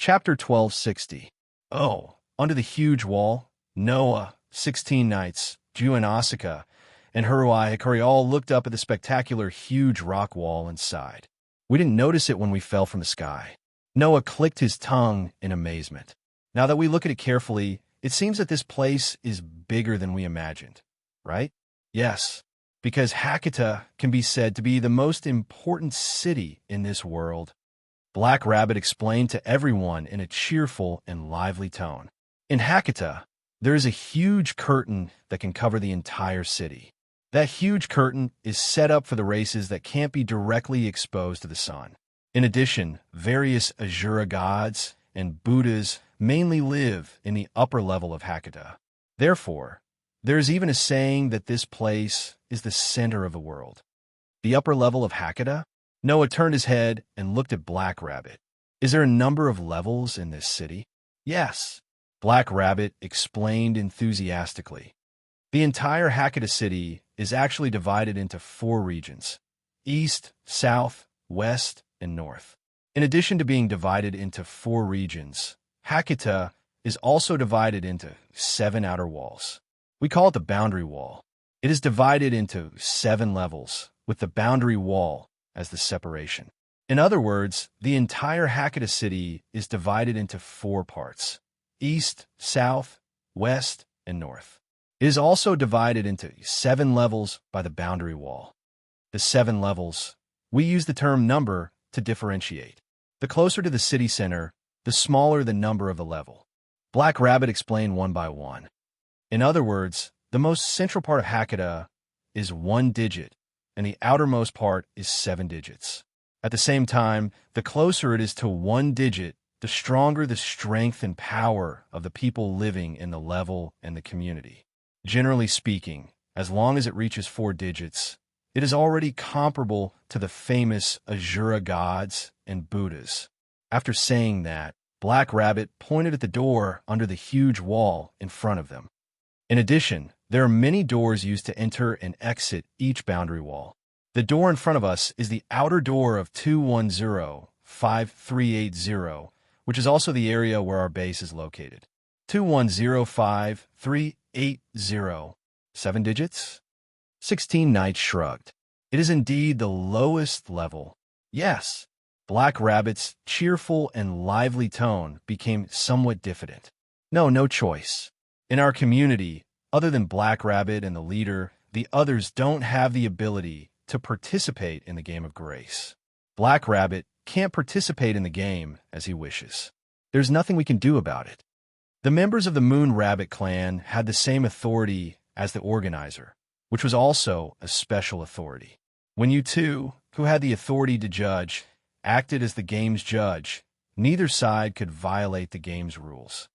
Chapter 1260. Oh, under the huge wall, Noah, 16 knights, Ju and Asuka, and Haruai Hikari all looked up at the spectacular huge rock wall inside. We didn't notice it when we fell from the sky. Noah clicked his tongue in amazement. Now that we look at it carefully, it seems that this place is bigger than we imagined, right? Yes, because Hakata can be said to be the most important city in this world. Black Rabbit explained to everyone in a cheerful and lively tone. In Hakata, there is a huge curtain that can cover the entire city. That huge curtain is set up for the races that can't be directly exposed to the sun. In addition, various Asura gods and Buddhas mainly live in the upper level of Hakata. Therefore, there is even a saying that this place is the center of the world. The upper level of Hakata? Noah turned his head and looked at Black Rabbit. Is there a number of levels in this city? Yes, Black Rabbit explained enthusiastically. The entire Hakata city is actually divided into 4 regions: east, south, west, and north. In addition to being divided into 4 regions, Hakata is also divided into 7 outer walls. We call it the boundary wall. It is divided into 7 levels, with the boundary wall as the separation. In other words, the entire Hakata city is divided into 4 parts: east, south, west, and north. It is also divided into 7 levels by the boundary wall. The 7 levels, we use the term number to differentiate. The closer to the city center, the smaller the number of the level. Black Rabbit explained one by one. In other words, the most central part of Hakata is 1 digit, and the outermost part is 7 digits. At the same time, the closer it is to 1 digit, the stronger the strength and power of the people living in the level and the community. Generally speaking, as long as it reaches 4 digits, it is already comparable to the famous Asura gods and Buddhas. After saying that, Black Rabbit pointed at the door under the huge wall in front of them. In addition, there are many doors used to enter and exit each boundary wall. The door in front of us is the outer door of 2105380, which is also the area where our base is located. 2105380. 7 digits? 16 Knights shrugged. It is indeed the lowest level. Yes. Black Rabbit's cheerful and lively tone became somewhat diffident. No choice. In our community, other than Black Rabbit and the leader, the others don't have the ability to participate in the game of grace. Black Rabbit can't participate in the game as he wishes. There's nothing we can do about it. The members of the Moon Rabbit clan had the same authority as the organizer, which was also a special authority. When you two, who had the authority to judge, acted as the game's judge, neither side could violate the game's rules.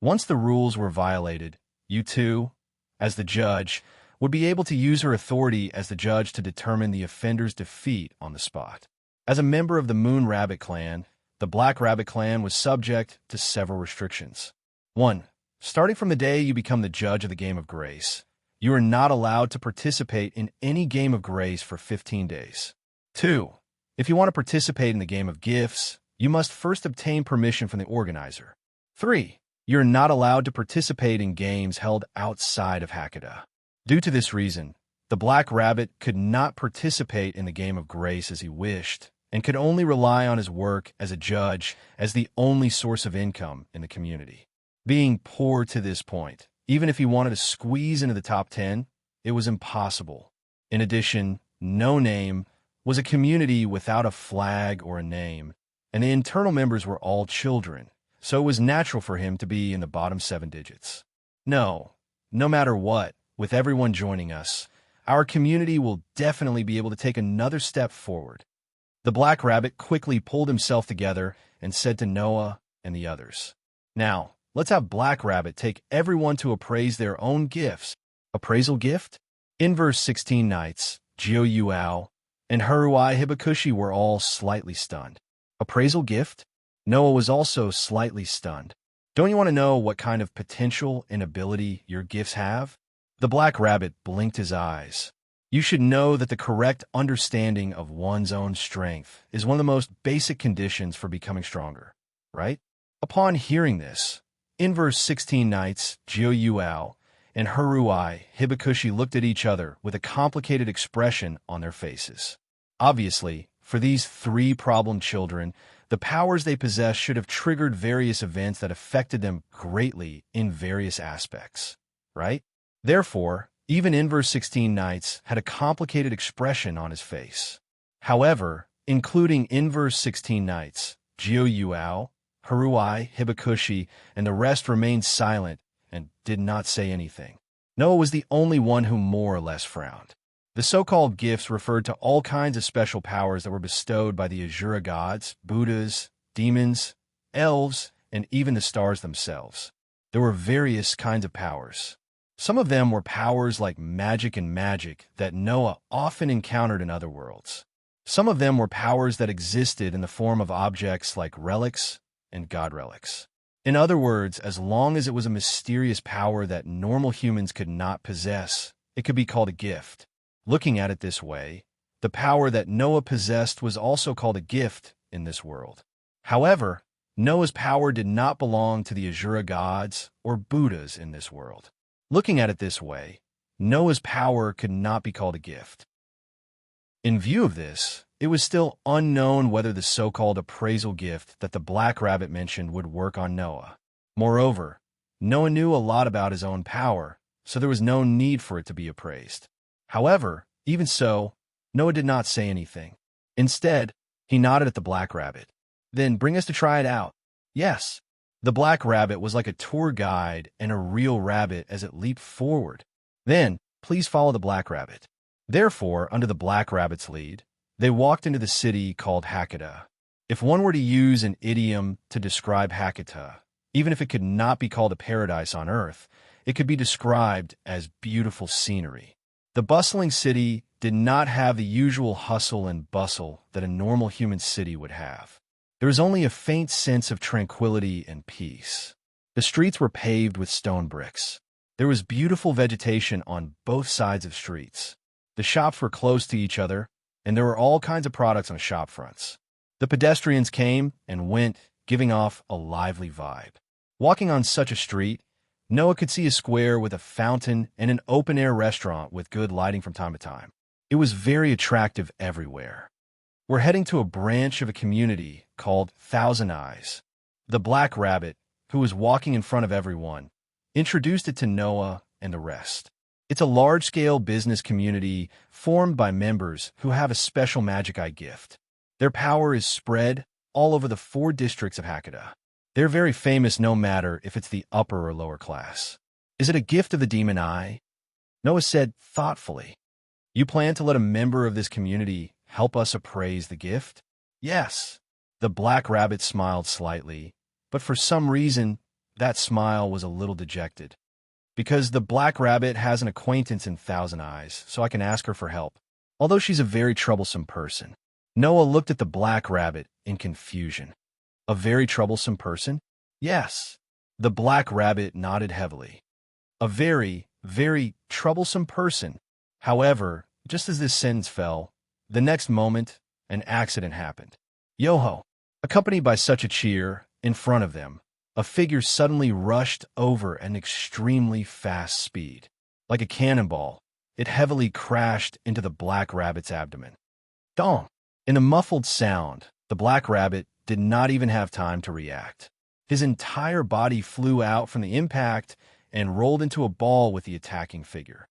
Once the rules were violated, you two, as the judge, would be able to use her authority as the judge to determine the offender's defeat on the spot. As a member of the Moon Rabbit clan, the Black Rabbit clan was subject to several restrictions. 1. Starting from the day you become the judge of the Game of Grace, you are not allowed to participate in any Game of Grace for 15 days. 2. If you want to participate in the Game of Gifts, you must first obtain permission from the organizer. 3. You're not allowed to participate in games held outside of Hakata. Due to this reason, the Black Rabbit could not participate in the Game of Grace as he wished, and could only rely on his work as a judge as the only source of income in the community. Being poor to this point, even if he wanted to squeeze into the top 10, it was impossible. In addition, No Name was a community without a flag or a name, and the internal members were all children, so it was natural for him to be in the bottom 7 digits. No matter what, with everyone joining us, our community will definitely be able to take another step forward. The Black Rabbit quickly pulled himself together and said to Noah and the others, "Now, let's have Black Rabbit take everyone to appraise their own gifts." Appraisal gift? Immerse 16 Knights, Jio Yuao, and Haruai Hibakushi were all slightly stunned. Appraisal gift? Noah was also slightly stunned. Don't you want to know what kind of potential and ability your gifts have? The Black Rabbit blinked his eyes. You should know that the correct understanding of one's own strength is one of the most basic conditions for becoming stronger. right? Upon hearing this, Inverse 16 Knights, Jiu and Haruai Hibakushi looked at each other with a complicated expression on their faces. Obviously, for these three problem children, the powers they possess should have triggered various events that affected them greatly in various aspects, right? Therefore, even Inverse 16 Knights had a complicated expression on his face. However, including Inverse 16 Knights, Jiu Haruai, Hibakushi, and the rest remained silent and did not say anything. Noah was the only one who more or less frowned. The so-called gifts referred to all kinds of special powers that were bestowed by the Asura gods, Buddhas, demons, elves, and even the stars themselves. There were various kinds of powers. Some of them were powers like magic and magic that Noah often encountered in other worlds. Some of them were powers that existed in the form of objects like relics and god relics. In other words, as long as it was a mysterious power that normal humans could not possess, it could be called a gift. Looking at it this way, the power that Noah possessed was also called a gift in this world. However, Noah's power did not belong to the Asura gods or Buddhas in this world. Looking at it this way, Noah's power could not be called a gift. In view of this, it was still unknown whether the so-called appraisal gift that the Black Rabbit mentioned would work on Noah. Moreover, Noah knew a lot about his own power, so there was no need for it to be appraised. However, even so, Noah did not say anything. Instead, he nodded at the Black Rabbit. "Then bring us to try it out." "Yes." The Black Rabbit was like a tour guide and a real rabbit as it leaped forward. "Then, please follow the Black Rabbit." Therefore, under the Black Rabbit's lead, they walked into the city called Hakata. If one were to use an idiom to describe Hakata, even if it could not be called a paradise on earth, it could be described as beautiful scenery. The bustling city did not have the usual hustle and bustle that a normal human city would have. There was only a faint sense of tranquility and peace. The streets were paved with stone bricks. There was beautiful vegetation on both sides of streets. The shops were close to each other, and there were all kinds of products on the shop fronts. The pedestrians came and went, giving off a lively vibe. Walking on such a street, Noah could see a square with a fountain and an open-air restaurant with good lighting from time to time. It was very attractive everywhere. "We're heading to a branch of a community called Thousand Eyes." The Black Rabbit, who was walking in front of everyone, introduced it to Noah and the rest. It's a large-scale business community formed by members who have a special magic eye gift. Their power is spread all over the 4 districts of Hakata. They're very famous no matter if it's the upper or lower class. "Is it a gift of the demon eye?" Noah said thoughtfully. "You plan to let a member of this community help us appraise the gift?" "Yes." The Black Rabbit smiled slightly, but for some reason, that smile was a little dejected. "Because the Black Rabbit has an acquaintance in Thousand Eyes, so I can ask her for help. Although she's a very troublesome person." Noah looked at the Black Rabbit in confusion. "A very troublesome person?" "Yes." The Black Rabbit nodded heavily. "A very, very troublesome person." However, just as this sentence fell, the next moment, an accident happened. Yo-ho! Accompanied by such a cheer, in front of them, a figure suddenly rushed over at an extremely fast speed. Like a cannonball, it heavily crashed into the Black Rabbit's abdomen. Dong! In a muffled sound, the Black Rabbit did not even have time to react. His entire body flew out from the impact and rolled into a ball with the attacking figure.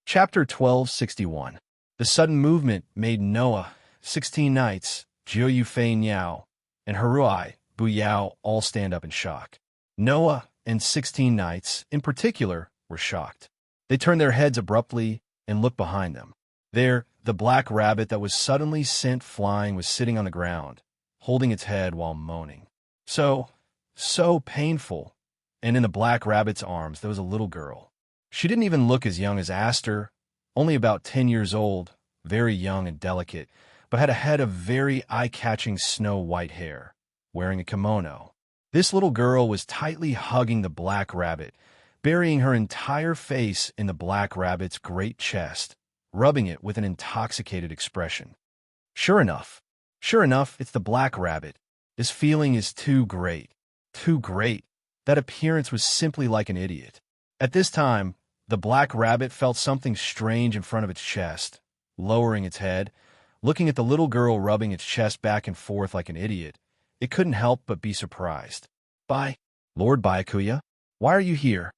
Chapter 1261. The sudden movement made Noah, 16 Knights, Jiu Fei Niao, and Haruai Bu Yao all stand up in shock. Noah and 16 Knights, in particular, were shocked. They turned their heads abruptly and looked behind them. There, the Black Rabbit that was suddenly sent flying was sitting on the ground, holding its head while moaning. So painful. And in the Black Rabbit's arms there was a little girl. She didn't even look as young as Aster, only about 10 years old, very young and delicate, but had a head of very eye-catching snow-white hair, wearing a kimono. This little girl was tightly hugging the Black Rabbit, burying her entire face in the Black Rabbit's great chest, rubbing it with an intoxicated expression. Sure enough, it's the Black Rabbit, This feeling is too great. Too great. That appearance was simply like an idiot. At this time, the black rabbit felt something strange in front of its chest. Lowering its head, looking at the little girl rubbing its chest back and forth like an idiot, it couldn't help but be surprised. Lord Byakuya, why are you here?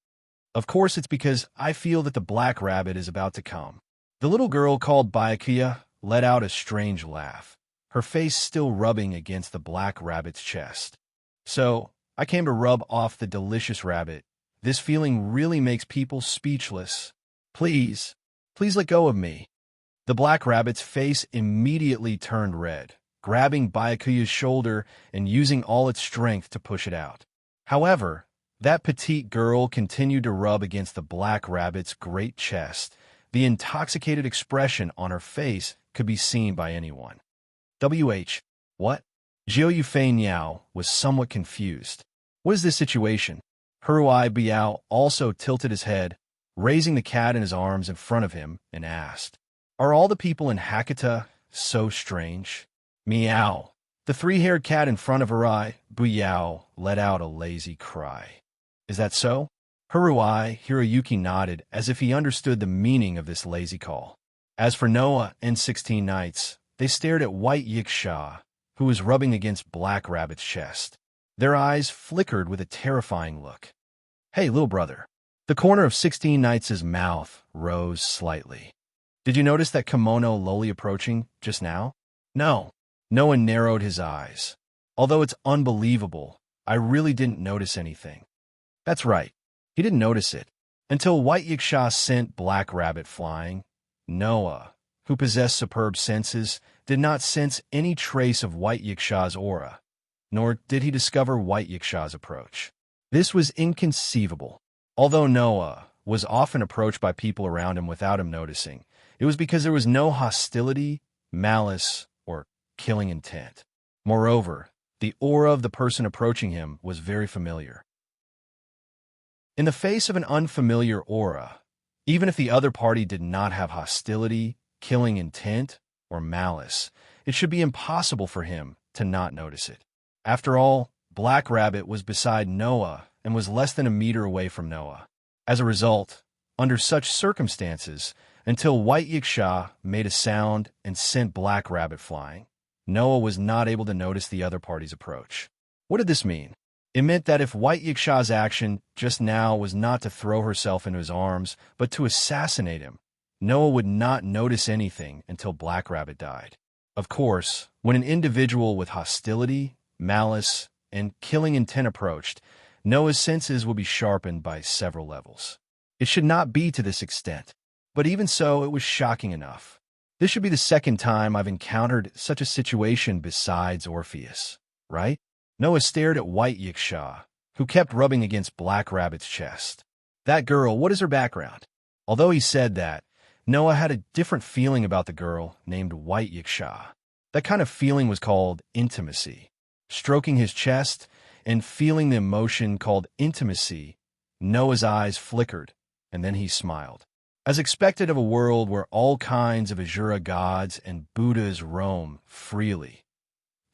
Of course it's because I feel that the black rabbit is about to come. The little girl called Byakuya let out a strange laugh, her face still rubbing against the black rabbit's chest. So, I came to rub off the delicious rabbit. This feeling really makes people speechless. Please let go of me. The black rabbit's face immediately turned red, grabbing Byakuya's shoulder and using all its strength to push it out. However, that petite girl continued to rub against the black rabbit's great chest. The intoxicated expression on her face could be seen by anyone. What? Jiu Yufei Niao was somewhat confused. What is this situation? Huruai Biao also tilted his head, raising the cat in his arms in front of him, and asked, "Are all the people in Hakata so strange?" Meow. The three-haired cat in front of Huruai Biao let out a lazy cry. Is that so? Huruai Hiroyuki nodded as if he understood the meaning of this lazy call. As for Noah and 16 Knights, they stared at White Yiksha, who was rubbing against Black Rabbit's chest. Their eyes flickered with a terrifying look. Hey, little brother. The corner of 16 Knights' mouth rose slightly. Did you notice that kimono slowly approaching just now? No. Noah narrowed his eyes. Although it's unbelievable, I really didn't notice anything. That's right. He didn't notice it until White Yiksha sent Black Rabbit flying. Noah, who possessed superb senses, did not sense any trace of White Yiksha's aura, nor did he discover White Yiksha's approach. This was inconceivable. Although Noah was often approached by people around him without him noticing, it was because there was no hostility, malice, or killing intent. Moreover, the aura of the person approaching him was very familiar. In the face of an unfamiliar aura, even if the other party did not have hostility, killing intent, or malice, it should be impossible for him to not notice it. After all, Black Rabbit was beside Noah and was less than a meter away from Noah. As a result, under such circumstances, until White Yiksha made a sound and sent Black Rabbit flying, Noah was not able to notice the other party's approach. What did this mean? It meant that if White Yiksha's action just now was not to throw herself into his arms, but to assassinate him, Noah would not notice anything until Black Rabbit died. Of course, when an individual with hostility, malice, and killing intent approached, Noah's senses would be sharpened by several levels. It should not be to this extent, but even so, it was shocking enough. This should be the second time I've encountered such a situation besides Orpheus, right? Noah stared at White Yiksha, who kept rubbing against Black Rabbit's chest. That girl, what is her background? Although he said that, Noah had a different feeling about the girl named White Yiksha. That kind of feeling was called intimacy. Stroking his chest and feeling the emotion called intimacy, Noah's eyes flickered, and then he smiled. As expected of a world where all kinds of Asura gods and Buddhas roam freely,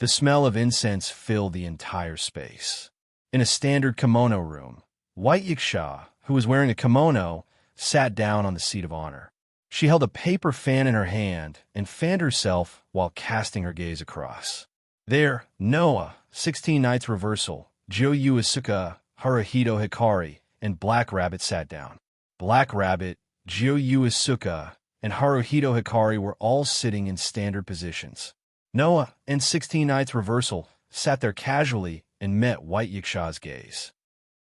the smell of incense filled the entire space. In a standard kimono room, White Yiksha, who was wearing a kimono, sat down on the seat of honor. She held a paper fan in her hand and fanned herself while casting her gaze across. There, Noah, 16 Knights Reversal, Joyu Asuka, Haruhito Hikari, and Black Rabbit sat down. Black Rabbit, Joyu Asuka, and Haruhito Hikari were all sitting in standard positions. Noah and 16 Knights Reversal sat there casually and met White Yiksha's gaze.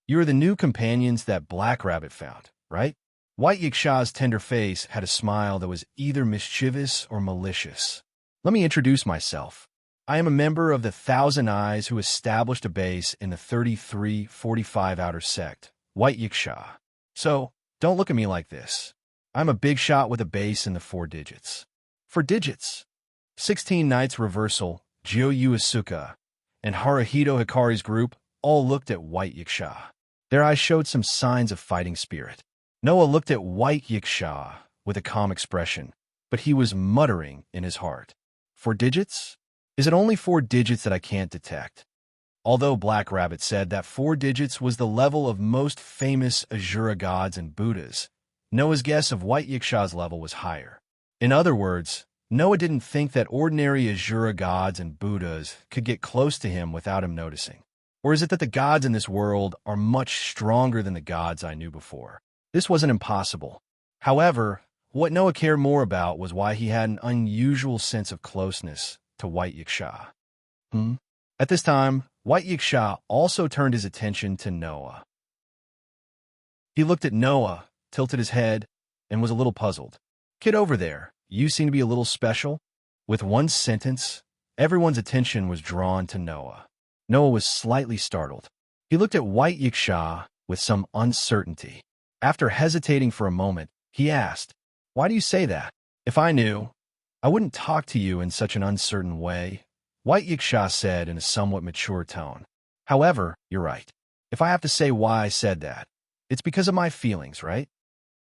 You are the new companions that Black Rabbit found, right? White Yiksha's tender face had a smile that was either mischievous or malicious. Let me introduce myself. I am a member of the Thousand Eyes who established a base in the 3345 Outer Sect, White Yiksha. So, don't look at me like this. I'm a big shot with a base in the 4 digits. 4 digits? 16 Knights Reversal, Joyu Asuka, and Haruhito Hikari's group all looked at White Yiksha. Their eyes showed some signs of fighting spirit. Noah looked at White Yiksha with a calm expression, but he was muttering in his heart. 4 digits? Is it only 4 digits that I can't detect? Although Black Rabbit said that 4 digits was the level of most famous Asura gods and Buddhas, Noah's guess of White Yiksha's level was higher. In other words, Noah didn't think that ordinary Asura gods and Buddhas could get close to him without him noticing. Or is it that the gods in this world are much stronger than the gods I knew before? This wasn't impossible. However, what Noah cared more about was why he had an unusual sense of closeness to White Yiksha. At this time, White Yiksha also turned his attention to Noah. He looked at Noah, tilted his head, and was a little puzzled. "Kid over there, you seem to be a little special." With one sentence, everyone's attention was drawn to Noah. Noah was slightly startled. He looked at White Yiksha with some uncertainty. After hesitating for a moment, he asked, "Why do you say that? If I knew, I wouldn't talk to you in such an uncertain way," White Yiksha said in a somewhat mature tone. "However, you're right. If I have to say why I said that, it's because of my feelings, right?"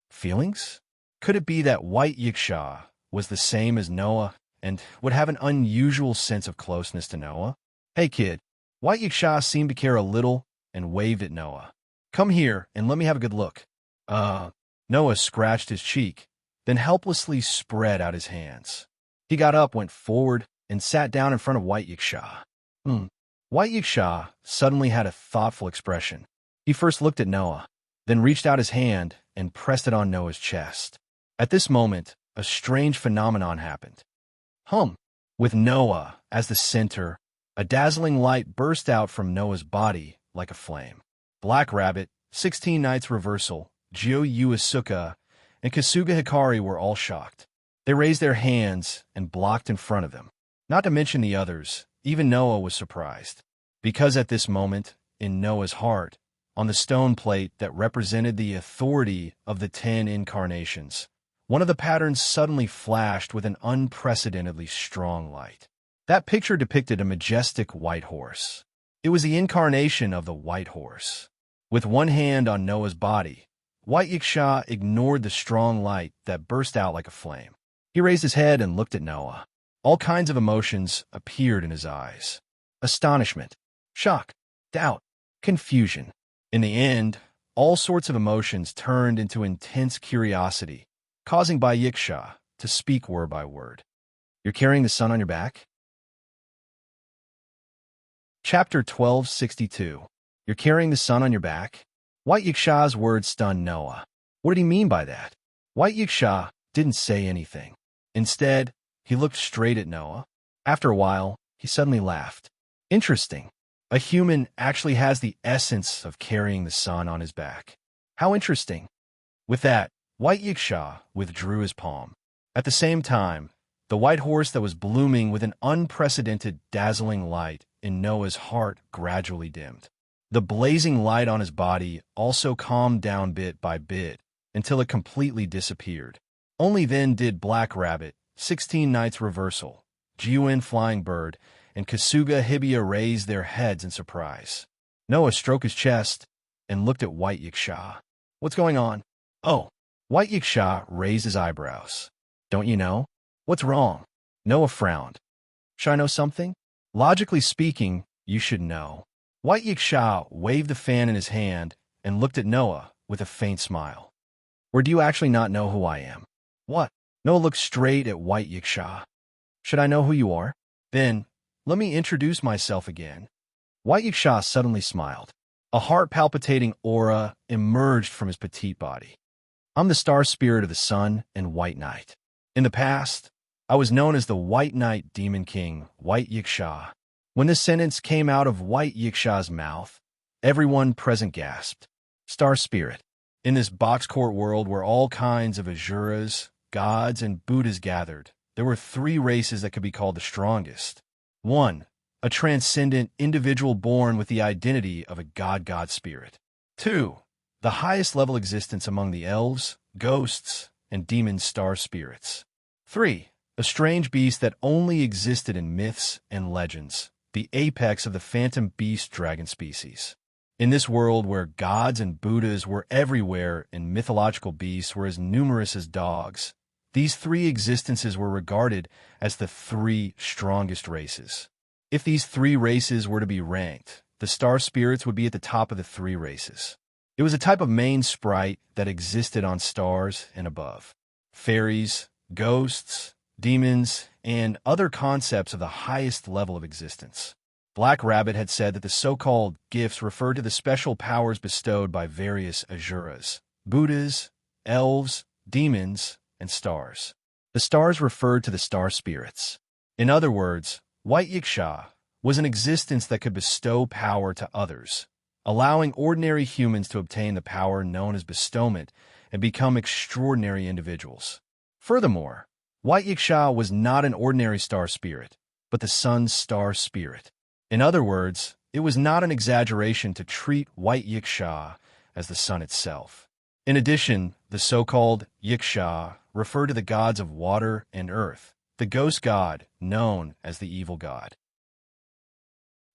Feelings? Could it be that White Yiksha was the same as Noah and would have an unusual sense of closeness to Noah? "Hey kid," White Yiksha seemed to care a little and waved at Noah. "Come here and let me have a good look." Noah scratched his cheek, then helplessly spread out his hands. He got up, went forward, and sat down in front of White Yiksha. White Yiksha suddenly had a thoughtful expression. He first looked at Noah, then reached out his hand and pressed it on Noah's chest. At this moment, a strange phenomenon happened. With Noah as the center, a dazzling light burst out from Noah's body like a flame. Black Rabbit, 16 Nights Reversal, Jio Yuasuka, and Kasuga Hikari were all shocked. They raised their hands and blocked in front of them. Not to mention the others, even Noah was surprised. Because at this moment, in Noah's heart, on the stone plate that represented the authority of the 10 incarnations, one of the patterns suddenly flashed with an unprecedentedly strong light. That picture depicted a majestic white horse. It was the incarnation of the white horse. With one hand on Noah's body, White Yiksha ignored the strong light that burst out like a flame. He raised his head and looked at Noah. All kinds of emotions appeared in his eyes. Astonishment, shock, doubt, confusion. In the end, all sorts of emotions turned into intense curiosity, causing by Yiksha to speak word by word. "You're carrying the sun on your back?" Chapter 1262. "You're carrying the sun on your back?" White Yiksha's words stunned Noah. What did he mean by that? White Yiksha didn't say anything. Instead, he looked straight at Noah. After a while, he suddenly laughed. "Interesting. A human actually has the essence of carrying the sun on his back. How interesting." With that, White Yiksha withdrew his palm. At the same time, the white horse that was blooming with an unprecedented dazzling light in Noah's heart gradually dimmed. The blazing light on his body also calmed down bit by bit until it completely disappeared. Only then did Black Rabbit, 16 Nights Reversal, Jiuin Flying Bird, and Kasuga Hibia raise their heads in surprise. Noah stroked his chest and looked at White Yiksha. "What's going on?" "Oh." White Yiksha raised his eyebrows. "Don't you know? What's wrong?" Noah frowned. "Should I know something?" "Logically speaking, you should know." White Yiksha waved the fan in his hand and looked at Noah with a faint smile. "Or do you actually not know who I am?" "What?" Noah looked straight at White Yiksha. "Should I know who you are? Then, let me introduce myself again." White Yiksha suddenly smiled. A heart-palpitating aura emerged from his petite body. "I'm the star spirit of the sun and White Night. In the past, I was known as the White Night Demon King, White Yiksha." When this sentence came out of White Yiksha's mouth, everyone present gasped. Star spirit. In this box court world where all kinds of Asuras, gods, and Buddhas gathered, there were 3 races that could be called the strongest. 1. A transcendent individual born with the identity of a god spirit. 2. The highest level existence among the elves, ghosts, and demon star spirits. 3. A strange beast that only existed in myths and legends, the apex of the phantom beast dragon species. In this world where gods and Buddhas were everywhere and mythological beasts were as numerous as dogs, these 3 existences were regarded as the 3 strongest races. If these 3 races were to be ranked, the star spirits would be at the top of the three races. It was a type of main sprite that existed on stars and above. Fairies, ghosts, demons, and other concepts of the highest level of existence. Black Rabbit had said that the so-called gifts referred to the special powers bestowed by various Asuras, Buddhas, elves, demons, and stars. The stars referred to the star spirits. In other words, White Yiksha was an existence that could bestow power to others, allowing ordinary humans to obtain the power known as bestowment and become extraordinary individuals. Furthermore, White Yiksha was not an ordinary star spirit, but the sun's star spirit. In other words, it was not an exaggeration to treat White Yiksha as the sun itself. In addition, the so-called Yiksha refer to the gods of water and earth, the ghost god known as the evil god.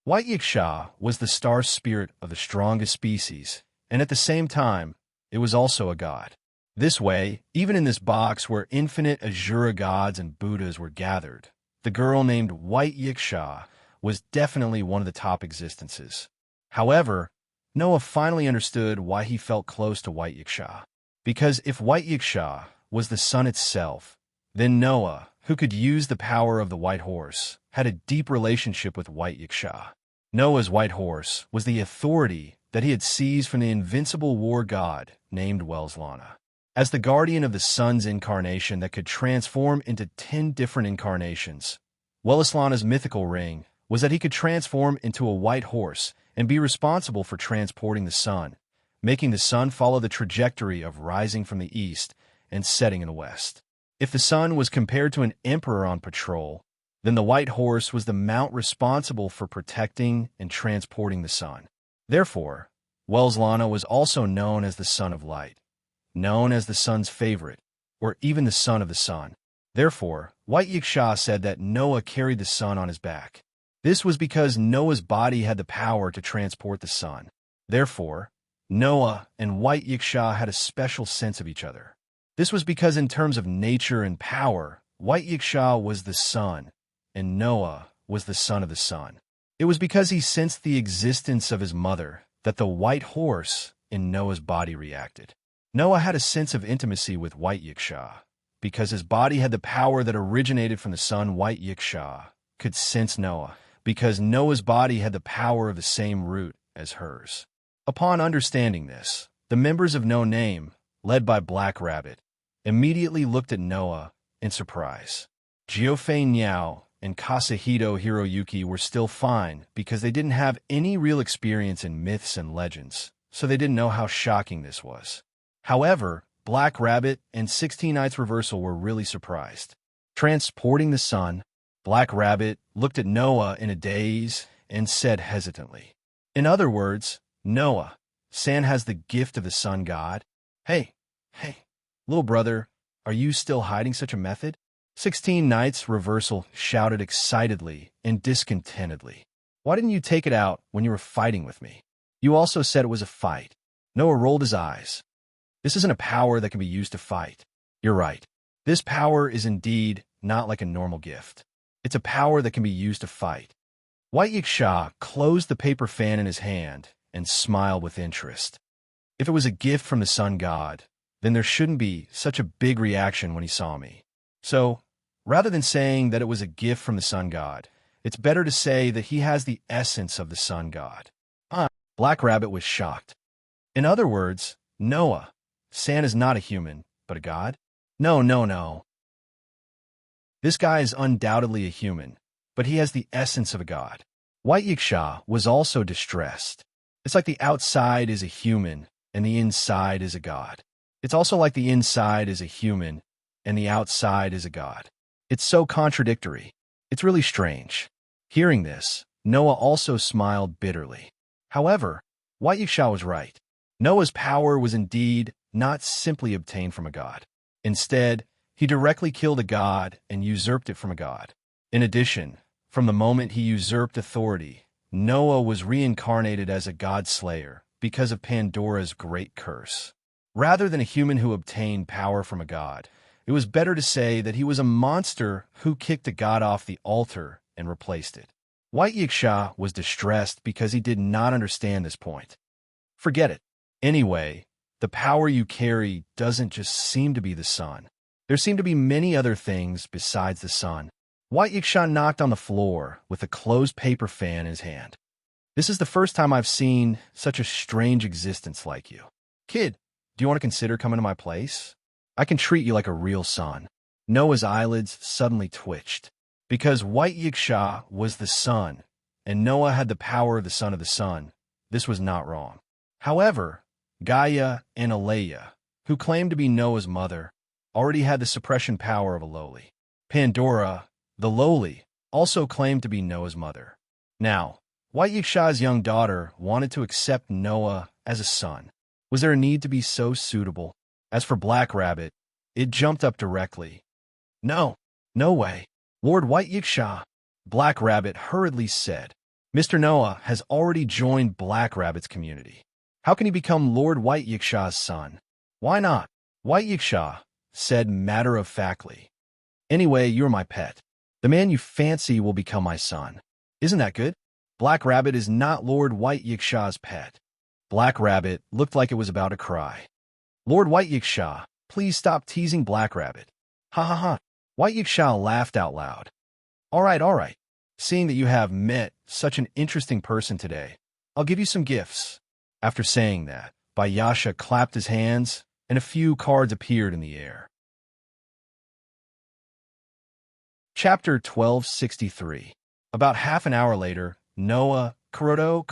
White Yiksha was the star spirit of the strongest species, and at the same time, it was also a god. This way, even in this box where infinite Asura gods and Buddhas were gathered, the girl named White Yiksha was definitely one of the top existences. However, Noah finally understood why he felt close to White Yiksha. Because if White Yiksha was the sun itself, then Noah, who could use the power of the white horse, had a deep relationship with White Yiksha. Noah's white horse was the authority that he had seized from the invincible war god named Welslana. As the guardian of the sun's incarnation that could transform into 10 different incarnations, Welslana's mythical ring was that he could transform into a white horse and be responsible for transporting the sun, making the sun follow the trajectory of rising from the east and setting in the west. If the sun was compared to an emperor on patrol, then the white horse was the mount responsible for protecting and transporting the sun. Therefore, Welslana was also known as the Son of Light, known as the sun's favorite, or even the son of the sun. Therefore, White Yiksha said that Noah carried the sun on his back. This was because Noah's body had the power to transport the sun. Therefore, Noah and White Yiksha had a special sense of each other. This was because in terms of nature and power, White Yiksha was the sun, and Noah was the son of the sun. It was because he sensed the existence of his mother that the white horse in Noah's body reacted. Noah had a sense of intimacy with White Yiksha because his body had the power that originated from the sun. White Yiksha could sense Noah because Noah's body had the power of the same root as hers. Upon understanding this, the members of No Name, led by Black Rabbit, immediately looked at Noah in surprise. Jiofei Niao and Kasahito Hiroyuki were still fine because they didn't have any real experience in myths and legends, so they didn't know how shocking this was. However, Black Rabbit and 16 Nights Reversal were really surprised. Transporting the sun, Black Rabbit looked at Noah in a daze and said hesitantly, "In other words, Noah, San has the gift of the sun god. Hey, little brother, are you still hiding such a method?" 16 Nights Reversal shouted excitedly and discontentedly. "Why didn't you take it out when you were fighting with me? You also said it was a fight." Noah rolled his eyes. "This isn't a power that can be used to fight." "You're right. This power is indeed not like a normal gift. It's a power that can be used to fight." White Yiksha closed the paper fan in his hand and smiled with interest. If it was a gift from the sun god, then there shouldn't be such a big reaction when he saw me. So, rather than saying that it was a gift from the sun god, it's better to say that he has the essence of the sun god. Black Rabbit was shocked. "In other words, Noah, San is not a human, but a god?" No. This guy is undoubtedly a human, but he has the essence of a god." White Yiksha was also distressed. It's like the outside is a human and the inside is a god. It's also like the inside is a human and the outside is a god. It's so contradictory. It's really strange. Hearing this, Noah also smiled bitterly. However, White Yiksha was right. Noah's power was indeed not simply obtained from a god. Instead, he directly killed a god and usurped it from a god. In addition, from the moment he usurped authority, Noah was reincarnated as a god slayer because of Pandora's great curse. Rather than a human who obtained power from a god, it was better to say that he was a monster who kicked a god off the altar and replaced it. White Yiksha was distressed because he did not understand this point. Forget it. Anyway, the power you carry doesn't just seem to be the sun. There seem to be many other things besides the sun. White Yiksha knocked on the floor with a closed paper fan in his hand. This is the first time I've seen such a strange existence like you. Kid, do you want to consider coming to my place? I can treat you like a real son. Noah's eyelids suddenly twitched. Because White Yiksha was the sun, and Noah had the power of the sun, this was not wrong. However, Gaia and Aleia, who claimed to be Noah's mother, already had the suppression power of a lowly. Pandora, the lowly, also claimed to be Noah's mother. Now, White Yiksha's young daughter wanted to accept Noah as a son. Was there a need to be so suitable? As for Black Rabbit, it jumped up directly. No, no way. Lord White Yiksha, Black Rabbit hurriedly said. Mr. Noah has already joined Black Rabbit's community. How can he become Lord White Yiksha's son? Why not? White Yiksha said matter-of-factly. Anyway, you're my pet. The man you fancy will become my son. Isn't that good? Black Rabbit is not Lord White Yiksha's pet. Black Rabbit looked like it was about to cry. Lord White Yiksha, please stop teasing Black Rabbit. Ha ha ha. White Yiksha laughed out loud. All right. Seeing that you have met such an interesting person today, I'll give you some gifts. After saying that, Bayasha clapped his hands, and a few cards appeared in the air. Chapter 1263. About half an hour later, Noah, Kurodo,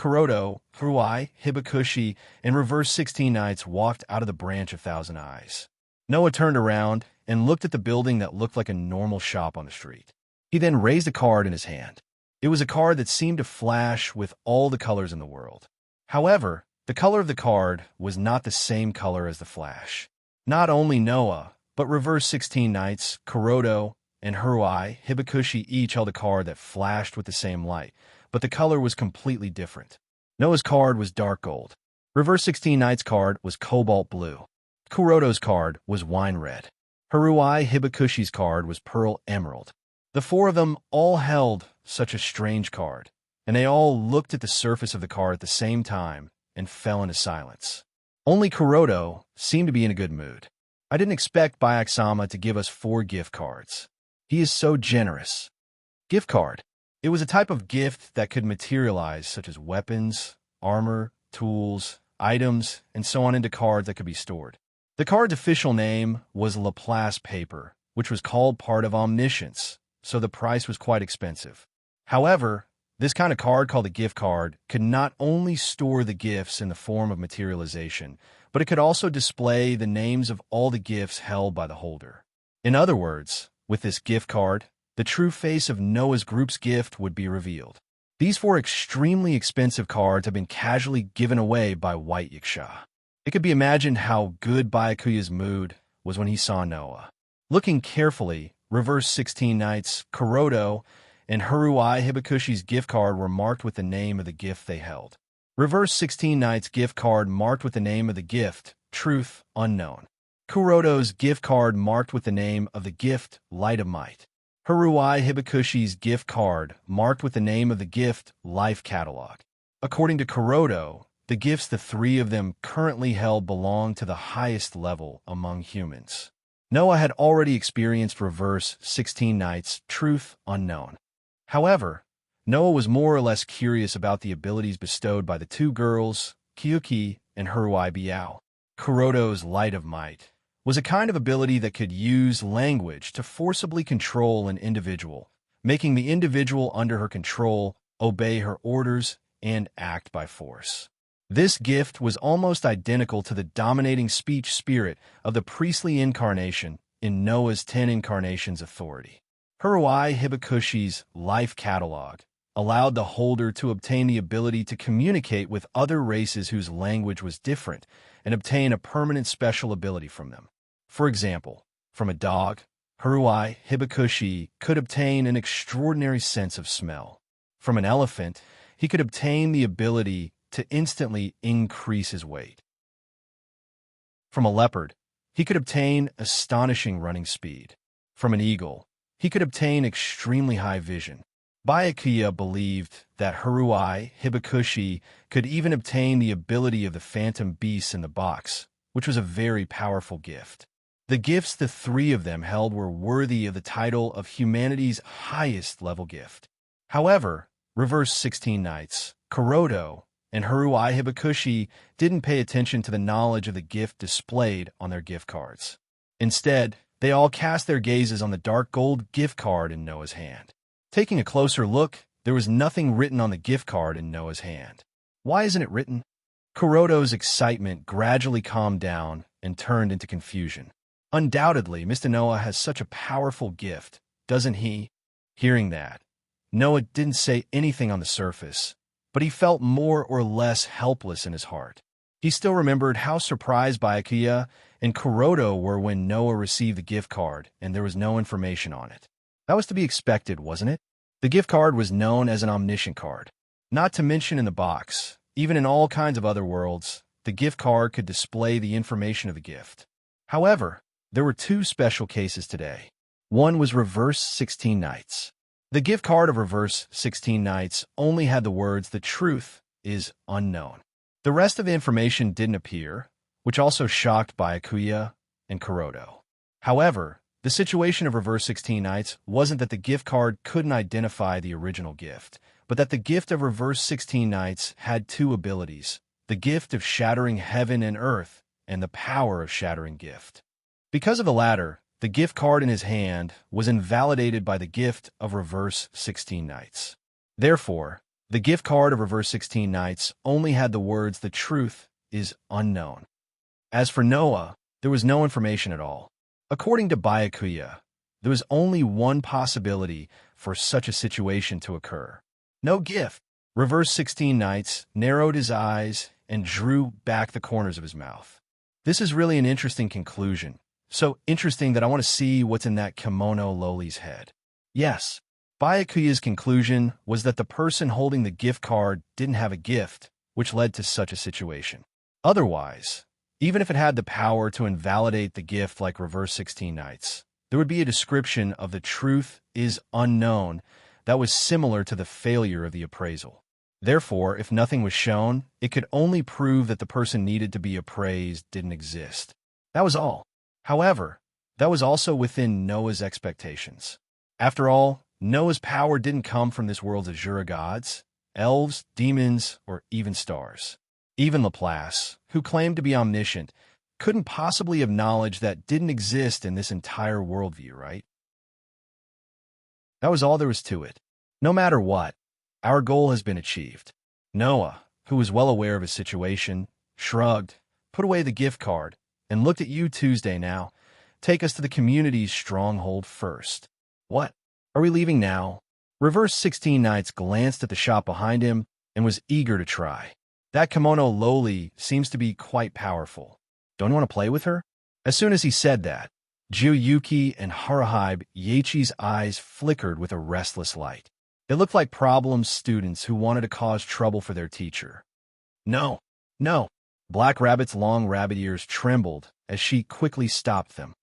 Haruai, Hibakushi, and Reverse 16 Knights walked out of the Branch of Thousand Eyes. Noah turned around and looked at the building that looked like a normal shop on the street. He then raised a card in his hand. It was a card that seemed to flash with all the colors in the world. However, the color of the card was not the same color as the flash. Not only Noah, but Reverse 16 Knights, Kurodo, and Haruai, Hibakushi each held a card that flashed with the same light, but the color was completely different. Noah's card was dark gold. Reverse 16 Knights' card was cobalt blue. Kurodo's card was wine red. Haruai Hibakushi's card was pearl emerald. The four of them all held such a strange card, and they all looked at the surface of the card at the same time and fell into silence. Only Kurodo seemed to be in a good mood. I didn't expect Byakusama to give us 4 gift cards. He is so generous. Gift card. It was a type of gift that could materialize, such as weapons, armor, tools, items, and so on into cards that could be stored. The card's official name was Laplace paper, which was called part of omniscience, so the price was quite expensive. However, this kind of card called a gift card could not only store the gifts in the form of materialization, but it could also display the names of all the gifts held by the holder. In other words, with this gift card, the true face of Noah's group's gift would be revealed. These 4 extremely expensive cards have been casually given away by White Yiksha. It could be imagined how good Byakuya's mood was when he saw Noah. Looking carefully, Reverse 16 Knights, Kurodo, and Haruai Hibakushi's gift card were marked with the name of the gift they held. Reverse 16 Knights' gift card marked with the name of the gift, Truth, Unknown. Kurodo's gift card marked with the name of the gift, Light of Might. Haruai Hibakushi's gift card marked with the name of the gift, Life Catalog. According to Kurodo, the gifts the 3 of them currently held belonged to the highest level among humans. Noah had already experienced Reverse 16 Knights, Truth, Unknown. However, Noah was more or less curious about the abilities bestowed by the 2 girls, Kyuki and Haruai Biao. Kurodo's Light of Might was a kind of ability that could use language to forcibly control an individual, making the individual under her control obey her orders and act by force. This gift was almost identical to the dominating speech spirit of the priestly incarnation in Noah's 10 Incarnations authority. Haruai Hibakushi's Life Catalog allowed the holder to obtain the ability to communicate with other races whose language was different and obtain a permanent special ability from them. For example, from a dog, Haruai Hibakushi could obtain an extraordinary sense of smell. From an elephant, he could obtain the ability to instantly increase his weight. From a leopard, he could obtain astonishing running speed. From an eagle, he could obtain extremely high vision. Byakuya believed that Haruai Hibakushi could even obtain the ability of the phantom beasts in the box, which was a very powerful gift. The gifts the three of them held were worthy of the title of humanity's highest level gift. However, Reverse 16 Knights, Kuroto, and Haruai Hibakushi didn't pay attention to the knowledge of the gift displayed on their gift cards. Instead, they all cast their gazes on the dark gold gift card in Noah's hand. Taking a closer look, there was nothing written on the gift card in Noah's hand. Why isn't it written? Kuroto's excitement gradually calmed down and turned into confusion. Undoubtedly, Mr. Noah has such a powerful gift, doesn't he? Hearing that, Noah didn't say anything on the surface, but he felt more or less helpless in his heart. He still remembered how surprised Byakuya and Kuroto were when Noah received the gift card and there was no information on it. That was to be expected, wasn't it? The gift card was known as an omniscient card. Not to mention in the box, even in all kinds of other worlds, the gift card could display the information of the gift. However, there were two special cases today. One was Reverse 16 Knights. The gift card of Reverse 16 Knights only had the words, "The truth is unknown." The rest of the information didn't appear, which also shocked Byakuya and Kuroto. However, the situation of Reverse 16 Knights wasn't that the gift card couldn't identify the original gift, but that the gift of Reverse 16 Knights had two abilities, the gift of shattering heaven and earth and the power of shattering gift. Because of the latter, the gift card in his hand was invalidated by the gift of Reverse 16 Knights. Therefore, the gift card of Reverse 16 Knights only had the words, "The truth is unknown." As for Noah, there was no information at all. According to Byakuya, there was only one possibility for such a situation to occur. No gift. Reverse 16 Knights narrowed his eyes and drew back the corners of his mouth. This is really an interesting conclusion. So interesting that I want to see what's in that kimono loli's head. Yes, Byakuya's conclusion was that the person holding the gift card didn't have a gift, which led to such a situation. Otherwise, even if it had the power to invalidate the gift like Reverse 16 Knights, there would be a description of the truth is unknown that was similar to the failure of the appraisal. Therefore, if nothing was shown, it could only prove that the person needed to be appraised didn't exist. That was all. However, that was also within Noah's expectations. After all, Noah's power didn't come from this world's Azura gods, elves, demons, or even stars. Even Laplace, who claimed to be omniscient, couldn't possibly have knowledge that didn't exist in this entire worldview, right? That was all there was to it. No matter what, our goal has been achieved. Noah, who was well aware of his situation, shrugged, put away the gift card, and looked at you Tuesday now. Take us to the community's stronghold first. What? Are we leaving now? Reverse 16 Knights glanced at the shop behind him and was eager to try. That kimono loli seems to be quite powerful. Don't you want to play with her? As soon as he said that, Juyuki and Haruhi Yachi's eyes flickered with a restless light. They looked like problem students who wanted to cause trouble for their teacher. No, no. Black Rabbit's long rabbit ears trembled as she quickly stopped them.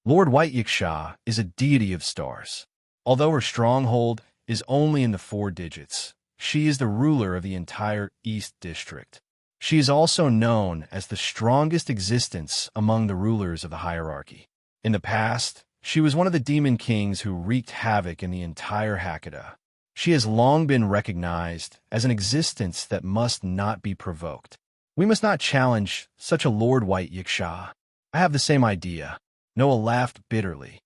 Lord White Yiksha is a deity of stars. Although her stronghold is only in the 4 digits, she is the ruler of the entire East District. She is also known as the strongest existence among the rulers of the hierarchy. In the past, she was one of the demon kings who wreaked havoc in the entire Hakata. She has long been recognized as an existence that must not be provoked. We must not challenge such a Lord White Yiksha. I have the same idea. Noah laughed bitterly.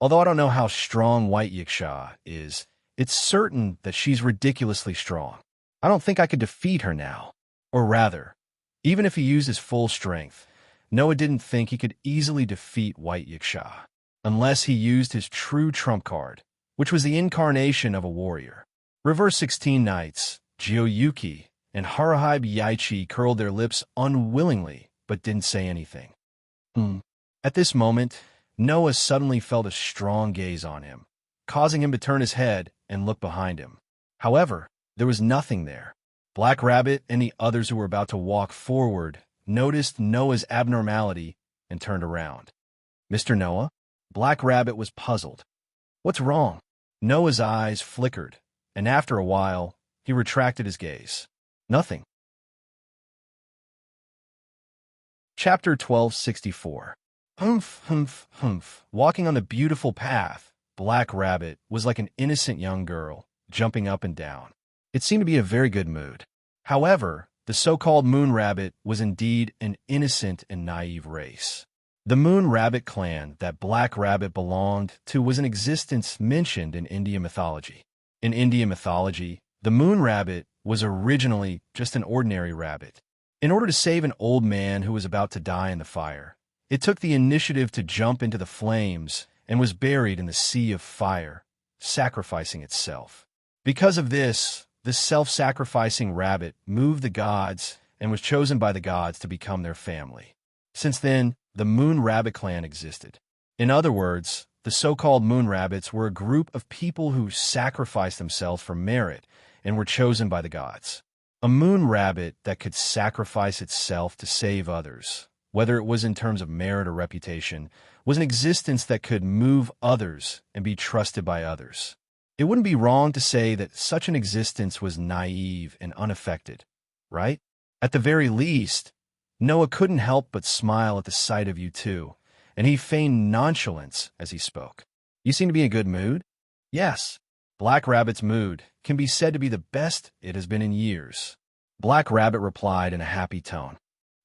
Although I don't know how strong White Yiksha is, it's certain that she's ridiculously strong. I don't think I could defeat her now. Or rather, even if he used his full strength, Noah didn't think he could easily defeat White Yiksha, unless he used his true trump card, which was the incarnation of a warrior. Reverse 16 Knights, Jiyuki, and Haruhi Yaichi curled their lips unwillingly, but didn't say anything. At this moment, Noah suddenly felt a strong gaze on him, causing him to turn his head and look behind him. However, there was nothing there. Black Rabbit and the others who were about to walk forward noticed Noah's abnormality and turned around. Mr. Noah? Black Rabbit was puzzled. What's wrong? Noah's eyes flickered, and after a while, he retracted his gaze. Nothing. Chapter 1264. Humph, humph, humph. Walking on the beautiful path, Black Rabbit was like an innocent young girl, jumping up and down. It seemed to be a very good mood. However, the so-called Moon Rabbit was indeed an innocent and naive race. The Moon Rabbit clan that Black Rabbit belonged to was in existence mentioned in Indian mythology. In Indian mythology, the Moon Rabbit was originally just an ordinary rabbit. In order to save an old man who was about to die in the fire, it took the initiative to jump into the flames and was buried in the sea of fire, sacrificing itself. Because of this self-sacrificing rabbit moved the gods and was chosen by the gods to become their family. Since then, the Moon Rabbit clan existed. In other words, the so-called Moon Rabbits were a group of people who sacrificed themselves for merit and were chosen by the gods. A moon rabbit that could sacrifice itself to save others, whether it was in terms of merit or reputation, was an existence that could move others and be trusted by others. It wouldn't be wrong to say that such an existence was naive and unaffected, right? At the very least, Noah couldn't help but smile at the sight of you two, and he feigned nonchalance as he spoke. You seem to be in a good mood? Yes. Black Rabbit's mood can be said to be the best it has been in years. Black Rabbit replied in a happy tone.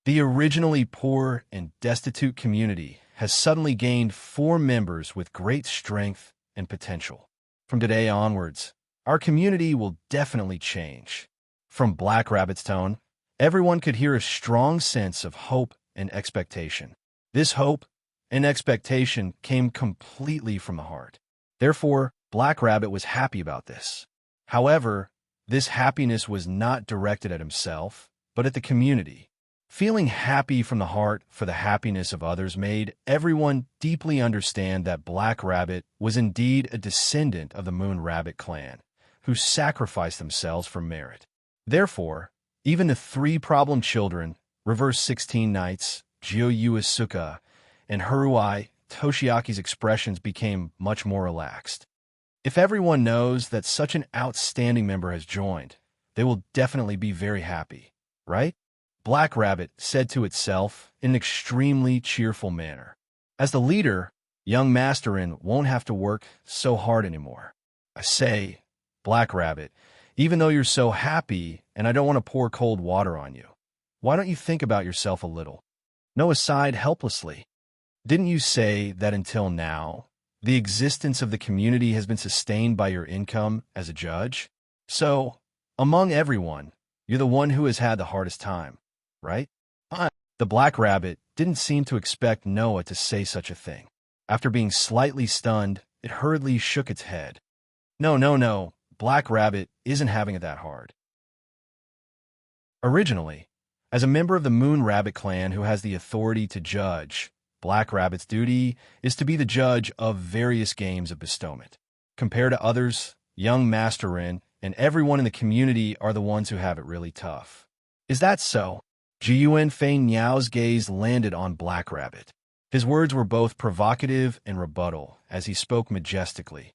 The originally poor and destitute community has suddenly gained 4 members with great strength and potential. From today onwards, our community will definitely change. From Black Rabbit's tone, everyone could hear a strong sense of hope and expectation. This hope and expectation came completely from the heart. Therefore, Black Rabbit was happy about this. However, this happiness was not directed at himself, but at the community. Feeling happy from the heart for the happiness of others made everyone deeply understand that Black Rabbit was indeed a descendant of the Moon Rabbit clan, who sacrificed themselves for merit. Therefore, even the 3 problem children, Reverse 16 Nights, Jyo Asuka, and Haruai Toshiaki's expressions became much more relaxed. If everyone knows that such an outstanding member has joined, they will definitely be very happy, right? Black Rabbit said to itself in an extremely cheerful manner. As the leader, young Masterin won't have to work so hard anymore. I say, Black Rabbit, even though you're so happy and I don't want to pour cold water on you, why don't you think about yourself a little? Noah sighed helplessly. Didn't you say that until now, the existence of the community has been sustained by your income as a judge? So, among everyone, you're the one who has had the hardest time, right? The Black Rabbit didn't seem to expect Noah to say such a thing. After being slightly stunned, it hurriedly shook its head. No, Black Rabbit isn't having it that hard. Originally, as a member of the Moon Rabbit clan who has the authority to judge, Black Rabbit's duty is to be the judge of various games of bestowment. Compared to others, young Masterin and everyone in the community are the ones who have it really tough. Is that so? Jiyuan Fei Niao's gaze landed on Black Rabbit. His words were both provocative and rebuttal as he spoke majestically.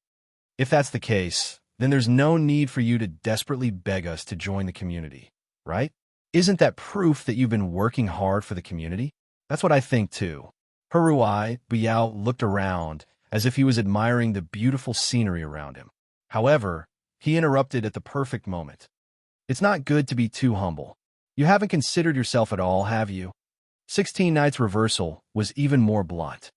If that's the case, then there's no need for you to desperately beg us to join the community, right? Isn't that proof that you've been working hard for the community? That's what I think too. Haruai Biao looked around as if he was admiring the beautiful scenery around him. However, he interrupted at the perfect moment. It's not good to be too humble. You haven't considered yourself at all, have you? 16 Nights Reversal was even more blunt.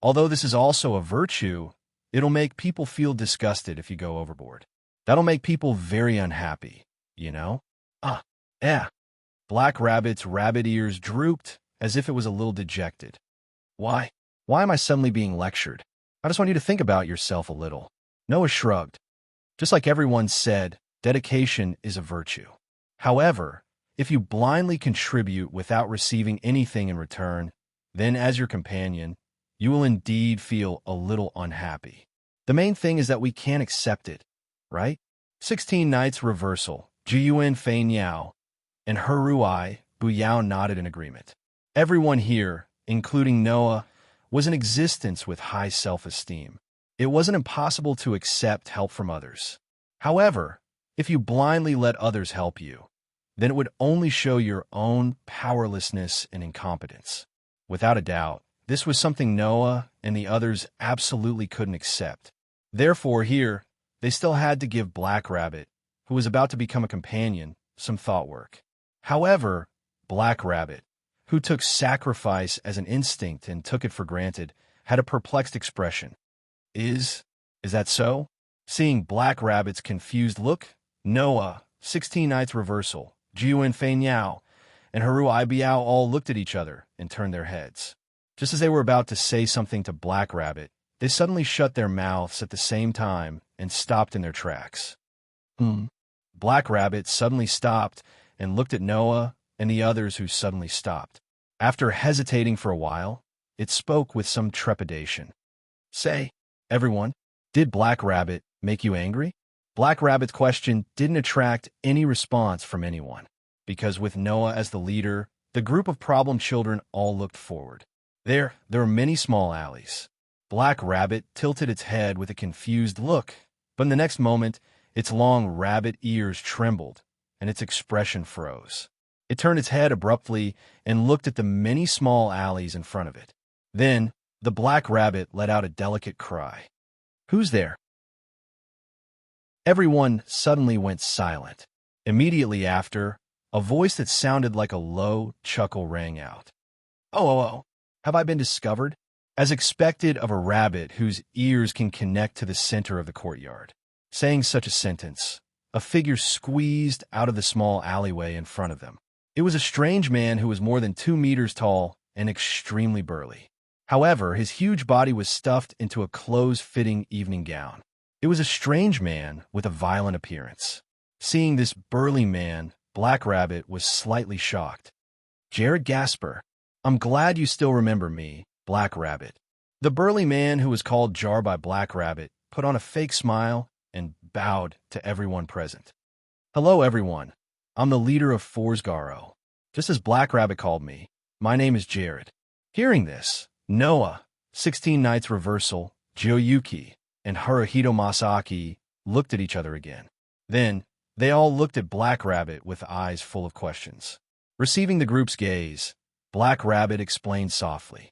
Although this is also a virtue, it'll make people feel disgusted if you go overboard. That'll make people very unhappy, you know? Black Rabbit's rabbit ears drooped as if it was a little dejected. Why? Why am I suddenly being lectured? I just want you to think about yourself a little. Noah shrugged. Just like everyone said, dedication is a virtue. However, if you blindly contribute without receiving anything in return, then as your companion, you will indeed feel a little unhappy. The main thing is that we can't accept it, right? 16 Nights Reversal, Jiyuan Fei Niao, and Haruai Buyao nodded in agreement. Everyone here, including Noah, was in existence with high self-esteem. It wasn't impossible to accept help from others. However, if you blindly let others help you, then it would only show your own powerlessness and incompetence. Without a doubt, this was something Noah and the others absolutely couldn't accept. Therefore, here, they still had to give Black Rabbit, who was about to become a companion, some thought work. However, Black Rabbit, who took sacrifice as an instinct and took it for granted, had a perplexed expression. Is that so? Seeing Black Rabbit's confused look, Noah, 16 Nights Reversal, Jiuan Fei Niao, and Haru Biao all looked at each other and turned their heads. Just as they were about to say something to Black Rabbit, they suddenly shut their mouths at the same time and stopped in their tracks. Black Rabbit suddenly stopped and looked at Noah and the others, who suddenly stopped. After hesitating for a while, it spoke with some trepidation. Say, everyone, did Black Rabbit make you angry? Black Rabbit's question didn't attract any response from anyone, because with Noah as the leader, the group of problem children all looked forward. There were many small alleys. Black Rabbit tilted its head with a confused look, but in the next moment, its long rabbit ears trembled, and its expression froze. It turned its head abruptly and looked at the many small alleys in front of it. Then, the Black Rabbit let out a delicate cry. Who's there? Everyone suddenly went silent. Immediately after, a voice that sounded like a low chuckle rang out. Oh, have I been discovered? As expected of a rabbit whose ears can connect to the center of the courtyard. Saying such a sentence, a figure squeezed out of the small alleyway in front of them. It was a strange man who was more than 2 meters tall and extremely burly. However, his huge body was stuffed into a close-fitting evening gown. It was a strange man with a violent appearance. Seeing this burly man, Black Rabbit was slightly shocked. Jared Gasper, I'm glad you still remember me, Black Rabbit. The burly man, who was called Jar by Black Rabbit, put on a fake smile and bowed to everyone present. Hello, everyone. I'm the leader of Forsgaro. Just as Black Rabbit called me, my name is Jared. Hearing this, Noah, 16 Nights Reversal, Jioyuki, and Haruhito Masaki looked at each other again. Then, they all looked at Black Rabbit with eyes full of questions. Receiving the group's gaze, Black Rabbit explained softly.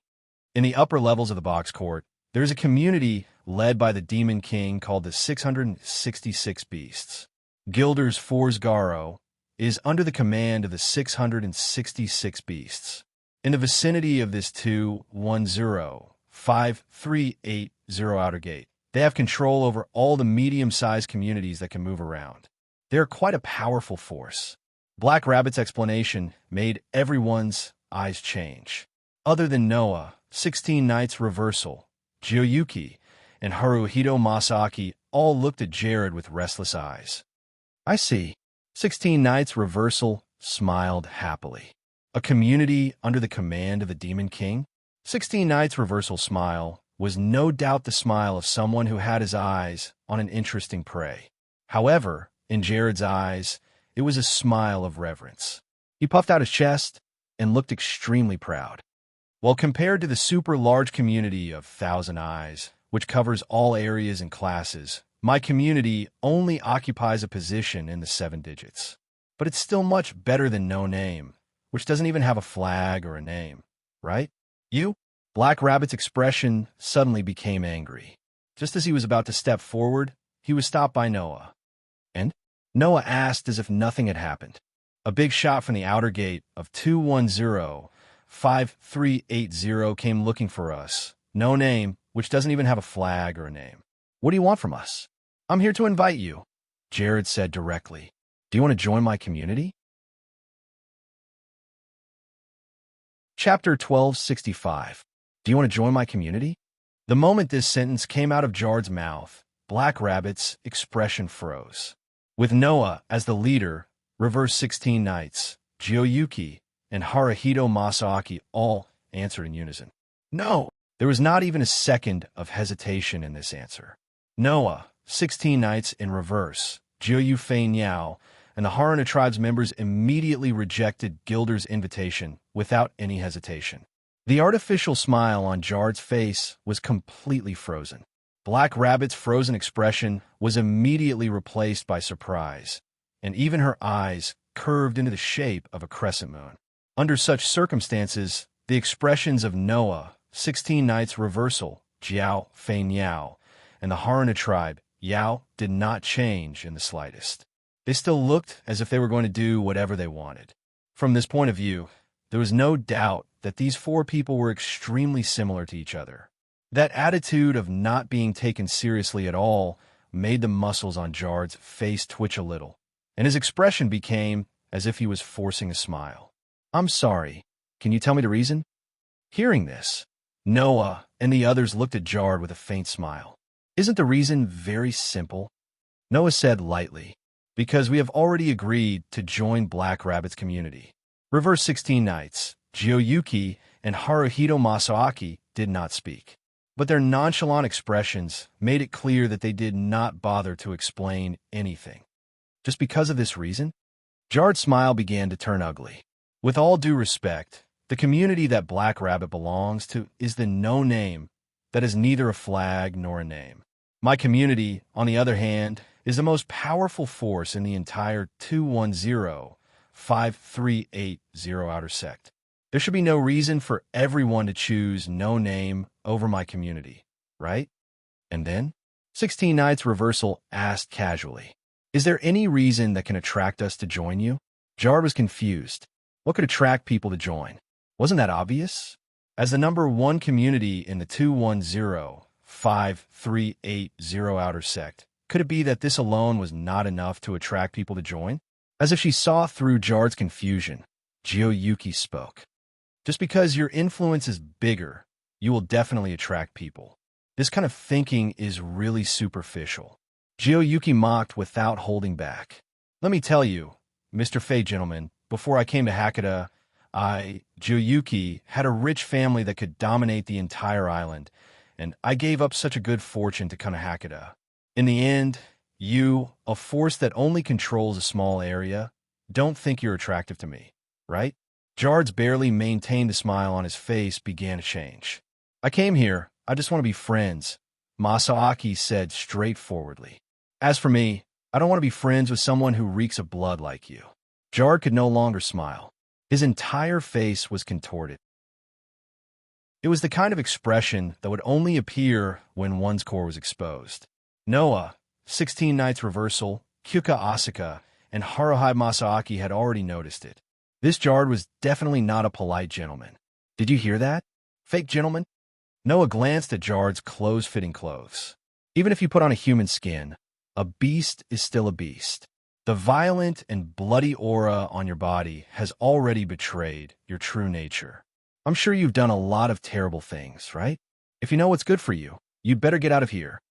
In the upper levels of the box court, there is a community led by the Demon King called the 666 Beasts. Gilder's Forsgaro is under the command of the 666 Beasts. In the vicinity of this 210-5380 outer gate, they have control over all the medium-sized communities that can move around. They are quite a powerful force. Black Rabbit's explanation made everyone's eyes change. Other than Noah, 16 Nights Reversal, Jioyuki, and Haruhito Masaki all looked at Jared with restless eyes. I see. 16 Nights Reversal smiled happily. A community under the command of the Demon King? 16 Nights Reversal smile was no doubt the smile of someone who had his eyes on an interesting prey. However, in Jared's eyes, it was a smile of reverence. He puffed out his chest and looked extremely proud. While compared to the super large community of Thousand Eyes, which covers all areas and classes, my community only occupies a position in the 7 digits. But it's still much better than No Name, which doesn't even have a flag or a name, right? You? Black Rabbit's expression suddenly became angry. Just as he was about to step forward, he was stopped by Noah. And? Noah asked as if nothing had happened. A big shot from the outer gate of 210-5380 came looking for us. No Name, which doesn't even have a flag or a name. What do you want from us? I'm here to invite you, Jared said directly. Do you want to join my community? Chapter 1265. Do you want to join my community? The moment this sentence came out of Jared's mouth, Black Rabbit's expression froze. With Noah as the leader, Reverse 16 Nights, Jioyuki, and Haruhito Masaki all answered in unison. No! There was not even a second of hesitation in this answer. Noah, 16 Nights in Reverse, Jiuyu Fei Niao, and the Haruna tribe's members immediately rejected Gilder's invitation without any hesitation. The artificial smile on Jared's face was completely frozen. Black Rabbit's frozen expression was immediately replaced by surprise, and even her eyes curved into the shape of a crescent moon. Under such circumstances, the expressions of Noah, 16 Nights Reversal, Jiao, Fei Niao, and the Harana tribe, Yao, did not change in the slightest. They still looked as if they were going to do whatever they wanted. From this point of view, there was no doubt that these four people were extremely similar to each other. That attitude of not being taken seriously at all made the muscles on Jard's face twitch a little, and his expression became as if he was forcing a smile. "I'm sorry. Can you tell me the reason?" Hearing this, Noah and the others looked at Jard with a faint smile. "Isn't the reason very simple?" Noah said lightly. "Because we have already agreed to join Black Rabbit's community." Reverse 16 Nights, Jiyoyuki and Haruhito Masaaki did not speak, but their nonchalant expressions made it clear that they did not bother to explain anything. Just because of this reason? Jard's smile began to turn ugly. "With all due respect, the community that Black Rabbit belongs to is the no name that is neither a flag nor a name. My community, on the other hand, is the most powerful force in the entire 210-5380 outer sect. There should be no reason for everyone to choose no name over my community, right?" And then, 16 Nights Reversal asked casually, "Is there any reason that can attract us to join you?" Jard was confused. What could attract people to join? Wasn't that obvious? As the number one community in the 210-5380 outer sect, could it be that this alone was not enough to attract people to join? As if she saw through Jard's confusion, Jiyoyuki spoke. "Just because your influence is bigger, you will definitely attract people. This kind of thinking is really superficial." Jiyoyuki mocked without holding back. "Let me tell you, Mr. Fei gentleman, before I came to Hakata, Jiyoyuki, had a rich family that could dominate the entire island, and I gave up such a good fortune to come to Hakata. In the end, you, a force that only controls a small area, don't think you're attractive to me, right?" Jard's barely maintained a smile on his face began to change. "I came here, I just want to be friends," Masaaki said straightforwardly. "As for me, I don't want to be friends with someone who reeks of blood like you." Jard could no longer smile. His entire face was contorted. It was the kind of expression that would only appear when one's core was exposed. Noah, 16 Nights Reversal, Kyuka Asuka, and Haruhi Masaaki had already noticed it. This Jard was definitely not a polite gentleman. "Did you hear that? Fake gentleman?" Noah glanced at Jard's close-fitting clothes. "Even if you put on a human skin, a beast is still a beast. The violent and bloody aura on your body has already betrayed your true nature. I'm sure you've done a lot of terrible things, right? If you know what's good for you, you'd better get out of here."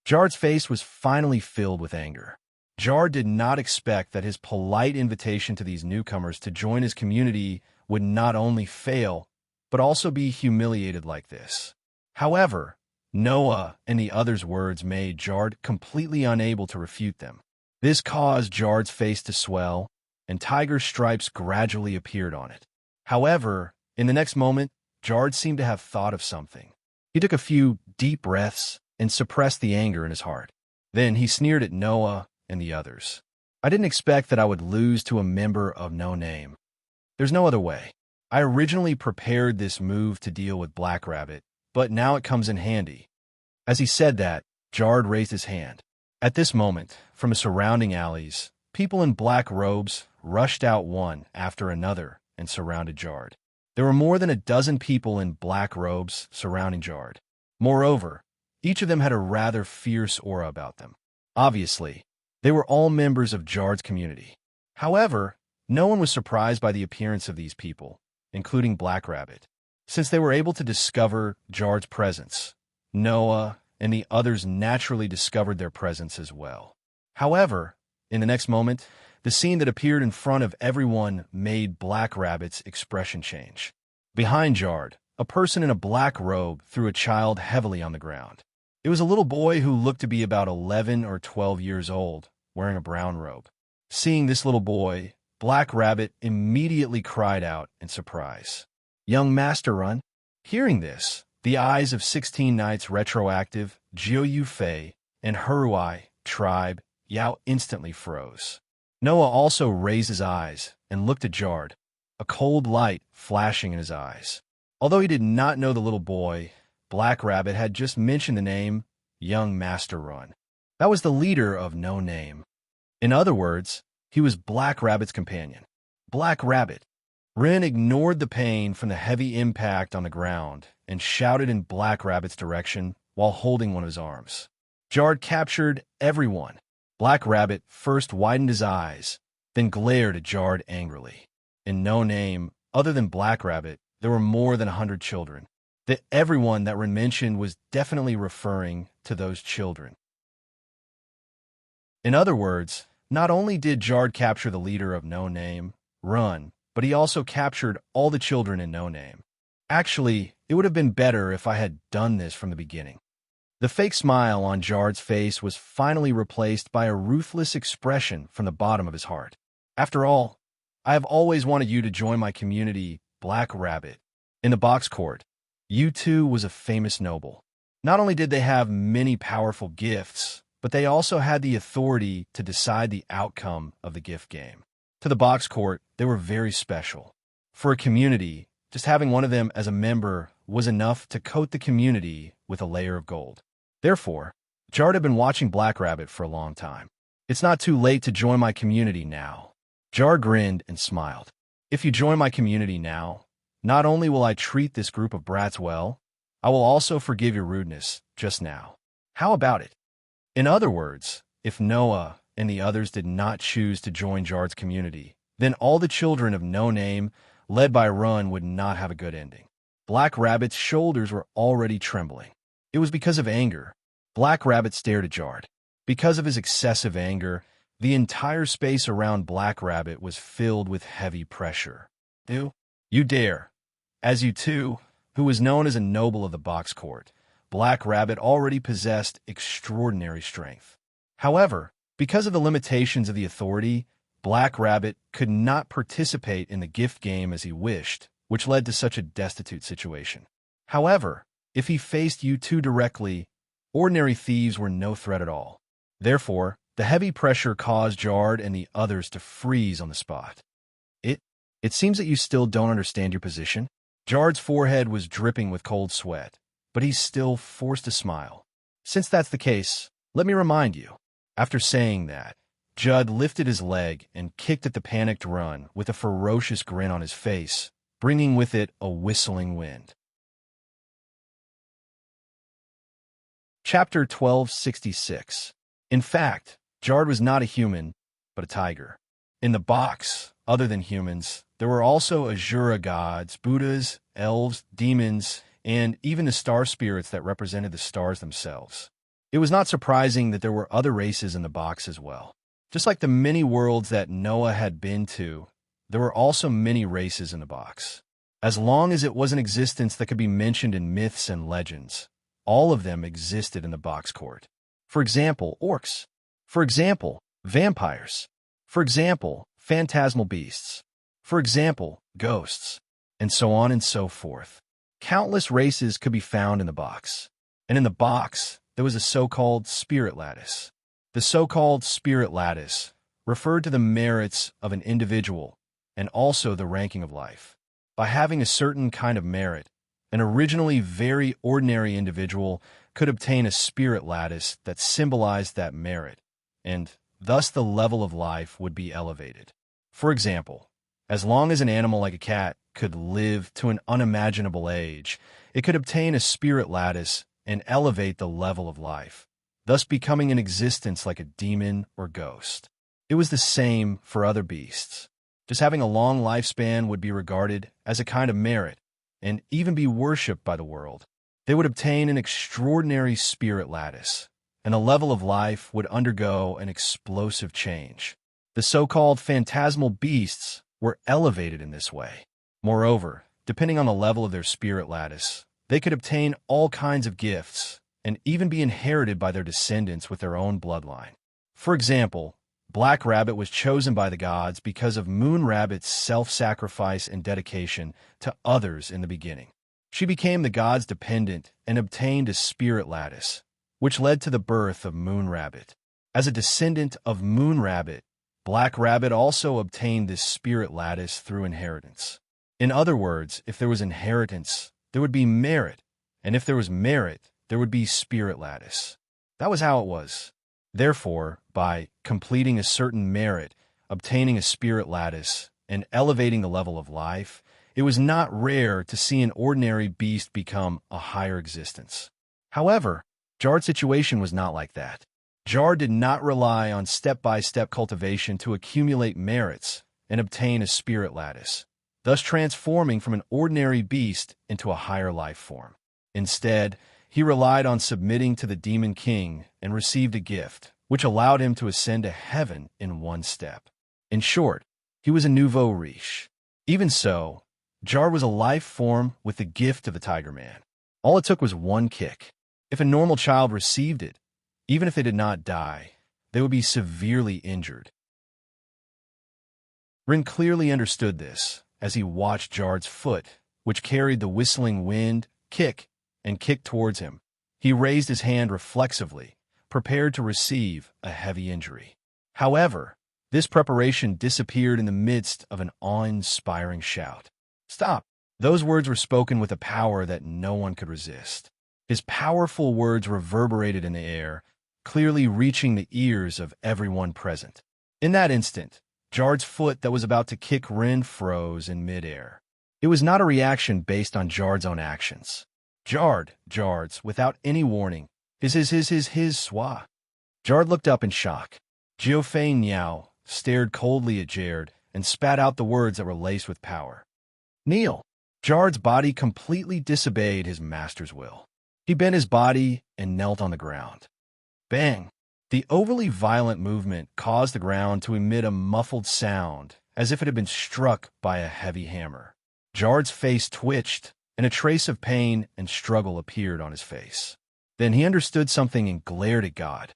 Jard's face was finally filled with anger. Jard did not expect that his polite invitation to these newcomers to join his community would not only fail, but also be humiliated like this. However, Noah and the others' words made Jard completely unable to refute them. This caused Jard's face to swell, and tiger stripes gradually appeared on it. However, in the next moment, Jard seemed to have thought of something. He took a few deep breaths and suppressed the anger in his heart. Then he sneered at Noah and the others. "I didn't expect that I would lose to a member of no name. There's no other way. I originally prepared this move to deal with Black Rabbit, but now it comes in handy." As he said that, Jard raised his hand. At this moment, from the surrounding alleys, people in black robes rushed out one after another and surrounded Jard. There were more than a dozen people in black robes surrounding Jard. Moreover, each of them had a rather fierce aura about them. Obviously, they were all members of Jard's community. However, no one was surprised by the appearance of these people, including Black Rabbit, since they were able to discover Jard's presence. Noah and the others naturally discovered their presence as well. However, in the next moment, the scene that appeared in front of everyone made Black Rabbit's expression change. Behind Jard, a person in a black robe threw a child heavily on the ground. It was a little boy who looked to be about 11 or 12 years old, wearing a brown robe. Seeing this little boy, Black Rabbit immediately cried out in surprise. "Young Master Run?" Hearing this, The eyes of 16 Knights retroactive, Jiu Fei, and Huruai, tribe, Yao instantly froze. Noah also raised his eyes and looked at Jard, a cold light flashing in his eyes. Although he did not know the little boy, Black Rabbit had just mentioned the name Young Master Run. That was the leader of No Name. In other words, he was Black Rabbit's companion. Black Rabbit. Ren ignored the pain from the heavy impact on the ground and shouted in Black Rabbit's direction while holding one of his arms. Jard captured everyone. Black Rabbit first widened his eyes, then glared at Jard angrily. In No Name, other than Black Rabbit, there were more than 100 children. The everyone that Ren mentioned was definitely referring to those children. In other words, not only did Jard capture the leader of No Name, Run, but he also captured all the children in No Name. Actually, it would have been better if I had done this from the beginning. The fake smile on Jard's face was finally replaced by a ruthless expression from the bottom of his heart. After all, I have always wanted you to join my community, Black Rabbit. In the box court, U2 was a famous noble. Not only did they have many powerful gifts, but they also had the authority to decide the outcome of the gift game. To the box court, they were very special. For a community, just having one of them as a member was enough to coat the community with a layer of gold. Therefore, Jard had been watching Black Rabbit for a long time. It's not too late to join my community now. Jard grinned and smiled. If you join my community now, not only will I treat this group of brats well, I will also forgive your rudeness just now. How about it? In other words, if Noah and the others did not choose to join Jard's community, then all the children of No Name, led by Run, would not have a good ending. Black Rabbit's shoulders were already trembling. It was because of anger. Black Rabbit stared at Jard. Because of his excessive anger, the entire space around Black Rabbit was filled with heavy pressure. You dare. As U2, who was known as a noble of the box court, Black Rabbit already possessed extraordinary strength. However, because of the limitations of the authority, Black Rabbit could not participate in the gift game as he wished, which led to such a destitute situation. However, if he faced U2 directly, ordinary thieves were no threat at all. Therefore, the heavy pressure caused Jard and the others to freeze on the spot. It seems that you still don't understand your position. Jard's forehead was dripping with cold sweat, but he still forced a smile. Since that's the case, let me remind you. After saying that, Judd lifted his leg and kicked at the panicked Run with a ferocious grin on his face, bringing with it a whistling wind. Chapter 1266. In fact, Jard was not a human, but a tiger. In the box, other than humans, there were also Azura gods, Buddhas, elves, demons, and even the star spirits that represented the stars themselves. It was not surprising that there were other races in the box as well. Just like the many worlds that Noah had been to, there were also many races in the box. As long as it was an existence that could be mentioned in myths and legends, all of them existed in the box court. For example, orcs. For example, vampires. For example, phantasmal beasts. For example, ghosts. And so on and so forth. Countless races could be found in the box. And in the box, there was a so-called spirit lattice. The so-called spirit lattice referred to the merits of an individual and also the ranking of life. By having a certain kind of merit, an originally very ordinary individual could obtain a spirit lattice that symbolized that merit, and thus the level of life would be elevated. For example, as long as an animal like a cat could live to an unimaginable age, it could obtain a spirit lattice and elevate the level of life, thus becoming an existence like a demon or ghost. It was the same for other beasts. Just having a long lifespan would be regarded as a kind of merit, and even be worshipped by the world. They would obtain an extraordinary spirit lattice, and the level of life would undergo an explosive change. The so-called phantasmal beasts were elevated in this way. Moreover, depending on the level of their spirit lattice, they could obtain all kinds of gifts, and even be inherited by their descendants with their own bloodline. For example, Black Rabbit was chosen by the gods because of Moon Rabbit's self-sacrifice and dedication to others in the beginning. She became the god's dependent and obtained a spirit lattice, which led to the birth of Moon Rabbit. As a descendant of Moon Rabbit, Black Rabbit also obtained this spirit lattice through inheritance. In other words, if there was inheritance, there would be merit, and if there was merit, there would be spirit lattice. That was how it was. Therefore, by completing a certain merit, obtaining a spirit lattice, and elevating the level of life, it was not rare to see an ordinary beast become a higher existence. However, Jard's situation was not like that. Jard did not rely on step-by-step cultivation to accumulate merits and obtain a spirit lattice, thus transforming from an ordinary beast into a higher life form. Instead, he relied on submitting to the Demon King and received a gift, which allowed him to ascend to heaven in one step. In short, he was a nouveau riche. Even so, Jard was a life form with the gift of the Tiger Man. All it took was one kick. If a normal child received it, even if they did not die, they would be severely injured. Rin clearly understood this as he watched Jard's foot, which carried the whistling wind, kick towards him. He raised his hand reflexively, prepared to receive a heavy injury. However, this preparation disappeared in the midst of an awe-inspiring shout. "Stop!" Those words were spoken with a power that no one could resist. His powerful words reverberated in the air, clearly reaching the ears of everyone present. In that instant, Jard's foot that was about to kick Rin froze in midair. It was not a reaction based on Jard's own actions. Jard's, without any warning, his swa. Jard looked up in shock. Jiufei Niao stared coldly at Jard and spat out the words that were laced with power. "Kneel!" Jard's body completely disobeyed his master's will. He bent his body and knelt on the ground. Bang! The overly violent movement caused the ground to emit a muffled sound, as if it had been struck by a heavy hammer. Jard's face twitched, and a trace of pain and struggle appeared on his face. Then he understood something and glared at God.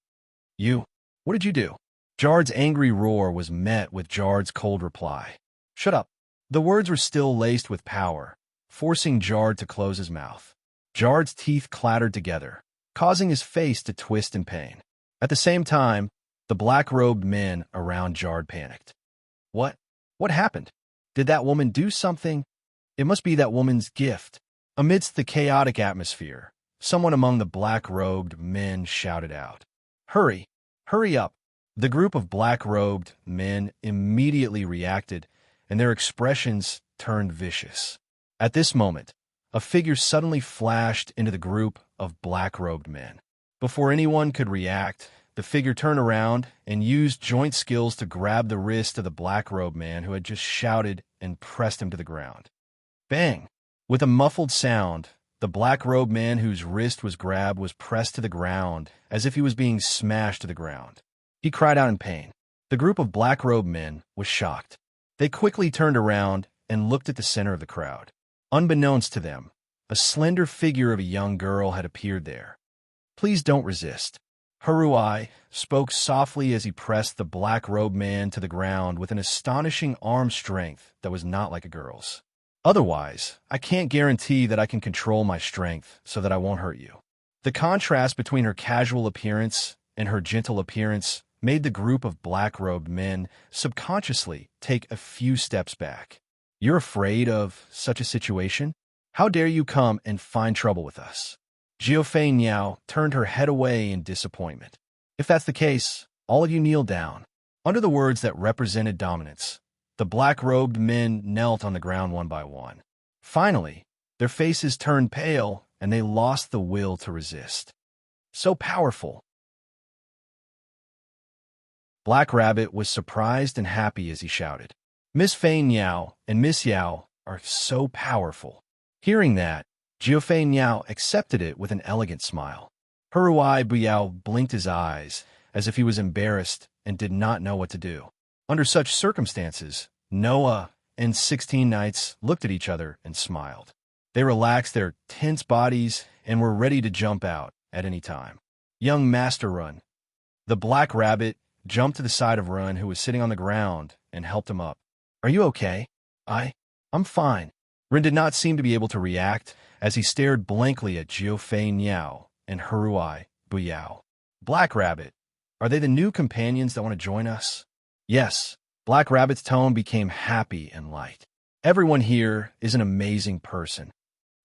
What did you do?" Jard's angry roar was met with Jard's cold reply. "Shut up." The words were still laced with power, forcing Jard to close his mouth. Jard's teeth clattered together, causing his face to twist in pain. At the same time, the black-robed men around Jard panicked. What happened? Did that woman do something? It must be that woman's gift." Amidst the chaotic atmosphere, someone among the black-robed men shouted out, Hurry up!" The group of black-robed men immediately reacted, and their expressions turned vicious. At this moment, a figure suddenly flashed into the group of black-robed men. Before anyone could react, the figure turned around and used joint skills to grab the wrist of the black-robed man who had just shouted and pressed him to the ground. Bang! With a muffled sound, the black-robed man whose wrist was grabbed was pressed to the ground as if he was being smashed to the ground. He cried out in pain. The group of black-robed men was shocked. They quickly turned around and looked at the center of the crowd. Unbeknownst to them, a slender figure of a young girl had appeared there. "Please don't resist." Haruai spoke softly as he pressed the black-robed man to the ground with an astonishing arm strength that was not like a girl's. "Otherwise, I can't guarantee that I can control my strength so that I won't hurt you." The contrast between her casual appearance and her gentle appearance made the group of black-robed men subconsciously take a few steps back. "You're afraid of such a situation? How dare you come and find trouble with us?" Jiufei Niao turned her head away in disappointment. "If that's the case, all of you kneel down." Under the words that represented dominance, the black-robed men knelt on the ground one by one. Finally, their faces turned pale and they lost the will to resist. So powerful. Black Rabbit was surprised and happy as he shouted, "Miss Fei Niao and Miss Yao are so powerful." Hearing that, Jiufei Niao accepted it with an elegant smile. Haruai Buyao blinked his eyes as if he was embarrassed and did not know what to do. Under such circumstances, Noah and 16 Knights looked at each other and smiled. They relaxed their tense bodies and were ready to jump out at any time. Young Master Run. The Black Rabbit jumped to the side of Run, who was sitting on the ground, and helped him up. "Are you okay?" I'm fine." Rin did not seem to be able to react, as he stared blankly at Jiufei Niao and Huruai Buyao. Black Rabbit, are they the new companions that want to join us? Yes, Black Rabbit's tone became happy and light. Everyone here is an amazing person.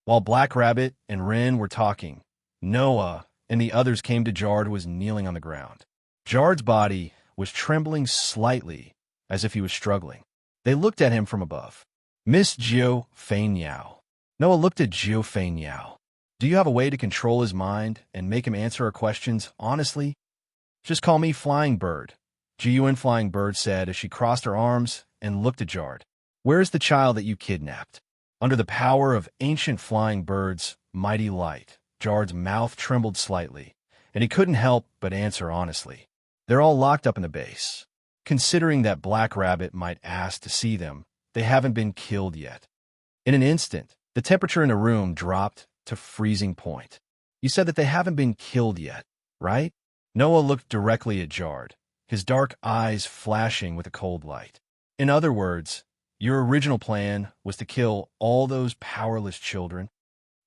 While Black Rabbit and Ren were talking, Noah and the others came to Jard, who was kneeling on the ground. Jard's body was trembling slightly, as if he was struggling. They looked at him from above. Miss Jiu Fein Yao. Noah looked at Jiu Fein Yao. Do you have a way to control his mind and make him answer our questions honestly? Just call me Flying Bird, Jiun Flying Bird said as she crossed her arms and looked at Jard. Where is the child that you kidnapped? Under the power of ancient Flying Bird's mighty light, Jard's mouth trembled slightly, and he couldn't help but answer honestly. They're all locked up in the base. Considering that Black Rabbit might ask to see them, they haven't been killed yet. In an instant, the temperature in the room dropped to freezing point. You said that they haven't been killed yet, right? Noah looked directly at Jard, his dark eyes flashing with a cold light. In other words, your original plan was to kill all those powerless children?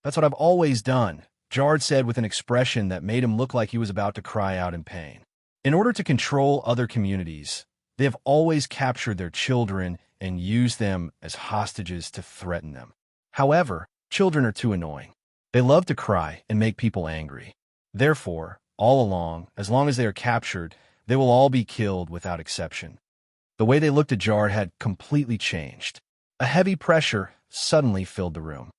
That's what I've always done, Jard said with an expression that made him look like he was about to cry out in pain. In order to control other communities, they have always captured their children and used them as hostages to threaten them. However, children are too annoying. They love to cry and make people angry. Therefore, all along, as long as they are captured, they will all be killed without exception. The way they looked at Jard had completely changed. A heavy pressure suddenly filled the room.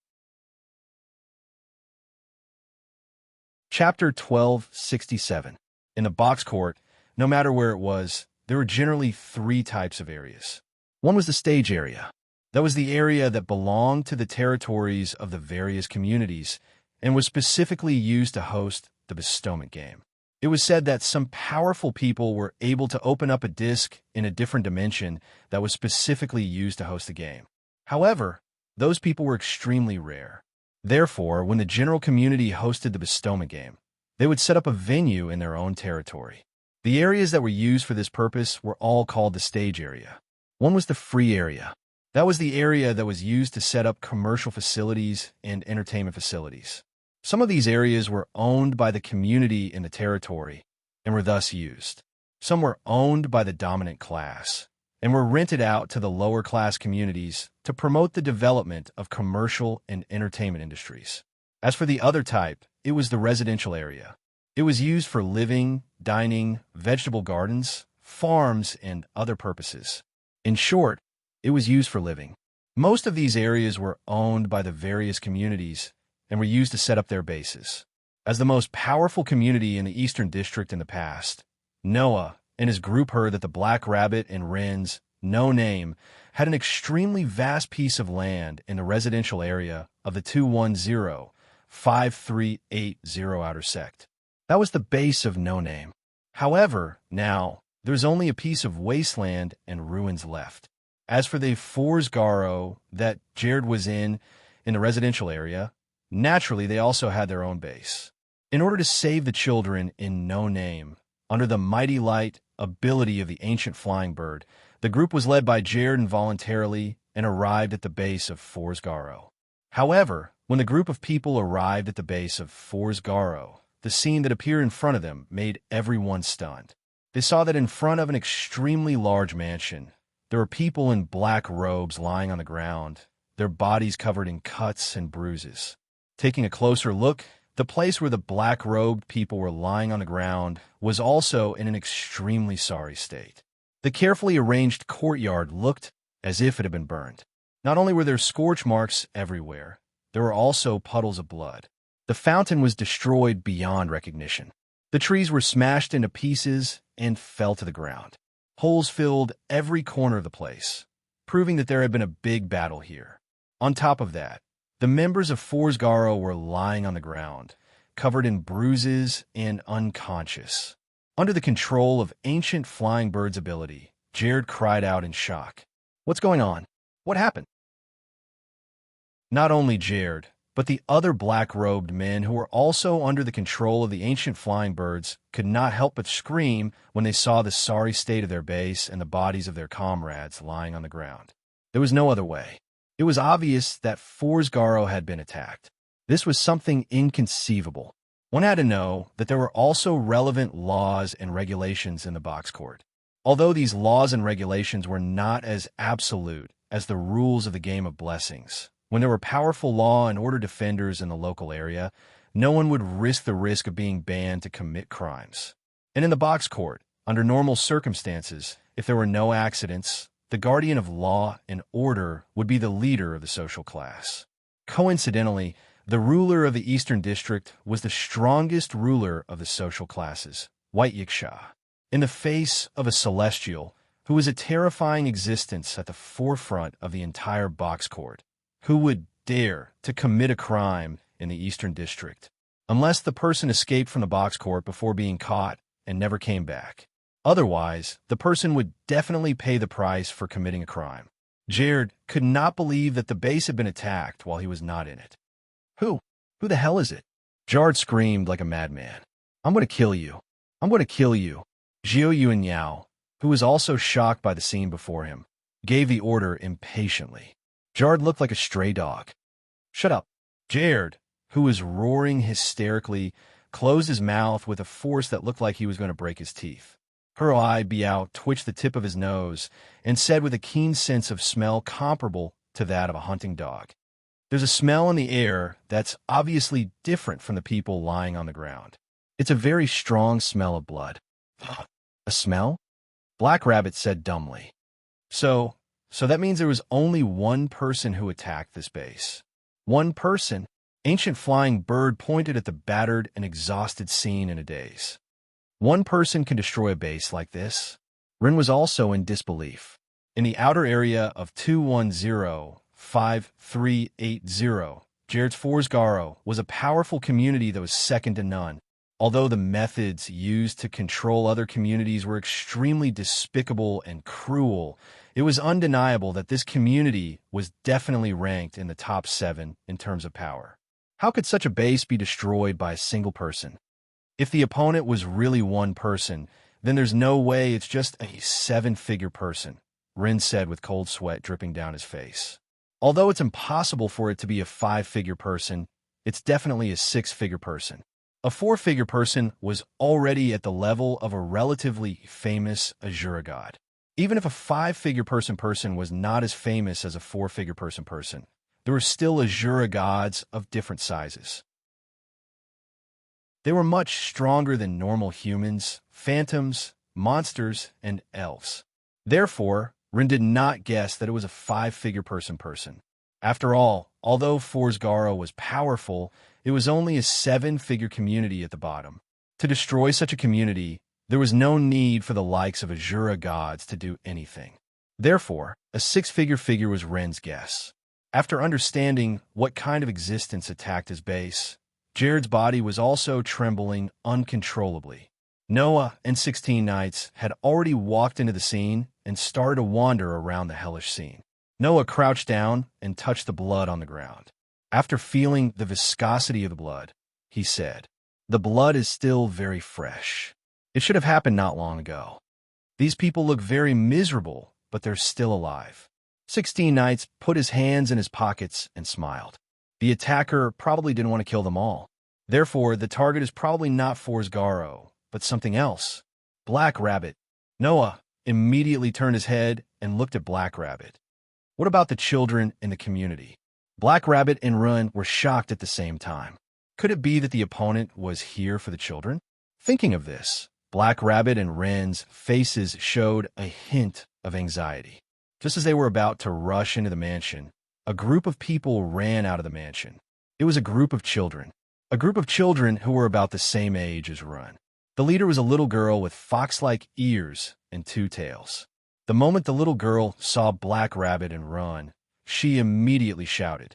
Chapter 1267. In the box court, no matter where it was, there were generally 3 types of areas. One was the stage area. That was the area that belonged to the territories of the various communities and was specifically used to host the bestowment game. It was said that some powerful people were able to open up a disc in a different dimension that was specifically used to host the game. However, those people were extremely rare. Therefore, when the general community hosted the bestowment game, they would set up a venue in their own territory. The areas that were used for this purpose were all called the stage area. One was the free area. That was the area that was used to set up commercial facilities and entertainment facilities. Some of these areas were owned by the community in the territory and were thus used. Some were owned by the dominant class and were rented out to the lower class communities to promote the development of commercial and entertainment industries. As for the other type, it was the residential area. It was used for living, dining, vegetable gardens, farms, and other purposes. In short, it was used for living. Most of these areas were owned by the various communities and were used to set up their bases. As the most powerful community in the Eastern District in the past, Noah and his group heard that the Black Rabbit and Ren's No Name had an extremely vast piece of land in the residential area of the 210-5380 outer sect. That was the base of No Name. However, now, there's only a piece of wasteland and ruins left. As for the Forsgaro that Jared was in the residential area, naturally they also had their own base. In order to save the children in No Name, under the mighty light ability of the ancient flying bird, the group was led by Jared involuntarily and arrived at the base of Forsgaro. However, when the group of people arrived at the base of Forsgaro, the scene that appeared in front of them made everyone stunned. They saw that in front of an extremely large mansion, there were people in black robes lying on the ground, their bodies covered in cuts and bruises. Taking a closer look, the place where the black-robed people were lying on the ground was also in an extremely sorry state. The carefully arranged courtyard looked as if it had been burned. Not only were there scorch marks everywhere, there were also puddles of blood. The fountain was destroyed beyond recognition. The trees were smashed into pieces and fell to the ground. Holes filled every corner of the place, proving that there had been a big battle here. On top of that, the members of Forsgaro were lying on the ground, covered in bruises and unconscious. Under the control of ancient flying bird's ability, Jared cried out in shock. What's going on? What happened? Not only Jared, but the other black-robed men who were also under the control of the ancient flying birds could not help but scream when they saw the sorry state of their base and the bodies of their comrades lying on the ground. There was no other way. It was obvious that Forsgaro had been attacked. This was something inconceivable. One had to know that there were also relevant laws and regulations in the box court. Although these laws and regulations were not as absolute as the rules of the game of blessings, when there were powerful law and order defenders in the local area, no one would risk the risk of being banned to commit crimes. And in the box court, under normal circumstances, if there were no accidents, the guardian of law and order would be the leader of the social class. Coincidentally, the ruler of the Eastern District was the strongest ruler of the social classes, White Yiksha. In the face of a celestial who was a terrifying existence at the forefront of the entire box court, who would dare to commit a crime in the Eastern District, unless the person escaped from the box court before being caught and never came back. Otherwise, the person would definitely pay the price for committing a crime. Jared could not believe that the base had been attacked while he was not in it. Who the hell is it? Jared screamed like a madman. I'm going to kill you. I'm going to kill you. Zhou Yuanyao, who was also shocked by the scene before him, gave the order impatiently. Jared looked like a stray dog. Shut up. Jared, who was roaring hysterically, closed his mouth with a force that looked like he was going to break his teeth. Huruai Biao twitched the tip of his nose and said with a keen sense of smell comparable to that of a hunting dog, "There's a smell in the air that's obviously different from the people lying on the ground. It's a very strong smell of blood." A smell? Black Rabbit said dumbly. So that means there was only one person who attacked this base. One person? Ancient Flying Bird pointed at the battered and exhausted scene in a daze. One person can destroy a base like this? Rin was also in disbelief. In the outer area of 210-5380, Jared's Forsgaro was a powerful community that was second to none. Although the methods used to control other communities were extremely despicable and cruel, it was undeniable that this community was definitely ranked in the top 7 in terms of power. How could such a base be destroyed by a single person? If the opponent was really one person, then there's no way it's just a 7-figure person, Rin said with cold sweat dripping down his face. Although it's impossible for it to be a 5-figure person, it's definitely a 6-figure person. A 4-figure person was already at the level of a relatively famous Azura god. Even if a 5-figure person was not as famous as a 4-figure person, there were still Azura gods of different sizes. They were much stronger than normal humans, phantoms, monsters, and elves. Therefore, Rin did not guess that it was a 5-figure person. After all, although Forsgaro was powerful, it was only a 7-figure community at the bottom. To destroy such a community, there was no need for the likes of Azura gods to do anything. Therefore, a 6-figure figure was Ren's guess. After understanding what kind of existence attacked his base, Jared's body was also trembling uncontrollably. Noah and 16 Knights had already walked into the scene and started to wander around the hellish scene. Noah crouched down and touched the blood on the ground. After feeling the viscosity of the blood, he said, "The blood is still very fresh. It should have happened not long ago. These people look very miserable, but they're still alive." 16 Knights put his hands in his pockets and smiled. The attacker probably didn't want to kill them all. Therefore, the target is probably not Forsgaro, but something else. Black Rabbit. Noah immediately turned his head and looked at Black Rabbit. What about the children in the community? Black Rabbit and Run were shocked at the same time. Could it be that the opponent was here for the children? Thinking of this, Black Rabbit and Ren's faces showed a hint of anxiety. Just as they were about to rush into the mansion, a group of people ran out of the mansion. It was a group of children. A group of children who were about the same age as Run. The leader was a little girl with fox-like ears and 2 tails. The moment the little girl saw Black Rabbit and Run, she immediately shouted,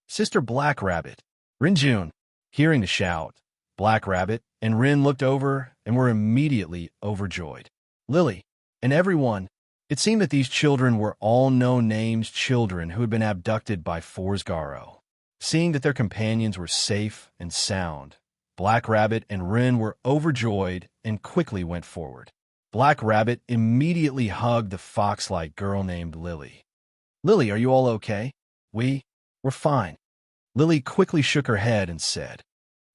"Sister Black Rabbit, Rinjun!" Hearing the shout, Black Rabbit and Rin looked over and were immediately overjoyed. Lily, and everyone. It seemed that these children were all no-names children who had been abducted by Forsgaro. Seeing that their companions were safe and sound, Black Rabbit and Rin were overjoyed and quickly went forward. Black Rabbit immediately hugged the fox-like girl named Lily. "Lily, are you all okay?" We're fine. Lily quickly shook her head and said,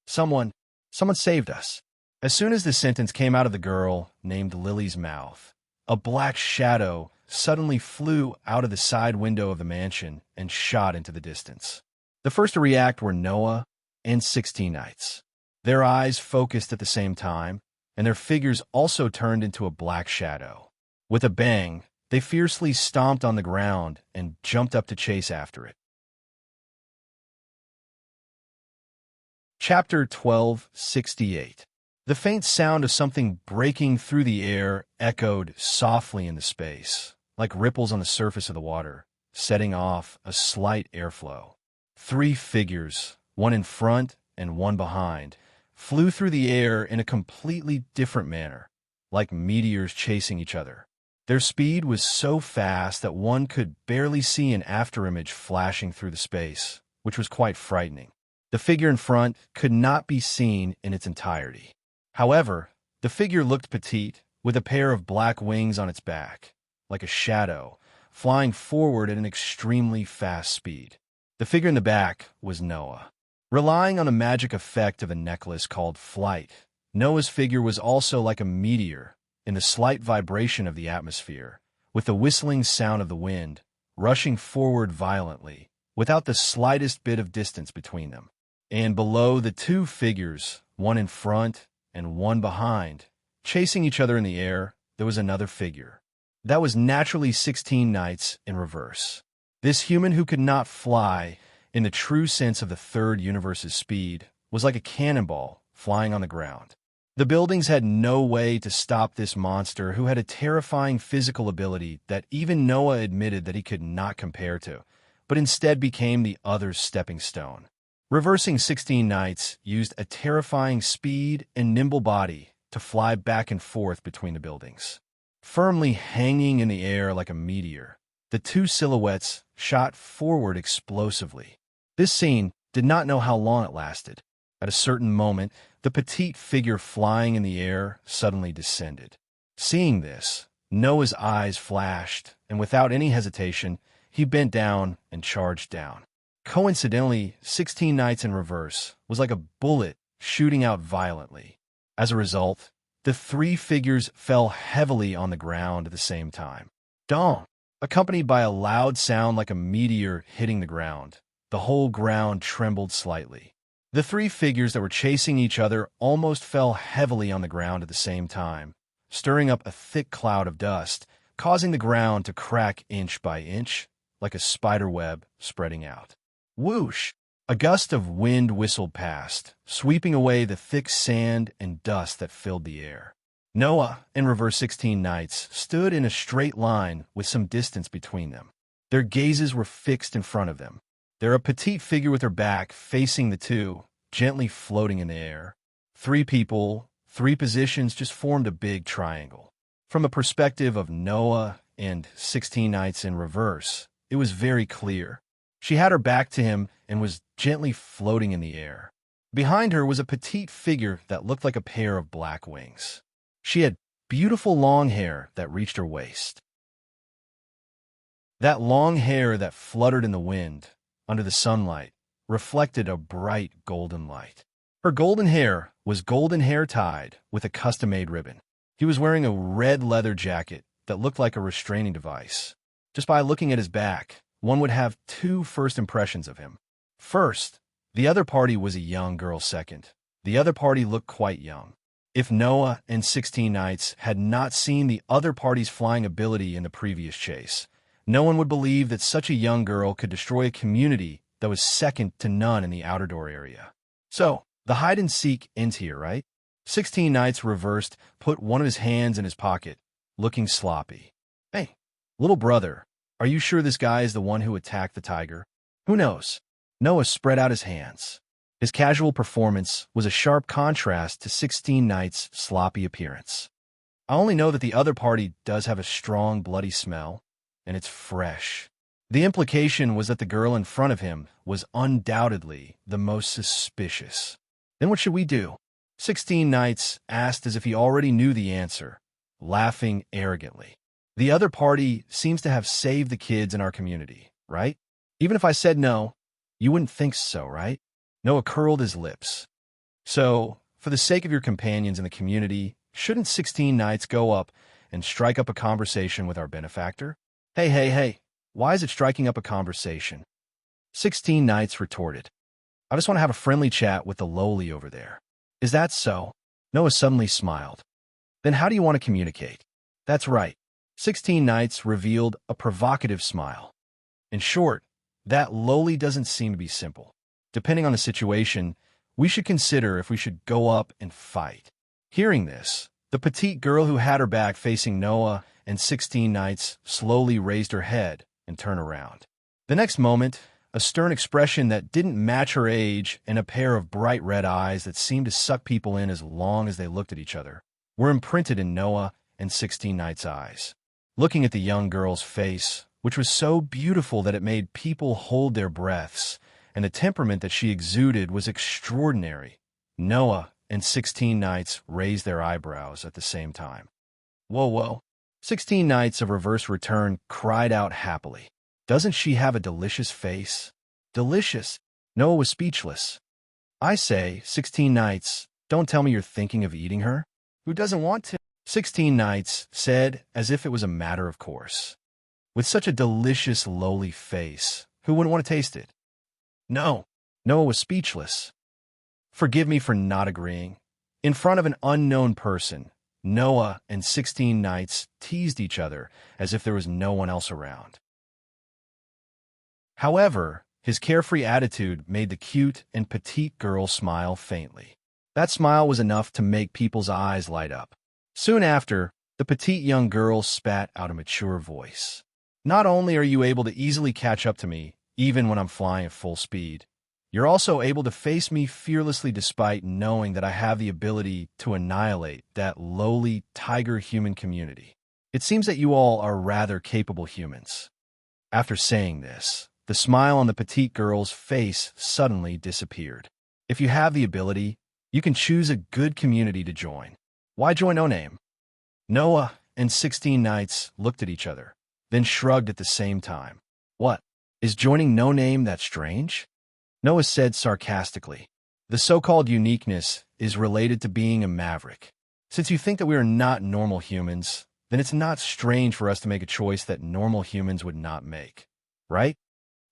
Someone saved us. As soon as the sentence came out of the girl named Lily's mouth, a black shadow suddenly flew out of the side window of the mansion and shot into the distance. The first to react were Noah and 16 Knights. Their eyes focused at the same time, and their figures also turned into a black shadow. With a bang, they fiercely stomped on the ground and jumped up to chase after it. Chapter 1268. The faint sound of something breaking through the air echoed softly in the space, like ripples on the surface of the water, setting off a slight airflow. 3 figures, one in front and one behind, flew through the air in a completely different manner, like meteors chasing each other. Their speed was so fast that one could barely see an afterimage flashing through the space, which was quite frightening. The figure in front could not be seen in its entirety. However, the figure looked petite, with a pair of black wings on its back, like a shadow, flying forward at an extremely fast speed. The figure in the back was Noah. Relying on the magic effect of a necklace called flight, Noah's figure was also like a meteor in the slight vibration of the atmosphere, with the whistling sound of the wind, rushing forward violently, without the slightest bit of distance between them. And below the 2 figures, one in front and one behind, chasing each other in the air, there was another figure. That was naturally 16 Knights in reverse. This human who could not fly, in the true sense of the third universe's speed, was like a cannonball flying on the ground. The buildings had no way to stop this monster who had a terrifying physical ability that even Noah admitted that he could not compare to, but instead became the other's stepping stone. Reversing 16 Knights used a terrifying speed and nimble body to fly back and forth between the buildings. Firmly hanging in the air like a meteor, the 2 silhouettes shot forward explosively. This scene did not know how long it lasted. At a certain moment, the petite figure flying in the air suddenly descended. Seeing this, Noah's eyes flashed, and without any hesitation, he bent down and charged down. Coincidentally, 16 Knights in reverse was like a bullet shooting out violently. As a result, the 3 figures fell heavily on the ground at the same time. Dong! Accompanied by a loud sound like a meteor hitting the ground, the whole ground trembled slightly. The 3 figures that were chasing each other almost fell heavily on the ground at the same time, stirring up a thick cloud of dust, causing the ground to crack inch by inch, like a spider web spreading out. Whoosh! A gust of wind whistled past, sweeping away the thick sand and dust that filled the air. Noah and reverse 16 Knights stood in a straight line with some distance between them. Their gazes were fixed in front of them. There a petite figure with her back facing the 2, gently floating in the air. 3 people, 3 positions just formed a big triangle. From a perspective of Noah and 16 Knights in reverse, it was very clear. She had her back to him and was gently floating in the air. Behind her was a petite figure that looked like a pair of black wings. She had beautiful long hair that reached her waist. That long hair that fluttered in the wind, under the sunlight, reflected a bright golden light. Her golden hair was golden hair tied with a custom-made ribbon. He was wearing a red leather jacket that looked like a restraining device. Just by looking at his back, one would have 2 first impressions of him. First, the other party was a young girl. Second, the other party looked quite young. If Noah and 16 Knights had not seen the other party's flying ability in the previous chase, no one would believe that such a young girl could destroy a community that was second to none in the outer door area. So, the hide-and-seek ends here, right? 16 Knights reversed, put one of his hands in his pocket, looking sloppy. Hey, little brother, are you sure this guy is the one who attacked the tiger? Who knows? Noah spread out his hands. His casual performance was a sharp contrast to 16 Knights' sloppy appearance. I only know that the other party does have a strong, bloody smell, and it's fresh. The implication was that the girl in front of him was undoubtedly the most suspicious. Then what should we do? 16 Knights asked as if he already knew the answer, laughing arrogantly. The other party seems to have saved the kids in our community, right? Even if I said no, You wouldn't think so, right? Noah curled his lips. So, for the sake of your companions in the community, shouldn't 16 Knights go up and strike up a conversation with our benefactor? Hey, hey, hey, why is it striking up a conversation? 16 Knights retorted. I just want to have a friendly chat with the lowly over there. Is that so? Noah suddenly smiled. Then how do you want to communicate? That's right. 16 Knights revealed a provocative smile. In short, that lowly doesn't seem to be simple. Depending on the situation, we should consider if we should go up and fight. Hearing this, the petite girl who had her back facing Noah and 16 Knights slowly raised her head and turned around. The next moment, a stern expression that didn't match her age and a pair of bright red eyes that seemed to suck people in as long as they looked at each other were imprinted in Noah and 16 Knights' eyes. Looking at the young girl's face, which was so beautiful that it made people hold their breaths, and the temperament that she exuded was extraordinary, Noah and 16 Knights raised their eyebrows at the same time. Whoa, whoa. 16 Knights of Reverse Return cried out happily. Doesn't she have a delicious face? Delicious. Noah was speechless. I say, 16 Knights, don't tell me you're thinking of eating her. Who doesn't want to? 16 Knights said as if it was a matter of course. With such a delicious, lowly face, who wouldn't want to taste it? No. Noah was speechless. Forgive me for not agreeing. In front of an unknown person, Noah and 16 Knights teased each other as if there was no one else around. However, his carefree attitude made the cute and petite girl smile faintly. That smile was enough to make people's eyes light up. Soon after, the petite young girl spat out a mature voice. Not only are you able to easily catch up to me, even when I'm flying at full speed, you're also able to face me fearlessly despite knowing that I have the ability to annihilate that lowly tiger human community. It seems that you all are rather capable humans. After saying this, the smile on the petite girl's face suddenly disappeared. If you have the ability, you can choose a good community to join. Why join No Name? Noah and 16 Knights looked at each other, then shrugged at the same time. What? Is joining No Name that strange? Noah said sarcastically. The so-called uniqueness is related to being a maverick. Since you think that we are not normal humans, then it's not strange for us to make a choice that normal humans would not make. Right?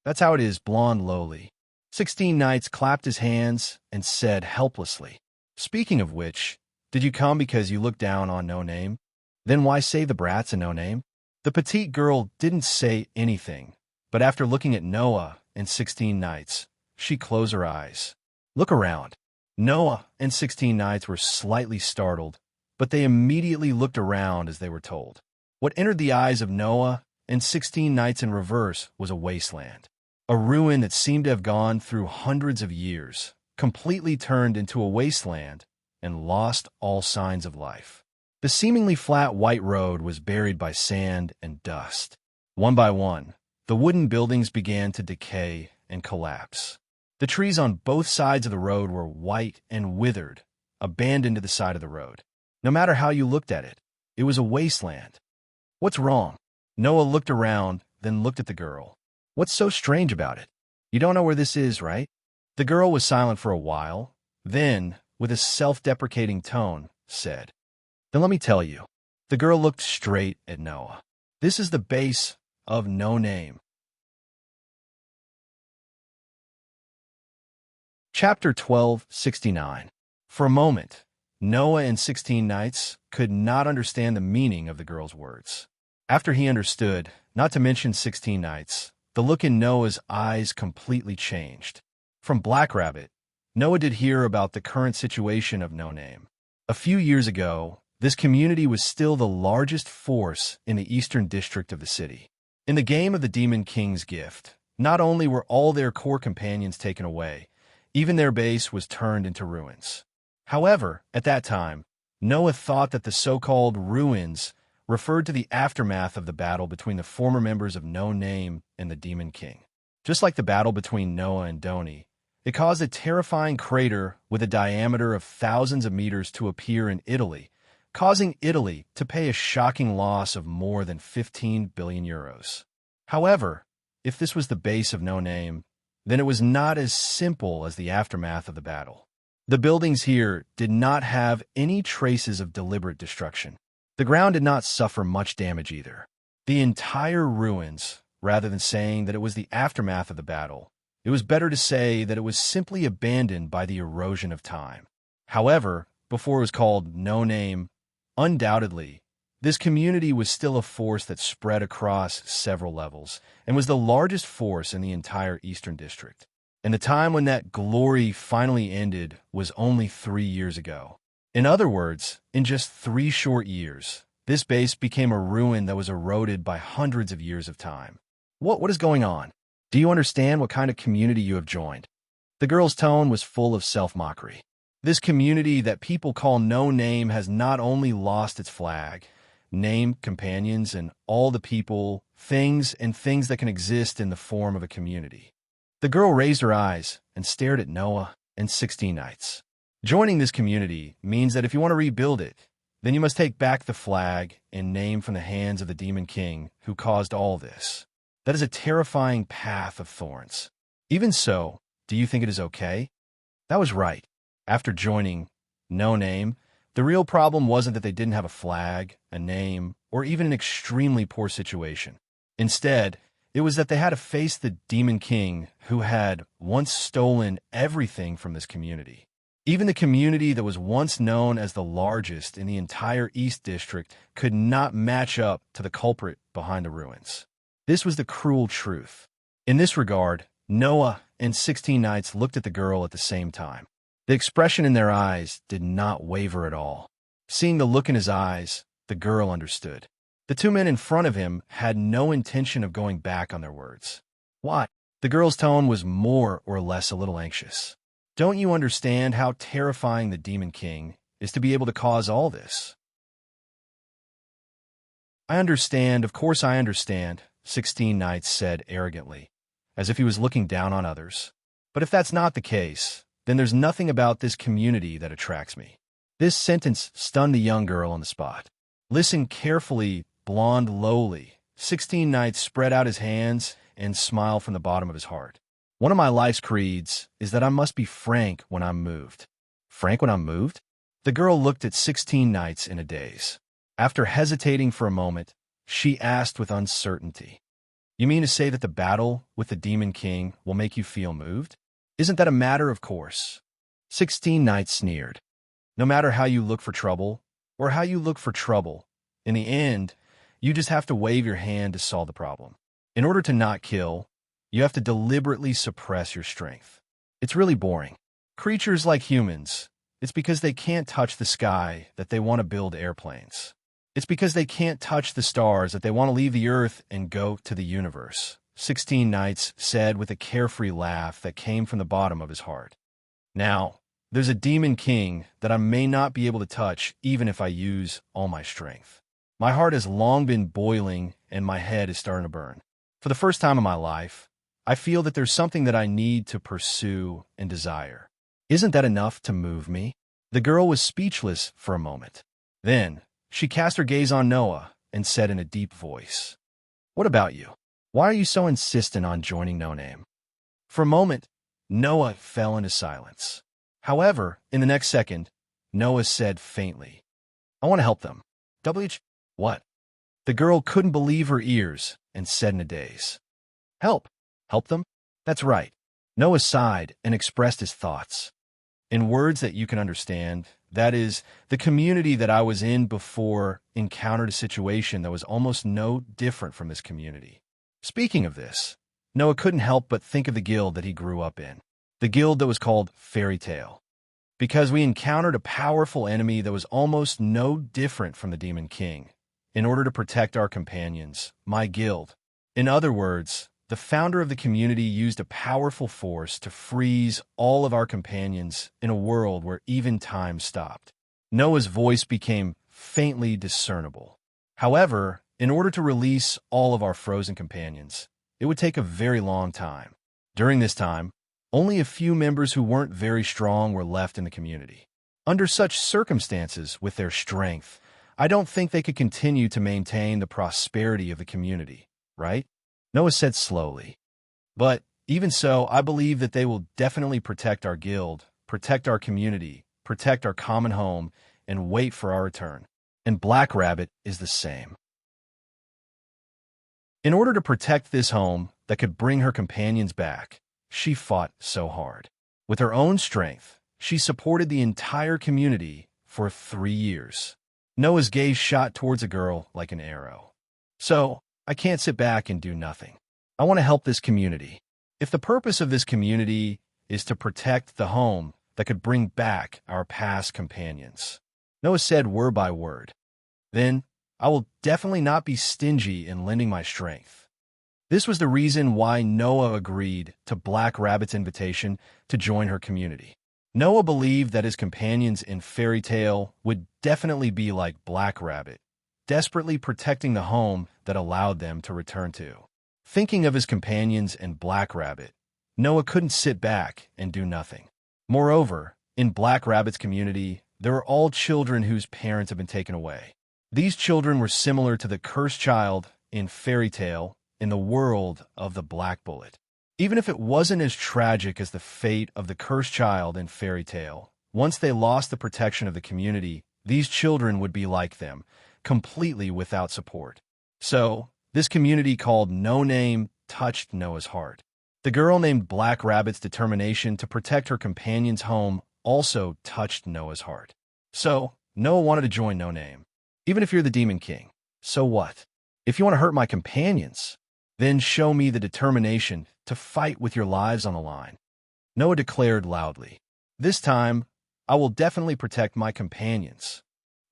That's how it is, blonde lowly. 16 Knights clapped his hands and said helplessly. Speaking of which, did you come because you looked down on No Name? Then why save the brats and No Name? The petite girl didn't say anything, but after looking at Noah and 16 Knights, she closed her eyes. Look around. Noah and 16 Knights were slightly startled, but they immediately looked around as they were told. What entered the eyes of Noah and 16 Knights in reverse was a wasteland. A ruin that seemed to have gone through hundreds of years, completely turned into a wasteland and lost all signs of life. The seemingly flat white road was buried by sand and dust. One by one, the wooden buildings began to decay and collapse. The trees on both sides of the road were white and withered, abandoned to the side of the road. No matter how you looked at it, it was a wasteland. What's wrong? Noah looked around, then looked at the girl. What's so strange about it? You don't know where this is, right? The girl was silent for a while, then, with a self-deprecating tone, said, Then let me tell you. The girl looked straight at Noah. This is the base of No Name. Chapter 1269. For a moment, Noah and 16 Knights could not understand the meaning of the girl's words. After he understood, not to mention 16 Knights, the look in Noah's eyes completely changed. From Black Rabbit, Noah did hear about the current situation of No Name. A few years ago, this community was still the largest force in the eastern district of the city. In the game of the Demon King's Gift, not only were all their core companions taken away, even their base was turned into ruins. However, at that time, Noah thought that the so-called ruins referred to the aftermath of the battle between the former members of No Name and the Demon King. Just like the battle between Noah and Doni, it caused a terrifying crater with a diameter of thousands of meters to appear in Italy, causing Italy to pay a shocking loss of more than 15 billion euros. However, if this was the base of No Name, then it was not as simple as the aftermath of the battle. The buildings here did not have any traces of deliberate destruction. The ground did not suffer much damage either. The entire ruins, rather than saying that it was the aftermath of the battle, it was better to say that it was simply abandoned by the erosion of time. However, before it was called No Name, undoubtedly, this community was still a force that spread across several levels and was the largest force in the entire Eastern District. And the time when that glory finally ended was only 3 years ago. In other words, in just 3 short years, this base became a ruin that was eroded by hundreds of years of time. What is going on? Do you understand what kind of community you have joined? The girl's tone was full of self-mockery. This community that people call No Name has not only lost its flag, name, companions, and all the people, things that can exist in the form of a community. The girl raised her eyes and stared at Noah and 16 Knights. Joining this community means that if you want to rebuild it, then you must take back the flag and name from the hands of the Demon King who caused all this. That is a terrifying path of thorns. Even so, do you think it is okay? That was right. After joining No Name, the real problem wasn't that they didn't have a flag, a name, or even an extremely poor situation. Instead, it was that they had to face the Demon King who had once stolen everything from this community. Even the community that was once known as the largest in the entire East District could not match up to the culprit behind the ruins. This was the cruel truth. In this regard, Noah and 16 Knights looked at the girl at the same time. The expression in their eyes did not waver at all. Seeing the look in his eyes, the girl understood. The 2 men in front of him had no intention of going back on their words. Why? The girl's tone was more or less a little anxious. Don't you understand how terrifying the Demon King is to be able to cause all this? I understand, of course I understand, 16 Knights said arrogantly, as if he was looking down on others. But if that's not the case, then there's nothing about this community that attracts me. This sentence stunned the young girl on the spot. Listen carefully, blonde lowly. 16 Knights spread out his hands and smiled from the bottom of his heart. One of my life's creeds is that I must be frank when I'm moved. Frank when I'm moved? The girl looked at 16 Knights in a daze. After hesitating for a moment, she asked with uncertainty, "You mean to say that the battle with the Demon King will make you feel moved? Isn't that a matter of course?" 16 Knights sneered. No matter how you look for trouble, or how you look for trouble, in the end, you just have to wave your hand to solve the problem. In order to not kill, you have to deliberately suppress your strength. It's really boring. Creatures like humans, it's because they can't touch the sky that they want to build airplanes. It's because they can't touch the stars that they want to leave the earth and go to the universe, 16 Knights said with a carefree laugh that came from the bottom of his heart. Now, there's a Demon King that I may not be able to touch even if I use all my strength. My heart has long been boiling and my head is starting to burn. For the first time in my life, I feel that there's something that I need to pursue and desire. Isn't that enough to move me? The girl was speechless for a moment. Then, she cast her gaze on Noah and said in a deep voice, "What about you? Why are you so insistent on joining No Name?" For a moment, Noah fell into silence. However, in the next second, Noah said faintly, "I want to help them." What? The girl couldn't believe her ears and said in a daze, "Help? Help them?" That's right. Noah sighed and expressed his thoughts. In words that you can understand, that is, the community that I was in before encountered a situation that was almost no different from this community. Speaking of this, Noah couldn't help but think of the guild that he grew up in, the guild that was called Fairy Tale, because we encountered a powerful enemy that was almost no different from the Demon King, in order to protect our companions, my guild. In other words, the founder of the community used a powerful force to freeze all of our companions in a world where even time stopped. Noah's voice became faintly discernible. However, in order to release all of our frozen companions, it would take a very long time. During this time, only a few members who weren't very strong were left in the community. Under such circumstances, with their strength, I don't think they could continue to maintain the prosperity of the community, right? Noah said slowly. But Even so, I believe that they will definitely protect our guild, protect our community, protect our common home, and wait for our return. And Black Rabbit is the same. In order to protect this home that could bring her companions back, she fought so hard. With her own strength, she supported the entire community for 3 years. Noah's gaze shot towards a girl like an arrow. So, I can't sit back and do nothing. I want to help this community. If the purpose of this community is to protect the home that could bring back our past companions, Noah said word by word, then I will definitely not be stingy in lending my strength. This was the reason why Noah agreed to Black Rabbit's invitation to join her community. Noah believed that his companions in Fairy Tale would definitely be like Black Rabbit, desperately protecting the home that allowed them to return to. Thinking of his companions in Black Rabbit, Noah couldn't sit back and do nothing. Moreover, in Black Rabbit's community, there were all children whose parents had been taken away. These children were similar to the cursed child in Fairy Tale in the world of the Black Bullet. Even if it wasn't as tragic as the fate of the cursed child in Fairy Tale, once they lost the protection of the community, these children would be like them, completely without support. So, this community called No Name touched Noah's heart. The girl named Black Rabbit's determination to protect her companion's home also touched Noah's heart. So, Noah wanted to join No Name. Even if you're the Demon King, so what? If you want to hurt my companions, then show me the determination to fight with your lives on the line. Noah declared loudly, "This time, I will definitely protect my companions."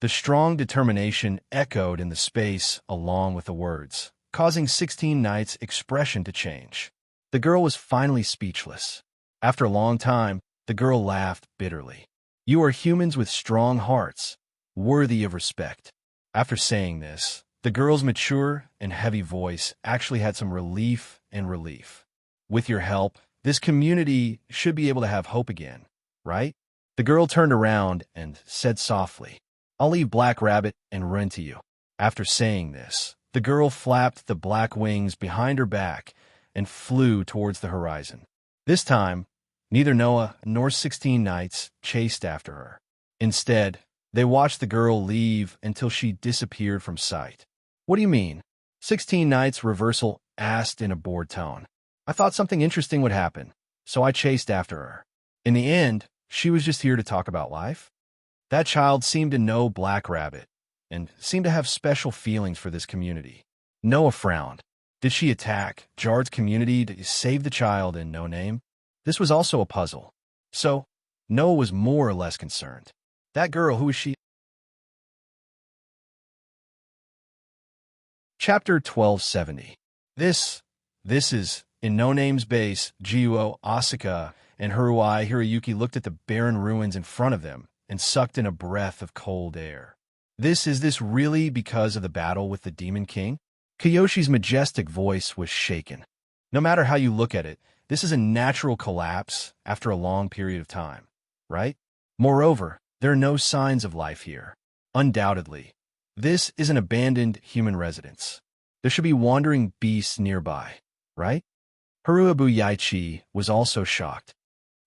The strong determination echoed in the space along with the words, causing 16 Knights' expression to change. The girl was finally speechless. After a long time, the girl laughed bitterly. "You are humans with strong hearts, worthy of respect." After saying this, the girl's mature and heavy voice actually had some relief and relief. "With your help, this community should be able to have hope again, right?" The girl turned around and said softly, "I'll leave Black Rabbit and run to you." After saying this, the girl flapped the black wings behind her back and flew towards the horizon. This time, neither Noah nor 16 Knights chased after her. Instead, they watched the girl leave until she disappeared from sight. "What do you mean?" 16 Knights Reversal asked in a bored tone. "I thought something interesting would happen, so I chased after her. In the end, she was just here to talk about life." That child seemed to know Black Rabbit and seemed to have special feelings for this community. Noah frowned. Did she attack Jard's community to save the child in No Name? This was also a puzzle. So, Noah was more or less concerned. That girl, who is she? Chapter 1270. This is, in No Name's base, Jiuo, Asuka, and Haruai Hiroyuki looked at the barren ruins in front of them and sucked in a breath of cold air. Is this really because of the battle with the Demon King? Kiyoshi's majestic voice was shaken. No matter how you look at it, this is a natural collapse after a long period of time, right? Moreover, there are no signs of life here. Undoubtedly, this is an abandoned human residence. There should be wandering beasts nearby, right? Haruabu Yaichi was also shocked.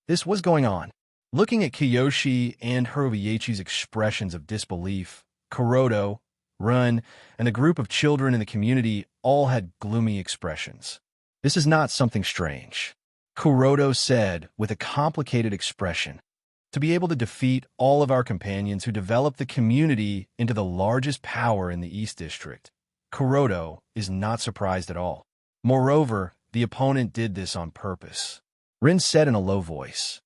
This was going on. Looking at Kiyoshi and Haruabu Yaichi's expressions of disbelief, Kuroto, Run, and the group of children in the community all had gloomy expressions. "This is not something strange," Kuroto said with a complicated expression. "To be able to defeat all of our companions who developed the community into the largest power in the East District, Kuroto is not surprised at all. Moreover, the opponent did this on purpose." Rin said in a low voice,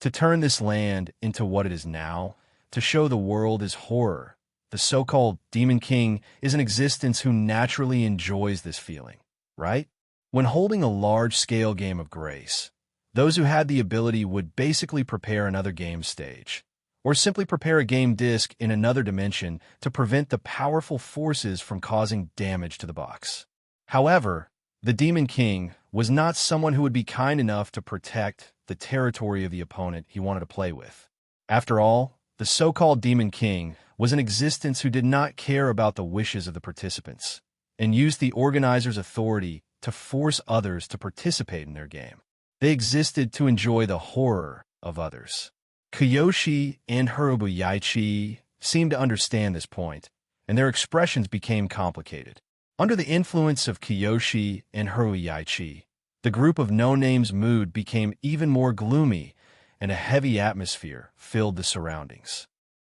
"To turn this land into what it is now, to show the world his horror. The so-called Demon King is an existence who naturally enjoys this feeling, right? When holding a large-scale game of grace, those who had the ability would basically prepare another game stage, or simply prepare a game disc in another dimension to prevent the powerful forces from causing damage to the box. However, the Demon King was not someone who would be kind enough to protect the territory of the opponent he wanted to play with. After all, the so-called Demon King was an existence who did not care about the wishes of the participants, and used the organizer's authority to force others to participate in their game. They existed to enjoy the horror of others. Kiyoshi and Hirobuyaichi seemed to understand this point, and their expressions became complicated. Under the influence of Kiyoshi and Hirobuyaichi, the group of no-names' mood became even more gloomy, and a heavy atmosphere filled the surroundings.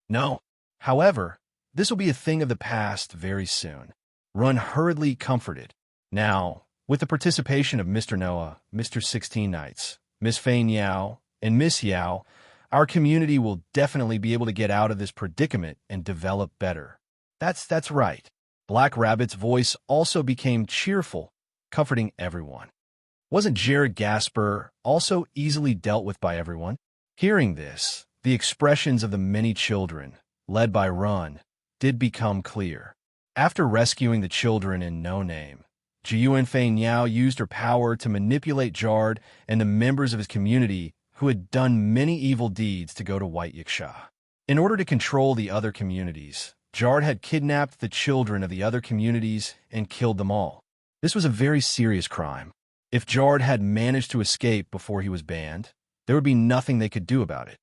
No. However, this will be a thing of the past very soon. Run hurriedly comforted. Now, with the participation of Mr. Noah, Mr. 16 Nights, Miss Fane Yao, and Miss Yao, our community will definitely be able to get out of this predicament and develop better. That's right. Black Rabbit's voice also became cheerful, comforting everyone. Wasn't Jared Gasper also easily dealt with by everyone? Hearing this, the expressions of the many children, led by Run, did become clear. After rescuing the children in No Name, Jiyuan Fei Niao used her power to manipulate Jard and the members of his community who had done many evil deeds to go to White Yiksha. In order to control the other communities, Jard had kidnapped the children of the other communities and killed them all. This was a very serious crime. If Jard had managed to escape before he was banned, there would be nothing they could do about it.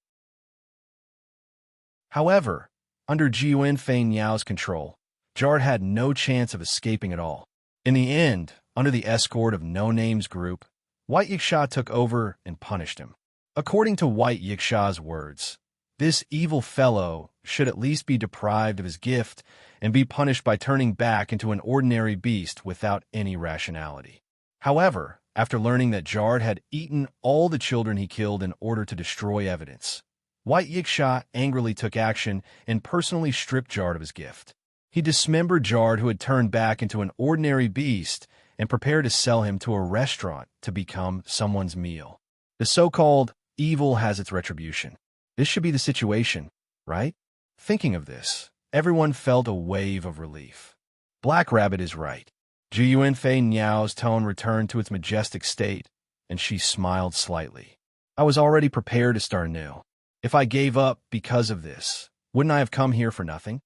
However, under Jiyuan Fei Niao's control, Jard had no chance of escaping at all. In the end, under the escort of No Name's group, White Yiksha took over and punished him. According to White Yiksha's words, this evil fellow should at least be deprived of his gift and be punished by turning back into an ordinary beast without any rationality. However, after learning that Jard had eaten all the children he killed in order to destroy evidence, White Yiksha angrily took action and personally stripped Jard of his gift. He dismembered Jard, who had turned back into an ordinary beast, and prepared to sell him to a restaurant to become someone's meal. The so-called evil has its retribution. This should be the situation, right? Thinking of this, everyone felt a wave of relief. Black Rabbit is right. Jiyuan Fei Niao's tone returned to its majestic state, and she smiled slightly. I was already prepared to start anew. If I gave up because of this, wouldn't I have come here for nothing?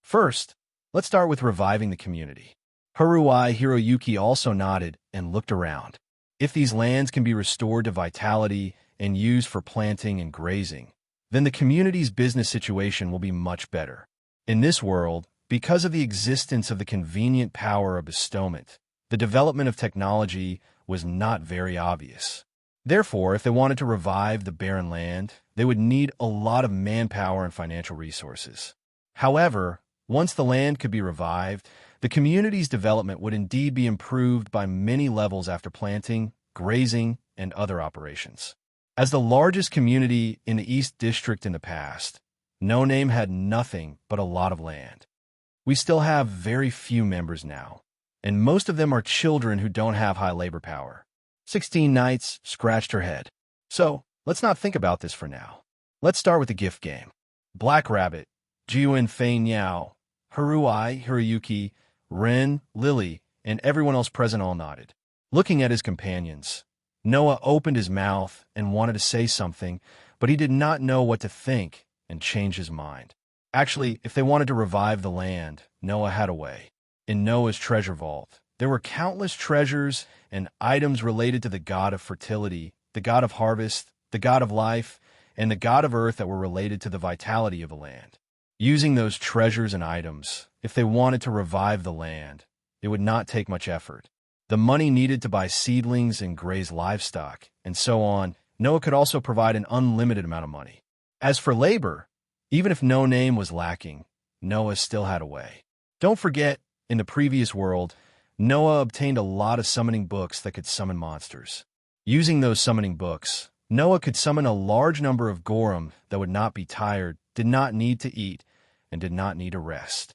First, let's start with reviving the community. Haruai Hiroyuki also nodded and looked around. If these lands can be restored to vitality and used for planting and grazing, then the community's business situation will be much better. In this world, because of the existence of the convenient power of bestowment, the development of technology was not very obvious. Therefore, if they wanted to revive the barren land, they would need a lot of manpower and financial resources. However, once the land could be revived, the community's development would indeed be improved by many levels after planting, grazing, and other operations. As the largest community in the East District in the past, No Name had nothing but a lot of land. We still have very few members now, and most of them are children who don't have high labor power. 16 Nights scratched her head. So, let's not think about this for now. Let's start with the gift game. Black Rabbit, Jiyuan Fei Niao, Haruai Hiroyuki, Ren, Lily, and everyone else present all nodded. Looking at his companions, Noah opened his mouth and wanted to say something, but he did not know what to think and changed his mind. Actually, if they wanted to revive the land, Noah had a way. In Noah's treasure vault, there were countless treasures and items related to the god of fertility, the god of harvest, the god of life, and the god of earth that were related to the vitality of the land. Using those treasures and items, if they wanted to revive the land, it would not take much effort. The money needed to buy seedlings and graze livestock, and so on, Noah could also provide an unlimited amount of money. As for labor, even if No Name was lacking, Noah still had a way. Don't forget, in the previous world, Noah obtained a lot of summoning books that could summon monsters. Using those summoning books, Noah could summon a large number of Gorum that would not be tired, did not need to eat, and did not need a rest.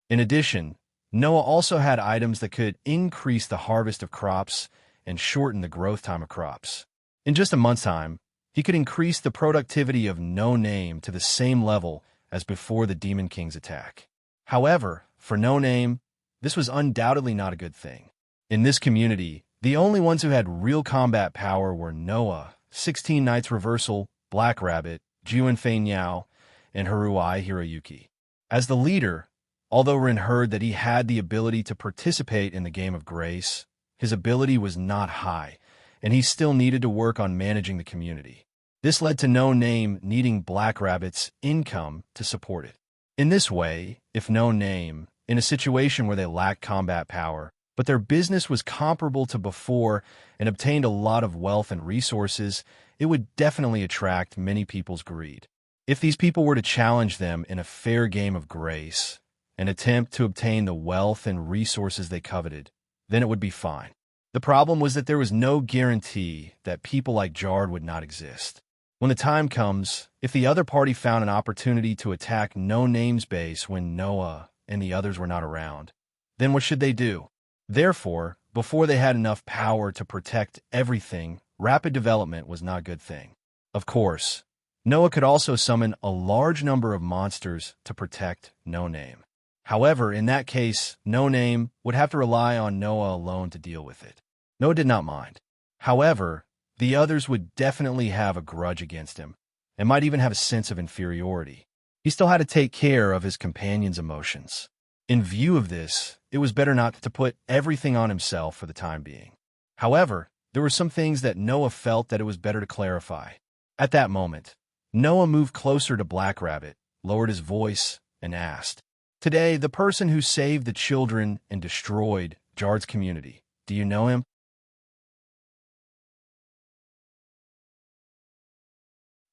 In addition, Noah also had items that could increase the harvest of crops and shorten the growth time of crops. In just a month's time, he could increase the productivity of No Name to the same level as before the Demon King's attack. However, for No Name, this was undoubtedly not a good thing. In this community, the only ones who had real combat power were Noah, 16 Nights Reversal, Black Rabbit, Jiyuan Fei Niao, and Haruai Hiroyuki. As the leader, Although Ren heard that he had the ability to participate in the game of grace, his ability was not high, and he still needed to work on managing the community. This led to No Name needing Black Rabbit's income to support it. In this way, if No Name, in a situation where they lacked combat power, but their business was comparable to before and obtained a lot of wealth and resources, it would definitely attract many people's greed. If these people were to challenge them in a fair game of grace and attempt to obtain the wealth and resources they coveted, then it would be fine. The problem was that there was no guarantee that people like Jard would not exist. When the time comes, if the other party found an opportunity to attack No Name's base when Noah and the others were not around, then what should they do? Therefore, before they had enough power to protect everything, rapid development was not a good thing. Of course, Noah could also summon a large number of monsters to protect No Name. However, in that case, No Name would have to rely on Noah alone to deal with it. Noah did not mind. However, the others would definitely have a grudge against him, and might even have a sense of inferiority. He still had to take care of his companion's emotions. In view of this, it was better not to put everything on himself for the time being. However, there were some things that Noah felt that it was better to clarify. At that moment, Noah moved closer to Black Rabbit, lowered his voice, and asked, "Today, the person who saved the children and destroyed Jard's community, do you know him?"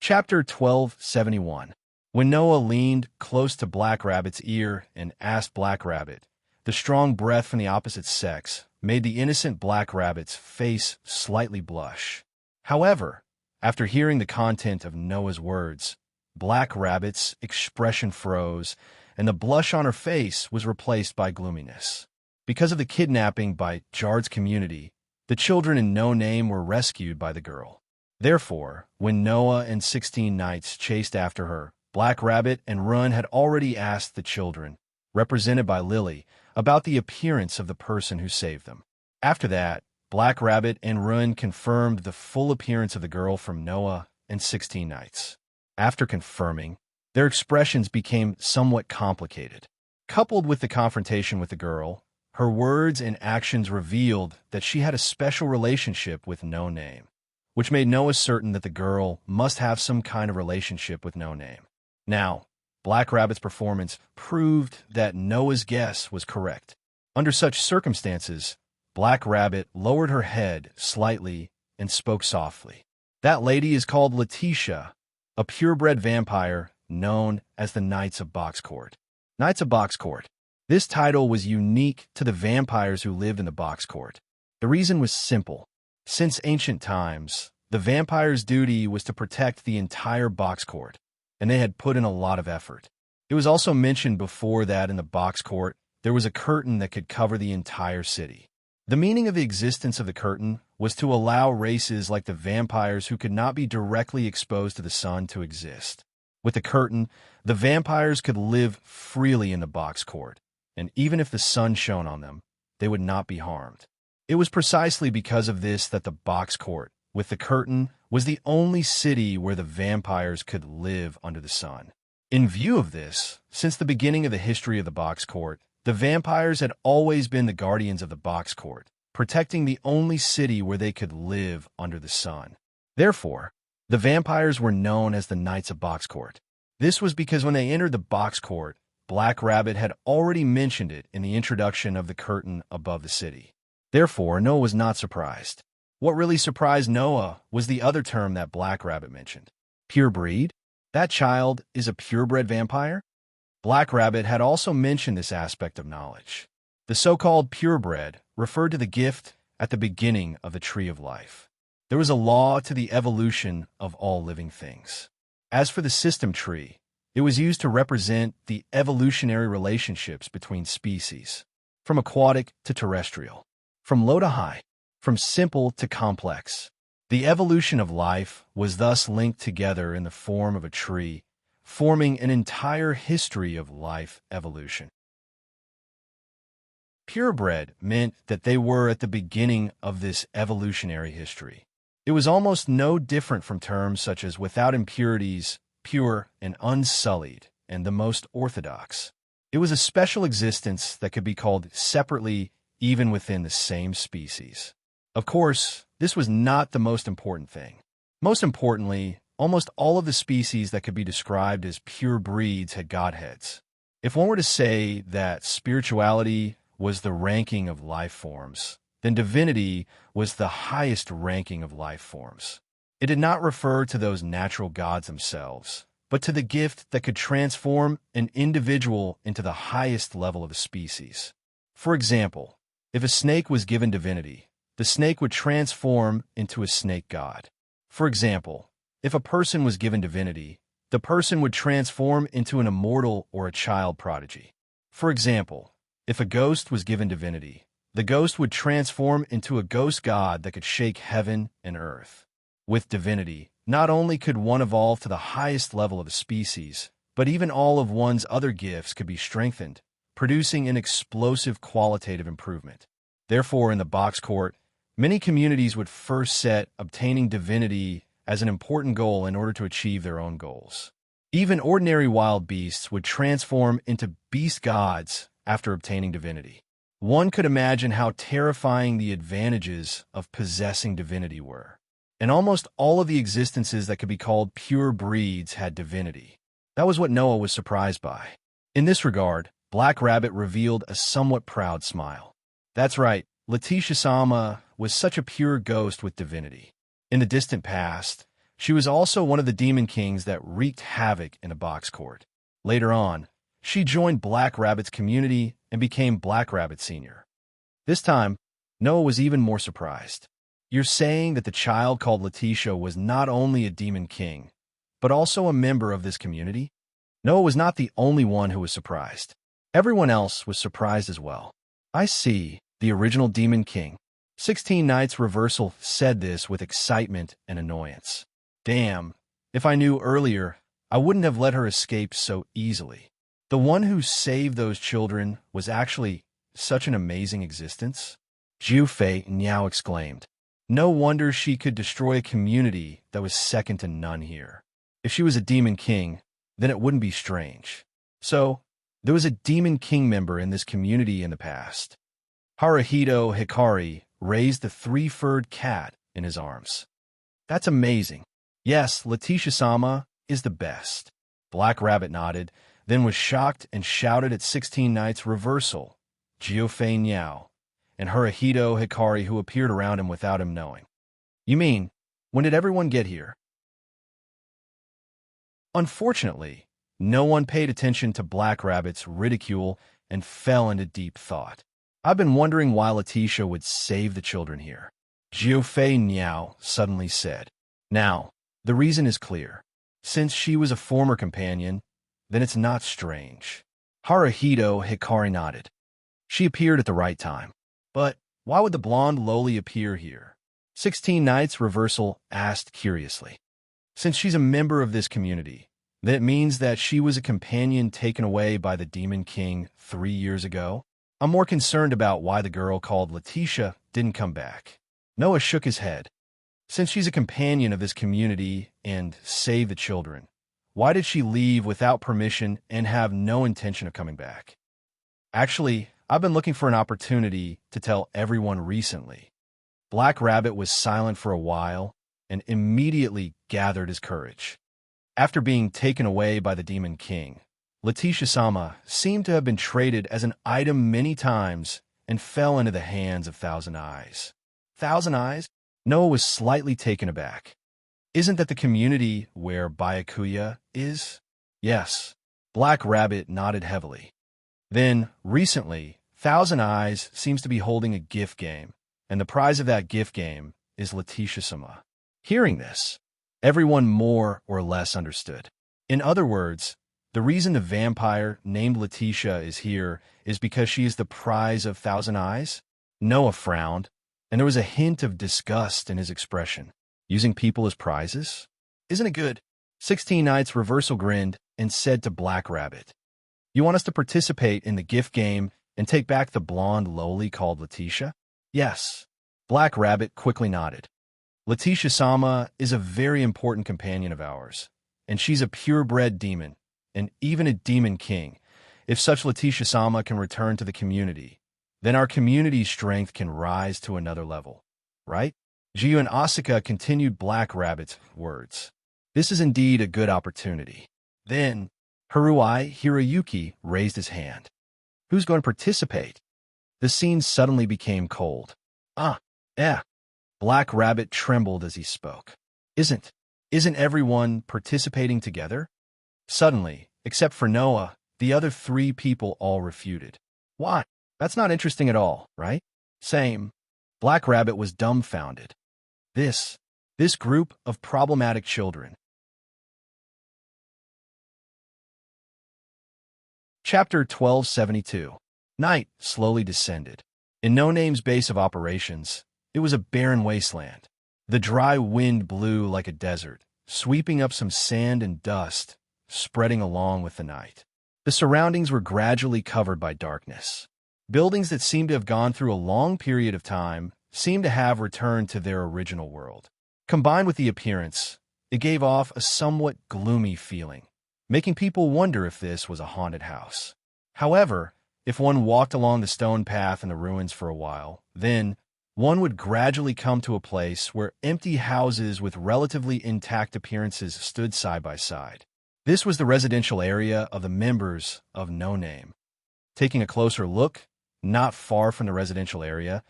Chapter 1271. When Noah leaned close to Black Rabbit's ear and asked Black Rabbit, the strong breath from the opposite sex made the innocent Black Rabbit's face slightly blush. However, after hearing the content of Noah's words, Black Rabbit's expression froze, and the blush on her face was replaced by gloominess. Because of the kidnapping by Jard's community, the children in No Name were rescued by the girl. Therefore, when Noah and 16 knights chased after her, Black Rabbit and Run had already asked the children, represented by Lily, about the appearance of the person who saved them. After that, Black Rabbit and Run confirmed the full appearance of the girl from Noah and 16 Nights. After confirming, their expressions became somewhat complicated. Coupled with the confrontation with the girl, her words and actions revealed that she had a special relationship with No Name, which made Noah certain that the girl must have some kind of relationship with No Name. Now, Black Rabbit's performance proved that Noah's guess was correct. Under such circumstances, Black Rabbit lowered her head slightly and spoke softly. "That lady is called Letitia, a purebred vampire known as the Knights of Boxcourt." Knights of Boxcourt. This title was unique to the vampires who lived in the Boxcourt. The reason was simple. Since ancient times, the vampires' duty was to protect the entire Boxcourt, and they had put in a lot of effort. It was also mentioned before that in the Boxcourt, there was a curtain that could cover the entire city. The meaning of the existence of the curtain was to allow races like the vampires who could not be directly exposed to the sun to exist. With the curtain, the vampires could live freely in the Boxcourt, and even if the sun shone on them, they would not be harmed. It was precisely because of this that the Boxcourt, with the curtain, was the only city where the vampires could live under the sun. In view of this, since the beginning of the history of the Boxcourt, the vampires had always been the guardians of the Boxcourt, protecting the only city where they could live under the sun. Therefore, the vampires were known as the Knights of Boxcourt. This was because when they entered the Boxcourt, Black Rabbit had already mentioned it in the introduction of the curtain above the city. Therefore, Noah was not surprised. What really surprised Noah was the other term that Black Rabbit mentioned. Pure breed? That child is a purebred vampire? Black Rabbit had also mentioned this aspect of knowledge. The so-called purebred referred to the gift at the beginning of the tree of life. There was a law to the evolution of all living things. As for the system tree, it was used to represent the evolutionary relationships between species, from aquatic to terrestrial, from low to high, from simple to complex. The evolution of life was thus linked together in the form of a tree, forming an entire history of life evolution. Purebred meant that they were at the beginning of this evolutionary history. It was almost no different from terms such as without impurities, pure and unsullied, and the most orthodox. It was a special existence that could be called separately even within the same species. Of course, this was not the most important thing. Most importantly, almost all of the species that could be described as pure breeds had godheads. If one were to say that spirituality was the ranking of life forms, then divinity was the highest ranking of life forms. It did not refer to those natural gods themselves, but to the gift that could transform an individual into the highest level of a species. For example, if a snake was given divinity, the snake would transform into a snake god. For example, if a person was given divinity, the person would transform into an immortal or a child prodigy. For example, if a ghost was given divinity, the ghost would transform into a ghost god that could shake heaven and earth. With divinity, not only could one evolve to the highest level of a species, but even all of one's other gifts could be strengthened, producing an explosive qualitative improvement. Therefore, in the box court, many communities would first set obtaining divinity as an important goal in order to achieve their own goals. Even ordinary wild beasts would transform into beast gods after obtaining divinity. One could imagine how terrifying the advantages of possessing divinity were. And almost all of the existences that could be called pure breeds had divinity. That was what Noah was surprised by. In this regard, Black Rabbit revealed a somewhat proud smile. That's right, Letitia-sama was such a pure ghost with divinity. In the distant past, she was also one of the demon kings that wreaked havoc in a box court. Later on, she joined Black Rabbit's community and became Black Rabbit Sr. This time, Noah was even more surprised. You're saying that the child called Letitia was not only a demon king, but also a member of this community? Noah was not the only one who was surprised. Everyone else was surprised as well. I see, the original demon king. 16 Nights Reversal said this with excitement and annoyance. Damn, if I knew earlier, I wouldn't have let her escape so easily. The one who saved those children was actually such an amazing existence? Jiu Fei Niao exclaimed. No wonder she could destroy a community that was second to none here. If she was a demon king, then it wouldn't be strange. So, there was a demon king member in this community in the past. Haruhito Hikari raised the three-furred cat in his arms. That's amazing. Yes, Letitia-sama is the best. Black Rabbit nodded, then was shocked and shouted at 16 Nights Reversal, Jiufei Niao, and Haruhito Hikari, who appeared around him without him knowing. You mean, when did everyone get here? Unfortunately, no one paid attention to Black Rabbit's ridicule and fell into deep thought. I've been wondering why Letitia would save the children here. Jiufei Niao suddenly said. Now, the reason is clear. Since she was a former companion, then it's not strange. Haruhito Hikari nodded. She appeared at the right time. But why would the blonde lowly appear here? 16 Nights Reversal asked curiously. Since she's a member of this community, then it means that she was a companion taken away by the Demon King 3 years ago? I'm more concerned about why the girl called Letitia didn't come back. Noah shook his head. Since she's a companion of this community and saved the children, why did she leave without permission and have no intention of coming back? Actually, I've been looking for an opportunity to tell everyone recently. Black Rabbit was silent for a while and immediately gathered his courage. After being taken away by the Demon King, Letitia-sama seemed to have been traded as an item many times and fell into the hands of Thousand Eyes. Thousand Eyes? Noah was slightly taken aback. Isn't that the community where Byakuya is? Yes. Black Rabbit nodded heavily. Then, recently, Thousand Eyes seems to be holding a gift game, and the prize of that gift game is Letitia-sama. Hearing this, everyone more or less understood. In other words, the reason the vampire named Letitia is here is because she is the prize of Thousand Eyes? Noah frowned, and there was a hint of disgust in his expression. Using people as prizes? Isn't it good? 16 Nights Reversal grinned and said to Black Rabbit, You want us to participate in the gift game and take back the blonde lowly called Letitia? Yes. Black Rabbit quickly nodded. Letitia-sama is a very important companion of ours, and she's a purebred demon, and even a demon king, If such Letitia-sama can return to the community, then our community's strength can rise to another level, right? Jiyu and Asuka continued Black Rabbit's words. This is indeed a good opportunity. Then, Haruai Hiroyuki raised his hand. Who's going to participate? The scene suddenly became cold. Yeah. Black Rabbit trembled as he spoke. Isn't everyone participating together? Suddenly, except for Noah, the other three people all refuted. Why? That's not interesting at all, right? Same. Black Rabbit was dumbfounded. This group of problematic children. Chapter 1272. Night slowly descended. In No Name's base of operations, it was a barren wasteland. The dry wind blew like a desert, sweeping up some sand and dust, spreading along with the night. The surroundings were gradually covered by darkness. Buildings that seemed to have gone through a long period of time seemed to have returned to their original world. Combined with the appearance, it gave off a somewhat gloomy feeling, making people wonder if this was a haunted house. However, if one walked along the stone path in the ruins for a while, then one would gradually come to a place where empty houses with relatively intact appearances stood side by side. This was the residential area of the members of No Name. Taking a closer look, not far from the residential area,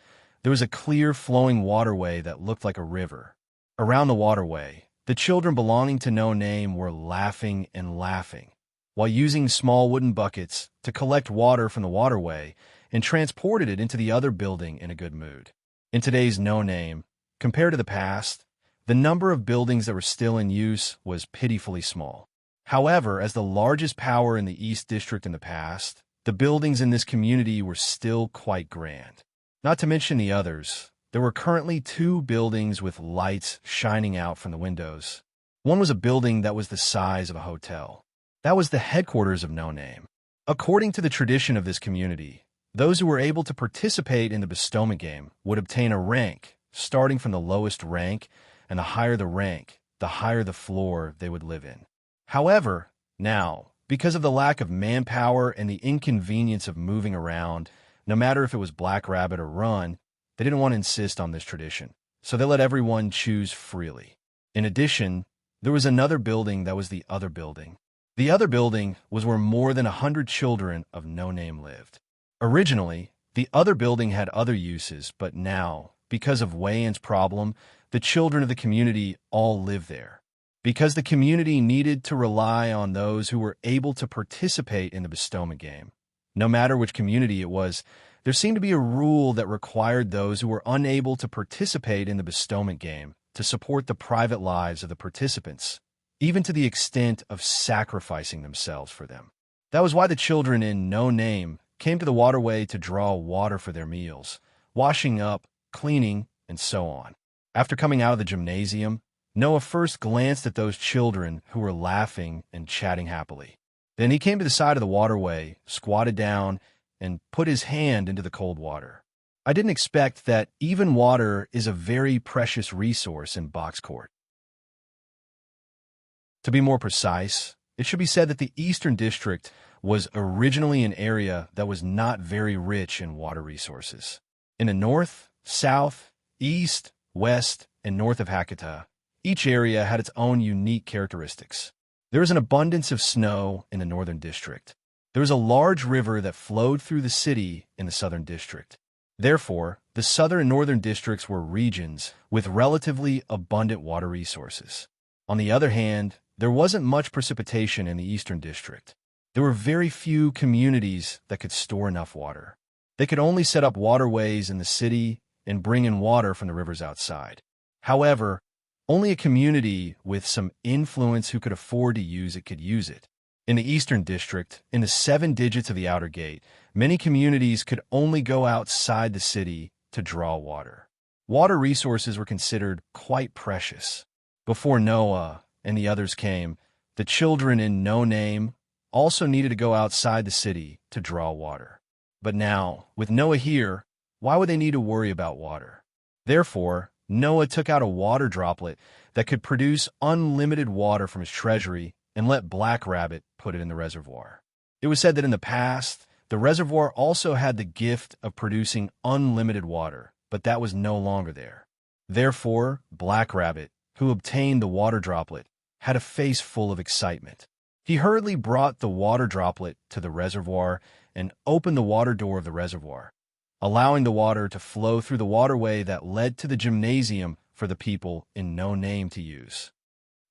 there was a clear flowing waterway that looked like a river. Around the waterway, the children belonging to No Name were laughing and laughing, while using small wooden buckets to collect water from the waterway and transported it into the other building in a good mood. In today's No Name, compared to the past, the number of buildings that were still in use was pitifully small. However, as the largest power in the East District in the past, the buildings in this community were still quite grand. Not to mention the others, there were currently 2 buildings with lights shining out from the windows. One was a building that was the size of a hotel. That was the headquarters of No Name. According to the tradition of this community, those who were able to participate in the bestowment game would obtain a rank, starting from the lowest rank, and the higher the rank, the higher the floor they would live in. However, now, because of the lack of manpower and the inconvenience of moving around, no matter if it was Black Rabbit or Run, they didn't want to insist on this tradition, so they let everyone choose freely. In addition, there was another building that was the other building. The other building was where more than 100 children of No Name lived. Originally, the other building had other uses, but now, because of Wei-An's problem, the children of the community all live there. Because the community needed to rely on those who were able to participate in the bestowment game. No matter which community it was, there seemed to be a rule that required those who were unable to participate in the bestowment game to support the private lives of the participants, even to the extent of sacrificing themselves for them. That was why the children in No Name came to the waterway to draw water for their meals, washing up, cleaning, and so on. After coming out of the gymnasium, Noah first glanced at those children who were laughing and chatting happily. Then he came to the side of the waterway, squatted down, and put his hand into the cold water. I didn't expect that even water is a very precious resource in Box Court. To be more precise, it should be said that the Eastern District was originally an area that was not very rich in water resources. In the north, south, east, west, and north of Hakata, each area had its own unique characteristics. There was an abundance of snow in the northern district. There was a large river that flowed through the city in the southern district. Therefore, the southern and northern districts were regions with relatively abundant water resources. On the other hand, there wasn't much precipitation in the eastern district. There were very few communities that could store enough water. They could only set up waterways in the city and bring in water from the rivers outside. However, only a community with some influence who could afford to use it could use it. In the Eastern District, in the 7 digits of the outer gate, many communities could only go outside the city to draw water. Water resources were considered quite precious. Before Noah and the others came, the children in No Name also needed to go outside the city to draw water. But now, with Noah here, why would they need to worry about water? Therefore, Noah took out a water droplet that could produce unlimited water from his treasury and let Black Rabbit put it in the reservoir. It was said that in the past, the reservoir also had the gift of producing unlimited water, but that was no longer there. Therefore, Black Rabbit, who obtained the water droplet, had a face full of excitement. He hurriedly brought the water droplet to the reservoir and opened the water door of the reservoir, allowing the water to flow through the waterway that led to the gymnasium for the people in No Name to use.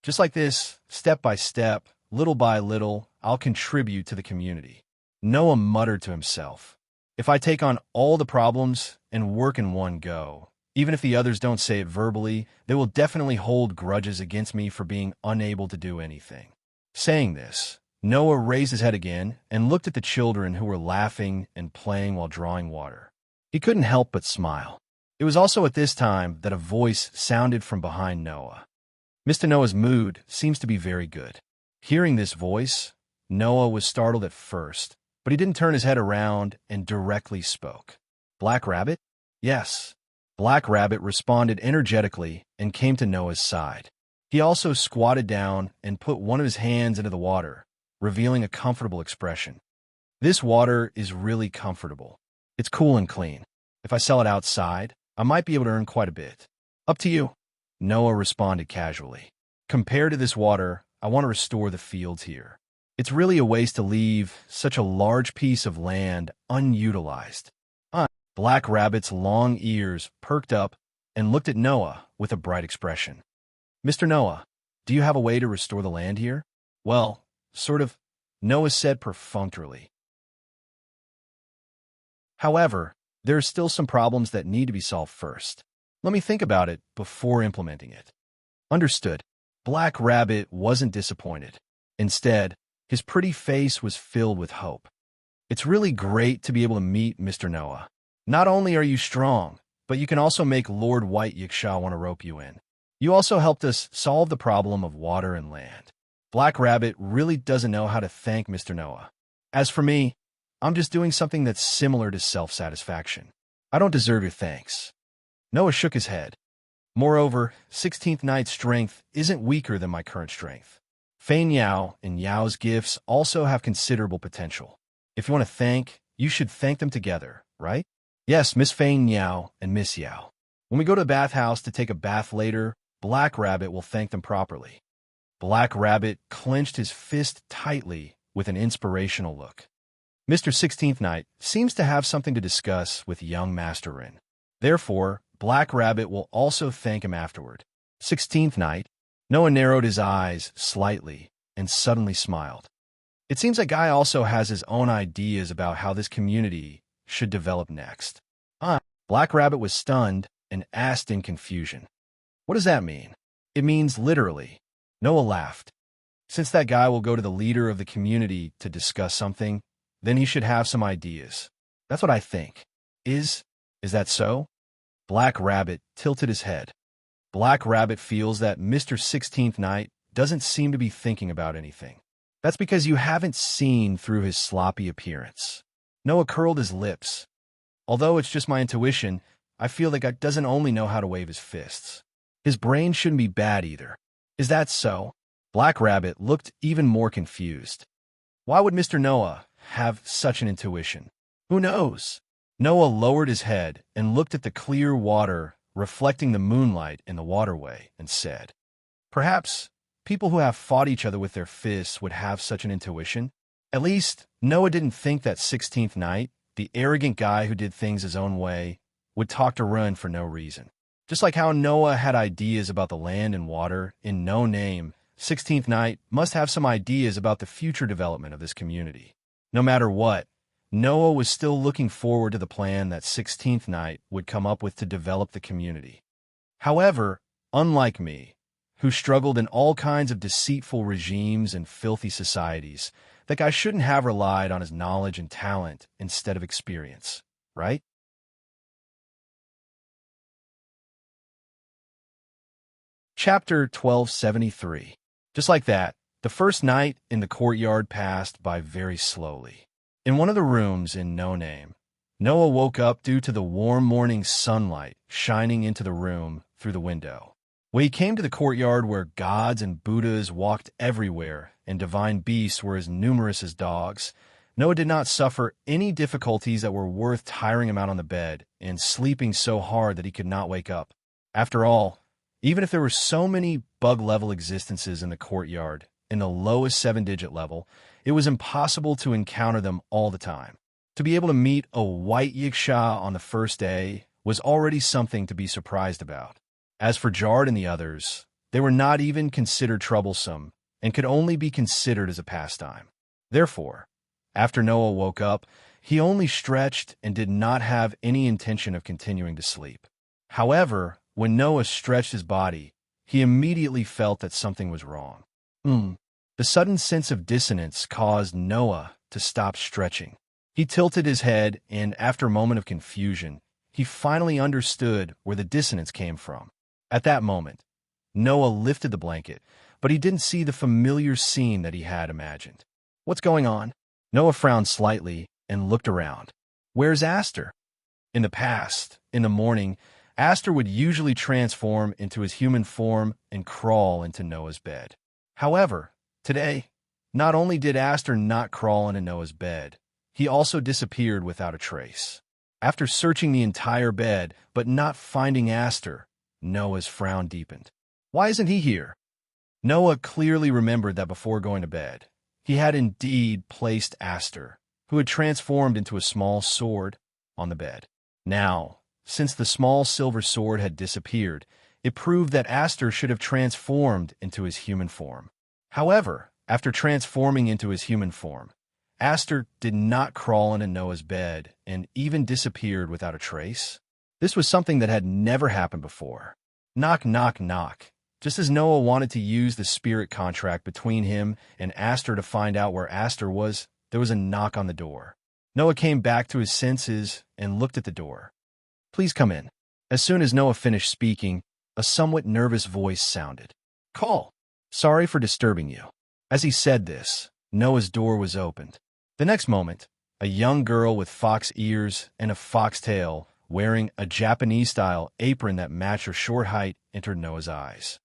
Just like this, step by step, little by little, I'll contribute to the community. Noah muttered to himself. If I take on all the problems and work in one go, even if the others don't say it verbally, they will definitely hold grudges against me for being unable to do anything. Saying this, Noah raised his head again and looked at the children who were laughing and playing while drawing water. He couldn't help but smile. It was also at this time that a voice sounded from behind Noah. Mr. Noah's mood seems to be very good. Hearing this voice, Noah was startled at first, but he didn't turn his head around and directly spoke. Black Rabbit? Yes. Black Rabbit responded energetically and came to Noah's side. He also squatted down and put one of his hands into the water, revealing a comfortable expression. This water is really comfortable. It's cool and clean. If I sell it outside, I might be able to earn quite a bit. Up to you. Noah responded casually. Compared to this water, I want to restore the fields here. It's really a waste to leave such a large piece of land unutilized. Black Rabbit's long ears perked up and looked at Noah with a bright expression. Mr. Noah, do you have a way to restore the land here? Well, sort of, Noah said perfunctorily. However, there are still some problems that need to be solved first. Let me think about it before implementing it. Understood. Black Rabbit wasn't disappointed. Instead, his pretty face was filled with hope. It's really great to be able to meet Mr. Noah. Not only are you strong, but you can also make Lord White Yikshaw want to rope you in. You also helped us solve the problem of water and land. Black Rabbit really doesn't know how to thank Mr. Noah. As for me, I'm just doing something that's similar to self-satisfaction. I don't deserve your thanks. Noah shook his head. Moreover, 16th Knight's strength isn't weaker than my current strength. Fane Yao and Yao's gifts also have considerable potential. If you want to thank, you should thank them together, right? Yes, Miss Fane Yao and Miss Yao. When we go to the bathhouse to take a bath later, Black Rabbit will thank them properly. Black Rabbit clenched his fist tightly with an inspirational look. Mr. 16th Knight seems to have something to discuss with young Master Rin. Therefore, Black Rabbit will also thank him afterward. 16th Knight, Noah narrowed his eyes slightly and suddenly smiled. It seems that Guy also has his own ideas about how this community should develop next. Black Rabbit was stunned and asked in confusion. What does that mean? It means literally. Noah laughed. Since that guy will go to the leader of the community to discuss something, then he should have some ideas. That's what I think. Is that so? Black Rabbit tilted his head. Black Rabbit feels that Mr. 16th Knight doesn't seem to be thinking about anything. That's because you haven't seen through his sloppy appearance. Noah curled his lips. Although it's just my intuition, I feel that guy doesn't only know how to wave his fists. His brain shouldn't be bad either. Is that so? Black Rabbit looked even more confused. Why would Mr. Noah have such an intuition? Who knows? Noah lowered his head and looked at the clear water reflecting the moonlight in the waterway and said, perhaps people who have fought each other with their fists would have such an intuition. At least, Noah didn't think that 16th Knight, the arrogant guy who did things his own way, would talk to Run for no reason. Just like how Noah had ideas about the land and water in No Name, 16th Knight must have some ideas about the future development of this community. No matter what, Noah was still looking forward to the plan that 16th Knight would come up with to develop the community. However, unlike me, who struggled in all kinds of deceitful regimes and filthy societies, that guy shouldn't have relied on his knowledge and talent instead of experience, right? Chapter 1273. Just like that, the first night in the courtyard passed by very slowly. In one of the rooms in No Name, Noah woke up due to the warm morning sunlight shining into the room through the window. When he came to the courtyard where gods and Buddhas walked everywhere and divine beasts were as numerous as dogs, Noah did not suffer any difficulties that were worth tiring him out on the bed and sleeping so hard that he could not wake up. After all, even if there were so many bug-level existences in the courtyard, in the lowest 7-digit level, it was impossible to encounter them all the time. To be able to meet a white yiksha on the first day was already something to be surprised about. As for Jard and the others, they were not even considered troublesome and could only be considered as a pastime. Therefore, after Noah woke up, he only stretched and did not have any intention of continuing to sleep. However, when Noah stretched his body, he immediately felt that something was wrong. The sudden sense of dissonance caused Noah to stop stretching. He tilted his head, and after a moment of confusion, he finally understood where the dissonance came from. At that moment, Noah lifted the blanket, but he didn't see the familiar scene that he had imagined. What's going on? Noah frowned slightly and looked around. Where's Aster? In the past, in the morning, Aster would usually transform into his human form and crawl into Noah's bed. However, today, not only did Aster not crawl into Noah's bed, he also disappeared without a trace. After searching the entire bed but not finding Aster, Noah's frown deepened. Why isn't he here? Noah clearly remembered that before going to bed, he had indeed placed Aster, who had transformed into a small sword, on the bed. Now, since the small silver sword had disappeared, it proved that Aster should have transformed into his human form. However, after transforming into his human form, Aster did not crawl into Noah's bed and even disappeared without a trace. This was something that had never happened before. Knock, knock, knock. Just as Noah wanted to use the spirit contract between him and Aster to find out where Aster was, there was a knock on the door. Noah came back to his senses and looked at the door. Please come in. As soon as Noah finished speaking, a somewhat nervous voice sounded. Call. Sorry for disturbing you. As he said this, Noah's door was opened. The next moment, a young girl with fox ears and a fox tail, wearing a Japanese-style apron that matched her short height, entered Noah's eyes.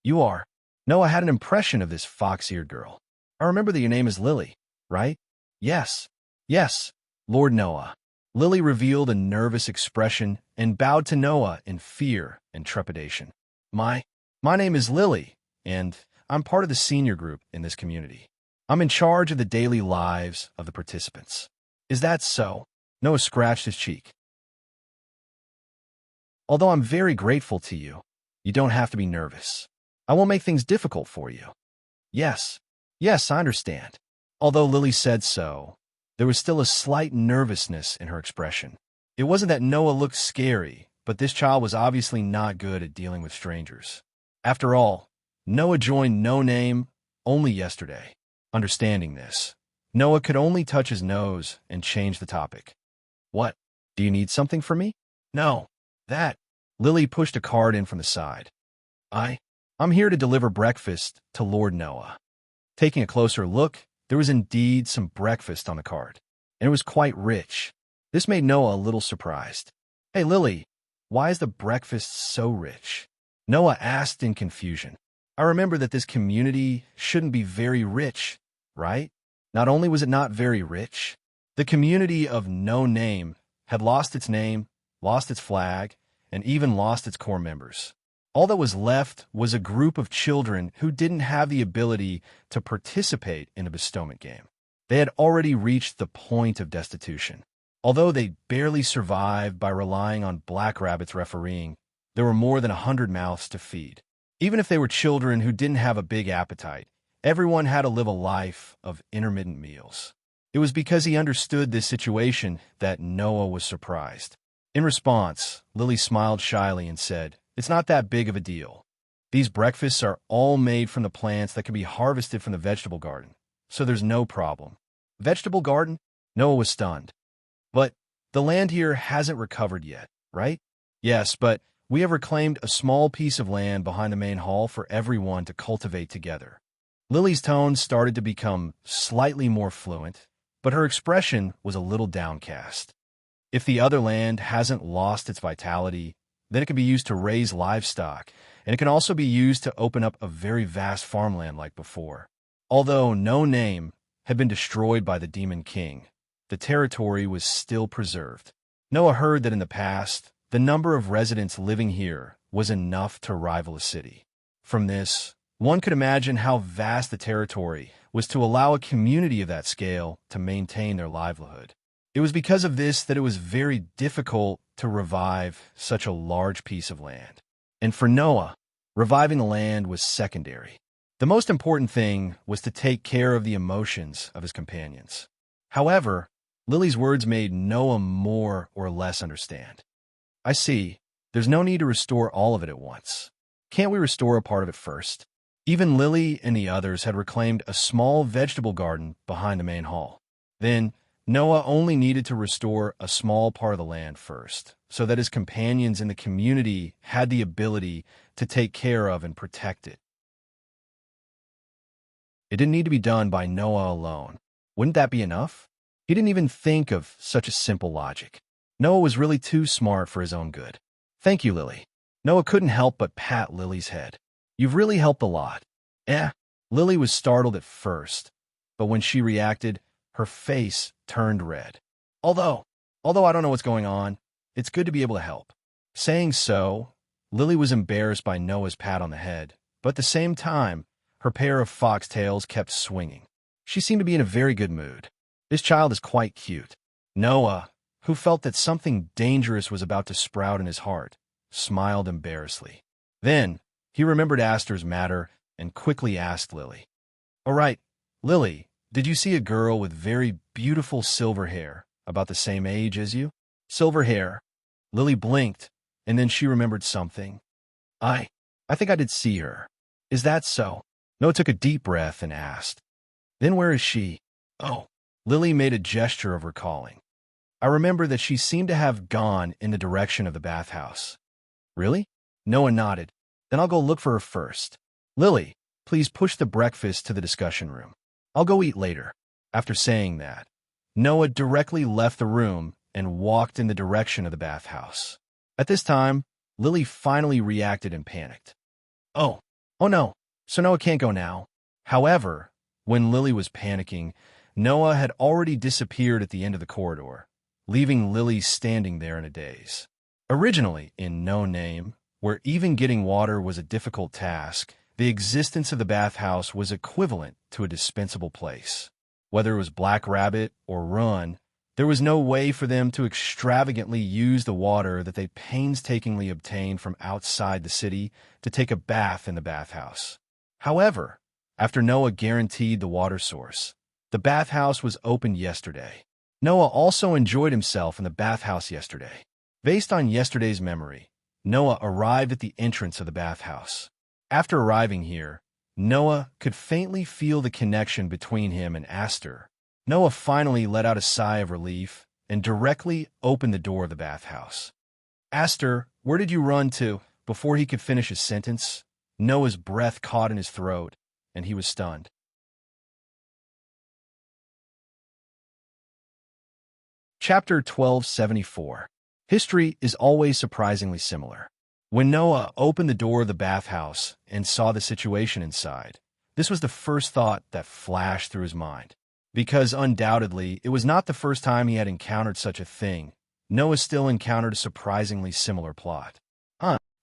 You are. Noah had an impression of this fox-eared girl. I remember that your name is Lily, right? Yes. Yes, Lord Noah. Lily revealed a nervous expression and bowed to Noah in fear and trepidation. My name is Lily, and I'm part of the senior group in this community. I'm in charge of the daily lives of the participants. Is that so? Noah scratched his cheek. Although I'm very grateful to you, you don't have to be nervous. I won't make things difficult for you. Yes, I understand. Although Lily said so, there was still a slight nervousness in her expression. It wasn't that Noah looked scary, but this child was obviously not good at dealing with strangers. After all, Noah joined No Name only yesterday. Understanding this, Noah could only touch his nose and change the topic. What? Do you need something from me? No. That. Lily pushed a card in from the side. I'm here to deliver breakfast to Lord Noah. Taking a closer look, there was indeed some breakfast on the card, and it was quite rich. This made Noah a little surprised. Hey, Lily, why is the breakfast so rich? Noah asked in confusion. I remember that this community shouldn't be very rich, right? Not only was it not very rich, the community of No Name had lost its name, lost its flag, and even lost its core members. All that was left was a group of children who didn't have the ability to participate in a bestowment game. They had already reached the point of destitution. Although they barely survived by relying on Black Rabbit's refereeing, there were more than 100 mouths to feed. Even if they were children who didn't have a big appetite, everyone had to live a life of intermittent meals. It was because he understood this situation that Noah was surprised. In response, Lily smiled shyly and said, It's not that big of a deal. These breakfasts are all made from the plants that can be harvested from the vegetable garden, so there's no problem. Vegetable garden? Noah was stunned. But the land here hasn't recovered yet, right? Yes, but we have reclaimed a small piece of land behind the main hall for everyone to cultivate together. Lily's tone started to become slightly more fluent, but her expression was a little downcast. If the other land hasn't lost its vitality, then it can be used to raise livestock, and it can also be used to open up a very vast farmland like before. Although No Name had been destroyed by the Demon King, the territory was still preserved. Noah heard that in the past, the number of residents living here was enough to rival a city. From this, one could imagine how vast the territory was to allow a community of that scale to maintain their livelihood. It was because of this that it was very difficult to revive such a large piece of land. And for Noah, reviving the land was secondary. The most important thing was to take care of the emotions of his companions. However, Lily's words made Noah more or less understand. I see. There's no need to restore all of it at once. Can't we restore a part of it first? Even Lily and the others had reclaimed a small vegetable garden behind the main hall. Then, Noah only needed to restore a small part of the land first, so that his companions in the community had the ability to take care of and protect it. It didn't need to be done by Noah alone. Wouldn't that be enough? He didn't even think of such a simple logic. Noah was really too smart for his own good. Thank you, Lily. Noah couldn't help but pat Lily's head. You've really helped a lot. Lily was startled at first, but when she reacted, her face turned red. Although I don't know what's going on, it's good to be able to help. Saying so, Lily was embarrassed by Noah's pat on the head, but at the same time, her pair of foxtails kept swinging. She seemed to be in a very good mood. This child is quite cute. Noah, who felt that something dangerous was about to sprout in his heart, smiled embarrassedly. Then, he remembered Aster's matter and quickly asked Lily. All right, Lily, did you see a girl with very beautiful silver hair, about the same age as you? Silver hair. Lily blinked, and then she remembered something. I think I did see her. Is that so? Noah took a deep breath and asked. Then where is she? Oh. Lily made a gesture of recalling. I remember that she seemed to have gone in the direction of the bathhouse. Really? Noah nodded. Then I'll go look for her first. Lily, please push the breakfast to the discussion room. I'll go eat later. After saying that, Noah directly left the room and walked in the direction of the bathhouse. At this time, Lily finally reacted and panicked. Oh no, so Noah can't go now. However, when Lily was panicking, Noah had already disappeared at the end of the corridor, leaving Lily standing there in a daze. Originally in No Name, where even getting water was a difficult task, the existence of the bathhouse was equivalent to a dispensable place. Whether it was Black Rabbit or Run, there was no way for them to extravagantly use the water that they painstakingly obtained from outside the city to take a bath in the bathhouse. However, after Noah guaranteed the water source, the bathhouse was opened yesterday. Noah also enjoyed himself in the bathhouse yesterday. Based on yesterday's memory, Noah arrived at the entrance of the bathhouse. After arriving here, Noah could faintly feel the connection between him and Aster. Noah finally let out a sigh of relief and directly opened the door of the bathhouse. Aster, where did you run to? Before he could finish his sentence, Noah's breath caught in his throat, and he was stunned. Chapter 1274. History is always surprisingly similar. When Noah opened the door of the bathhouse and saw the situation inside, this was the first thought that flashed through his mind. Because undoubtedly, it was not the first time he had encountered such a thing, Noah still encountered a surprisingly similar plot.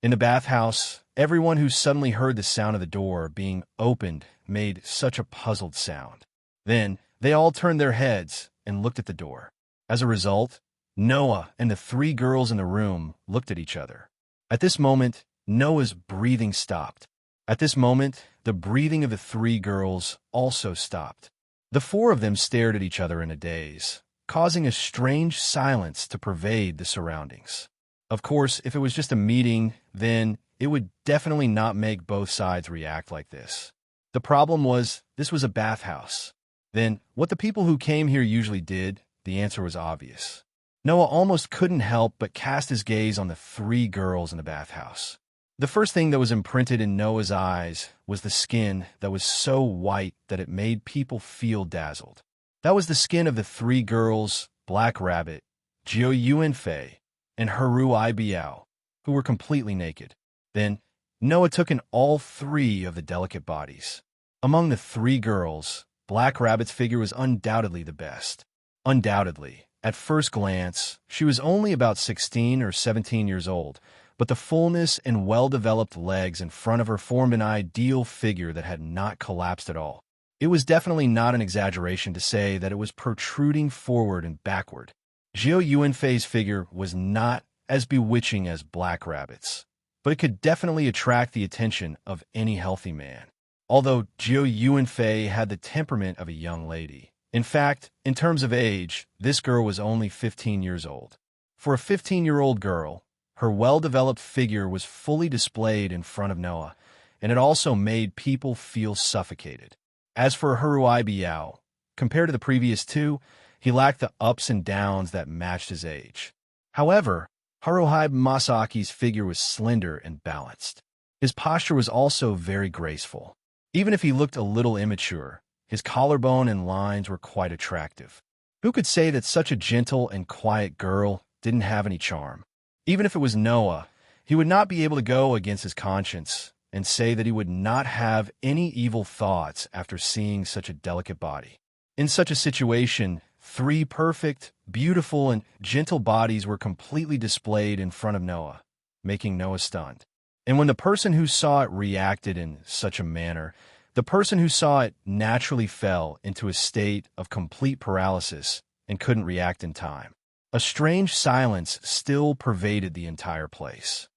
In the bathhouse, everyone who suddenly heard the sound of the door being opened made such a puzzled sound. Then, they all turned their heads and looked at the door. As a result, Noah and the three girls in the room looked at each other. At this moment, Noah's breathing stopped. At this moment, the breathing of the three girls also stopped. The four of them stared at each other in a daze, causing a strange silence to pervade the surroundings. Of course, if it was just a meeting, then it would definitely not make both sides react like this. The problem was, this was a bathhouse. Then, what the people who came here usually did, the answer was obvious. Noah almost couldn't help but cast his gaze on the three girls in the bathhouse. The first thing that was imprinted in Noah's eyes was the skin that was so white that it made people feel dazzled. That was the skin of the three girls, Black Rabbit, Jiu Yunfei, and Heru Biao, who were completely naked. Then, Noah took in all three of the delicate bodies. Among the three girls, Black Rabbit's figure was undoubtedly the best. Undoubtedly. At first glance, she was only about 16 or 17 years old, but the fullness and well-developed legs in front of her formed an ideal figure that had not collapsed at all. It was definitely not an exaggeration to say that it was protruding forward and backward. Zhou Yuanfei's figure was not as bewitching as Black Rabbit's, but it could definitely attract the attention of any healthy man. Although Zhou Yuanfei had the temperament of a young lady. In fact, in terms of age, this girl was only 15 years old. For a 15-year-old girl, her well-developed figure was fully displayed in front of Noah, and it also made people feel suffocated. As for Haruai Biao, compared to the previous two, he lacked the ups and downs that matched his age. However, Haruhi Masaki's figure was slender and balanced. His posture was also very graceful. Even if he looked a little immature, his collarbone and lines were quite attractive. Who could say that such a gentle and quiet girl didn't have any charm? Even if it was Noah, he would not be able to go against his conscience and say that he would not have any evil thoughts after seeing such a delicate body. In such a situation, three perfect, beautiful, and gentle bodies were completely displayed in front of Noah, making Noah stunned. And when the person who saw it reacted in such a manner, the person who saw it naturally fell into a state of complete paralysis and couldn't react in time. A strange silence still pervaded the entire place.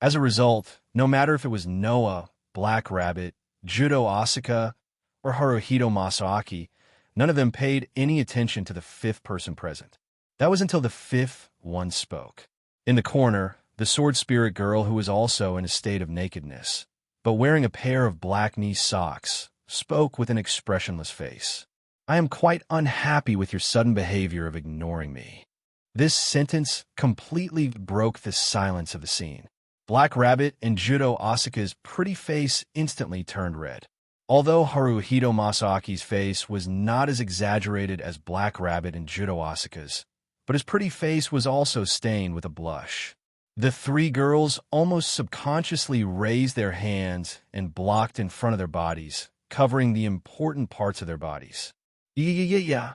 As a result, no matter if it was Noah, Black Rabbit, Judo Asuka, or Haruhito Masaaki, none of them paid any attention to the fifth person present. That was until the fifth one spoke. In the corner, the sword spirit girl, who was also in a state of nakedness, but wearing a pair of black knee socks, spoke with an expressionless face. "I am quite unhappy with your sudden behavior of ignoring me." This sentence completely broke the silence of the scene. Black Rabbit and Judo Asuka's pretty face instantly turned red. Although Haruhito Masaaki's face was not as exaggerated as Black Rabbit and Judo Asuka's, but his pretty face was also stained with a blush. The three girls almost subconsciously raised their hands and blocked in front of their bodies, covering the important parts of their bodies. Yeah.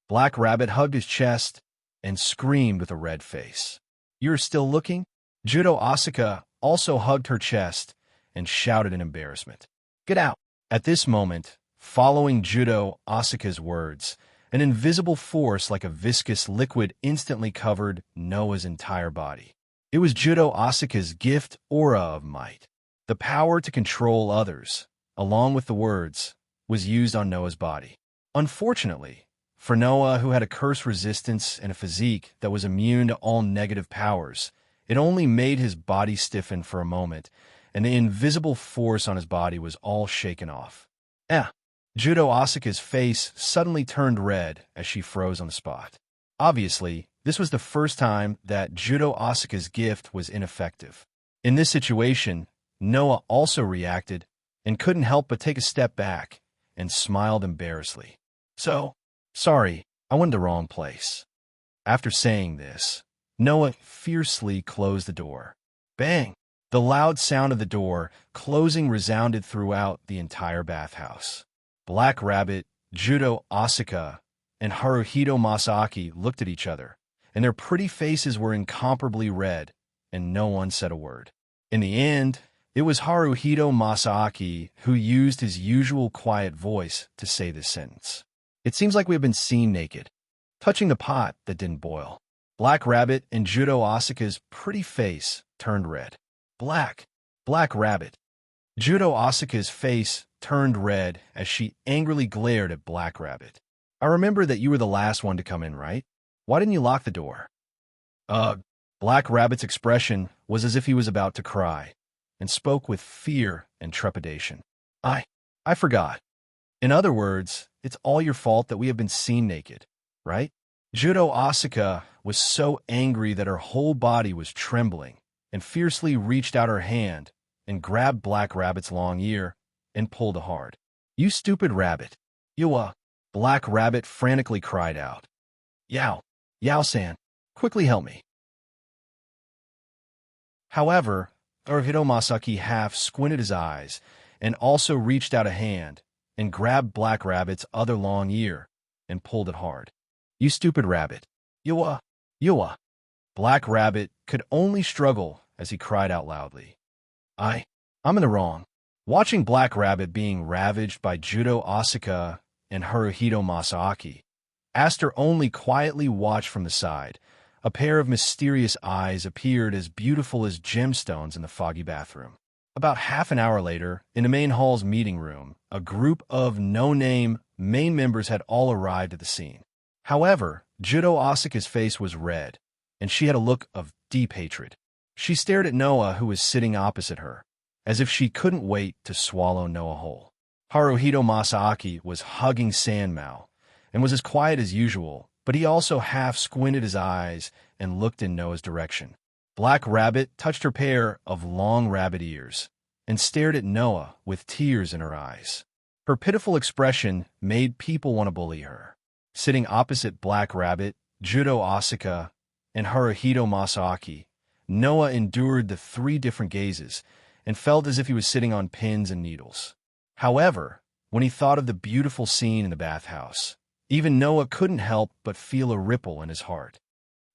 Black Rabbit hugged his chest and screamed with a red face. "You're still looking?" Judo Asuka also hugged her chest and shouted in embarrassment. "Get out!" At this moment, following Judo Asuka's words, an invisible force like a viscous liquid instantly covered Noah's entire body. It was Judo Asuka's gift aura of might. The power to control others, along with the words, was used on Noah's body. Unfortunately, for Noah, who had a curse resistance and a physique that was immune to all negative powers, it only made his body stiffen for a moment, and the invisible force on his body was all shaken off. Judo Asuka's face suddenly turned red as she froze on the spot. Obviously, this was the first time that Judo Asuka's gift was ineffective. In this situation, Noah also reacted and couldn't help but take a step back and smiled embarrassedly. Sorry, I went to the wrong place." After saying this, Noah fiercely closed the door. Bang! The loud sound of the door closing resounded throughout the entire bathhouse. Black Rabbit, Judo Asuka, and Haruhito Masaaki looked at each other, and their pretty faces were incomparably red, and no one said a word. In the end, it was Haruhito Masaaki who used his usual quiet voice to say this sentence. "It seems like we have been seen naked, touching the pot that didn't boil." Black Rabbit and Judo Asuka's pretty face turned red. Black Rabbit. Judo Asuka's face turned red as she angrily glared at Black Rabbit. "I remember that you were the last one to come in, right? Why didn't you lock the door?" Black Rabbit's expression was as if he was about to cry, and spoke with fear and trepidation. I forgot. In other words, it's all your fault that we have been seen naked, right?" Judo Asuka was so angry that her whole body was trembling, and fiercely reached out her hand and grabbed Black Rabbit's long ear and pulled hard. "You stupid rabbit. Black Rabbit frantically cried out. Yao-san, quickly help me." Haruhito Masaki half squinted his eyes and also reached out a hand and grabbed Black Rabbit's other long ear and pulled it hard. "You stupid rabbit. Yuwa, yuwa." Black Rabbit could only struggle as he cried out loudly, I'm in the wrong." Watching Black Rabbit being ravaged by Judo Asuka and Haruhito Masaaki, Aster only quietly watched from the side. A pair of mysterious eyes appeared as beautiful as gemstones in the foggy bathroom. About half an hour later, in the main hall's meeting room, a group of no-name main members had all arrived at the scene. However, Judo Asuka's face was red, and she had a look of deep hatred. She stared at Noah, who was sitting opposite her, as if she couldn't wait to swallow Noah whole. Haruhito Masaaki was hugging Sanmao and was as quiet as usual, but he also half squinted his eyes and looked in Noah's direction. Black Rabbit touched her pair of long rabbit ears and stared at Noah with tears in her eyes. Her pitiful expression made people want to bully her. Sitting opposite Black Rabbit, Judo Asuka, and Haruhito Masaaki, Noah endured the 3 different gazes and felt as if he was sitting on pins and needles. However, when he thought of the beautiful scene in the bathhouse, even Noah couldn't help but feel a ripple in his heart.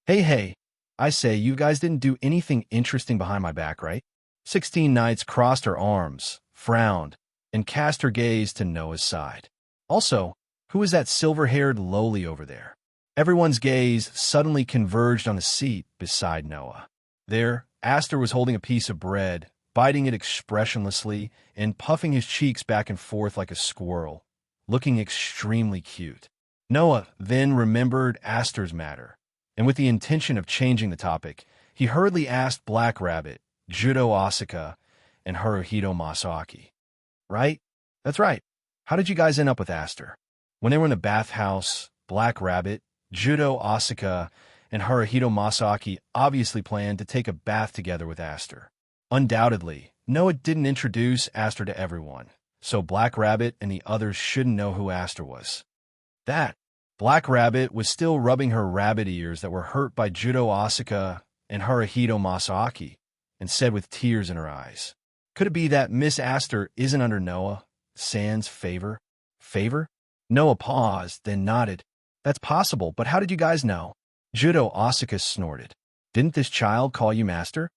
Hey, I say, you guys didn't do anything interesting behind my back, right? 16 Nights crossed her arms, frowned, and cast her gaze to Noah's side. Also, who is that silver-haired lowly over there? Everyone's gaze suddenly converged on a seat beside Noah. There, Aster was holding a piece of bread, biting it expressionlessly and puffing his cheeks back and forth like a squirrel, looking extremely cute. Noah then remembered Aster's matter, and with the intention of changing the topic, he hurriedly asked Black Rabbit, Judo Asuka, and Haruhito Masaaki. Right? That's right. How did you guys end up with Aster? When they were in the bathhouse, Black Rabbit, Judo Asuka, and Haruhito Masaaki obviously planned to take a bath together with Aster. Undoubtedly, Noah didn't introduce Aster to everyone, so Black Rabbit and the others shouldn't know who Aster was. That Black Rabbit was still rubbing her rabbit ears that were hurt by Judo Asuka and Haruhito Masaaki, and said with tears in her eyes, "Could it be that Miss Aster isn't under Noah San's favor?" Favor? Noah paused, then nodded. "That's possible, but how did you guys know?" Judo Asuka snorted. "Didn't this child call you master?"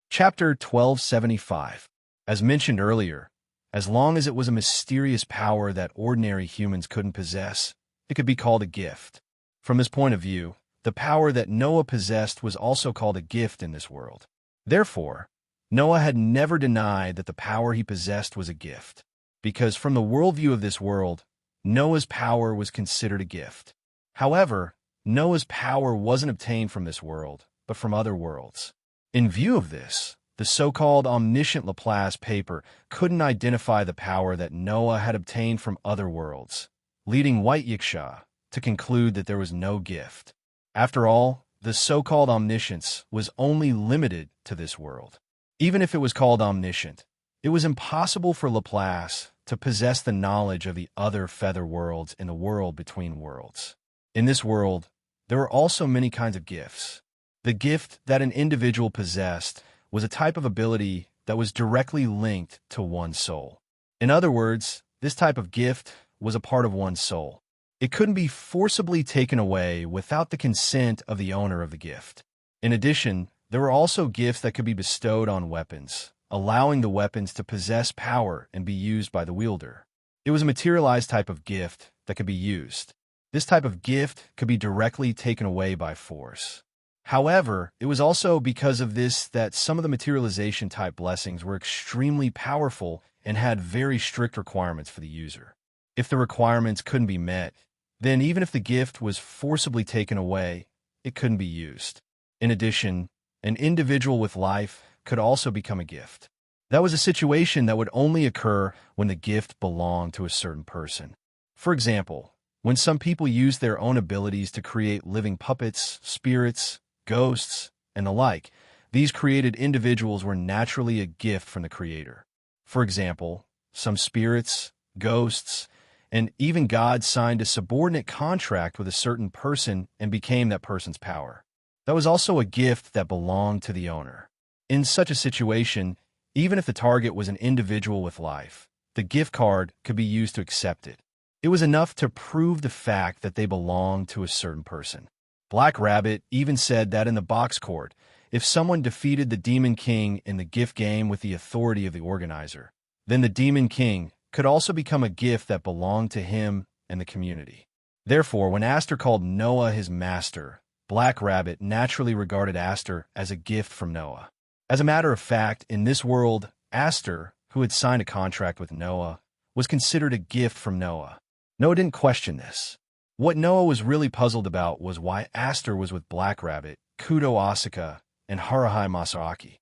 Chapter 1275. As mentioned earlier, as long as it was a mysterious power that ordinary humans couldn't possess, it could be called a gift. From this point of view, the power that Noah possessed was also called a gift in this world. Therefore, Noah had never denied that the power he possessed was a gift, because from the worldview of this world, Noah's power was considered a gift. However, Noah's power wasn't obtained from this world, but from other worlds. In view of this, the so-called omniscient Laplace paper couldn't identify the power that Noah had obtained from other worlds, leading White Yiksha to conclude that there was no gift. After all, the so-called omniscience was only limited to this world. Even if it was called omniscient, it was impossible for Laplace to possess the knowledge of the other feather worlds in the world between worlds. In this world, there were also many kinds of gifts. The gift that an individual possessed was a type of ability that was directly linked to one's soul. In other words, this type of gift was a part of one's soul. It couldn't be forcibly taken away without the consent of the owner of the gift. In addition, there were also gifts that could be bestowed on weapons, allowing the weapons to possess power and be used by the wielder. It was a materialized type of gift that could be used. This type of gift could be directly taken away by force. However, it was also because of this that some of the materialization-type blessings were extremely powerful and had very strict requirements for the user. If the requirements couldn't be met, then even if the gift was forcibly taken away, it couldn't be used. In addition, an individual with life could also become a gift. That was a situation that would only occur when the gift belonged to a certain person. For example, when some people used their own abilities to create living puppets, spirits, ghosts, and the like, these created individuals were naturally a gift from the Creator. For example, some spirits, ghosts, and even gods signed a subordinate contract with a certain person and became that person's power. That was also a gift that belonged to the owner. In such a situation, even if the target was an individual with life, the gift card could be used to accept it. It was enough to prove the fact that they belonged to a certain person. Black Rabbit even said that in the box court, if someone defeated the Demon King in the gift game with the authority of the organizer, then the Demon King could also become a gift that belonged to him and the community. Therefore, when Aster called Noah his master, Black Rabbit naturally regarded Aster as a gift from Noah. As a matter of fact, in this world, Aster, who had signed a contract with Noah, was considered a gift from Noah. Noah didn't question this. What Noah was really puzzled about was why Aster was with Black Rabbit, Kudo Asuka, and Haruhi Masaaki.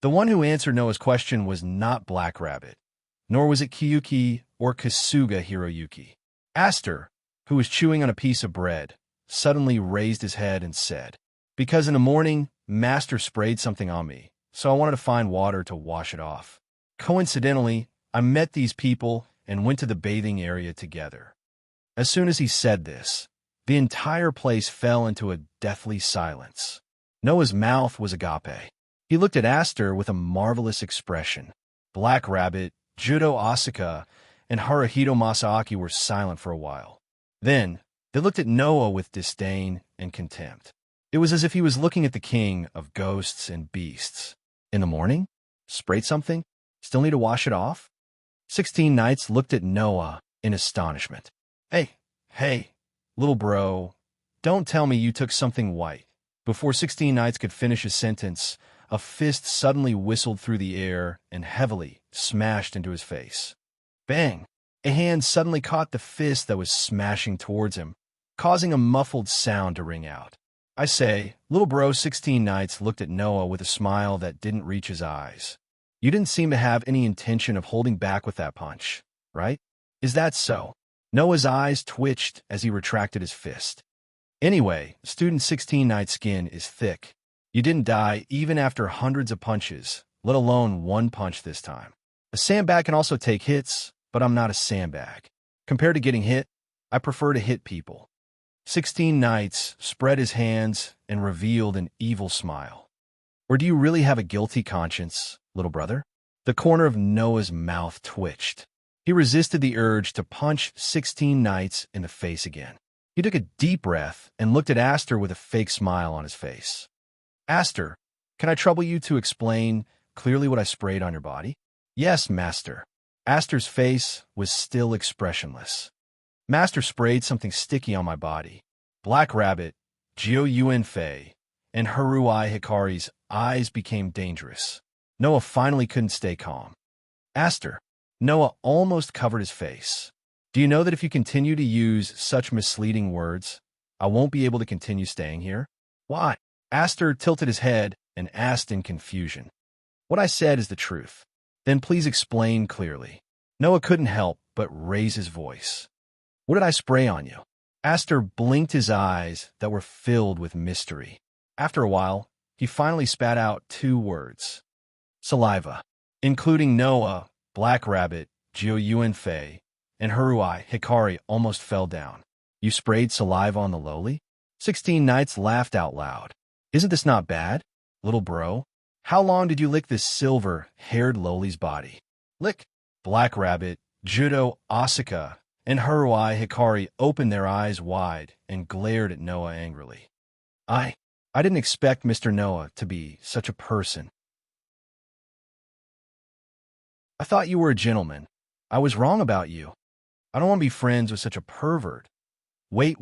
The one who answered Noah's question was not Black Rabbit, nor was it Kiyuki or Kasuga Hiroyuki. Aster, who was chewing on a piece of bread, suddenly raised his head and said, "Because in the morning, Master sprayed something on me, so I wanted to find water to wash it off. Coincidentally, I met these people and went to the bathing area together." As soon as he said this, the entire place fell into a deathly silence. Noah's mouth was agape. He looked at Aster with a marvelous expression. Black Rabbit, Judo Asuka, and Haruhito Masaaki were silent for a while. Then, they looked at Noah with disdain and contempt. It was as if he was looking at the king of ghosts and beasts. In the morning? Sprayed something? Still need to wash it off? 16 Knights looked at Noah in astonishment. Hey, little bro, don't tell me you took something white. Before 16 Knights could finish his sentence, a fist suddenly whistled through the air and heavily smashed into his face. Bang! A hand suddenly caught the fist that was smashing towards him, causing a muffled sound to ring out. I say, little bro 16 Knights looked at Noah with a smile that didn't reach his eyes. You didn't seem to have any intention of holding back with that punch, right? Is that so? Noah's eyes twitched as he retracted his fist. Anyway, student 16 Knight's skin is thick. You didn't die even after hundreds of punches, let alone one punch this time. A sandbag can also take hits, but I'm not a sandbag. Compared to getting hit, I prefer to hit people. 16 Knights spread his hands and revealed an evil smile. Or do you really have a guilty conscience, little brother? The corner of Noah's mouth twitched. He resisted the urge to punch 16 Knights in the face again. He took a deep breath and looked at Aster with a fake smile on his face. Aster, can I trouble you to explain clearly what I sprayed on your body? Yes, Master. Aster's face was still expressionless. Master sprayed something sticky on my body. Black Rabbit, Jio Yuanfei, and Haruhi Hikari's eyes became dangerous. Noah finally couldn't stay calm. Aster, Noah almost covered his face. Do you know that if you continue to use such misleading words, I won't be able to continue staying here? Why? Aster tilted his head and asked in confusion. What I said is the truth. Then please explain clearly. Noah couldn't help but raise his voice. What did I spray on you? Aster blinked his eyes that were filled with mystery. After a while, he finally spat out 2 words. Saliva. Including Noah, Black Rabbit, Jio Yuanfei, and Haruhi Hikari almost fell down. You sprayed saliva on the lowly? 16 Knights laughed out loud. Isn't this not bad, little bro? How long did you lick this silver-haired lowly's body? Lick. Black Rabbit, Judo Asuka, and Haruhi Hikari opened their eyes wide and glared at Noah angrily. I didn't expect Mr. Noah to be such a person. I thought you were a gentleman. I was wrong about you. I don't want to be friends with such a pervert. Wait.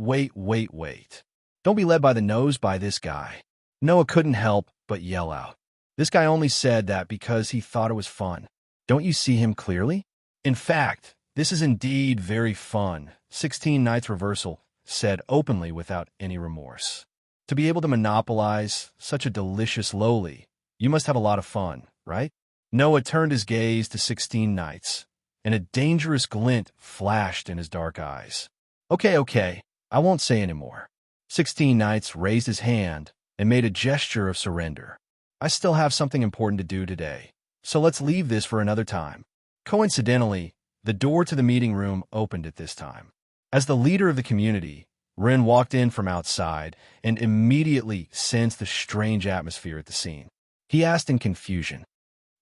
Don't be led by the nose by this guy. Noah couldn't help but yell out. This guy only said that because he thought it was fun. Don't you see him clearly? In fact, this is indeed very fun, 16 Knights Reversal said openly without any remorse. To be able to monopolize such a delicious lowly, you must have a lot of fun, right? Noah turned his gaze to 16 Knights, and a dangerous glint flashed in his dark eyes. Okay, I won't say any more. 16 Knights raised his hand and made a gesture of surrender. I still have something important to do today, so let's leave this for another time. Coincidentally, the door to the meeting room opened at this time. As the leader of the community, Ren walked in from outside and immediately sensed the strange atmosphere at the scene. He asked in confusion,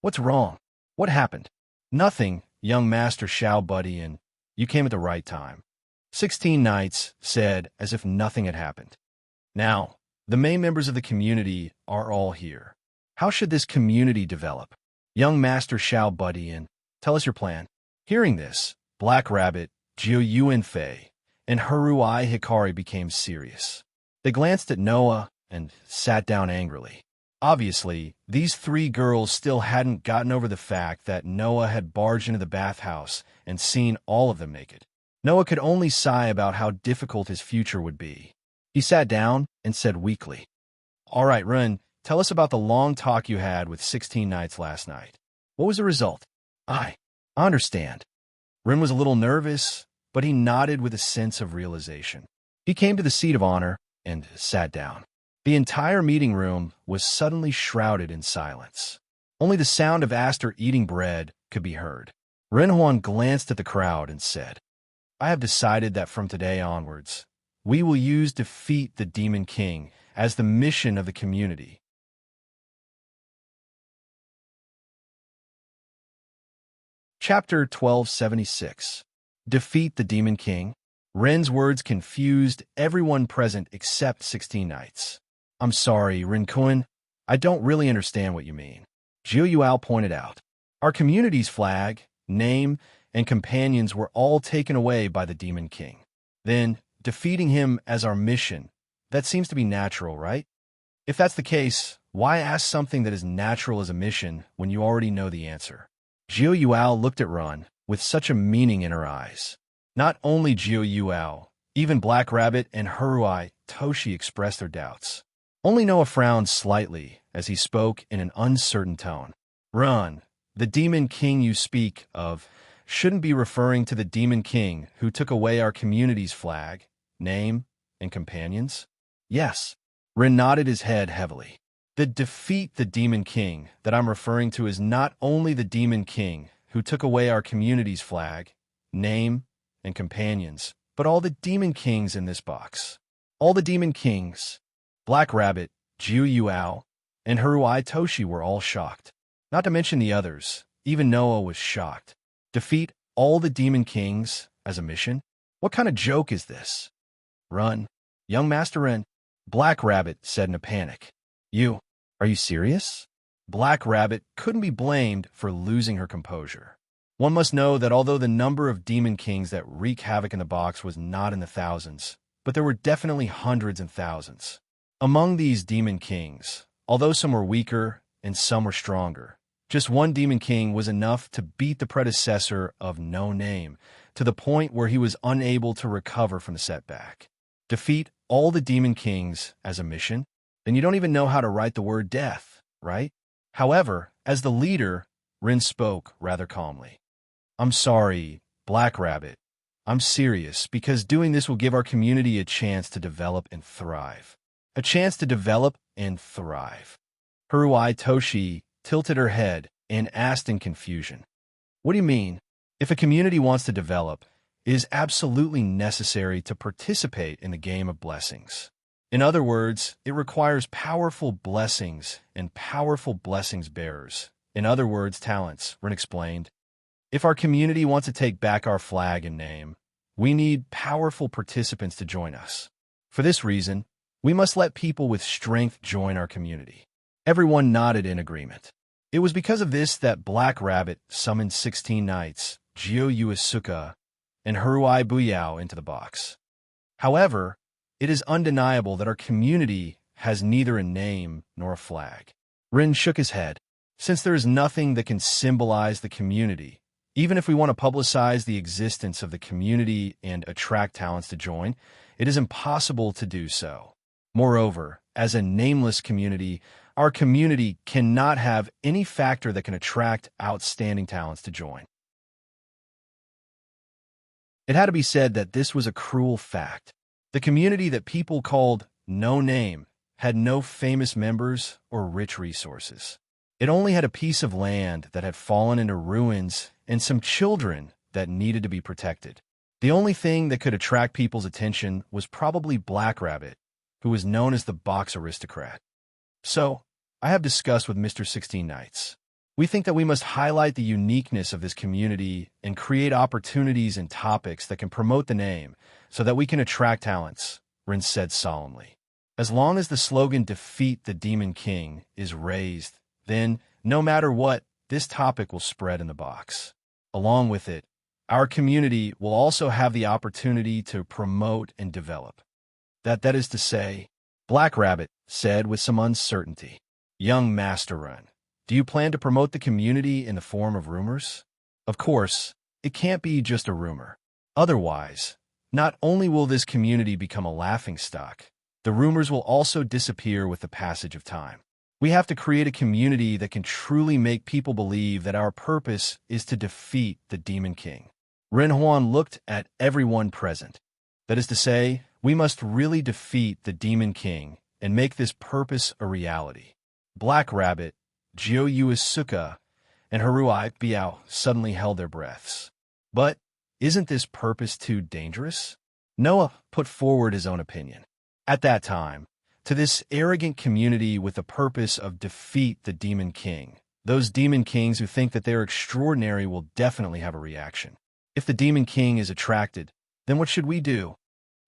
"What's wrong? What happened?" "Nothing, young Master Xiao Buddy, and you came at the right time," 16 Knights said as if nothing had happened. "Now, the main members of the community are all here. How should this community develop? Young Master Xiao Buddy, and tell us your plan." Hearing this, Black Rabbit, Jiu Yuanfei, and Haruai Hikari became serious. They glanced at Noah and sat down angrily. Obviously, these three girls still hadn't gotten over the fact that Noah had barged into the bathhouse and seen all of them naked. Noah could only sigh about how difficult his future would be. He sat down and said weakly, "All right, Ren, tell us about the long talk you had with 16 Knights last night. What was the result?" I understand." Ren was a little nervous, but he nodded with a sense of realization. He came to the seat of honor and sat down. The entire meeting room was suddenly shrouded in silence. Only the sound of Aster eating bread could be heard. Renhuan glanced at the crowd and said, "I have decided that from today onwards, we will use Defeat the Demon King as the mission of the community." Chapter 1276. Defeat the Demon King. Ren's words confused everyone present except 16 Knights. "I'm sorry, Ren-kun. I don't really understand what you mean," Jiu Yuao pointed out. "Our community's flag, name, and companions were all taken away by the Demon King. Then, defeating him as our mission, that seems to be natural, right? If that's the case, why ask something that is natural as a mission when you already know the answer?" Jiu Yuao looked at Ren with such a meaning in her eyes. Not only Jiu Yuao, even Black Rabbit and Haruai Toshi expressed their doubts. Only Noah frowned slightly as he spoke in an uncertain tone. "Ren, the Demon King you speak of shouldn't be referring to the Demon King who took away our community's flag, name, and companions?" "Yes." Ren nodded his head heavily. "The Defeat the Demon King that I'm referring to is not only the Demon King who took away our community's flag, name, and companions, but all the Demon Kings in this box. All the Demon Kings." Black Rabbit, Jiu Yuao, and Haruai Toshi were all shocked. Not to mention the others, even Noah was shocked. Defeat all the Demon Kings as a mission? What kind of joke is this? "Run, young Master Ren," Black Rabbit said in a panic. Are you serious?" Black Rabbit couldn't be blamed for losing her composure. One must know that although the number of Demon Kings that wreak havoc in the box was not in the thousands, but there were definitely hundreds and thousands. Among these Demon Kings, although some were weaker and some were stronger, just one Demon King was enough to beat the predecessor of No Name to the point where he was unable to recover from the setback. Defeat all the Demon Kings as a mission? Then you don't even know how to write the word death, right? However, as the leader, Ren spoke rather calmly. "I'm sorry, Black Rabbit. I'm serious because doing this will give our community a chance to develop and thrive. A chance to develop and thrive." Haruai Toshi tilted her head and asked in confusion, "What do you mean? If a community wants to develop, it is absolutely necessary to participate in the game of blessings. In other words, it requires powerful blessings and powerful blessings bearers. In other words, talents," Ren explained. "If our community wants to take back our flag and name, we need powerful participants to join us. For this reason, we must let people with strength join our community." Everyone nodded in agreement. It was because of this that Black Rabbit summoned 16 Knights, Jiu Yuasuka, and Haruai Buyao into the box. However, it is undeniable that our community has neither a name nor a flag. Ren shook his head. Since there is nothing that can symbolize the community, even if we want to publicize the existence of the community and attract talents to join, it is impossible to do so. Moreover, as a nameless community, our community cannot have any factor that can attract outstanding talents to join. It had to be said that this was a cruel fact. The community that people called No Name had no famous members or rich resources. It only had a piece of land that had fallen into ruins and some children that needed to be protected. The only thing that could attract people's attention was probably Black Rabbit, who was known as the box aristocrat. So, I have discussed with Mr. 16 Nights. We think that we must highlight the uniqueness of this community and create opportunities and topics that can promote the name so that we can attract talents, Rin said solemnly. As long as the slogan "Defeat the Demon King" is raised, then, no matter what, this topic will spread in the box. Along with it, our community will also have the opportunity to promote and develop. That is to say, Black Rabbit said with some uncertainty. Young Master Run, do you plan to promote the community in the form of rumors? Of course, it can't be just a rumor. Otherwise, not only will this community become a laughingstock, the rumors will also disappear with the passage of time. We have to create a community that can truly make people believe that our purpose is to defeat the Demon King. Ren Huan looked at everyone present. That is to say, we must really defeat the Demon King and make this purpose a reality. Black Rabbit, Jiu Yuasuka, and Haruai Biao suddenly held their breaths. But isn't this purpose too dangerous? Noah put forward his own opinion. At that time, to this arrogant community with the purpose of defeat the Demon King, those Demon Kings who think that they're extraordinary will definitely have a reaction. If the Demon King is attracted, then what should we do?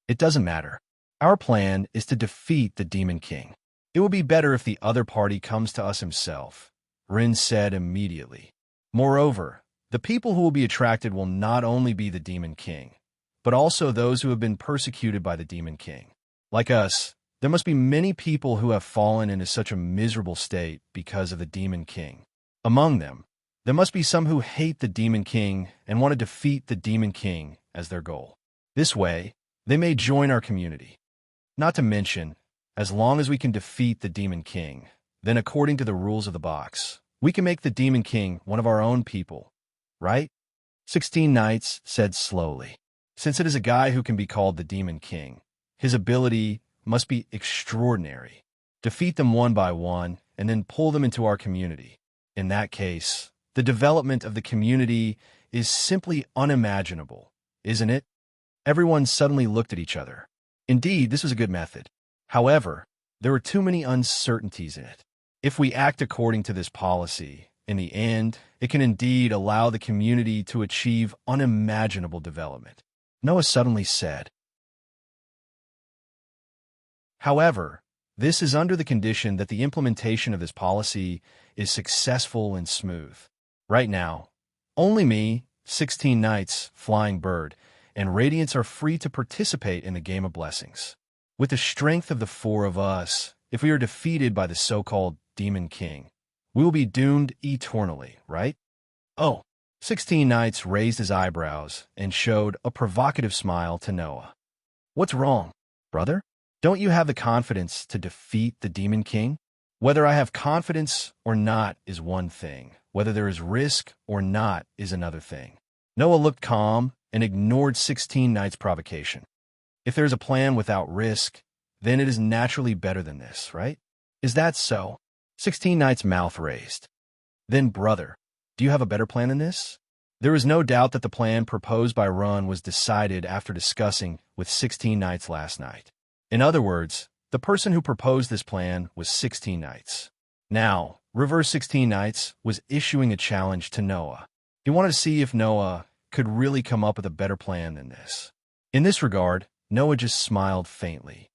It doesn't matter. Our plan is to defeat the Demon King. It will be better if the other party comes to us himself, Rin said immediately. Moreover, the people who will be attracted will not only be the Demon King, but also those who have been persecuted by the Demon King. Like us, there must be many people who have fallen into such a miserable state because of the Demon King. Among them, there must be some who hate the Demon King and want to defeat the Demon King as their goal. This way, they may join our community. Not to mention, as long as we can defeat the Demon King, then according to the rules of the box, we can make the Demon King one of our own people, right? 16 Nights said slowly. Since it is a guy who can be called the Demon King, his ability must be extraordinary. Defeat them one by one, and then pull them into our community. In that case, the development of the community is simply unimaginable, isn't it? Everyone suddenly looked at each other. Indeed, this was a good method. However, there were too many uncertainties in it. If we act according to this policy, in the end, it can indeed allow the community to achieve unimaginable development. Noah suddenly said. However, this is under the condition that the implementation of this policy is successful and smooth. Right now, only me, 16 Nights, Flying Bird, and Radiance are free to participate in the Game of Blessings. With the strength of the four of us, if we are defeated by the so-called Demon King, we will be doomed eternally, right? Oh, 16 Nights raised his eyebrows and showed a provocative smile to Noah. What's wrong, brother? Don't you have the confidence to defeat the Demon King? Whether I have confidence or not is one thing. Whether there is risk or not is another thing. Noah looked calm and ignored 16 Nights' provocation. If there's a plan without risk, then it is naturally better than this, right? Is that so? 16 Nights' mouth raised. Then, brother, do you have a better plan than this? There is no doubt that the plan proposed by Run was decided after discussing with 16 Nights last night. In other words, the person who proposed this plan was 16 Nights. Now, Reverse 16 Nights was issuing a challenge to Noah. He wanted to see if Noah could really come up with a better plan than this. In this regard, Noah just smiled faintly.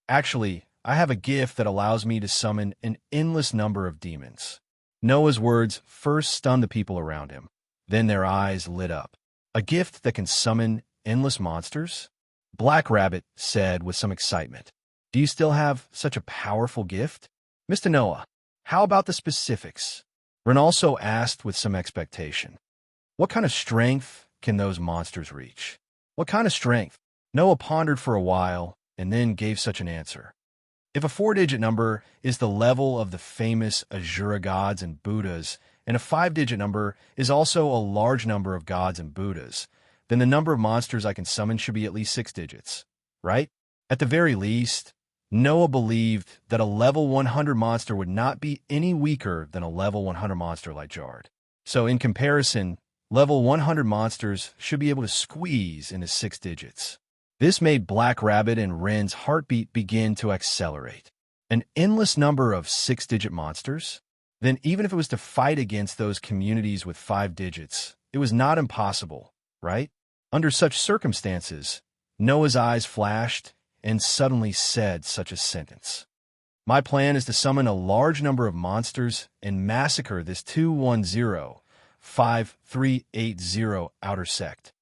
Actually, I have a gift that allows me to summon an endless number of demons. Noah's words first stunned the people around him. Then their eyes lit up. A gift that can summon endless monsters? Black Rabbit said with some excitement. Do you still have such a powerful gift? Mr. Noah, how about the specifics? Ren also asked with some expectation. What kind of strength can those monsters reach? What kind of strength? Noah pondered for a while and then gave such an answer. If a 4-digit number is the level of the famous Asura gods and Buddhas, and a 5-digit number is also a large number of gods and Buddhas, then the number of monsters I can summon should be at least 6 digits, right? At the very least, Noah believed that a level 100 monster would not be any weaker than a level 100 monster like Jard. So in comparison, Level 100 monsters should be able to squeeze into 6 digits. This made Black Rabbit and Ren's heartbeat begin to accelerate. An endless number of 6-digit monsters? Then even if it was to fight against those communities with 5 digits, it was not impossible, right? Under such circumstances, Noah's eyes flashed and suddenly said such a sentence. My plan is to summon a large number of monsters and massacre this 210-5380 outer sect.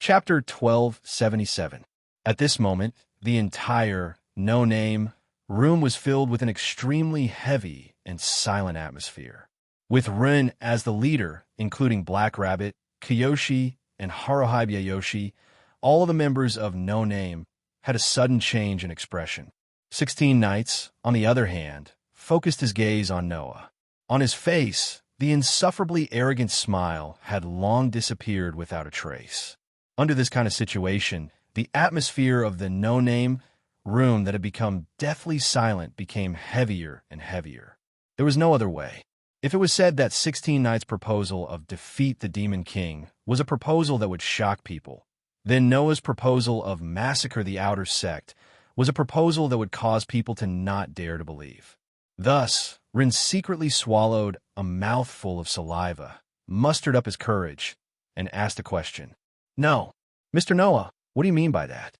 Chapter 1277. At this moment, the entire no-name room was filled with an extremely heavy and silent atmosphere. With Ren as the leader, including Black Rabbit, Kiyoshi, and Haruhi Yoshi, all of the members of No Name had a sudden change in expression. 16 Knights, on the other hand, focused his gaze on Noah. On his face, the insufferably arrogant smile had long disappeared without a trace. Under this kind of situation, the atmosphere of the No Name room that had become deathly silent became heavier and heavier. There was no other way. If it was said that 16 Knights' proposal of defeat the Demon King was a proposal that would shock people, then Noah's proposal of massacre the outer sect was a proposal that would cause people to not dare to believe. Thus, Ren secretly swallowed a mouthful of saliva, mustered up his courage, and asked a question. No, Mr. Noah, what do you mean by that?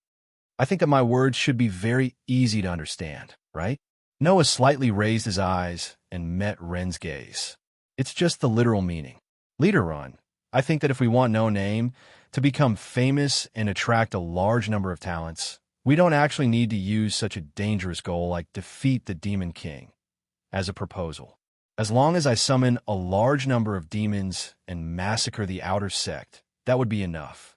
I think that my words should be very easy to understand, right? Noah slightly raised his eyes and met Ren's gaze. It's just the literal meaning. Leader Ren, I think that if we want No Name to become famous and attract a large number of talents, we don't actually need to use such a dangerous goal like defeat the Demon King as a proposal. As long as I summon a large number of demons and massacre the outer sect, that would be enough.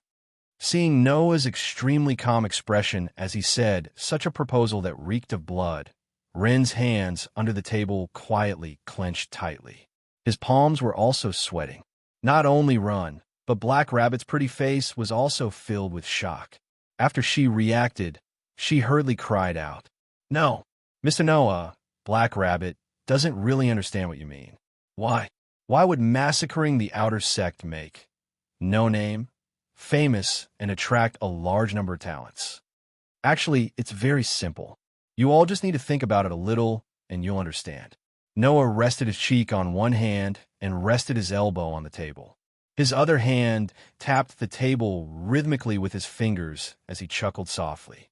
Seeing Noah's extremely calm expression as he said such a proposal that reeked of blood, Ren's hands under the table quietly clenched tightly. His palms were also sweating. Not only Ren, but Black Rabbit's pretty face was also filled with shock. After she reacted, she hurriedly cried out, No, Mr. Noah, Black Rabbit doesn't really understand what you mean. Why? Why would massacring the outer sect make No Name famous and attract a large number of talents? Actually, it's very simple. You all just need to think about it a little and you'll understand. Noah rested his cheek on one hand and rested his elbow on the table. His other hand tapped the table rhythmically with his fingers as he chuckled softly.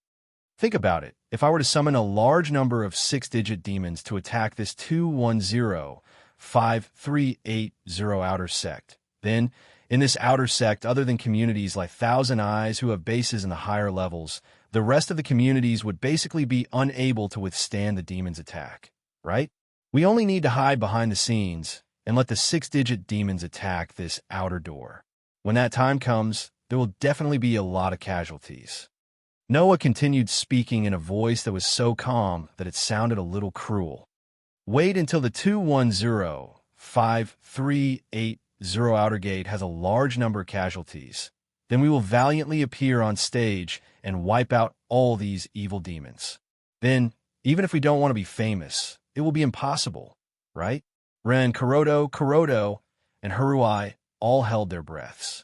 Think about it. If I were to summon a large number of 6-digit demons to attack this 210-5380 outer sect, then, in this outer sect, other than communities like Thousand Eyes who have bases in the higher levels, the rest of the communities would basically be unable to withstand the demon's attack, right? We only need to hide behind the scenes and let the 6-digit demons attack this outer door. When that time comes, there will definitely be a lot of casualties. Noah continued speaking in a voice that was so calm that it sounded a little cruel. Wait until the 210-5380 outer gate has a large number of casualties. Then we will valiantly appear on stage and wipe out all these evil demons. Then, even if we don't want to be famous, it will be impossible, right? Ren, Kurodo, and Haruhi all held their breaths.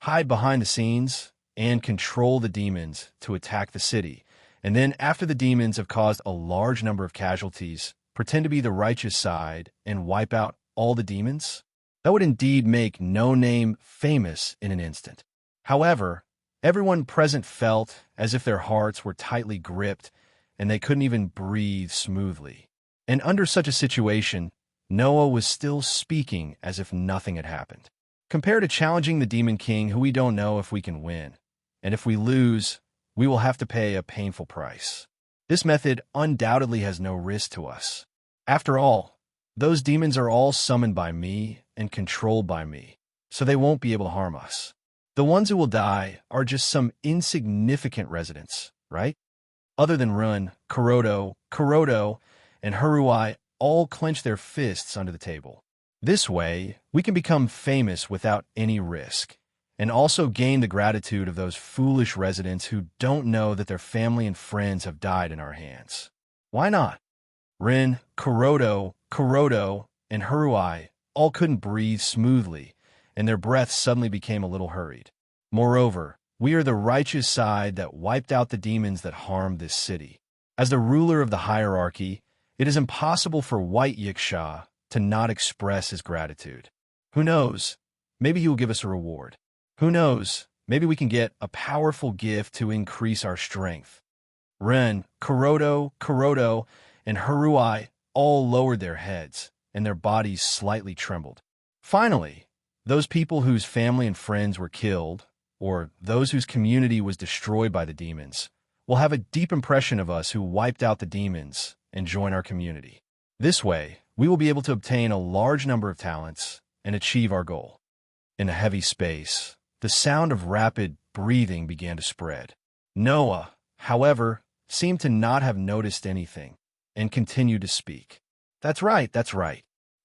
Hide behind the scenes and control the demons to attack the city, and then after the demons have caused a large number of casualties, pretend to be the righteous side and wipe out all the demons? That would indeed make No Name famous in an instant. However, everyone present felt as if their hearts were tightly gripped and they couldn't even breathe smoothly. And under such a situation, Noah was still speaking as if nothing had happened. Compared to challenging the Demon King who we don't know if we can win, and if we lose, we will have to pay a painful price. This method undoubtedly has no risk to us. After all, those demons are all summoned by me and controlled by me, so they won't be able to harm us. The ones who will die are just some insignificant residents, right? Other than Ren, Kurodo, and Haruhi all clench their fists under the table. This way, we can become famous without any risk, and also gain the gratitude of those foolish residents who don't know that their family and friends have died in our hands. Why not? Rin, Kuroto, and Haruai all couldn't breathe smoothly, and their breaths suddenly became a little hurried. Moreover, we are the righteous side that wiped out the demons that harmed this city. As the ruler of the hierarchy, it is impossible for White Yiksha to not express his gratitude. Who knows? Maybe he will give us a reward. Who knows? Maybe we can get a powerful gift to increase our strength. Ren, Kuroto, and Haruai all lowered their heads, and their bodies slightly trembled. Finally, those people whose family and friends were killed, or those whose community was destroyed by the demons, will have a deep impression of us who wiped out the demons and join our community. This way, we will be able to obtain a large number of talents and achieve our goal. In a heavy space, the sound of rapid breathing began to spread. Noah, however, seemed to not have noticed anything and continued to speak. That's right.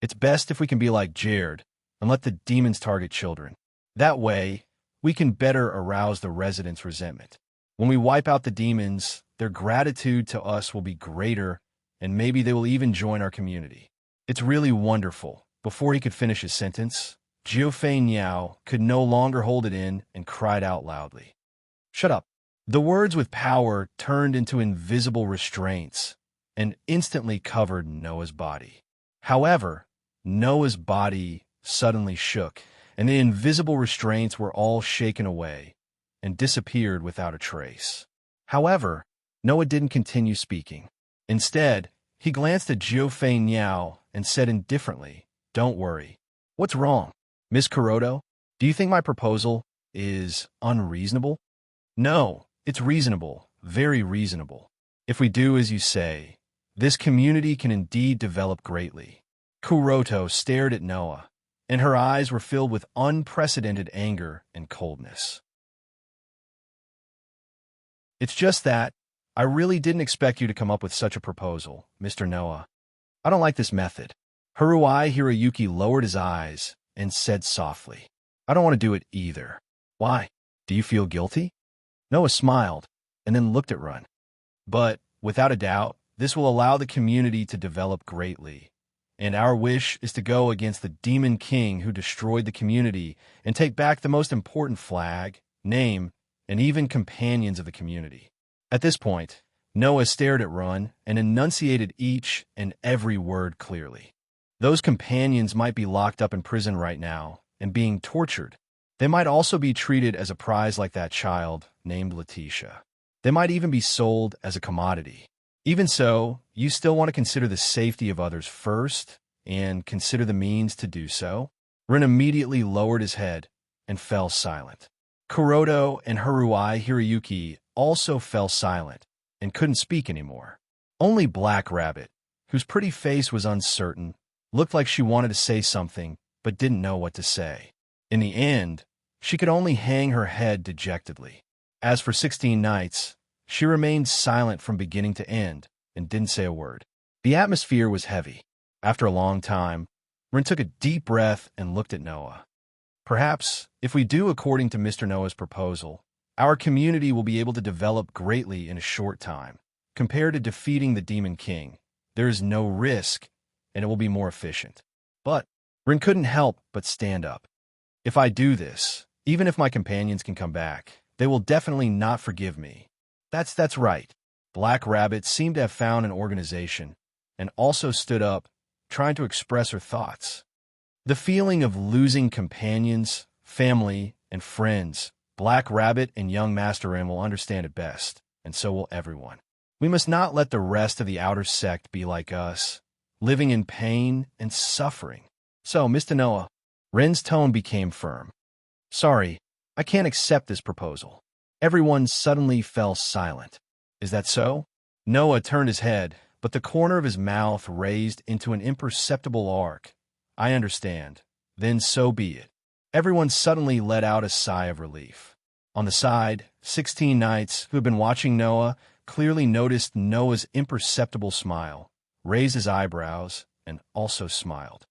It's best if we can be like Jared and let the demons target children. That way, we can better arouse the residents' resentment. When we wipe out the demons, their gratitude to us will be greater, and maybe they will even join our community. It's really wonderful. Before he could finish his sentence, Jiufei Niao could no longer hold it in and cried out loudly. Shut up. The words with power turned into invisible restraints and instantly covered Noah's body. However, Noah's body suddenly shook, and the invisible restraints were all shaken away and disappeared without a trace. However, Noah didn't continue speaking. Instead, he glanced at Jiufei Niao and said indifferently, "Don't worry. What's wrong? Miss Kuroto, do you think my proposal is unreasonable?" "No, it's reasonable, very reasonable. If we do as you say, this community can indeed develop greatly." Kuroto stared at Noah, and her eyes were filled with unprecedented anger and coldness. "It's just that I really didn't expect you to come up with such a proposal, Mr. Noah. I don't like this method." Haruai Hiroyuki lowered his eyes and said softly, "I don't want to do it either." "Why? Do you feel guilty?" Noah smiled and then looked at Run. "But, without a doubt, this will allow the community to develop greatly. And our wish is to go against the Demon King who destroyed the community and take back the most important flag, name, and even companions of the community." At this point, Noah stared at Run and enunciated each and every word clearly. Those companions might be locked up in prison right now and being tortured. They might also be treated as a prize like that child named Letitia. They might even be sold as a commodity. Even so, you still want to consider the safety of others first and consider the means to do so. Rin immediately lowered his head and fell silent. Kuroto and Haruai Hiroyuki also fell silent and couldn't speak anymore. Only Black Rabbit, whose pretty face was uncertain, looked like she wanted to say something but didn't know what to say. In the end, she could only hang her head dejectedly. As for 16 Nights, she remained silent from beginning to end and didn't say a word. The atmosphere was heavy. After a long time, Rin took a deep breath and looked at Noah. "Perhaps, if we do according to Mr. Noah's proposal, our community will be able to develop greatly in a short time. Compared to defeating the Demon King, there is no risk, and it will be more efficient." But Rin couldn't help but stand up. "If I do this, even if my companions can come back, they will definitely not forgive me." That's right. Black Rabbit seemed to have found an organization and also stood up, trying to express her thoughts. The feeling of losing companions, family, and friends, Black Rabbit and young Master Rin will understand it best, and so will everyone. We must not let the rest of the outer sect be like us, living in pain and suffering. "So, Mr. Noah," Rin's tone became firm. "Sorry, I can't accept this proposal." Everyone suddenly fell silent. "Is that so?" Noah turned his head, but the corner of his mouth raised into an imperceptible arc. "I understand. Then so be it." Everyone suddenly let out a sigh of relief. On the side, 16 Nights, who had been watching Noah, clearly noticed Noah's imperceptible smile, raised his eyebrows, and also smiled.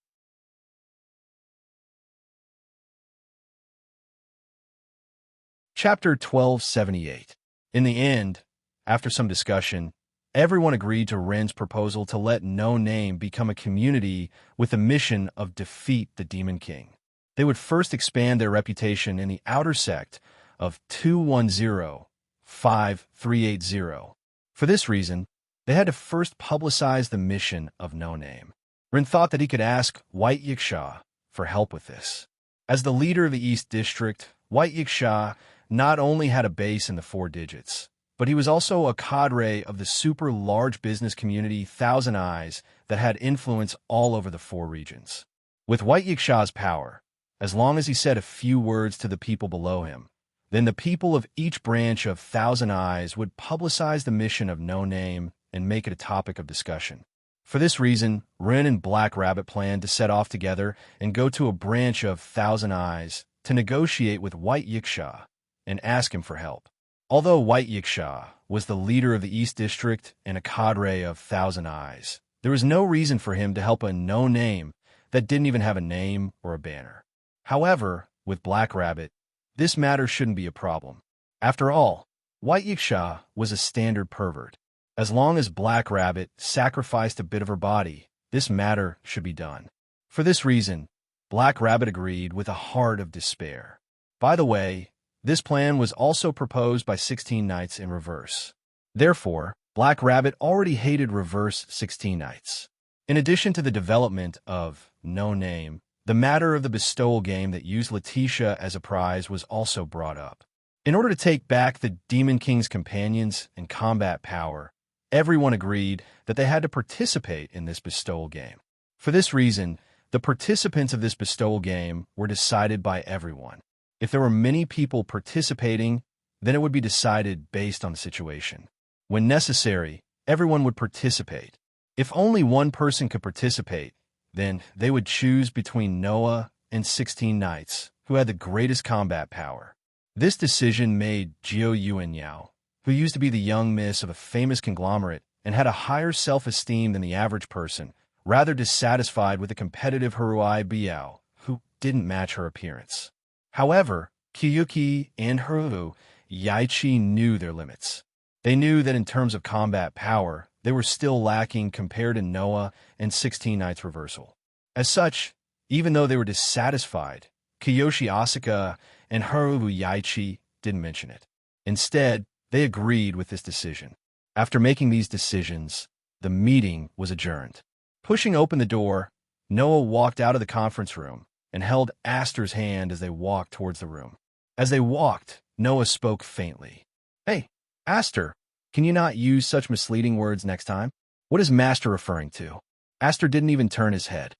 Chapter 1278. In the end, after some discussion, everyone agreed to Ren's proposal to let No Name become a community with the mission of defeat the Demon King. They would first expand their reputation in the outer sect of 210-5380. For this reason, they had to first publicize the mission of No Name. Ren thought that he could ask White Yiksha for help with this. As the leader of the East District, White Yiksha not only had a base in the 4 digits, but he was also a cadre of the super large business community Thousand Eyes that had influence all over the 4 regions. With White Yiksha's power, as long as he said a few words to the people below him, then the people of each branch of Thousand Eyes would publicize the mission of No Name and make it a topic of discussion. For this reason, Ren and Black Rabbit planned to set off together and go to a branch of Thousand Eyes to negotiate with White Yiksha and ask him for help. Although White Yiksha was the leader of the East District and a cadre of Thousand Eyes, there was no reason for him to help a No Name that didn't even have a name or a banner. However, with Black Rabbit, this matter shouldn't be a problem. After all, White Yiksha was a standard pervert. As long as Black Rabbit sacrificed a bit of her body, this matter should be done. For this reason, Black Rabbit agreed with a heart of despair. By the way, this plan was also proposed by 16 Knights in reverse. Therefore, Black Rabbit already hated reverse 16 Knights. In addition to the development of No Name, the matter of the bestowal game that used Letitia as a prize was also brought up. In order to take back the Demon King's companions and combat power, everyone agreed that they had to participate in this bestowal game. For this reason, the participants of this bestowal game were decided by everyone. If there were many people participating, then it would be decided based on the situation. When necessary, everyone would participate. If only one person could participate, then they would choose between Noah and 16 Knights, who had the greatest combat power. This decision made Jiao Yuanyao, who used to be the young miss of a famous conglomerate and had a higher self-esteem than the average person, rather dissatisfied with the competitive Haruai Biao, who didn't match her appearance. However, Kyuki and Haru Yaichi knew their limits. They knew that in terms of combat power, they were still lacking compared to Noah and 16 Knights Reversal. As such, even though they were dissatisfied, Kiyoshi Asuka and Haru Yaichi didn't mention it. Instead, they agreed with this decision. After making these decisions, the meeting was adjourned. Pushing open the door, Noah walked out of the conference room and held Aster's hand as they walked towards the room. As they walked, Noah spoke faintly. "Hey, Aster, can you not use such misleading words next time? What is Master referring to?" Aster didn't even turn his head.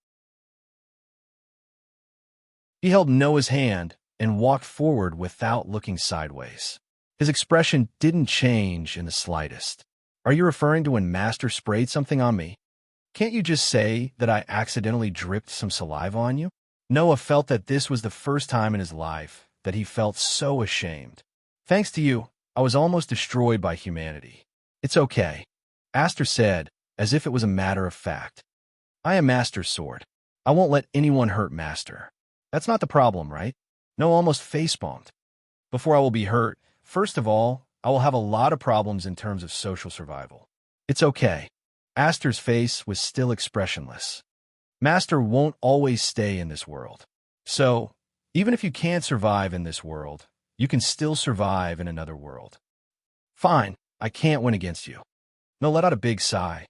He held Noah's hand and walked forward without looking sideways. His expression didn't change in the slightest. "Are you referring to when Master sprayed something on me? Can't you just say that I accidentally dripped some saliva on you?" Noah felt that this was the first time in his life that he felt so ashamed. "Thanks to you, I was almost destroyed by humanity." "It's okay," Aster said, as if it was a matter of fact. "I am Master's sword. I won't let anyone hurt Master. That's not the problem, right?" Noah almost facepalmed. "Before I will be hurt, first of all, I will have a lot of problems in terms of social survival." "It's okay." Aster's face was still expressionless. "Master won't always stay in this world. So, even if you can't survive in this world, you can still survive in another world." "Fine, I can't win against you." Noah let out a big sigh.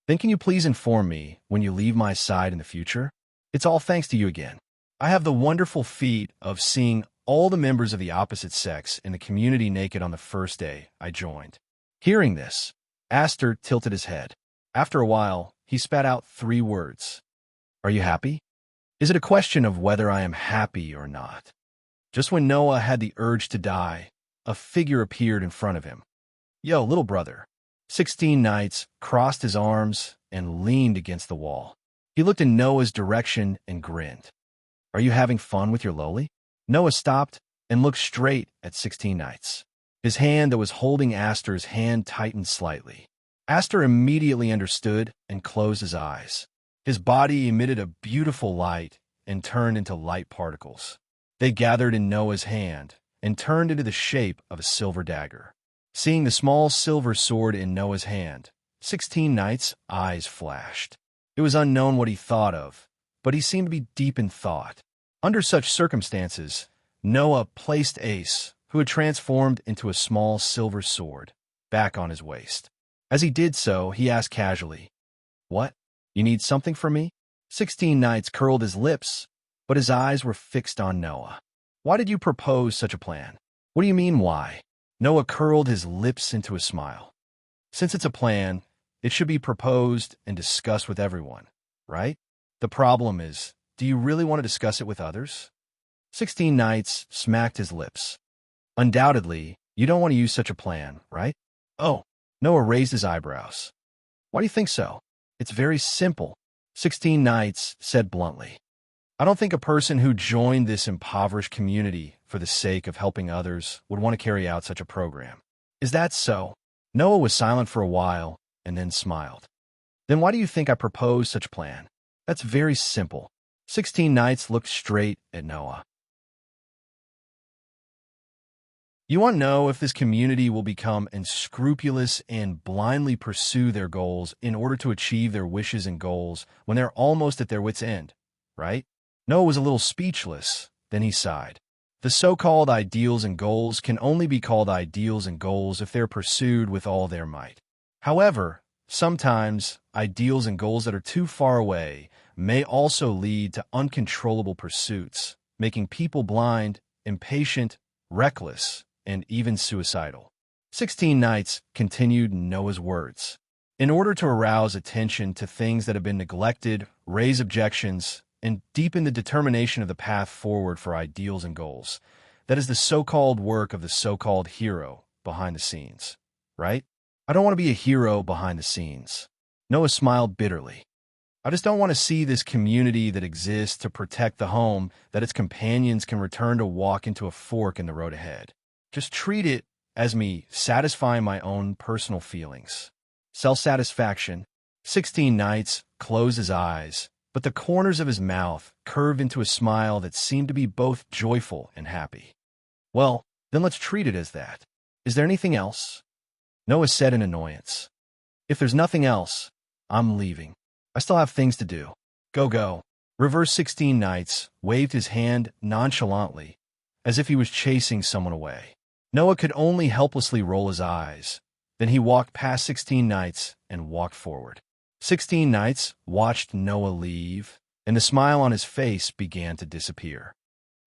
"Then can you please inform me when you leave my side in the future? It's all thanks to you again. I have the wonderful feat of seeing all the members of the opposite sex in the community naked on the first day I joined." Hearing this, Aster tilted his head. After a while, he spat out 3 words. "Are you happy? Is it a question of whether I am happy or not?" Just when Noah had the urge to die, a figure appeared in front of him. "Yo, little brother." 16 Knights crossed his arms and leaned against the wall. He looked in Noah's direction and grinned. "Are you having fun with your loli?" Noah stopped and looked straight at 16 Knights. His hand that was holding Aster's hand tightened slightly. Aster immediately understood and closed his eyes. His body emitted a beautiful light and turned into light particles. They gathered in Noah's hand and turned into the shape of a silver dagger. Seeing the small silver sword in Noah's hand, 16 Nights' eyes flashed. It was unknown what he thought of, but he seemed to be deep in thought. Under such circumstances, Noah placed Ace, who had transformed into a small silver sword, back on his waist. As he did so, he asked casually, "What? You need something from me?" 16 Nights curled his lips, but his eyes were fixed on Noah. "Why did you propose such a plan?" "What do you mean, why?" Noah curled his lips into a smile. "Since it's a plan, it should be proposed and discussed with everyone, right? The problem is, do you really want to discuss it with others?" 16 Nights smacked his lips. "Undoubtedly, you don't want to use such a plan, right?" "Oh." Noah raised his eyebrows. "Why do you think so?" "It's very simple," 16 Nights said bluntly. "I don't think a person who joined this impoverished community for the sake of helping others would want to carry out such a program." "Is that so?" Noah was silent for a while and then smiled. "Then why do you think I proposed such a plan?" "That's very simple." 16 Nights looked straight at Noah. "You want to know if this community will become unscrupulous and blindly pursue their goals in order to achieve their wishes and goals when they're almost at their wits' end, right?" Noah was a little speechless, then he sighed. "The so-called ideals and goals can only be called ideals and goals if they're pursued with all their might. However, sometimes ideals and goals that are too far away may also lead to uncontrollable pursuits, making people blind, impatient, reckless, and even suicidal." 16 Nights continued Noah's words. "In order to arouse attention to things that have been neglected, raise objections, and deepen the determination of the path forward for ideals and goals, that is the so-called work of the so-called hero behind the scenes, right?" "I don't want to be a hero behind the scenes." Noah smiled bitterly. "I just don't want to see this community that exists to protect the home that its companions can return to walk into a fork in the road ahead. Just treat it as me satisfying my own personal feelings. Self-satisfaction." 16 Nights closed his eyes, but the corners of his mouth curved into a smile that seemed to be both joyful and happy. "Well, then let's treat it as that. Is there anything else?" Noah said in annoyance. "If there's nothing else, I'm leaving. I still have things to do. Go. Reverse 16 Nights waved his hand nonchalantly, as if he was chasing someone away. Noah could only helplessly roll his eyes. Then he walked past 16 Nights and walked forward. 16 Nights watched Noah leave, and the smile on his face began to disappear.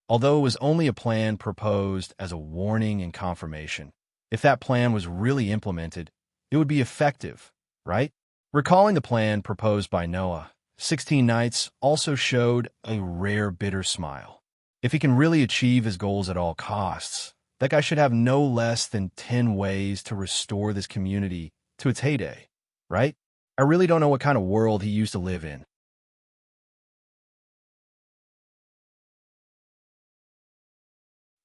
Although it was only a plan proposed as a warning and confirmation, if that plan was really implemented, it would be effective, right? Recalling the plan proposed by Noah, 16 Nights also showed a rare bitter smile. If he can really achieve his goals at all costs, that guy should have no less than 10 ways to restore this community to its heyday, right? I really don't know what kind of world he used to live in.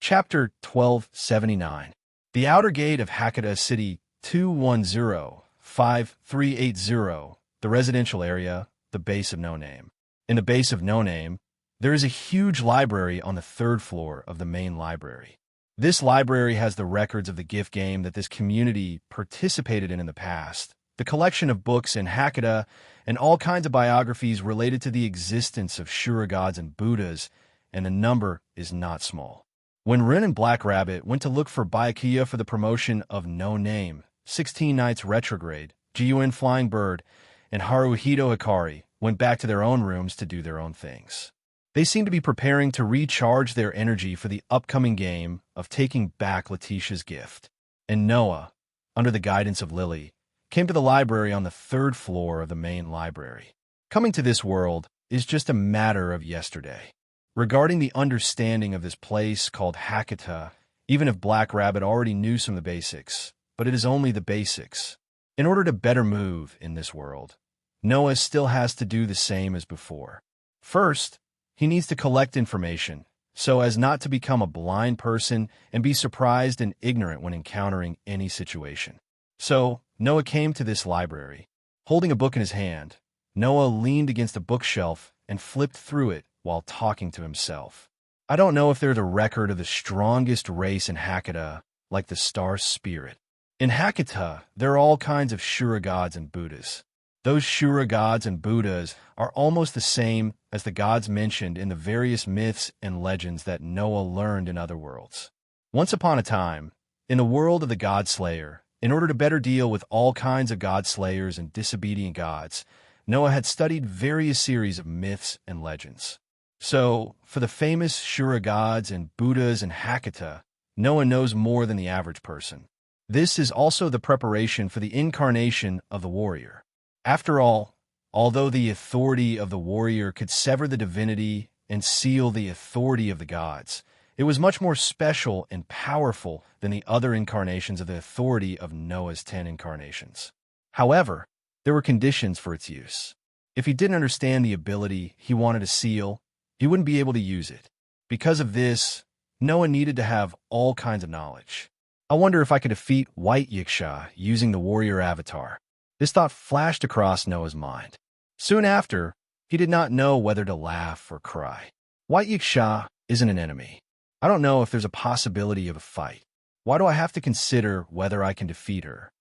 Chapter 1279. The Outer Gate of Hakata City 2105380, the residential area, the Base of No Name. In the Base of No Name, there is a huge library on the 3rd floor of the main library. This library has the records of the gift game that this community participated in the past, the collection of books in Hakata, and all kinds of biographies related to the existence of Shura gods and Buddhas, and the number is not small. When Rin and Black Rabbit went to look for Byakuya for the promotion of No Name, 16 Nights Retrograde, Jiun Flying Bird, and Haruhito Hikari went back to their own rooms to do their own things. They seemed to be preparing to recharge their energy for the upcoming game of taking back Letitia's gift. And Noah, under the guidance of Lily, came to the library on the 3rd floor of the main library. Coming to this world is just a matter of yesterday. Regarding the understanding of this place called Hakata, even if Black Rabbit already knew some of the basics, but it is only the basics. In order to better move in this world, Noah still has to do the same as before. First, he needs to collect information, so as not to become a blind person and be surprised and ignorant when encountering any situation. So, Noah came to this library. Holding a book in his hand, Noah leaned against a bookshelf and flipped through it while talking to himself. I don't know if there's a record of the strongest race in Hakata, like the Star Spirit. In Hakata, there are all kinds of Shura gods and Buddhas. Those Shura gods and Buddhas are almost the same as the gods mentioned in the various myths and legends that Noah learned in other worlds. Once upon a time, in the world of the God Slayer, in order to better deal with all kinds of God Slayers and disobedient gods, Noah had studied various series of myths and legends. So, for the famous Shura gods and Buddhas and Hakata, Noah knows more than the average person. This is also the preparation for the incarnation of the warrior. After all, although the authority of the warrior could sever the divinity and seal the authority of the gods, it was much more special and powerful than the other incarnations of the authority of Noah's 10 incarnations. However, there were conditions for its use. If he didn't understand the ability he wanted to seal, he wouldn't be able to use it. Because of this, Noah needed to have all kinds of knowledge. I wonder if I could defeat White Yiksha using the warrior avatar. This thought flashed across Noah's mind. Soon after, he did not know whether to laugh or cry. White Yiksha isn't an enemy. I don't know if there's a possibility of a fight. Why do I have to consider whether I can defeat her?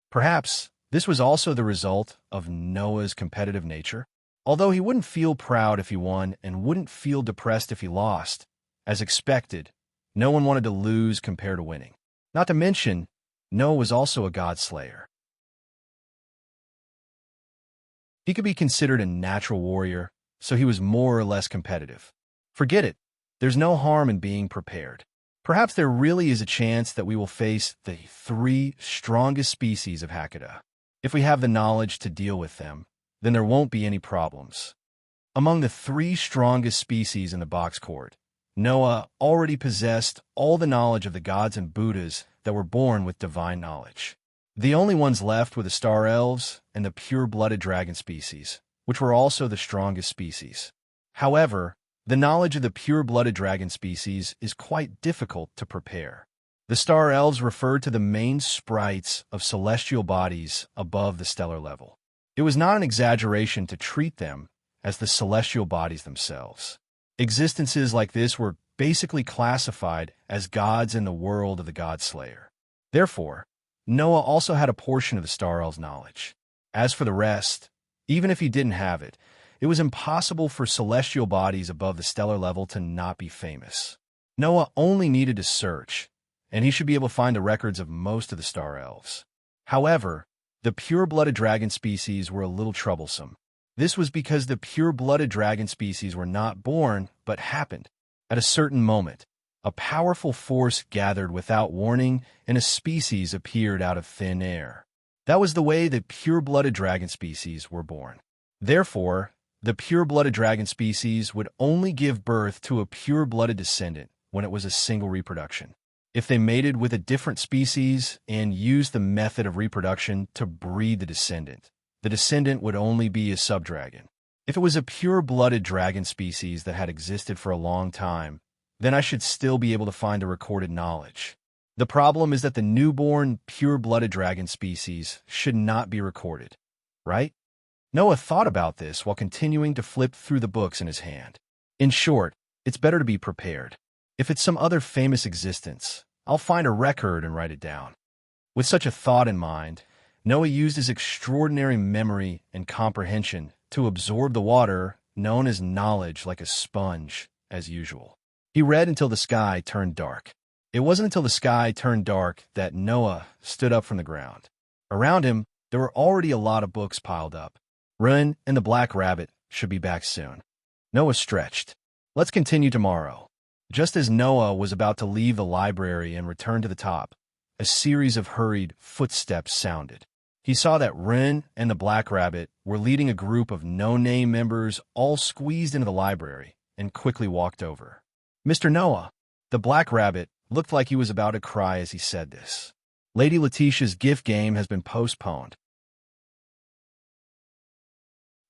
Perhaps this was also the result of Noah's competitive nature. Although he wouldn't feel proud if he won and wouldn't feel depressed if he lost, as expected, no one wanted to lose compared to winning. Not to mention, Noah was also a god slayer. He could be considered a natural warrior, so he was more or less competitive. Forget it. There's no harm in being prepared. Perhaps there really is a chance that we will face the 3 strongest species of Hakata. If we have the knowledge to deal with them, then there won't be any problems. Among the 3 strongest species in the box court, Noah already possessed all the knowledge of the gods and Buddhas that were born with divine knowledge. The only ones left were the star elves and the pure-blooded dragon species, which were also the strongest species. However, the knowledge of the pure-blooded dragon species is quite difficult to prepare. The star elves referred to the main sprites of celestial bodies above the stellar level. It was not an exaggeration to treat them as the celestial bodies themselves. Existences like this were basically classified as gods in the world of the God Slayer. Therefore, Noah also had a portion of the star elves' knowledge. As for the rest, even if he didn't have it, it was impossible for celestial bodies above the stellar level to not be famous. Noah only needed to search, and he should be able to find the records of most of the star elves. However, the pure-blooded dragon species were a little troublesome. This was because the pure-blooded dragon species were not born, but happened. At a certain moment, a powerful force gathered without warning, and a species appeared out of thin air. That was the way the pure-blooded dragon species were born. Therefore, the pure-blooded dragon species would only give birth to a pure-blooded descendant when it was a single reproduction. If they mated with a different species and used the method of reproduction to breed the descendant would only be a subdragon. If it was a pure-blooded dragon species that had existed for a long time, then I should still be able to find the recorded knowledge. The problem is that the newborn, pure-blooded dragon species should not be recorded, right? Noah thought about this while continuing to flip through the books in his hand. In short, it's better to be prepared. If it's some other famous existence, I'll find a record and write it down. With such a thought in mind, Noah used his extraordinary memory and comprehension to absorb the water known as knowledge like a sponge, as usual. He read until the sky turned dark. It wasn't until the sky turned dark that Noah stood up from the ground. Around him, there were already a lot of books piled up. Run and the Black Rabbit should be back soon. Noah stretched. Let's continue tomorrow. Just as Noah was about to leave the library and return to the top, a series of hurried footsteps sounded. He saw that Ren and the Black Rabbit were leading a group of no-name members all squeezed into the library and quickly walked over. Mr. Noah, the Black Rabbit, looked like he was about to cry as he said this. Lady Letitia's gift game has been postponed.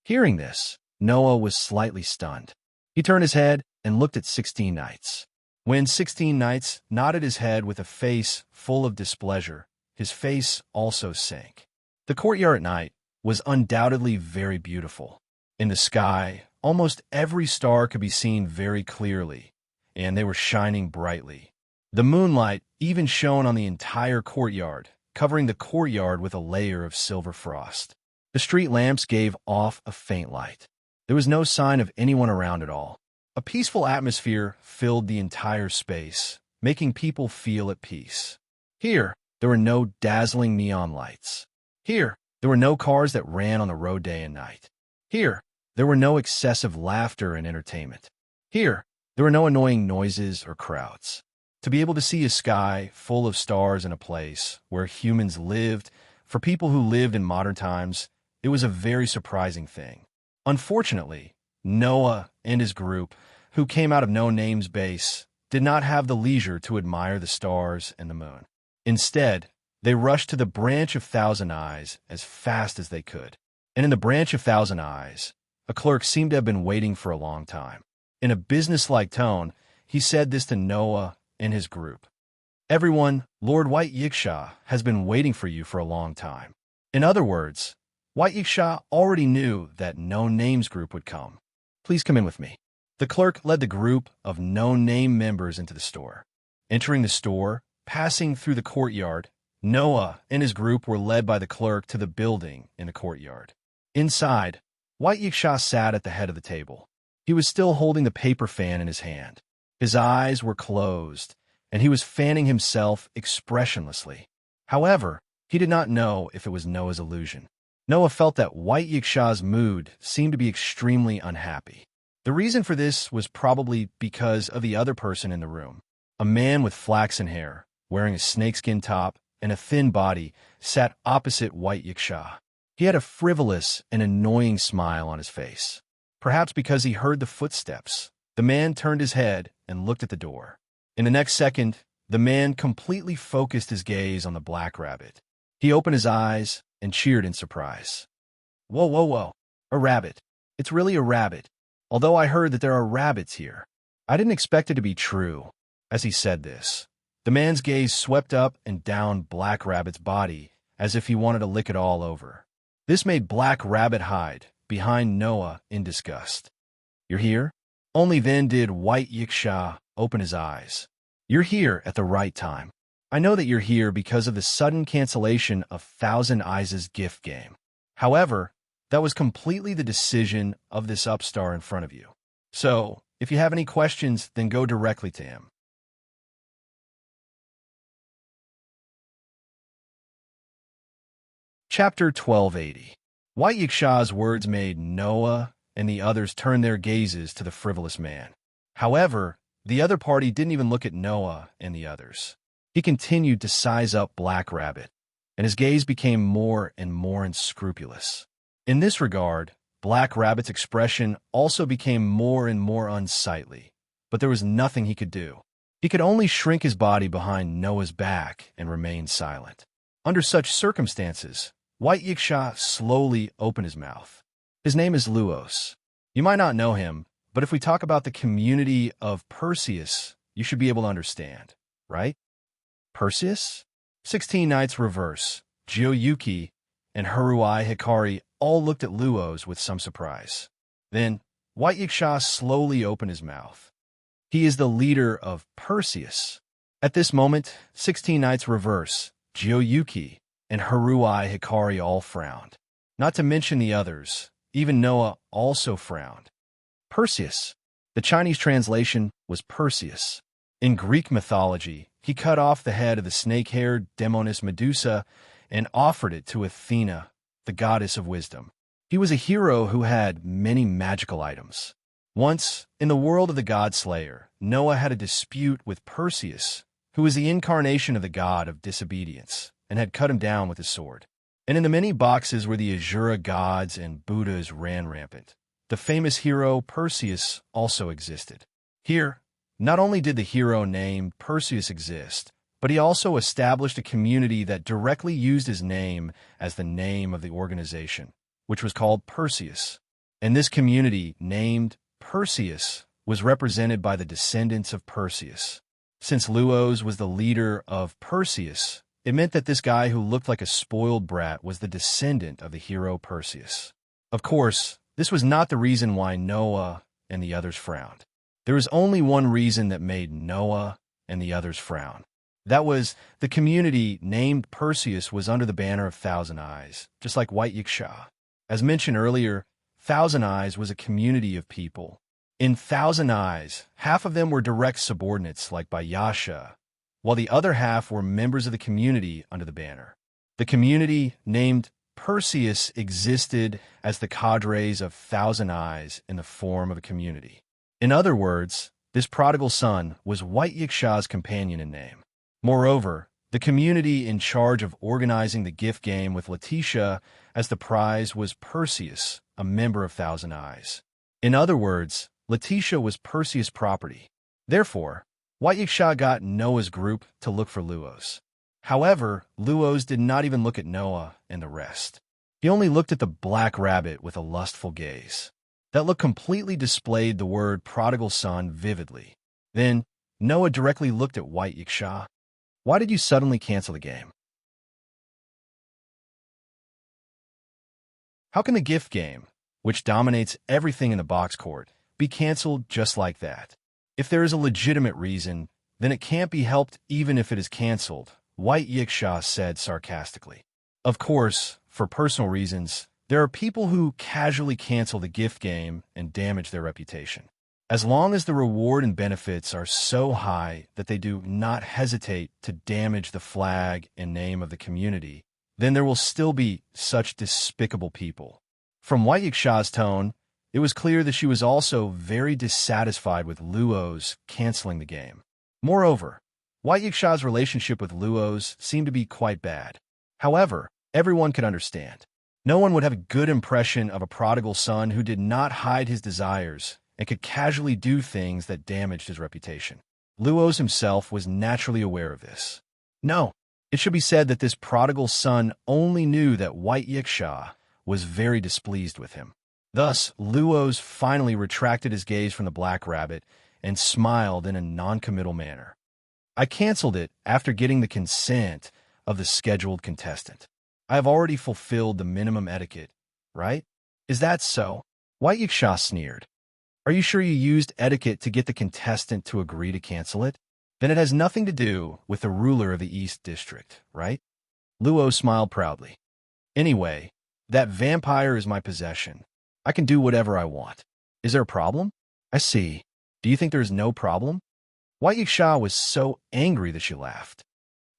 Hearing this, Noah was slightly stunned. He turned his head and looked at 16 Knights. When 16 Knights nodded his head with a face full of displeasure, his face also sank. The courtyard at night was undoubtedly very beautiful. In the sky, almost every star could be seen very clearly, and they were shining brightly. The moonlight even shone on the entire courtyard, covering the courtyard with a layer of silver frost. The street lamps gave off a faint light. There was no sign of anyone around at all. A peaceful atmosphere filled the entire space, making people feel at peace. Here, there were no dazzling neon lights. Here, there were no cars that ran on the road day and night. Here, there were no excessive laughter and entertainment. Here, there were no annoying noises or crowds. To be able to see a sky full of stars in a place where humans lived, for people who lived in modern times, it was a very surprising thing. Unfortunately, Noah and his group, who came out of No Name's base, did not have the leisure to admire the stars and the moon. Instead, they rushed to the Branch of Thousand Eyes as fast as they could. And in the Branch of Thousand Eyes, a clerk seemed to have been waiting for a long time. In a businesslike tone, he said this to Noah and his group. "Everyone, Lord White Yiksha has been waiting for you for a long time." In other words, White Yiksha already knew that No Name's group would come. "Please come in with me." The clerk led the group of No Name members into the store. Entering the store, passing through the courtyard, Noah and his group were led by the clerk to the building in the courtyard. Inside, White Yiksha sat at the head of the table. He was still holding the paper fan in his hand. His eyes were closed, and he was fanning himself expressionlessly. However, he did not know if it was Noah's illusion. Noah felt that White Yiksha's mood seemed to be extremely unhappy. The reason for this was probably because of the other person in the room. A man with flaxen hair, wearing a snakeskin top and a thin body, sat opposite White Yiksha. He had a frivolous and annoying smile on his face. Perhaps because he heard the footsteps, the man turned his head and looked at the door. In the next second, the man completely focused his gaze on the black rabbit. He opened his eyes and cheered in surprise. "Whoa, whoa, whoa, a rabbit. It's really a rabbit. Although I heard that there are rabbits here. I didn't expect it to be true." As he said this, the man's gaze swept up and down Black Rabbit's body as if he wanted to lick it all over. This made Black Rabbit hide behind Noah in disgust. "You're here?" Only then did White Yiksha open his eyes. "You're here at the right time. I know that you're here because of the sudden cancellation of Thousand Eyes' gift game. However, that was completely the decision of this upstart in front of you. So, if you have any questions, then go directly to him." Chapter 1280. White Yiksha's words made Noah and the others turn their gazes to the frivolous man. However, the other party didn't even look at Noah and the others. He continued to size up Black Rabbit, and his gaze became more and more unscrupulous. In this regard, Black Rabbit's expression also became more and more unsightly, but there was nothing he could do. He could only shrink his body behind Noah's back and remain silent. Under such circumstances, White Yiksha slowly opened his mouth. His name is Luos. You might not know him, but if we talk about the community of Perseus, you should be able to understand, right? Perseus? 16 Nights Reverse, Jiyoyuki, and Haruai Hikari all looked at Luos with some surprise. Then, White Yiksha slowly opened his mouth. He is the leader of Perseus. At this moment, 16 Nights Reverse, Jiyoyuki, and Haruai Hikari all frowned. Not to mention the others, even Noah also frowned. Perseus. The Chinese translation was Perseus. In Greek mythology, he cut off the head of the snake-haired demoness Medusa and offered it to Athena, the goddess of wisdom. He was a hero who had many magical items. Once, in the world of the god Slayer, Noah had a dispute with Perseus, who was the incarnation of the god of disobedience, and had cut him down with his sword. And in the many boxes where the Asura gods and Buddhas ran rampant, the famous hero Perseus also existed. Here, not only did the hero named Perseus exist, but he also established a community that directly used his name as the name of the organization, which was called Perseus. And this community, named Perseus, was represented by the descendants of Perseus. Since Luos was the leader of Perseus, it meant that this guy who looked like a spoiled brat was the descendant of the hero Perseus. Of course, this was not the reason why Noah and the others frowned. There was only one reason that made Noah and the others frown. That was, the community named Perseus was under the banner of Thousand Eyes, just like White Yiksha. As mentioned earlier, Thousand Eyes was a community of people. In Thousand Eyes, half of them were direct subordinates like Bayasha, while the other half were members of the community under the banner. The community named Perseus existed as the cadres of Thousand Eyes in the form of a community. In other words, this prodigal son was White Yiksha's companion in name. Moreover, the community in charge of organizing the gift game with Letitia as the prize was Perseus, a member of Thousand Eyes. In other words, Letitia was Perseus' property. Therefore, White Yiksha got Noah's group to look for Luos. However, Luos did not even look at Noah and the rest. He only looked at the black rabbit with a lustful gaze. That look completely displayed the word prodigal son vividly. Then, Noah directly looked at White Yiksha. Why did you suddenly cancel the game? How can the gift game, which dominates everything in the box court, be canceled just like that? If there is a legitimate reason, then it can't be helped even if it is canceled, White Yiksha said sarcastically. Of course, for personal reasons, there are people who casually cancel the gift game and damage their reputation. As long as the reward and benefits are so high that they do not hesitate to damage the flag and name of the community, then there will still be such despicable people. From White Yiksha's tone, it was clear that she was also very dissatisfied with Luos canceling the game. Moreover, White Yiksha's relationship with Luos seemed to be quite bad. However, everyone could understand. No one would have a good impression of a prodigal son who did not hide his desires and could casually do things that damaged his reputation. Luos himself was naturally aware of this. No, it should be said that this prodigal son only knew that White Yiksha was very displeased with him. Thus, Luos finally retracted his gaze from the black rabbit and smiled in a non-committal manner. I canceled it after getting the consent of the scheduled contestant. I have already fulfilled the minimum etiquette, right? Is that so? White Yiksha sneered. Are you sure you used etiquette to get the contestant to agree to cancel it? Then it has nothing to do with the ruler of the East District, right? Luo smiled proudly. Anyway, that vampire is my possession. I can do whatever I want. Is there a problem? I see. Do you think there is no problem? White Yiksha was so angry that she laughed.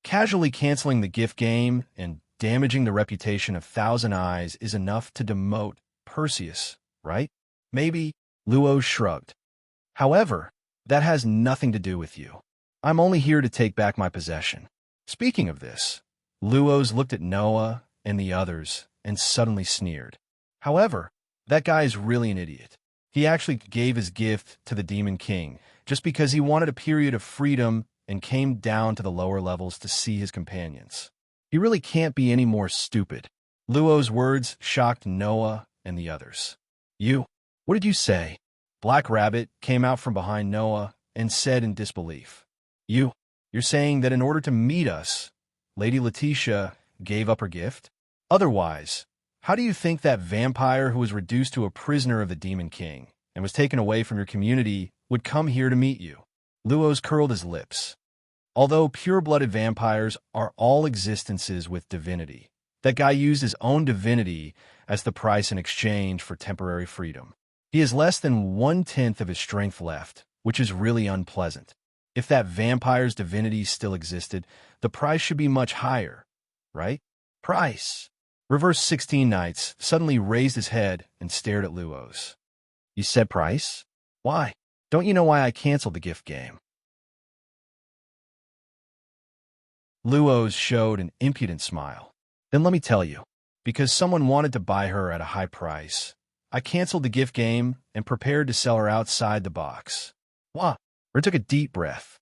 Casually canceling the gift game and damaging the reputation of Thousand Eyes is enough to demote Perseus, right? Maybe. Luo shrugged. However, that has nothing to do with you. I'm only here to take back my possession. Speaking of this, Luos looked at Noah and the others and suddenly sneered. However, that guy is really an idiot. He actually gave his gift to the Demon King just because he wanted a period of freedom and came down to the lower levels to see his companions. He really can't be any more stupid. Luo's words shocked Noah and the others. What did you say? Black Rabbit came out from behind Noah and said in disbelief. You're saying that in order to meet us, Lady Letitia gave up her gift? Otherwise, how do you think that vampire who was reduced to a prisoner of the Demon King and was taken away from your community would come here to meet you? Luos curled his lips. Although pure-blooded vampires are all existences with divinity, that guy used his own divinity as the price in exchange for temporary freedom. He has less than 1/10 of his strength left, which is really unpleasant. If that vampire's divinity still existed, the price should be much higher, right? Price. Reverse 16 Knights suddenly raised his head and stared at Luos. You said price? Why? Don't you know why I canceled the gift game? Luos showed an impudent smile. Then let me tell you, because someone wanted to buy her at a high price, I canceled the gift game and prepared to sell her outside the box. What? Or took a deep breath.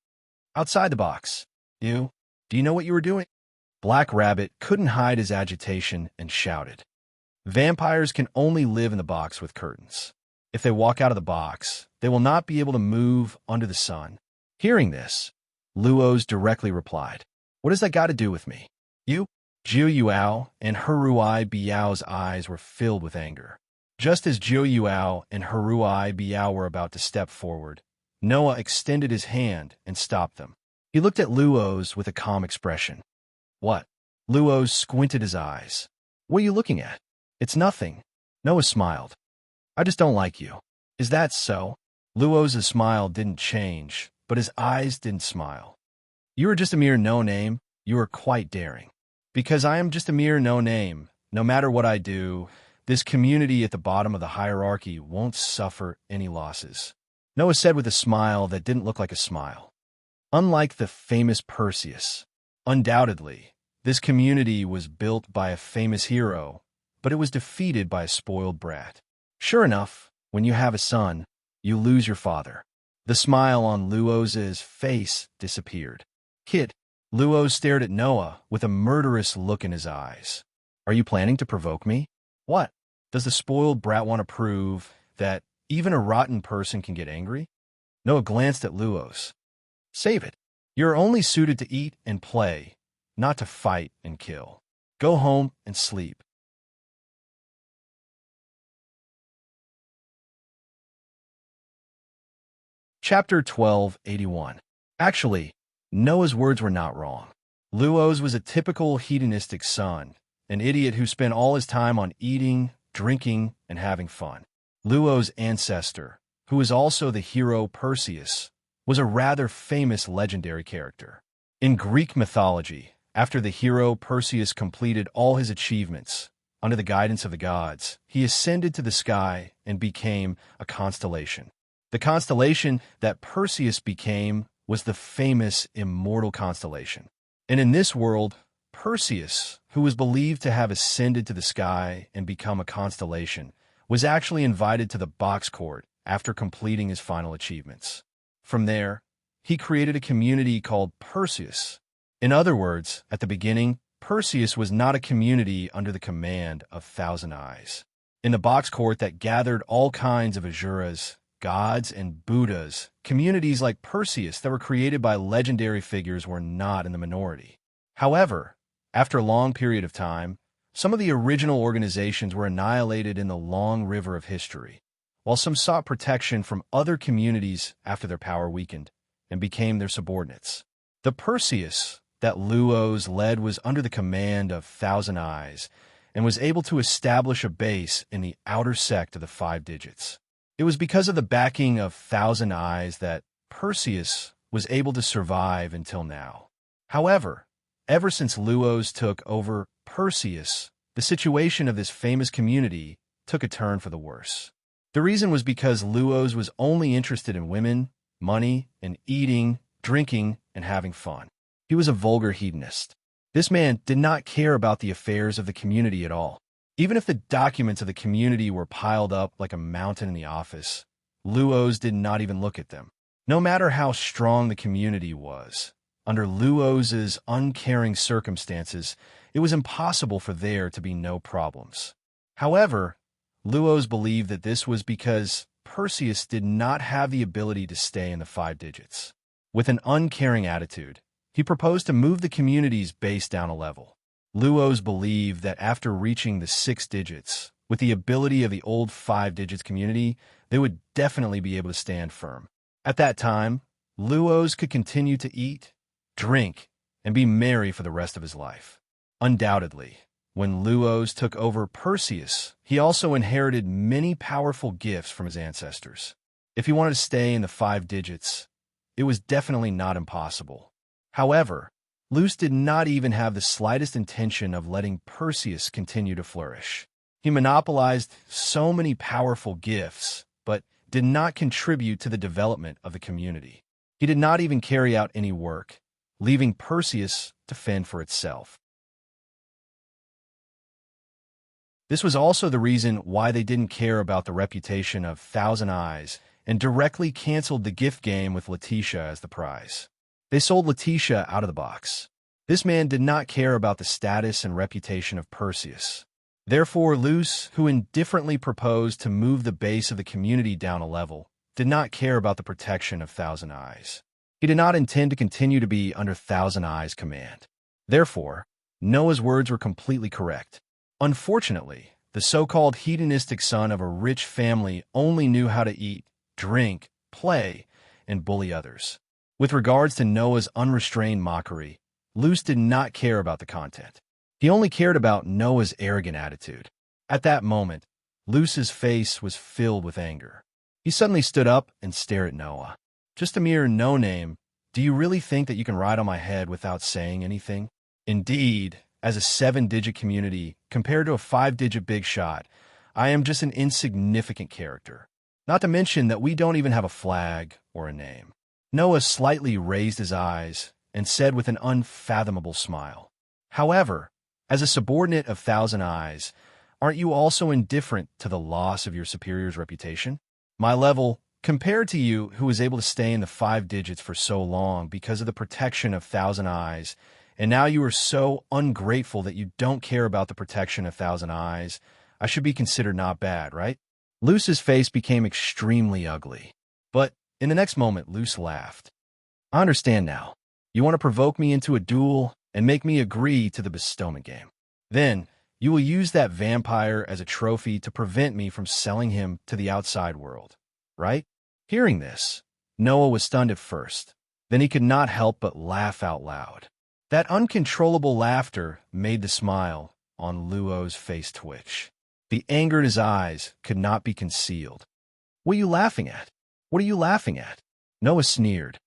Outside the box. Do you know what you were doing? Black Rabbit couldn't hide his agitation and shouted. Vampires can only live in the box with curtains. If they walk out of the box, they will not be able to move under the sun. Hearing this, Luos directly replied, What has that got to do with me? Jiu Yuao and Heruai Biao's eyes were filled with anger. Just as Jiu Yuao and Heruai Biao were about to step forward, Noah extended his hand and stopped them. He looked at Luoz with a calm expression. What? Luoz squinted his eyes. What are you looking at? It's nothing. Noah smiled. I just don't like you. Is that so? Luoz's smile didn't change, but his eyes didn't smile. You are just a mere no-name. You are quite daring. Because I am just a mere no-name, no matter what I do, this community at the bottom of the hierarchy won't suffer any losses. Noah said with a smile that didn't look like a smile. Unlike the famous Perseus, undoubtedly, this community was built by a famous hero, but it was defeated by a spoiled brat. Sure enough, when you have a son, you lose your father. The smile on Luoz's face disappeared. Kid, Luoz stared at Noah with a murderous look in his eyes. Are you planning to provoke me? What? Does the spoiled brat want to prove that even a rotten person can get angry? Noah glanced at Luoz. Save it. You're only suited to eat and play, not to fight and kill. Go home and sleep. Chapter 1281. Actually, Noah's words were not wrong. Luoz was a typical hedonistic son, an idiot who spent all his time on eating, drinking, and having fun. Luoz's ancestor, who was also the hero Perseus, was a rather famous legendary character. In Greek mythology, after the hero Perseus completed all his achievements, under the guidance of the gods, he ascended to the sky and became a constellation. The constellation that Perseus became was the famous immortal constellation. And in this world, Perseus, who was believed to have ascended to the sky and become a constellation, was actually invited to the box court after completing his final achievements. From there, he created a community called Perseus. In other words, at the beginning, Perseus was not a community under the command of Thousand Eyes. In the box court that gathered all kinds of Asuras, gods, and Buddhas, communities like Perseus that were created by legendary figures were not in the minority. However, after a long period of time, some of the original organizations were annihilated in the long river of history, while some sought protection from other communities after their power weakened and became their subordinates. The Perseus that Luoz led was under the command of Thousand Eyes and was able to establish a base in the outer sect of the Five Digits. It was because of the backing of Thousand Eyes that Perseus was able to survive until now. However, ever since Luoz took over Perseus, the situation of this famous community took a turn for the worse. The reason was because Luoz was only interested in women, money, and eating, drinking, and having fun. He was a vulgar hedonist. This man did not care about the affairs of the community at all. Even if the documents of the community were piled up like a mountain in the office, Luoz did not even look at them. No matter how strong the community was, under Luoz's uncaring circumstances, it was impossible for there to be no problems. However, Luoz believed that this was because Perseus did not have the ability to stay in the Five Digits. With an uncaring attitude, he proposed to move the community's base down a level. Luoz believed that after reaching the 6 digits, with the ability of the old 5 digits community, they would definitely be able to stand firm. At that time, Luoz could continue to eat, drink, and be merry for the rest of his life. Undoubtedly, when Luoz took over Perseus, he also inherited many powerful gifts from his ancestors. If he wanted to stay in the 5 digits, it was definitely not impossible. However, Luoz did not even have the slightest intention of letting Perseus continue to flourish. He monopolized so many powerful gifts, but did not contribute to the development of the community. He did not even carry out any work, leaving Perseus to fend for itself. This was also the reason why they didn't care about the reputation of Thousand Eyes and directly canceled the gift game with Letitia as the prize. They sold Letitia out of the box. This man did not care about the status and reputation of Perseus. Therefore, Luoz, who indifferently proposed to move the base of the community down a level, did not care about the protection of Thousand Eyes. He did not intend to continue to be under Thousand Eyes' command. Therefore, Noah's words were completely correct. Unfortunately, the so-called hedonistic son of a rich family only knew how to eat, drink, play, and bully others. With regards to Noah's unrestrained mockery, Luce did not care about the content. He only cared about Noah's arrogant attitude. At that moment, Luce's face was filled with anger. He suddenly stood up and stared at Noah. Just a mere no-name. Do you really think that you can ride on my head without saying anything? Indeed, as a 7-digit community compared to a 5-digit big shot, I am just an insignificant character. Not to mention that we don't even have a flag or a name. Noah slightly raised his eyes and said with an unfathomable smile, "However, as a subordinate of Thousand Eyes, aren't you also indifferent to the loss of your superior's reputation? My level, compared to you who was able to stay in the 5 digits for so long because of the protection of Thousand Eyes, and now you are so ungrateful that you don't care about the protection of Thousand Eyes, I should be considered not bad, right?" Luce's face became extremely ugly. But in the next moment, Luce laughed. "I understand now. You want to provoke me into a duel and make me agree to the bestowment game. Then, you will use that vampire as a trophy to prevent me from selling him to the outside world, right?" Hearing this, Noah was stunned at first. Then he could not help but laugh out loud. That uncontrollable laughter made the smile on Luo's face twitch. The anger in his eyes could not be concealed. "What are you laughing at? What are you laughing at?" Noah sneered.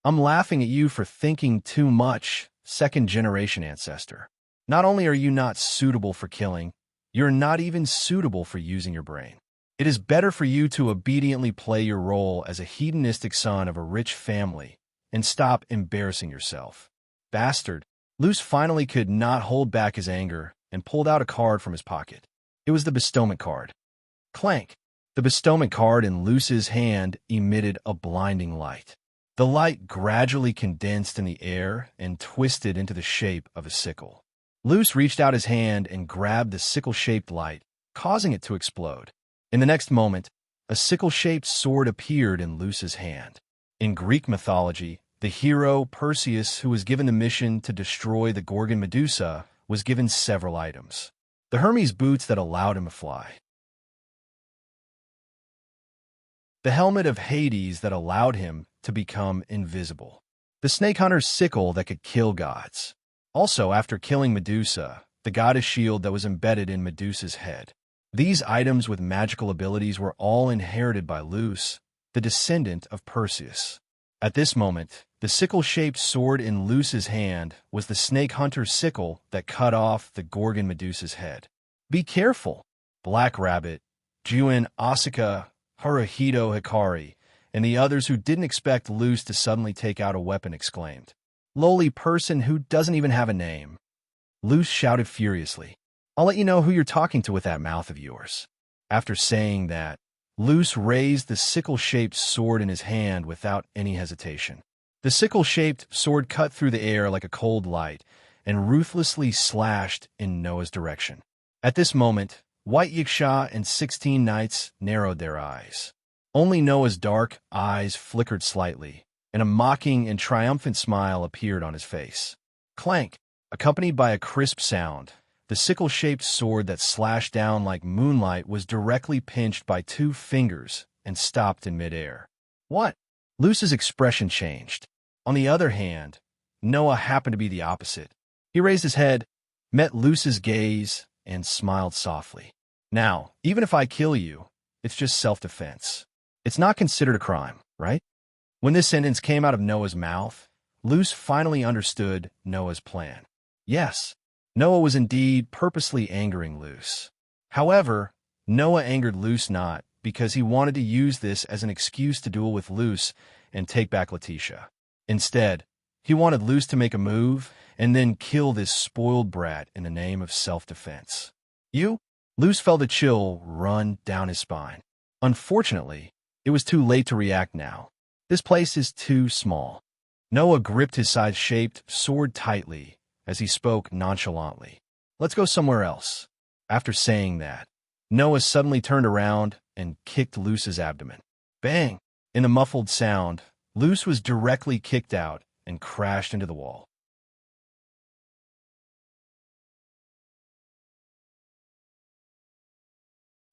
"I'm laughing at you for thinking too much, second-generation ancestor. Not only are you not suitable for killing, you're not even suitable for using your brain. It is better for you to obediently play your role as a hedonistic son of a rich family and stop embarrassing yourself. Bastard." Luce finally could not hold back his anger and pulled out a card from his pocket. It was the bestowment card. Clank! The bestowment card in Luce's hand emitted a blinding light. The light gradually condensed in the air and twisted into the shape of a sickle. Luce reached out his hand and grabbed the sickle-shaped light, causing it to explode. In the next moment, a sickle-shaped sword appeared in Luce's hand. In Greek mythology, the hero Perseus, who was given the mission to destroy the Gorgon Medusa, was given several items. The Hermes boots that allowed him to fly. The helmet of Hades that allowed him to become invisible. The snake hunter's sickle that could kill gods. Also, after killing Medusa, the goddess shield that was embedded in Medusa's head. These items with magical abilities were all inherited by Luce, the descendant of Perseus. At this moment, the sickle-shaped sword in Luce's hand was the snake hunter's sickle that cut off the Gorgon Medusa's head. "Be careful!" Black Rabbit, Juin, Asuka, Haruhito Hikari, and the others who didn't expect Luce to suddenly take out a weapon exclaimed. "Lowly person who doesn't even have a name." Luce shouted furiously. "I'll let you know who you're talking to with that mouth of yours." After saying that, Luce raised the sickle-shaped sword in his hand without any hesitation. The sickle-shaped sword cut through the air like a cold light and ruthlessly slashed in Noah's direction. At this moment, White Yiksha and 16 Knights narrowed their eyes. Only Noah's dark eyes flickered slightly, and a mocking and triumphant smile appeared on his face. Clank! Accompanied by a crisp sound, the sickle-shaped sword that slashed down like moonlight was directly pinched by 2 fingers and stopped in midair. "What?" Luce's expression changed. On the other hand, Noah happened to be the opposite. He raised his head, met Luce's gaze, and smiled softly. "Now, even if I kill you, it's just self-defense. It's not considered a crime, right?" When this sentence came out of Noah's mouth, Luce finally understood Noah's plan. Yes, Noah was indeed purposely angering Luce. However, Noah angered Luce not because he wanted to use this as an excuse to duel with Luce and take back Letitia. Instead, he wanted Luce to make a move and then kill this spoiled brat in the name of self-defense. "You?" Luce felt a chill run down his spine. Unfortunately, it was too late to react now. This place is too small. Noah gripped his size-shaped sword tightly as he spoke nonchalantly. "Let's go somewhere else." After saying that, Noah suddenly turned around and kicked Luce's abdomen. Bang! In the muffled sound, Luce was directly kicked out and crashed into the wall.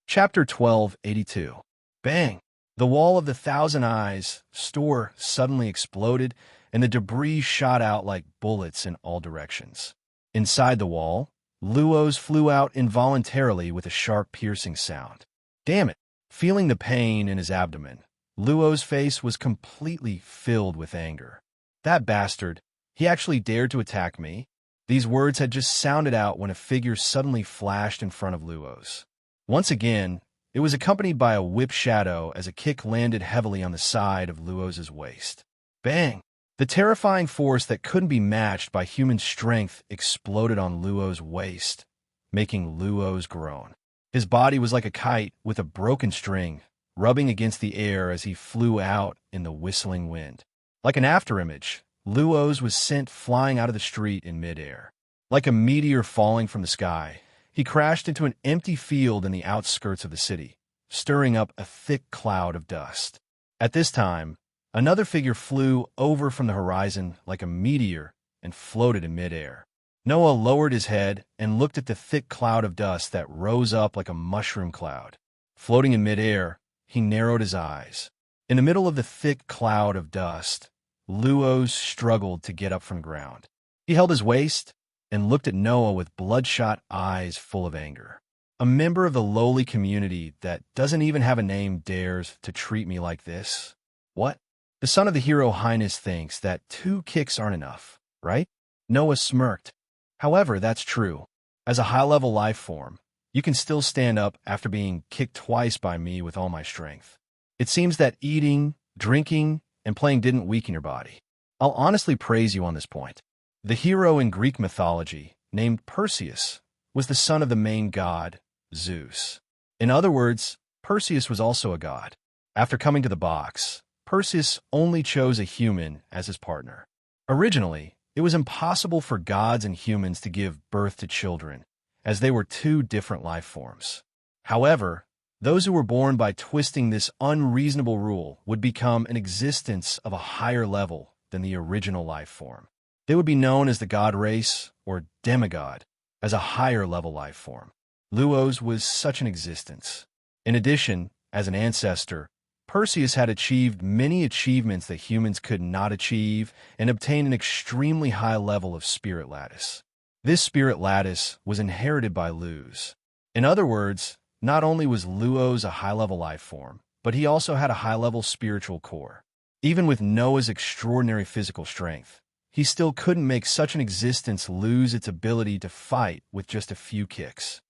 Chapter 1282. Bang! The wall of the Thousand Eyes store suddenly exploded, and the debris shot out like bullets in all directions. Inside the wall, Luos flew out involuntarily with a sharp, piercing sound. Damn it! Feeling the pain in his abdomen, Luo's face was completely filled with anger. That bastard! He actually dared to attack me? These words had just sounded out when a figure suddenly flashed in front of Luos. Once again, it was accompanied by a whip shadow as a kick landed heavily on the side of Luos's waist. Bang! The terrifying force that couldn't be matched by human strength exploded on Luo's waist, making Luos groan. His body was like a kite with a broken string, rubbing against the air as he flew out in the whistling wind. Like an afterimage, Luos was sent flying out of the street in midair. Like a meteor falling from the sky, he crashed into an empty field in the outskirts of the city, stirring up a thick cloud of dust. At this time, another figure flew over from the horizon like a meteor and floated in midair. Noah lowered his head and looked at the thick cloud of dust that rose up like a mushroom cloud. Floating in midair, he narrowed his eyes. In the middle of the thick cloud of dust, Luos struggled to get up from the ground. He held his waist and looked at Noah with bloodshot eyes full of anger. A member of the lowly community that doesn't even have a name dares to treat me like this? What? The son of the hero Highness thinks that 2 kicks aren't enough, right? Noah smirked. However, that's true. As a high-level life form, you can still stand up after being kicked twice by me with all my strength. It seems that eating, drinking, and playing didn't weaken your body. I'll honestly praise you on this point. The hero in Greek mythology, named Perseus, was the son of the main god, Zeus. In other words, Perseus was also a god. After coming to the box, Perseus only chose a human as his partner. Originally, it was impossible for gods and humans to give birth to children, as they were 2 different life forms. However, those who were born by twisting this unreasonable rule would become an existence of a higher level than the original life form. They would be known as the god race or demigod, as a higher level life form. Luos was such an existence. In addition, as an ancestor, Perseus had achieved many achievements that humans could not achieve and obtained an extremely high level of spirit lattice. This spirit lattice was inherited by Luz. In other words, not only was Luos a high-level life form, but he also had a high-level spiritual core. Even with Noah's extraordinary physical strength, he still couldn't make such an existence lose its ability to fight with just a few kicks.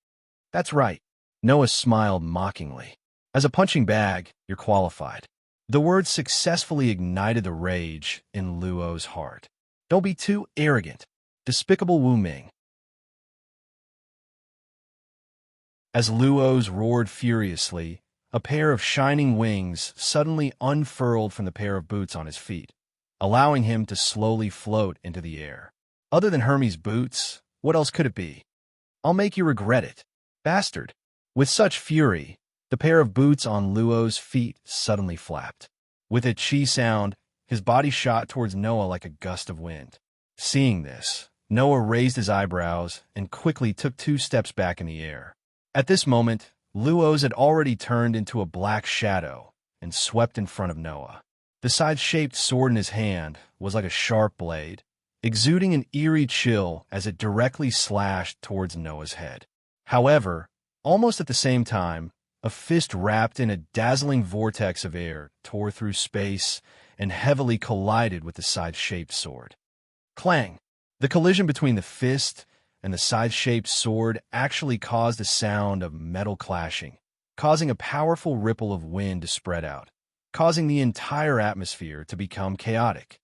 That's right. Noah smiled mockingly. As a punching bag, you're qualified. The words successfully ignited the rage in Luo's heart. Don't be too arrogant. Despicable Wu Ming. As Luos roared furiously, a pair of shining wings suddenly unfurled from the pair of boots on his feet, allowing him to slowly float into the air. Other than Hermes' boots, what else could it be? I'll make you regret it, bastard. With such fury, the pair of boots on Luo's feet suddenly flapped. With a chi sound, his body shot towards Noah like a gust of wind. Seeing this, Noah raised his eyebrows and quickly took 2 steps back in the air. At this moment, Luos had already turned into a black shadow and swept in front of Noah. The side-shaped sword in his hand was like a sharp blade, exuding an eerie chill as it directly slashed towards Noah's head. However, almost at the same time, a fist wrapped in a dazzling vortex of air tore through space and heavily collided with the side-shaped sword. Clang! The collision between the fist and the side-shaped sword actually caused a sound of metal clashing, causing a powerful ripple of wind to spread out, causing the entire atmosphere to become chaotic.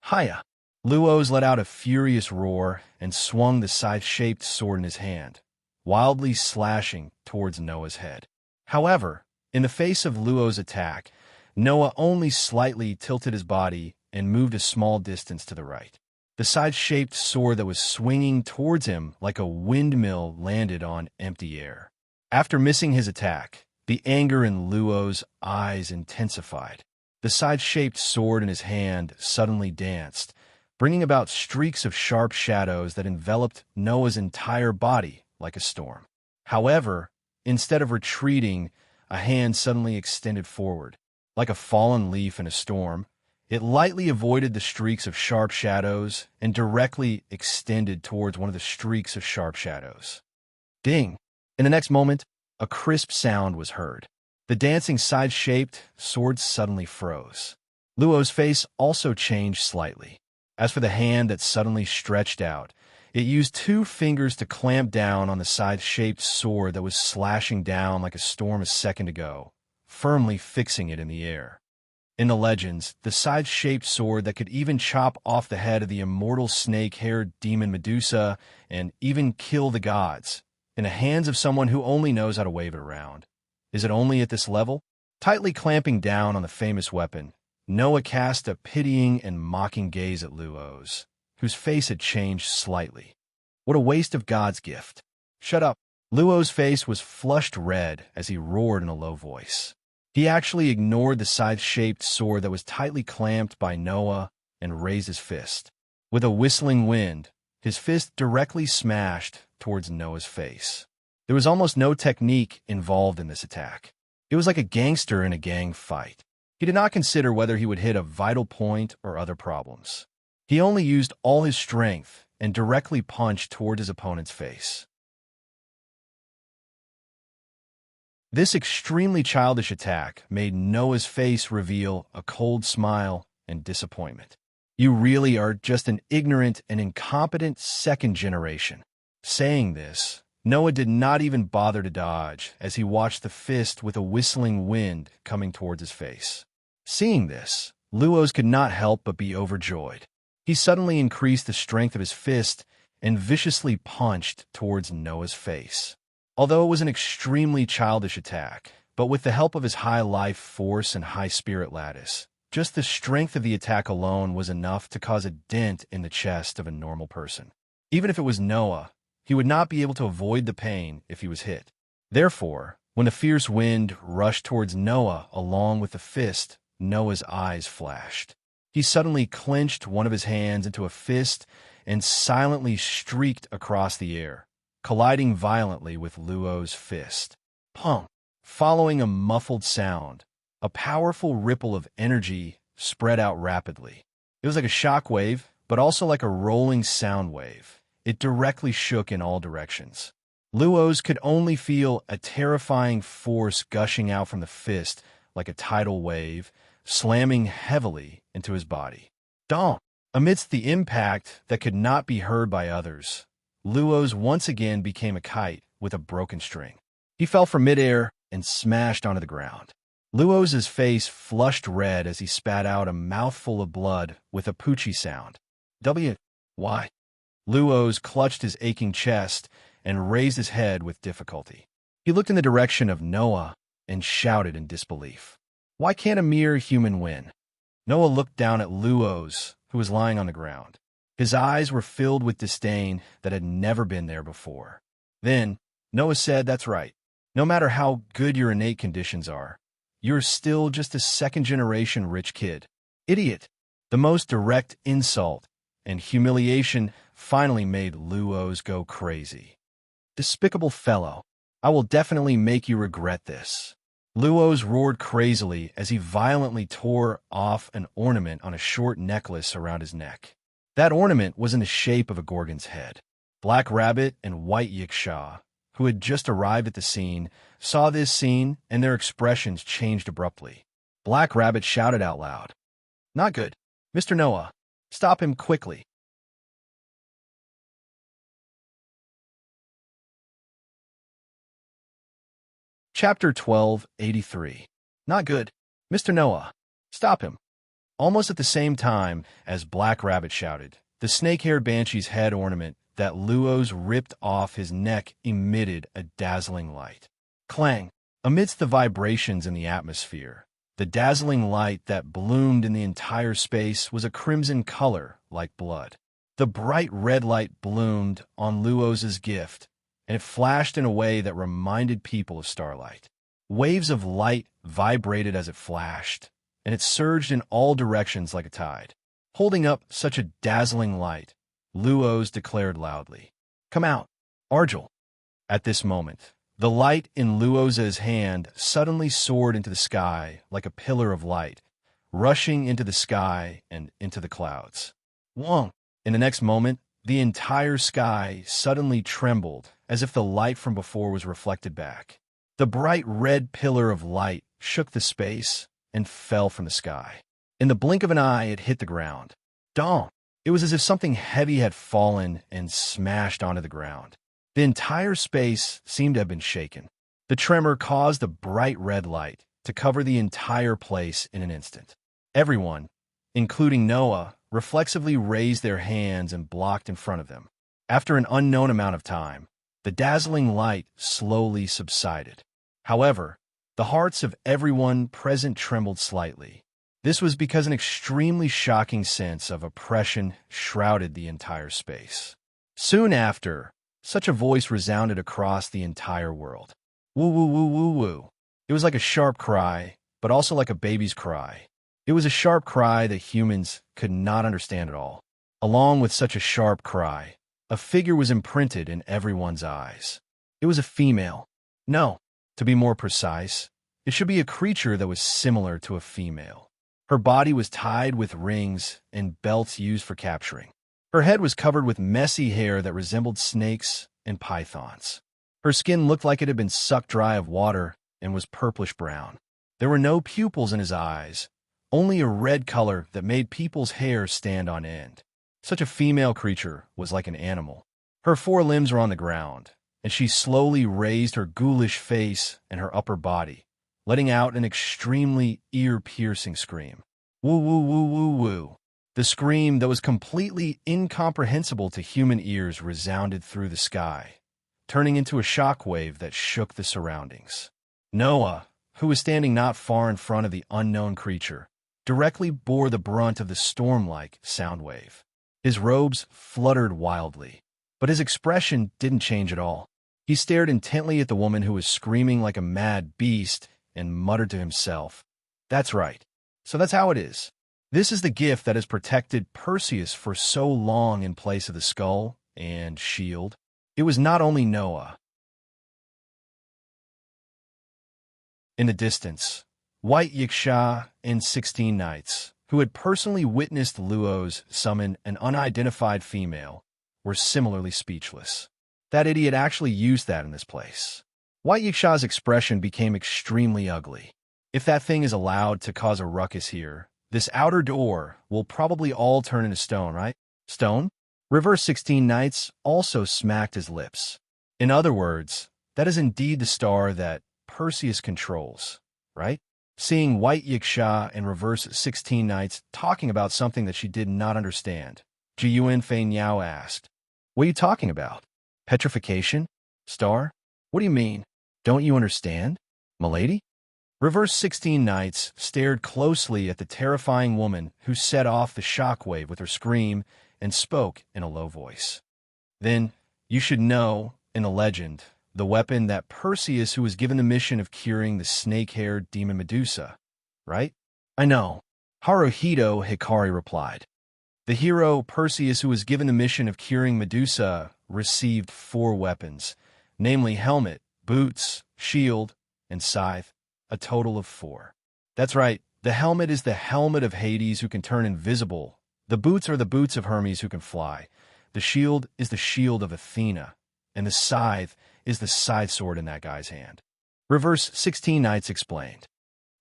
Hiya! Luos let out a furious roar and swung the side-shaped sword in his hand, wildly slashing towards Noah's head. However, in the face of Luo's attack, Noah only slightly tilted his body and moved a small distance to the right. The side-shaped sword that was swinging towards him like a windmill landed on empty air. After missing his attack, the anger in Luo's eyes intensified. The side-shaped sword in his hand suddenly danced, bringing about streaks of sharp shadows that enveloped Noah's entire body like a storm. However, instead of retreating, a hand suddenly extended forward. Like a fallen leaf in a storm, it lightly avoided the streaks of sharp shadows and directly extended towards one of the streaks of sharp shadows. Ding! In the next moment, a crisp sound was heard. The dancing side-shaped sword suddenly froze. Luo's face also changed slightly. As for the hand that suddenly stretched out, it used 2 fingers to clamp down on the side-shaped sword that was slashing down like a storm a second ago, firmly fixing it in the air. In the legends, the side-shaped sword that could even chop off the head of the immortal snake-haired demon Medusa and even kill the gods, in the hands of someone who only knows how to wave it around. Is it only at this level? Tightly clamping down on the famous weapon, Noah cast a pitying and mocking gaze at Luo's, whose face had changed slightly. What a waste of God's gift. Shut up. Luo's face was flushed red as he roared in a low voice. He actually ignored the side-shaped sword that was tightly clamped by Noah and raised his fist. With a whistling wind, his fist directly smashed towards Noah's face. There was almost no technique involved in this attack. It was like a gangster in a gang fight. He did not consider whether he would hit a vital point or other problems. He only used all his strength and directly punched toward his opponent's face. This extremely childish attack made Noah's face reveal a cold smile and disappointment. You really are just an ignorant and incompetent second generation. Saying this, Noah did not even bother to dodge as he watched the fist with a whistling wind coming towards his face. Seeing this, Luo's could not help but be overjoyed. He suddenly increased the strength of his fist and viciously punched towards Noah's face. Although it was an extremely childish attack, but with the help of his high life force and high spirit lattice, just the strength of the attack alone was enough to cause a dent in the chest of a normal person. Even if it was Noah, he would not be able to avoid the pain if he was hit. Therefore, when the fierce wind rushed towards Noah along with the fist, Noah's eyes flashed. He suddenly clenched one of his hands into a fist and silently streaked across the air, colliding violently with Luo's fist. Pong! Following a muffled sound, a powerful ripple of energy spread out rapidly. It was like a shock wave, but also like a rolling sound wave. It directly shook in all directions. Luo's could only feel a terrifying force gushing out from the fist like a tidal wave, slamming heavily into his body. Dong! Amidst the impact that could not be heard by others, Luo's once again became a kite with a broken string. He fell from midair and smashed onto the ground. Luo's face flushed red as he spat out a mouthful of blood with a poochie sound. Why? Luo's clutched his aching chest and raised his head with difficulty. He looked in the direction of Noah and shouted in disbelief. Why can't a mere human win? Noah looked down at Luo's, who was lying on the ground. His eyes were filled with disdain that had never been there before. Then, Noah said, "That's right. No matter how good your innate conditions are, you're still just a second-generation rich kid. Idiot." The most direct insult and humiliation finally made Luo's go crazy. Despicable fellow. I will definitely make you regret this. Luo's roared crazily as he violently tore off an ornament on a short necklace around his neck. That ornament was in the shape of a Gorgon's head. Black Rabbit and White Yikshaw, who had just arrived at the scene, saw this scene and their expressions changed abruptly. Black Rabbit shouted out loud, "Not good. Mr. Noah, stop him quickly." Chapter 1283. Not good. Mr. Noah, stop him. Almost at the same time as Black Rabbit shouted, the snake-haired banshee's head ornament that Luo's ripped off his neck emitted a dazzling light. Clang! Amidst the vibrations in the atmosphere, the dazzling light that bloomed in the entire space was a crimson color like blood. The bright red light bloomed on Luo's gift, and it flashed in a way that reminded people of starlight. Waves of light vibrated as it flashed, and it surged in all directions like a tide. Holding up such a dazzling light, Luo's declared loudly, "Come out, Argel." At this moment, The light in Luoza's hand suddenly soared into the sky like a pillar of light, rushing into the sky and into the clouds. Wong! In the next moment, the entire sky suddenly trembled as if the light from before was reflected back. The bright red pillar of light shook the space and fell from the sky. In the blink of an eye, it hit the ground. Dong! It was as if something heavy had fallen and smashed onto the ground. The entire space seemed to have been shaken. The tremor caused the bright red light to cover the entire place in an instant. Everyone, including Noah, reflexively raised their hands and blocked in front of them. After an unknown amount of time, the dazzling light slowly subsided. However, the hearts of everyone present trembled slightly. This was because an extremely shocking sense of oppression shrouded the entire space. Soon after, such a voice resounded across the entire world. Woo woo woo woo woo. It was like a sharp cry, but also like a baby's cry. It was a sharp cry that humans could not understand at all. Along with such a sharp cry, a figure was imprinted in everyone's eyes. It was a female. No, to be more precise, it should be a creature that was similar to a female. Her body was tied with rings and belts used for capturing. Her head was covered with messy hair that resembled snakes and pythons. Her skin looked like it had been sucked dry of water and was purplish-brown. There were no pupils in his eyes, only a red color that made people's hair stand on end. Such a female creature was like an animal. Her four limbs were on the ground, and she slowly raised her ghoulish face and her upper body, letting out an extremely ear-piercing scream. Woo woo woo woo woo. The scream that was completely incomprehensible to human ears resounded through the sky, turning into a shockwave that shook the surroundings. Noah, who was standing not far in front of the unknown creature, directly bore the brunt of the storm-like sound wave. His robes fluttered wildly, but his expression didn't change at all. He stared intently at the woman who was screaming like a mad beast and muttered to himself, "That's right. So that's how it is. This is the gift that has protected Perseus for so long in place of the skull and shield." It was not only Noah. In the distance, White Yiksha and 16 knights, who had personally witnessed Luoz summon an unidentified female, were similarly speechless. That idiot actually used that in this place. White Yiksha's expression became extremely ugly. If that thing is allowed to cause a ruckus here, this outer door will probably all turn into stone, right? Stone? Reverse 16 Knights also smacked his lips. In other words, that is indeed the star that Perseus controls, right? Seeing White Yiksha and Reverse 16 Knights talking about something that she did not understand, Jiyuan Fei Niao asked, "What are you talking about? Petrification? Star? What do you mean? Don't you understand, milady?" Reverse 16 Knights stared closely at the terrifying woman who set off the shockwave with her scream and spoke in a low voice. "Then, you should know, in the legend, the weapon that Perseus who was given the mission of curing the snake-haired demon Medusa, right?" "I know," Haruhito Hikari replied. "The hero Perseus who was given the mission of curing Medusa received 4 weapons, namely helmet, boots, shield, and scythe, a total of 4. That's right, the helmet is the helmet of Hades who can turn invisible, the boots are the boots of Hermes who can fly, the shield is the shield of Athena, and the scythe is the scythe sword in that guy's hand." Reverse 16 Knights explained.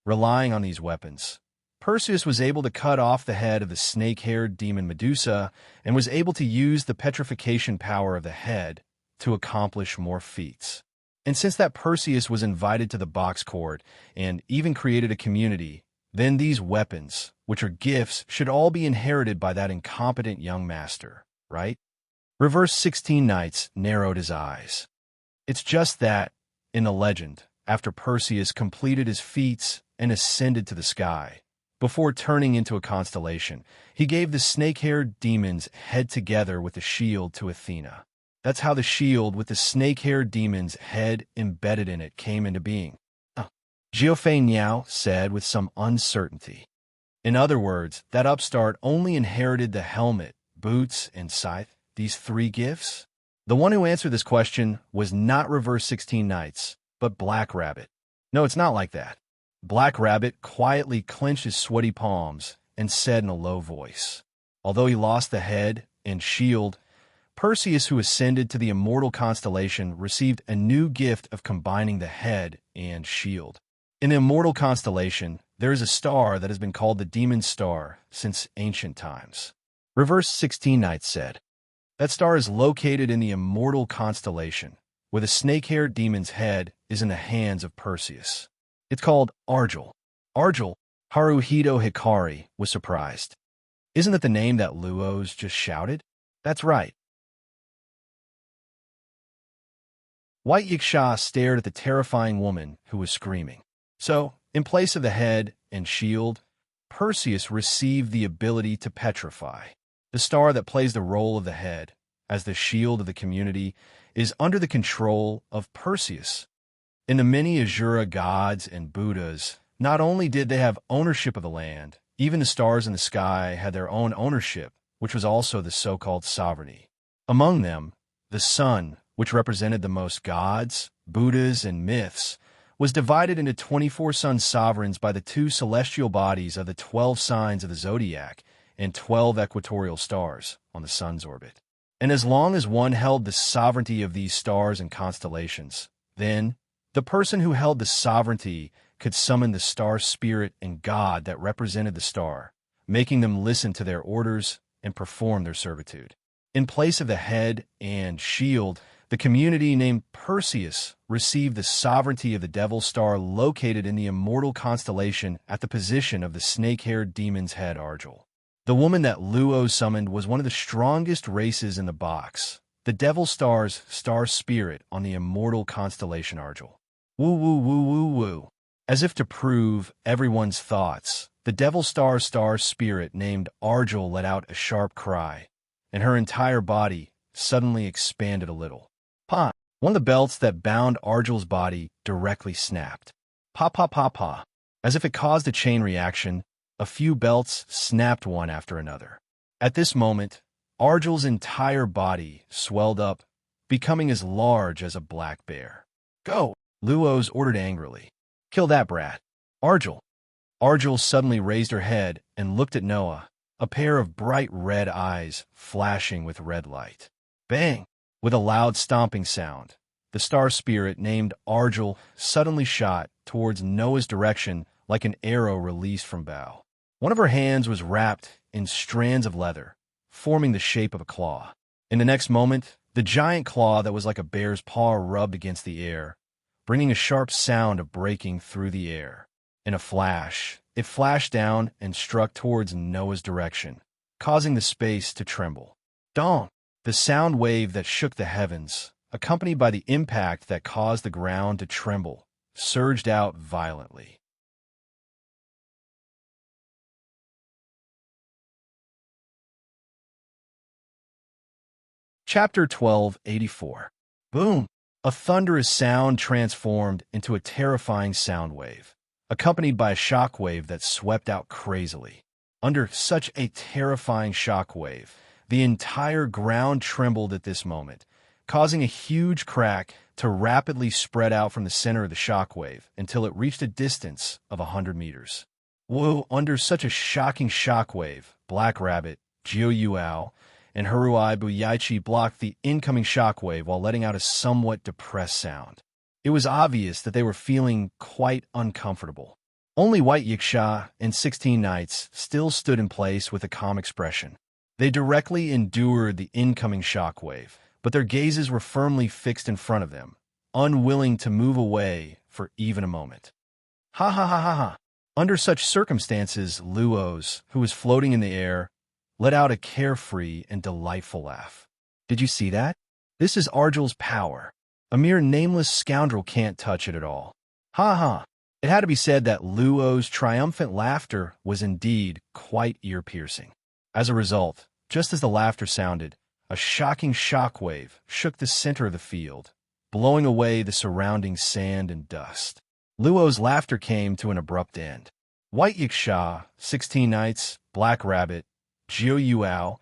Relying on these weapons, Perseus was able to cut off the head of the snake-haired demon Medusa and was able to use the petrification power of the head to accomplish more feats. And since that Perseus was invited to the box court and even created a community, then these weapons, which are gifts, should all be inherited by that incompetent young master, right? Reverse 16 Knights narrowed his eyes. It's just that, in the legend, after Perseus completed his feats and ascended to the sky, before turning into a constellation, he gave the snake-haired demon's head together with the shield to Athena. That's how the shield with the snake-haired demon's head embedded in it came into being. Jiufei Niao said with some uncertainty. In other words, that upstart only inherited the helmet, boots, and scythe, these 3 gifts? The one who answered this question was not Reverse 16 Nights, but Black Rabbit. No, it's not like that. Black Rabbit quietly clenched his sweaty palms and said in a low voice, although he lost the head and shield, Perseus, who ascended to the immortal constellation, received a new gift of combining the head and shield. In the immortal constellation, there is a star that has been called the Demon Star since ancient times. Reverse 16 Nights said, that star is located in the immortal constellation, where the snake-haired demon's head is in the hands of Perseus. It's called Argel. Argel, Haruhito Hikari was surprised. Isn't that the name that Luos just shouted? That's right. White Yiksha stared at the terrifying woman who was screaming. So, in place of the head and shield, Perseus received the ability to petrify. The star that plays the role of the head, as the shield of the community, is under the control of Perseus. In the many Azura gods and Buddhas, not only did they have ownership of the land, even the stars in the sky had their own ownership, which was also the so-called sovereignty. Among them, the sun, which represented the most gods, Buddhas, and myths, was divided into 24 sun sovereigns by the 2 celestial bodies of the 12 signs of the zodiac and 12 equatorial stars on the sun's orbit. And as long as one held the sovereignty of these stars and constellations, then the person who held the sovereignty could summon the star spirit and god that represented the star, making them listen to their orders and perform their servitude. In place of the head and shield, the community named Perseus received the sovereignty of the devil star located in the immortal constellation at the position of the snake-haired demon's head Argel. The woman that Luo summoned was one of the strongest races in the box, the devil star's star spirit on the immortal constellation Argel. Woo woo woo woo woo. As if to prove everyone's thoughts, the devil star's star spirit named Argel let out a sharp cry, and her entire body suddenly expanded a little. Pa! One of the belts that bound Argel's body directly snapped. Pa pa pa pa. As if it caused a chain reaction, a few belts snapped one after another. At this moment, Argel's entire body swelled up, becoming as large as a black bear. Go! Luos ordered angrily. Kill that brat. Argel. Argel suddenly raised her head and looked at Noah, a pair of bright red eyes flashing with red light. Bang! With a loud stomping sound, the star spirit named Argel suddenly shot towards Noah's direction like an arrow released from bow. One of her hands was wrapped in strands of leather, forming the shape of a claw. In the next moment, the giant claw that was like a bear's paw rubbed against the air, bringing a sharp sound of breaking through the air. In a flash, it flashed down and struck towards Noah's direction, causing the space to tremble. Dong! The sound wave that shook the heavens, accompanied by the impact that caused the ground to tremble, surged out violently. Chapter 1284. Boom! A thunderous sound transformed into a terrifying sound wave, accompanied by a shock wave that swept out crazily. Under such a terrifying shock wave, the entire ground trembled at this moment, causing a huge crack to rapidly spread out from the center of the shock wave until it reached a distance of 100 meters. Whoa! Under such a shocking shock wave, Black Rabbit, Jiu Yuao, and Haruai Buyaichi blocked the incoming shockwave while letting out a somewhat depressed sound. It was obvious that they were feeling quite uncomfortable. Only White Yiksha and 16 Knights still stood in place with a calm expression. They directly endured the incoming shockwave, but their gazes were firmly fixed in front of them, unwilling to move away for even a moment. Ha ha ha ha ha! Under such circumstances, Luos, who was floating in the air, let out a carefree and delightful laugh. Did you see that? This is Argel's power. A mere nameless scoundrel can't touch it at all. Ha ha! It had to be said that Luo's triumphant laughter was indeed quite ear-piercing. As a result, just as the laughter sounded, a shocking shockwave shook the center of the field, blowing away the surrounding sand and dust. Luo's laughter came to an abrupt end. White Yiksha, 16 Knights, Black Rabbit, Jiu Yuao,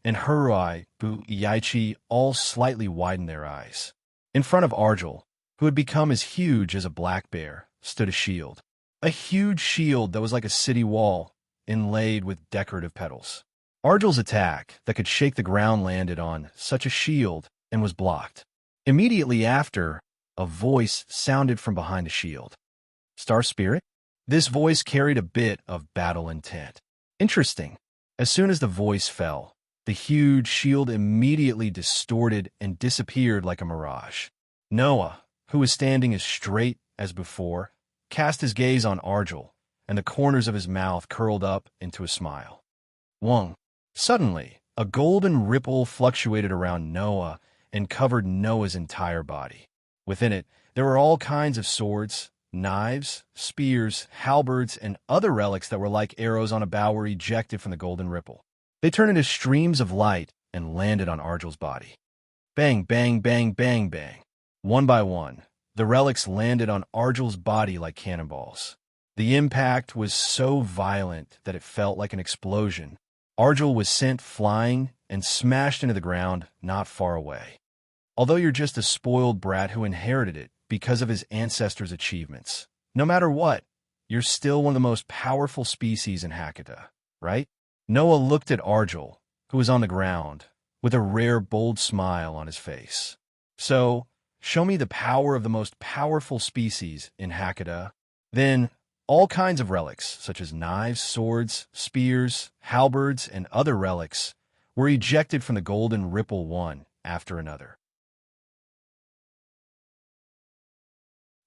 and Hurui Bu Yaichi all slightly widened their eyes. In front of Argel, who had become as huge as a black bear, stood a shield. A huge shield that was like a city wall, inlaid with decorative petals. Argel's attack that could shake the ground landed on such a shield and was blocked. Immediately after, a voice sounded from behind the shield. Star Spirit? This voice carried a bit of battle intent. Interesting. As soon as the voice fell, the huge shield immediately distorted and disappeared like a mirage. Noah, who was standing as straight as before, cast his gaze on Argel, and the corners of his mouth curled up into a smile. Wong. Suddenly, a golden ripple fluctuated around Noah and covered Noah's entire body. Within it, there were all kinds of swords, knives, spears, halberds, and other relics that were like arrows on a bow were ejected from the golden ripple. They turned into streams of light and landed on Argel's body. Bang, bang, bang, bang, bang. One by one, the relics landed on Argel's body like cannonballs. The impact was so violent that it felt like an explosion. Argel was sent flying and smashed into the ground not far away. Although you're just a spoiled brat who inherited it because of his ancestors' achievements, no matter what, you're still one of the most powerful species in Hakata, right? Noah looked at Argel, who was on the ground, with a rare, bold smile on his face. So, show me the power of the most powerful species in Hakata. Then, all kinds of relics, such as knives, swords, spears, halberds, and other relics, were ejected from the golden ripple one after another.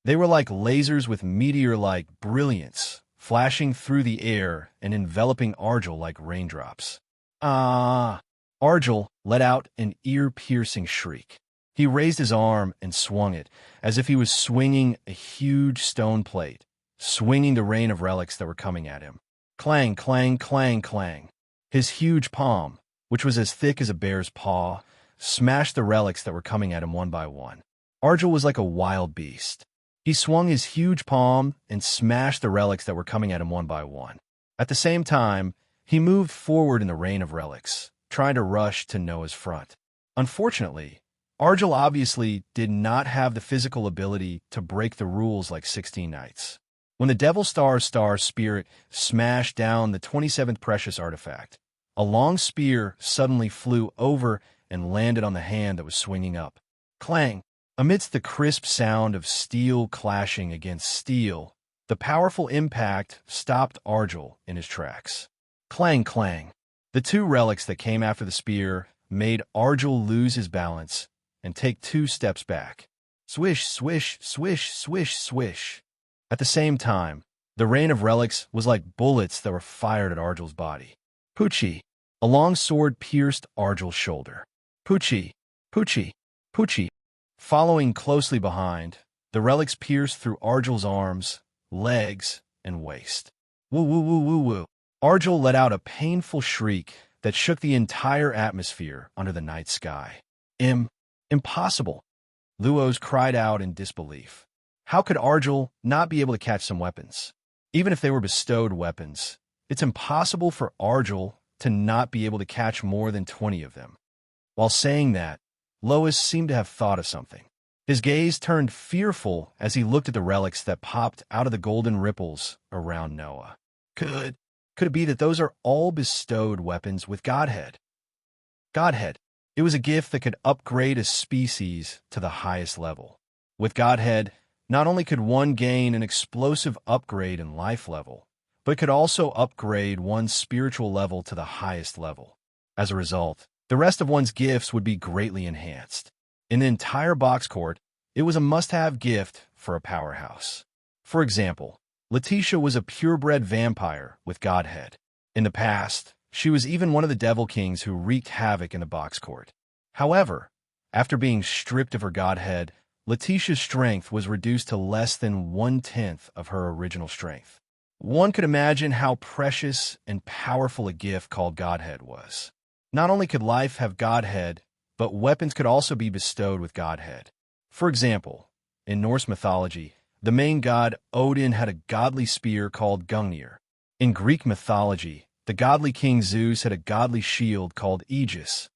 They were like lasers with meteor-like brilliance, flashing through the air and enveloping Argel like raindrops. Ah! Argel let out an ear-piercing shriek. He raised his arm and swung it, as if he was swinging a huge stone plate, swinging the rain of relics that were coming at him. Clang, clang, clang, clang. His huge palm, which was as thick as a bear's paw, smashed the relics that were coming at him one by one. Argel was like a wild beast. He swung his huge palm and smashed the relics that were coming at him one by one. At the same time, he moved forward in the rain of relics, trying to rush to Noah's front. Unfortunately, Argel obviously did not have the physical ability to break the rules like 16 Knights. When the Devil Star Spirit smashed down the 27th precious artifact, a long spear suddenly flew over and landed on the hand that was swinging up. Clang! Amidst the crisp sound of steel clashing against steel, the powerful impact stopped Argel in his tracks. Clang, clang! The two relics that came after the spear made Argel lose his balance and take 2 steps back. Swish, swish, swish, swish, swish. At the same time, the rain of relics was like bullets that were fired at Argel's body. Poochie! A long sword pierced Argel's shoulder. Poochie! Poochie! Poochie! Following closely behind, the relics pierced through Argel's arms, legs, and waist. Woo woo woo woo woo. Argel let out a painful shriek that shook the entire atmosphere under the night sky. Impossible! Luos cried out in disbelief. How could Argel not be able to catch some weapons? Even if they were bestowed weapons, it's impossible for Argel to not be able to catch more than 20 of them. While saying that, Lois seemed to have thought of something. His gaze turned fearful as he looked at the relics that popped out of the golden ripples around Noah. Could it be that those are all bestowed weapons with Godhead? Godhead. It was a gift that could upgrade a species to the highest level. With Godhead, not only could one gain an explosive upgrade in life level, but could also upgrade one's spiritual level to the highest level. As a result, the rest of one's gifts would be greatly enhanced. In the entire box court, it was a must-have gift for a powerhouse. For example, Letitia was a purebred vampire with Godhead. In the past, she was even one of the Devil Kings who wreaked havoc in the box court. However, after being stripped of her Godhead, Letitia's strength was reduced to less than 1/10 of her original strength. One could imagine how precious and powerful a gift called Godhead was. Not only could life have Godhead, but weapons could also be bestowed with Godhead. For example, in Norse mythology, the main god Odin had a godly spear called Gungnir. In Greek mythology, The godly King Zeus had a godly shield called Aegis.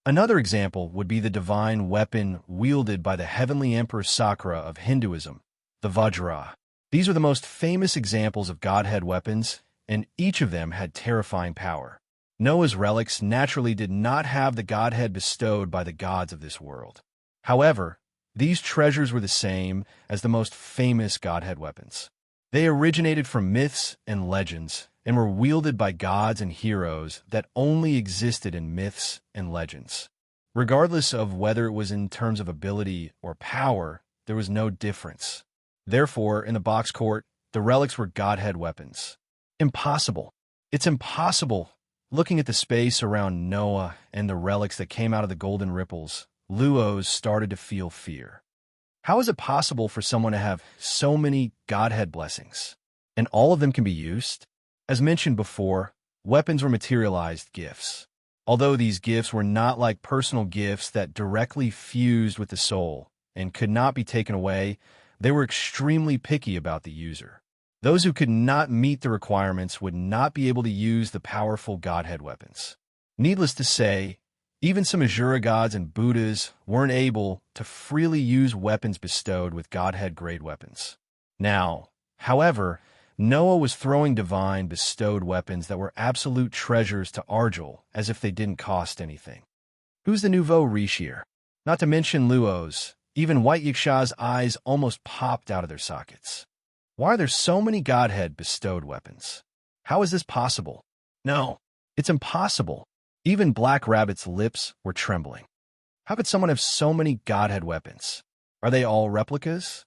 Another example would be the divine weapon wielded by the heavenly Emperor Sakra of Hinduism, the Vajra. These are the most famous examples of godhead weapons, and each of them had terrifying power. Noah's relics naturally did not have the godhead bestowed by the gods of this world. However, these treasures were the same as the most famous godhead weapons. They originated from myths and legends and were wielded by gods and heroes that only existed in myths and legends. Regardless of whether it was in terms of ability or power, there was no difference. Therefore, in the box court, the relics were godhead weapons. Impossible. It's impossible. Looking at the space around Noah and the relics that came out of the golden ripples, Luos started to feel fear. How is it possible for someone to have so many godhead blessings? And all of them can be used? As mentioned before, weapons were materialized gifts. Although these gifts were not like personal gifts that directly fused with the soul and could not be taken away, they were extremely picky about the user. Those who could not meet the requirements would not be able to use the powerful godhead weapons. Needless to say, even some Asura gods and Buddhas weren't able to freely use weapons bestowed with godhead-grade weapons. Now, however, Noah was throwing divine bestowed weapons that were absolute treasures to Arjul as if they didn't cost anything. Who's the nouveau riche here? Not to mention Luos, even White Yaksha's eyes almost popped out of their sockets. Why are there so many godhead bestowed weapons? How is this possible? No, it's impossible. Even Black Rabbit's lips were trembling. How could someone have so many godhead weapons? Are they all replicas?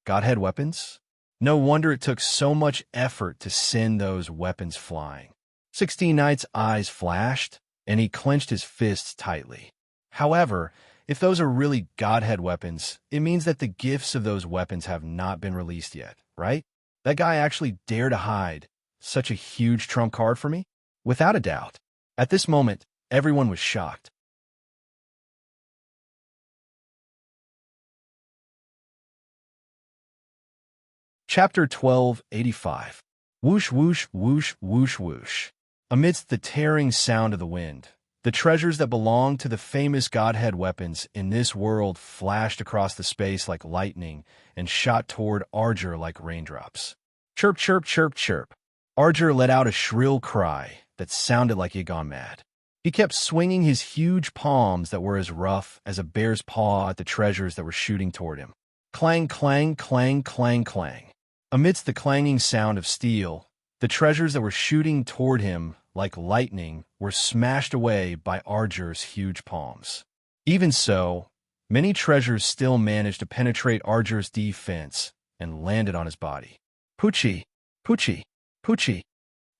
Godhead weapons? No wonder it took so much effort to send those weapons flying. 16 Knight's eyes flashed, and he clenched his fists tightly. However, if those are really godhead weapons, it means that the gifts of those weapons have not been released yet, right? That guy actually dared to hide such a huge trump card for me? Without a doubt. At this moment, everyone was shocked. Chapter 1285. Whoosh, whoosh, whoosh, whoosh, whoosh. Amidst the tearing sound of the wind, the treasures that belonged to the famous godhead weapons in this world flashed across the space like lightning and shot toward Arjur like raindrops. Chirp, chirp, chirp, chirp. Arjur let out a shrill cry that sounded like he had gone mad. He kept swinging his huge palms that were as rough as a bear's paw at the treasures that were shooting toward him. Clang, clang, clang, clang, clang. Amidst the clanging sound of steel, the treasures that were shooting toward him like lightning were smashed away by Arjur's huge palms. Even so, many treasures still managed to penetrate Arjur's defense and landed on his body. Poochie, Poochie, Poochie.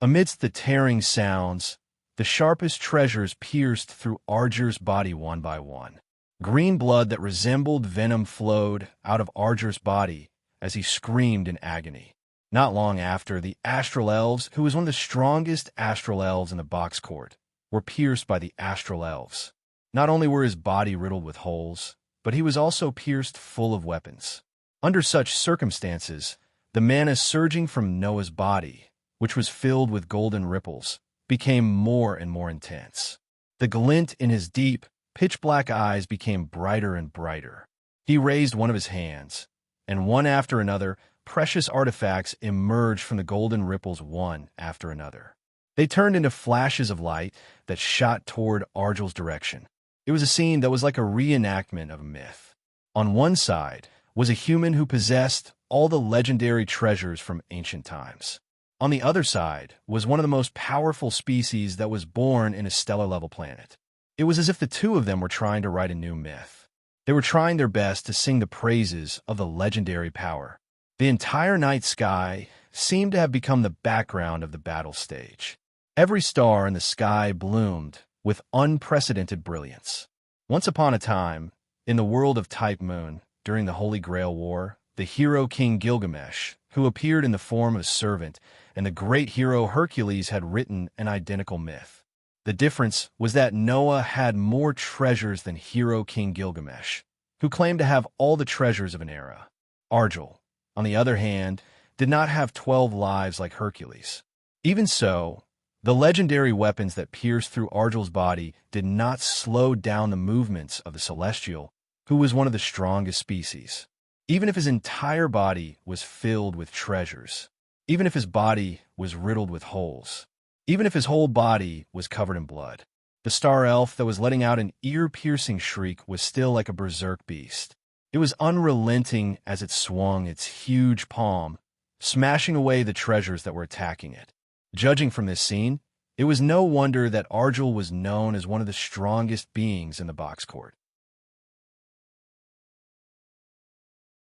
Amidst the tearing sounds, the sharpest treasures pierced through Arjur's body one by one. Green blood that resembled venom flowed out of Arjur's body as he screamed in agony. Not long after, the Astral Elves, who was one of the strongest Astral Elves in the box court, were pierced by the Astral Elves. Not only were his body riddled with holes, but he was also pierced full of weapons. Under such circumstances, the mana surging from Noah's body, which was filled with golden ripples, became more and more intense. The glint in his deep, pitch-black eyes became brighter and brighter. He raised one of his hands, and one after another, precious artifacts emerged from the golden ripples one after another. They turned into flashes of light that shot toward Arjul's direction. It was a scene that was like a reenactment of a myth. On one side was a human who possessed all the legendary treasures from ancient times. On the other side was one of the most powerful species that was born in a stellar-level planet. It was as if the two of them were trying to write a new myth. They were trying their best to sing the praises of the legendary power. The entire night sky seemed to have become the background of the battle stage. Every star in the sky bloomed with unprecedented brilliance. Once upon a time, in the world of Type Moon, during the Holy Grail War, the hero King Gilgamesh, who appeared in the form of a servant, and the great hero Hercules had written an identical myth. The difference was that Noah had more treasures than hero King Gilgamesh, who claimed to have all the treasures of an era. Arjul, on the other hand, did not have 12 lives like Hercules. Even so, the legendary weapons that pierced through Argyl's body did not slow down the movements of the Celestial, who was one of the strongest species. Even if his entire body was filled with treasures, even if his body was riddled with holes, even if his whole body was covered in blood, the star elf that was letting out an ear-piercing shriek was still like a berserk beast. It was unrelenting as it swung its huge palm, smashing away the treasures that were attacking it. Judging from this scene, it was no wonder that Argyl was known as one of the strongest beings in the box court.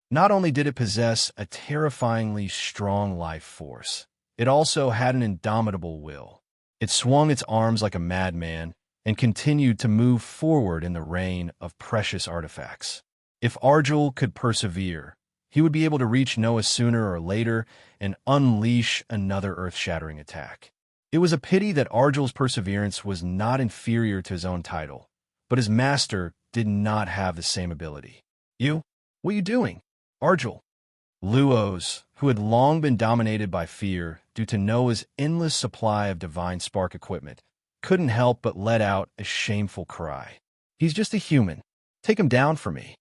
Not only did it possess a terrifyingly strong life force, it also had an indomitable will. It swung its arms like a madman and continued to move forward in the rain of precious artifacts. If Argyl could persevere, he would be able to reach Noah sooner or later and unleash another earth-shattering attack. It was a pity that Argyl's perseverance was not inferior to his own title, but his master did not have the same ability. "You? What are you doing?" Argyl. Luos, who had long been dominated by fear due to Noah's endless supply of divine spark equipment, couldn't help but let out a shameful cry. "He's just a human. Take him down for me."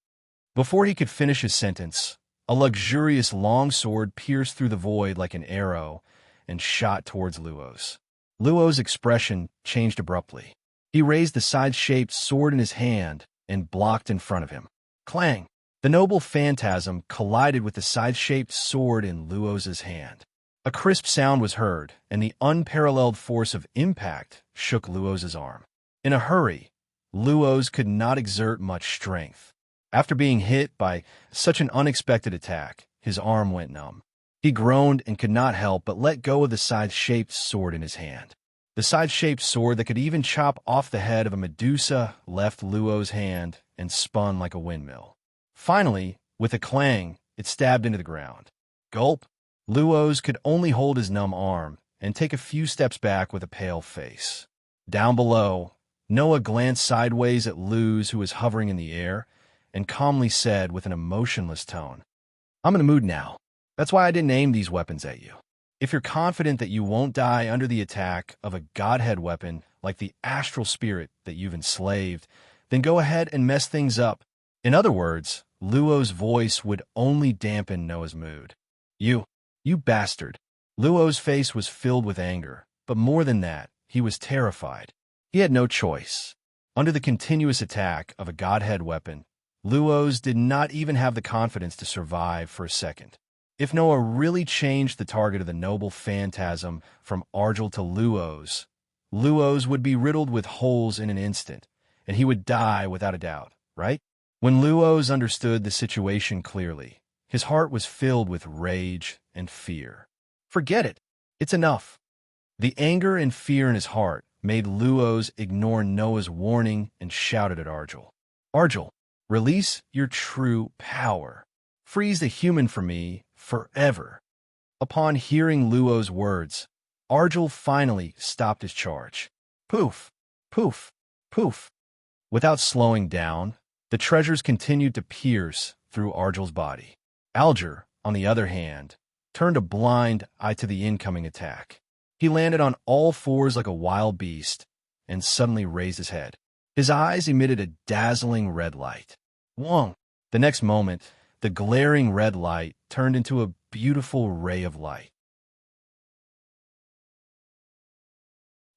Before he could finish his sentence, a luxurious long sword pierced through the void like an arrow and shot towards Luos. Luos' expression changed abruptly. He raised the side-shaped sword in his hand and blocked in front of him. Clang! The noble phantasm collided with the side-shaped sword in Luos' hand. A crisp sound was heard, and the unparalleled force of impact shook Luos' arm. In a hurry, Luos could not exert much strength. After being hit by such an unexpected attack, his arm went numb. He groaned and could not help but let go of the side-shaped sword in his hand. The side-shaped sword that could even chop off the head of a Medusa left Luos' hand and spun like a windmill. Finally, with a clang, it stabbed into the ground. Gulp! Luos could only hold his numb arm and take a few steps back with a pale face. Down below, Noah glanced sideways at Luz, who was hovering in the air, and calmly said with an emotionless tone, "I'm in a mood now. That's why I didn't aim these weapons at you. If you're confident that you won't die under the attack of a godhead weapon like the astral spirit that you've enslaved, then go ahead and mess things up." In other words, Luos' voice would only dampen Noah's mood. You bastard." Luos' face was filled with anger, but more than that, he was terrified. He had no choice. Under the continuous attack of a godhead weapon, Luos did not even have the confidence to survive for a second. If Noah really changed the target of the noble phantasm from Argyl to Luos, Luos would be riddled with holes in an instant, and he would die without a doubt, right? When Luos understood the situation clearly, his heart was filled with rage and fear. Forget it. It's enough. The anger and fear in his heart made Luos ignore Noah's warning and shouted at Argyl. "Argyl, release your true power. Freeze the human for me forever." Upon hearing Luos' words, Argyl finally stopped his charge. Poof, poof, poof. Without slowing down, the treasures continued to pierce through Argyl's body. Alger, on the other hand, turned a blind eye to the incoming attack. He landed on all fours like a wild beast and suddenly raised his head. His eyes emitted a dazzling red light. Wong! The next moment, the glaring red light turned into a beautiful ray of light.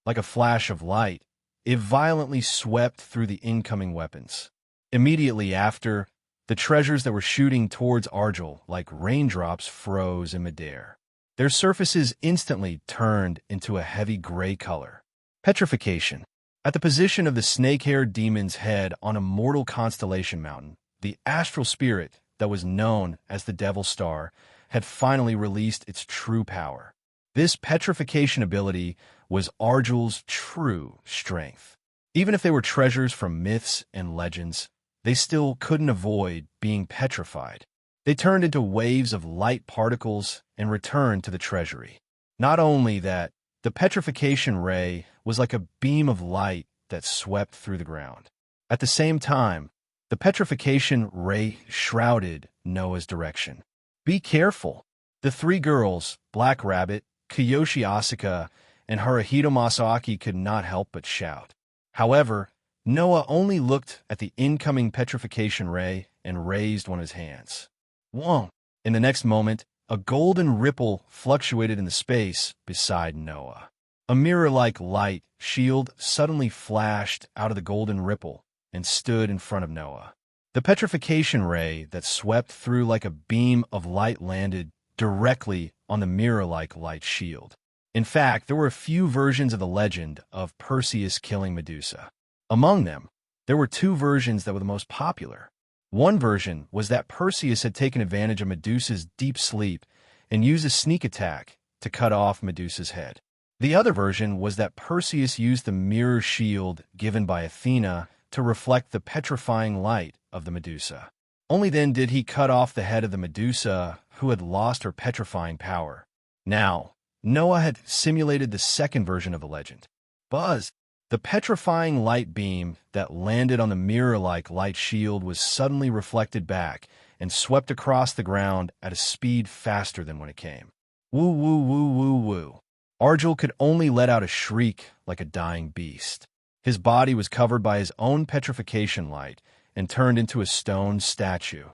Like a flash of light, it violently swept through the incoming weapons. Immediately after, the treasures that were shooting towards Argyl like raindrops froze in midair. Their surfaces instantly turned into a heavy gray color. Petrification. At the position of the snake-haired demon's head on a mortal constellation mountain, the astral spirit that was known as the Devil Star had finally released its true power. This petrification ability was Argyl's true strength. Even if they were treasures from myths and legends, they still couldn't avoid being petrified. They turned into waves of light particles and returned to the treasury. Not only that, the petrification ray was like a beam of light that swept through the ground. At the same time, the petrification ray shrouded Noah's direction. "Be careful. The three girls, Black Rabbit, Kiyoshi Asuka, and Haruhito Masaaki, could not help but shout. However, Noah only looked at the incoming petrification ray and raised one of his hands. Whoa! In the next moment, a golden ripple fluctuated in the space beside Noah. A mirror-like light shield suddenly flashed out of the golden ripple and stood in front of Noah. The petrification ray that swept through like a beam of light landed directly on the mirror-like light shield. In fact, there were a few versions of the legend of Perseus killing Medusa. Among them, there were two versions that were the most popular. One version was that Perseus had taken advantage of Medusa's deep sleep and used a sneak attack to cut off Medusa's head. The other version was that Perseus used the mirror shield given by Athena to reflect the petrifying light of the Medusa. Only then did he cut off the head of the Medusa, who had lost her petrifying power. Now, Noah had simulated the second version of the legend. Buzz! The petrifying light beam that landed on the mirror-like light shield was suddenly reflected back and swept across the ground at a speed faster than when it came. Woo woo woo woo woo. Arjul could only let out a shriek like a dying beast. His body was covered by his own petrification light and turned into a stone statue.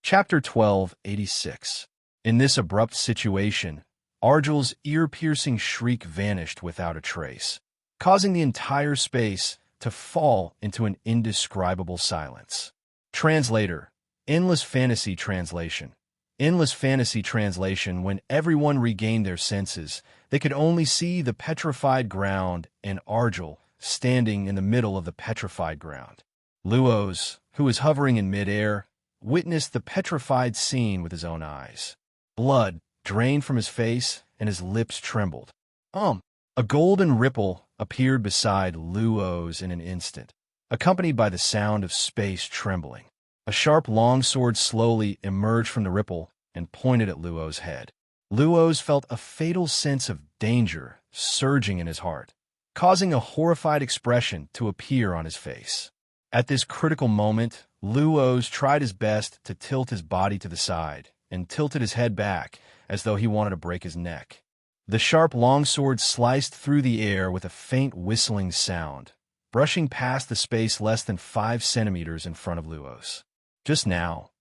Chapter 1286. In this abrupt situation, Arjul's ear-piercing shriek vanished without a trace, causing the entire space to fall into an indescribable silence. Translator, Endless Fantasy Translation. Endless Fantasy Translation. When everyone regained their senses, they could only see the petrified ground and Arjul standing in the middle of the petrified ground. Luos, who was hovering in midair, witnessed the petrified scene with his own eyes. Blood drained from his face and his lips trembled. A golden ripple appeared beside Luos in an instant, accompanied by the sound of space trembling. A sharp longsword slowly emerged from the ripple and pointed at Luos' head. Luos felt a fatal sense of danger surging in his heart, causing a horrified expression to appear on his face. At this critical moment, Luos tried his best to tilt his body to the side and tilted his head back as though he wanted to break his neck. The sharp longsword sliced through the air with a faint whistling sound, brushing past the space less than 5 centimeters in front of Luos. Just now,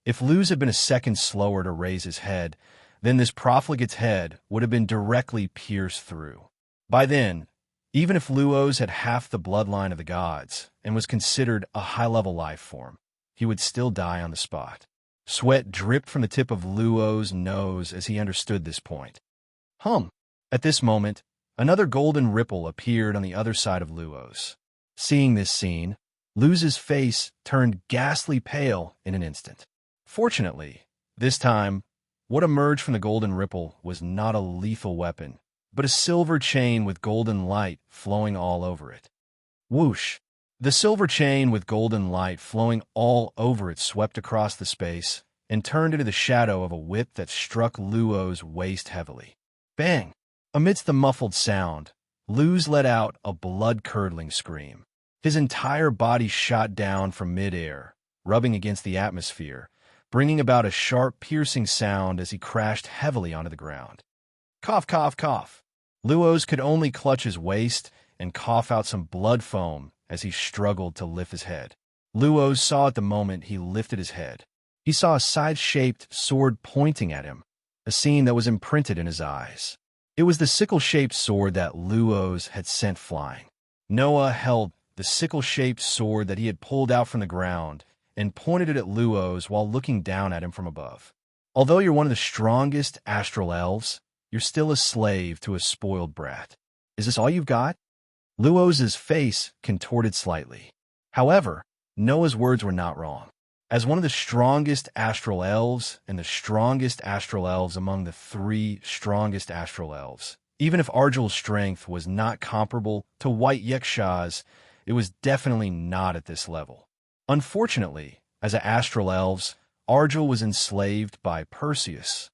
if Luz had been a second slower to raise his head, then this profligate's head would have been directly pierced through. By then, even if Luos had half the bloodline of the gods and was considered a high-level life form, he would still die on the spot. Sweat dripped from the tip of Luos' nose as he understood this point. At this moment, another golden ripple appeared on the other side of Luos. Seeing this scene, Luz's face turned ghastly pale in an instant. Fortunately, this time, what emerged from the golden ripple was not a lethal weapon, but a silver chain with golden light flowing all over it. Whoosh! The silver chain with golden light flowing all over it swept across the space and turned into the shadow of a whip that struck Luos' waist heavily. Bang! Amidst the muffled sound, Luz let out a blood-curdling scream. His entire body shot down from midair, rubbing against the atmosphere, bringing about a sharp, piercing sound as he crashed heavily onto the ground. Cough, cough, cough. Luos could only clutch his waist and cough out some blood foam as he struggled to lift his head. Luos saw at the moment he lifted his head. He saw a side-shaped sword pointing at him, a scene that was imprinted in his eyes. It was the sickle-shaped sword that Luos had sent flying. Noah held the sickle-shaped sword that he had pulled out from the ground and pointed it at Luos while looking down at him from above. Although you're one of the strongest astral elves, you're still a slave to a spoiled brat. Is this all you've got? Luos's face contorted slightly. However, Noah's words were not wrong. As one of the strongest astral elves and the strongest astral elves among the 3 strongest astral elves, even if Arjul's strength was not comparable to White Yeksha's, it was definitely not at this level. Unfortunately, as an astral elves, Arjul was enslaved by Perseus.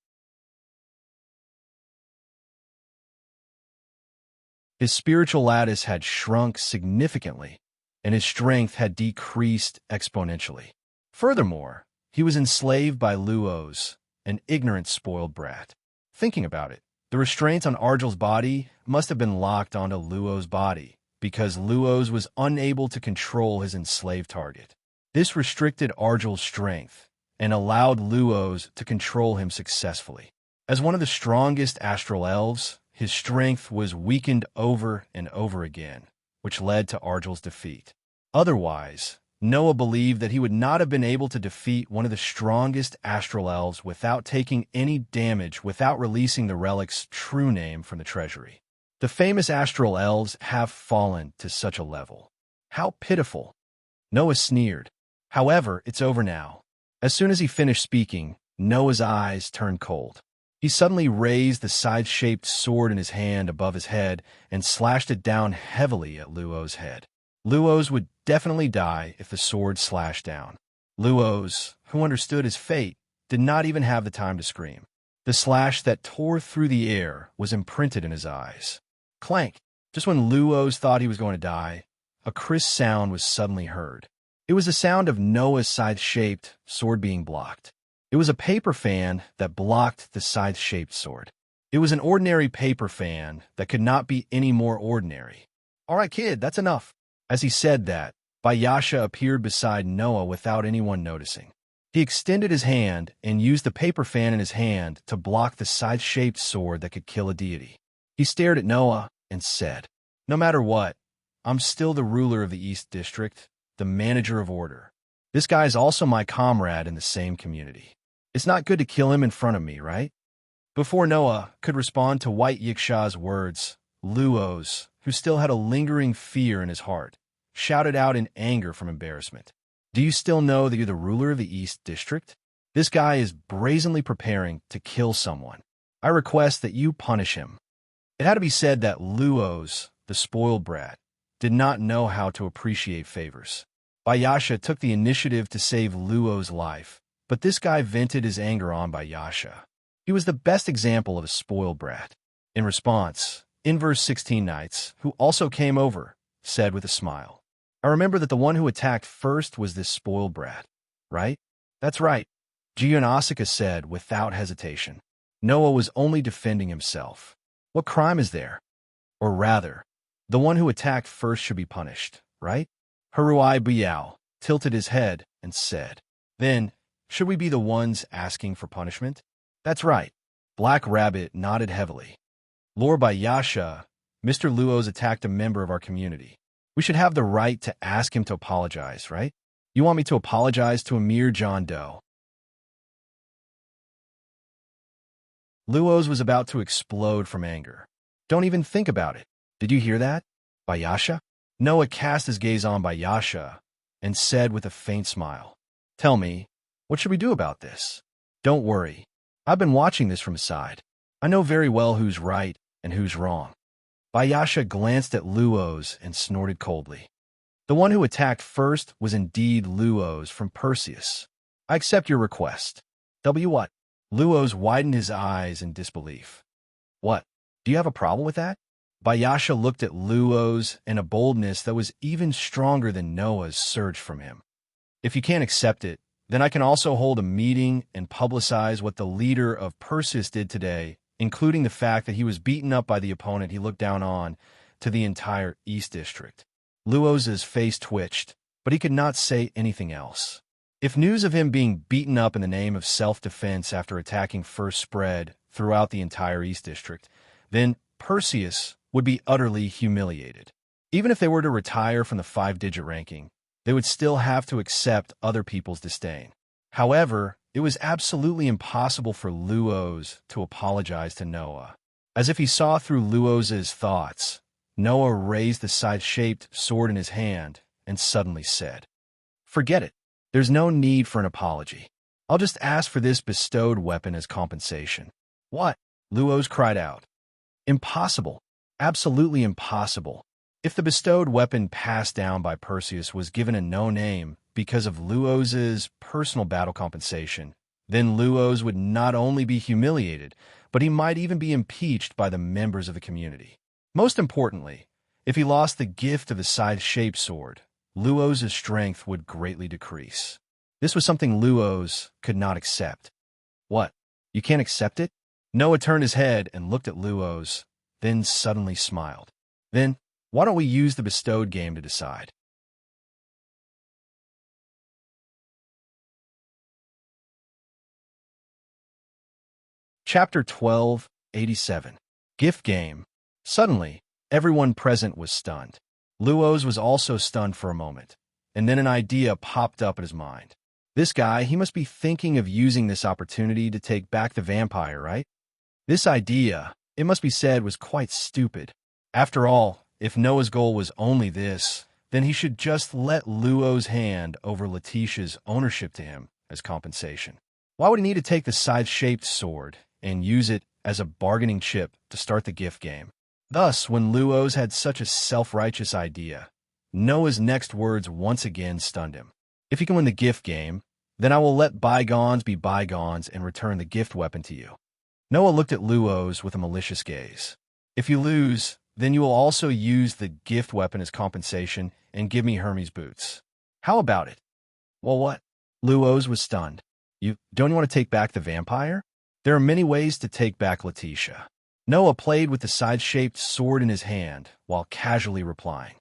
His spiritual lattice had shrunk significantly, and his strength had decreased exponentially. Furthermore, he was enslaved by Luos, an ignorant, spoiled brat. Thinking about it, the restraints on Argel's body must have been locked onto Luos' body, because Luos was unable to control his enslaved target. This restricted Argel's strength and allowed Luos to control him successfully. As one of the strongest astral elves, his strength was weakened over and over again, which led to Argel's defeat. Otherwise, Noah believed that he would not have been able to defeat one of the strongest astral elves without taking any damage, without releasing the relic's true name from the treasury. The famous astral elves have fallen to such a level. How pitiful! Noah sneered. However, it's over now. As soon as he finished speaking, Noah's eyes turned cold. He suddenly raised the side-shaped sword in his hand above his head and slashed it down heavily at Luos' head. Luos would definitely die if the sword slashed down. Luos, who understood his fate, did not even have the time to scream. The slash that tore through the air was imprinted in his eyes. Clank! Just when Luos thought he was going to die, a crisp sound was suddenly heard. It was the sound of Noah's side-shaped sword being blocked. It was a paper fan that blocked the side-shaped sword. It was an ordinary paper fan that could not be any more ordinary. "All right, kid, that's enough." As he said that, Bayasha appeared beside Noah without anyone noticing. He extended his hand and used the paper fan in his hand to block the side-shaped sword that could kill a deity. He stared at Noah and said, "No matter what, I'm still the ruler of the East District, the manager of order. This guy is also my comrade in the same community. It's not good to kill him in front of me, right?" Before Noah could respond to White Yiksha's words, Luos, who still had a lingering fear in his heart, shouted out in anger from embarrassment. "Do you still know that you're the ruler of the East District? This guy is brazenly preparing to kill someone. I request that you punish him." It had to be said that Luos, the spoiled brat, did not know how to appreciate favors. Bayasha took the initiative to save Luos' life, but this guy vented his anger on Bayasha. He was the best example of a spoiled brat. In response, Immerse 16 Knights, who also came over, said with a smile, "I remember that the one who attacked first was this spoiled brat, right?" "That's right," Gio and Asuka said without hesitation. Noah was only defending himself. What crime is there? Or rather, the one who attacked first should be punished, right? Haruai Biao tilted his head and said, "Then, should we be the ones asking for punishment?" "That's right." Black Rabbit nodded heavily. "Lord Bayasha, Mr. Luos attacked a member of our community. We should have the right to ask him to apologize, right? You want me to apologize to a mere John Doe?" Luos was about to explode from anger. "Don't even think about it. Did you hear that, Bayasha?" Noah cast his gaze on Bayasha and said with a faint smile, "Tell me, what should we do about this?" "Don't worry. I've been watching this from the side. I know very well who's right and who's wrong." Bayasha glanced at Luos and snorted coldly. "The one who attacked first was indeed Luos from Perseus. I accept your request." What? Luos widened his eyes in disbelief. "What? Do you have a problem with that?" Bayasha looked at Luos, and a boldness that was even stronger than Noah's surged from him. "If you can't accept it, then I can also hold a meeting and publicize what the leader of Perseus did today, including the fact that he was beaten up by the opponent he looked down on, to the entire East District." Luos's face twitched, but he could not say anything else. If news of him being beaten up in the name of self-defense after attacking first spread throughout the entire East District, then Perseus would be utterly humiliated. Even if they were to retire from the 5-digit ranking, they would still have to accept other people's disdain. However, it was absolutely impossible for Luos to apologize to Noah. As if he saw through Luos's thoughts, Noah raised the side-shaped sword in his hand and suddenly said, "Forget it. There's no need for an apology. I'll just ask for this bestowed weapon as compensation." "What?" Luos cried out. "Impossible. Absolutely impossible. If the bestowed weapon passed down by Perseus was given a no name because of Luos's personal battle compensation, then Luos would not only be humiliated, but he might even be impeached by the members of the community. Most importantly, if he lost the gift of the side-shaped sword, Luo's strength would greatly decrease. This was something Luo's could not accept. What? You can't accept it? Noah turned his head and looked at Luo's, then suddenly smiled. Then, why don't we use the bestowed game to decide? Chapter 12:87. Gift Game. Suddenly, everyone present was stunned. Luo's was also stunned for a moment, and then an idea popped up in his mind. This guy, he must be thinking of using this opportunity to take back the vampire, right? This idea, it must be said, was quite stupid. After all, if Noah's goal was only this, then he should just let Luo's hand over Letitia's ownership to him as compensation. Why would he need to take the scythe-shaped sword and use it as a bargaining chip to start the gift game? Thus, when Luo's had such a self-righteous idea, Noah's next words once again stunned him. If you can win the gift game, then I will let bygones be bygones and return the gift weapon to you. Noah looked at Luo's with a malicious gaze. If you lose, then you will also use the gift weapon as compensation and give me Hermes' boots. How about it? Well, what? Luo's was stunned. Don't you want to take back the vampire? There are many ways to take back Letitia. Noah played with the side-shaped sword in his hand while casually replying.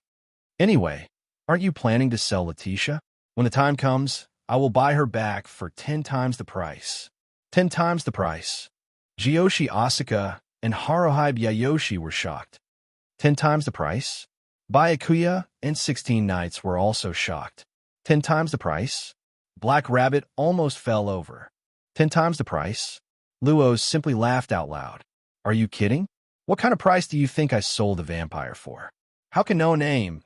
Anyway, aren't you planning to sell Letitia? When the time comes, I will buy her back for 10 times the price. 10 times the price. Jiyoshi Asuka and Haruhi Yayoshi were shocked. 10 times the price? Byakuya and 16 Knights were also shocked. 10 times the price? Black Rabbit almost fell over. 10 times the price? Luo simply laughed out loud. Are you kidding? What kind of price do you think I sold the vampire for? How can no name,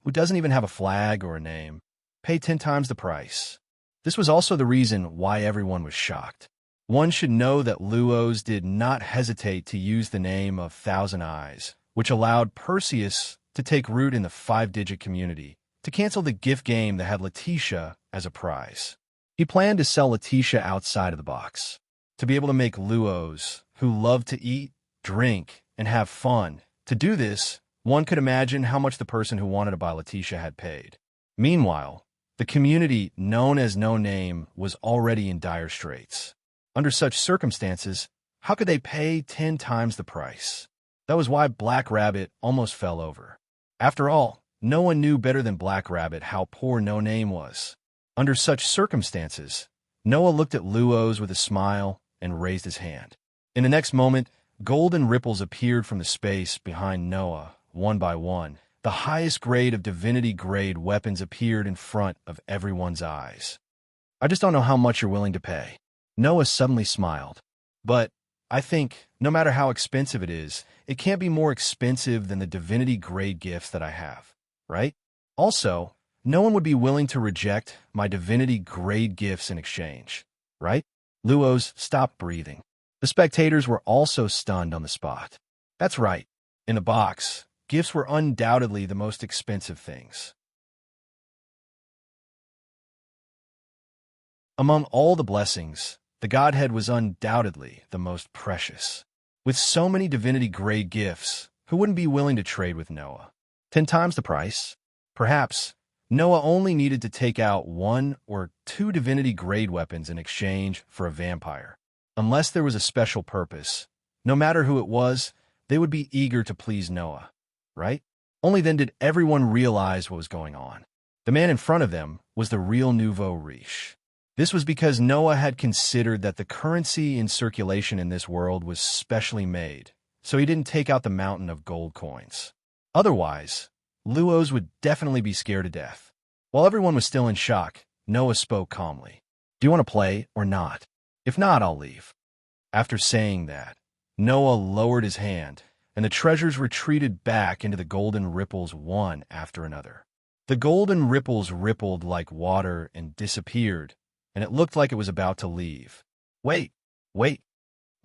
who doesn't even have a flag or a name, pay 10 times the price? This was also the reason why everyone was shocked. One should know that Luo's did not hesitate to use the name of Thousand Eyes, which allowed Perseus to take root in the 5-digit community, to cancel the gift game that had Letitia as a prize. He planned to sell Letitia outside of the box, to be able to make Luo's, who loved to eat, drink, and have fun. To do this, one could imagine how much the person who wanted to buy Letitia had paid. Meanwhile, the community known as No Name was already in dire straits. Under such circumstances, how could they pay 10 times the price? That was why Black Rabbit almost fell over. After all, no one knew better than Black Rabbit how poor No Name was. Under such circumstances, Noah looked at Luo's with a smile and raised his hand. In the next moment, golden ripples appeared from the space behind Noah, one by one. The highest grade of divinity-grade weapons appeared in front of everyone's eyes. I just don't know how much you're willing to pay. Noah suddenly smiled. But I think, no matter how expensive it is, it can't be more expensive than the divinity-grade gifts that I have, right? Also, no one would be willing to reject my divinity-grade gifts in exchange, right? Luo's stopped breathing. The spectators were also stunned on the spot. That's right. In the box, gifts were undoubtedly the most expensive things. Among all the blessings, the Godhead was undoubtedly the most precious. With so many divinity-grade gifts, who wouldn't be willing to trade with Noah? 10 times the price? Perhaps Noah only needed to take out 1 or 2 divinity-grade weapons in exchange for a vampire. Unless there was a special purpose, no matter who it was, they would be eager to please Noah, right? Only then did everyone realize what was going on. The man in front of them was the real nouveau riche. This was because Noah had considered that the currency in circulation in this world was specially made, so he didn't take out the mountain of gold coins. Otherwise, Luo's would definitely be scared to death. While everyone was still in shock, Noah spoke calmly. Do you want to play or not? If not, I'll leave. After saying that, Noah lowered his hand, and the treasures retreated back into the golden ripples one after another. The golden ripples rippled like water and disappeared, and it looked like it was about to leave. Wait, wait,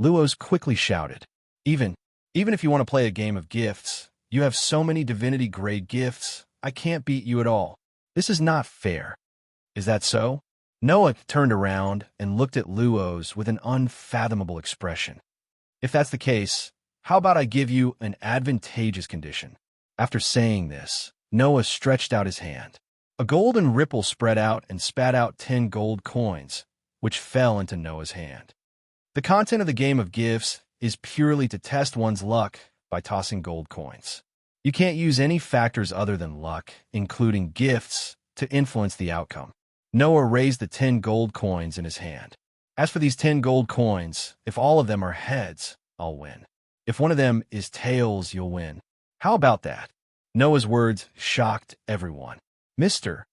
Luo's quickly shouted. Even if you want to play a game of gifts, you have so many divinity-grade gifts, I can't beat you at all. This is not fair. Is that so? Noah turned around and looked at Luo's with an unfathomable expression. If that's the case, how about I give you an advantageous condition? After saying this, Noah stretched out his hand. A golden ripple spread out and spat out 10 gold coins, which fell into Noah's hand. The content of the game of gifts is purely to test one's luck by tossing gold coins. You can't use any factors other than luck, including gifts, to influence the outcome. Noah raised the 10 gold coins in his hand. As for these 10 gold coins, if all of them are heads, I'll win. If one of them is tails, you'll win. How about that? Noah's words shocked everyone. Mr.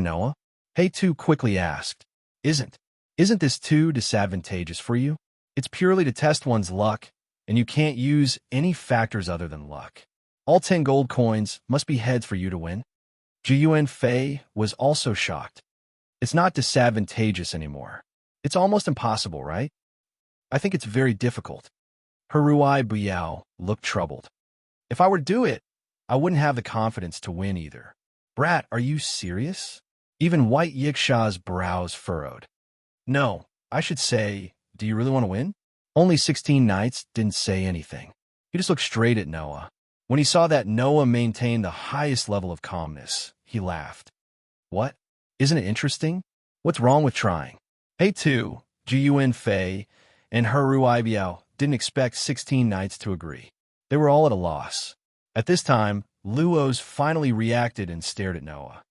Noah? Hey2 quickly asked. Isn't this too disadvantageous for you? It's purely to test one's luck, and you can't use any factors other than luck. All 10 gold coins must be heads for you to win. Jiyuan Fei was also shocked. It's not disadvantageous anymore. It's almost impossible, right? I think it's very difficult. Heruai Biao looked troubled. If I were to do it, I wouldn't have the confidence to win either. Brat, are you serious? Even White Yiksha's brows furrowed. No, I should say, do you really want to win? Only 16 knights didn't say anything. He just looked straight at Noah. When he saw that Noah maintained the highest level of calmness, he laughed. What? Isn't it interesting? What's wrong with trying? Hey2, Jiyuan Fei, and Heruai Biao didn't expect 16 knights to agree. They were all at a loss. At this time, Luos finally reacted and stared at Noah.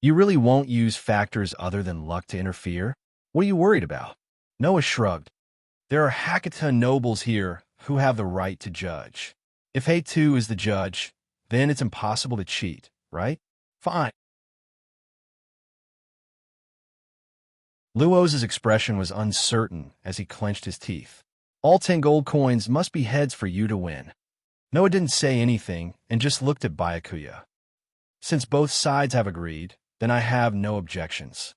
You really won't use factors other than luck to interfere? What are you worried about? Noah shrugged. There are Hakata nobles here who have the right to judge. If Hey2 is the judge, then it's impossible to cheat, right? Fine. Luos's expression was uncertain as he clenched his teeth. All 10 gold coins must be heads for you to win. Noah didn't say anything and just looked at Byakuya. Since both sides have agreed, then I have no objections.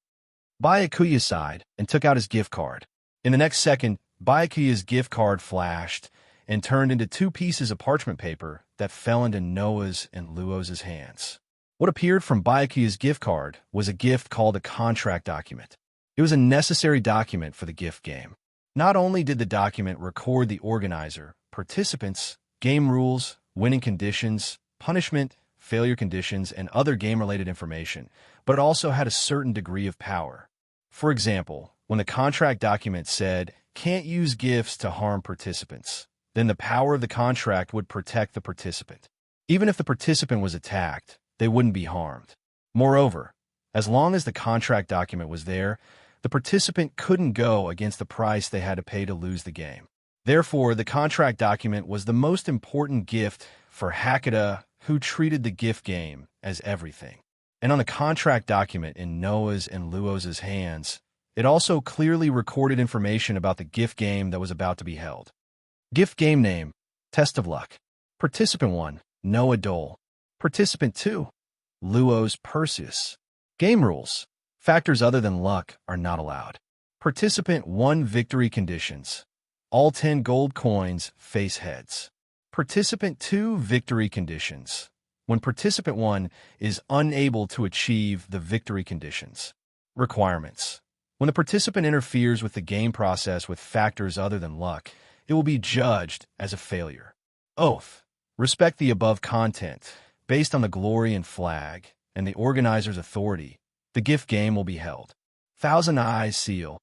Byakuya sighed and took out his gift card. In the next second, Byakuya's gift card flashed and turned into 2 pieces of parchment paper that fell into Noah's and Luos's hands. What appeared from Byakuya's gift card was a gift called a contract document. It was a necessary document for the gift game. Not only did the document record the organizer, participants, game rules, winning conditions, punishment, failure conditions, and other game-related information, but it also had a certain degree of power. For example, when the contract document said, "Can't use gifts to harm participants," then the power of the contract would protect the participant. Even if the participant was attacked, they wouldn't be harmed. Moreover, as long as the contract document was there, the participant couldn't go against the price they had to pay to lose the game. Therefore, the contract document was the most important gift for Hakata, who treated the gift game as everything. And on the contract document in Noah's and Luos's hands, it also clearly recorded information about the gift game that was about to be held. Gift game name, Test of Luck. Participant 1, Noah Dole. Participant 2, Luos Perseus. Game rules. Factors other than luck are not allowed. Participant 1 victory conditions. All 10 gold coins face heads. Participant 2 victory conditions. When Participant 1 is unable to achieve the victory conditions. Requirements. When the participant interferes with the game process with factors other than luck, it will be judged as a failure. Oath. Respect the above content. Based on the glory and flag and the organizer's authority, the gift game will be held. Thousand Eyes Seal.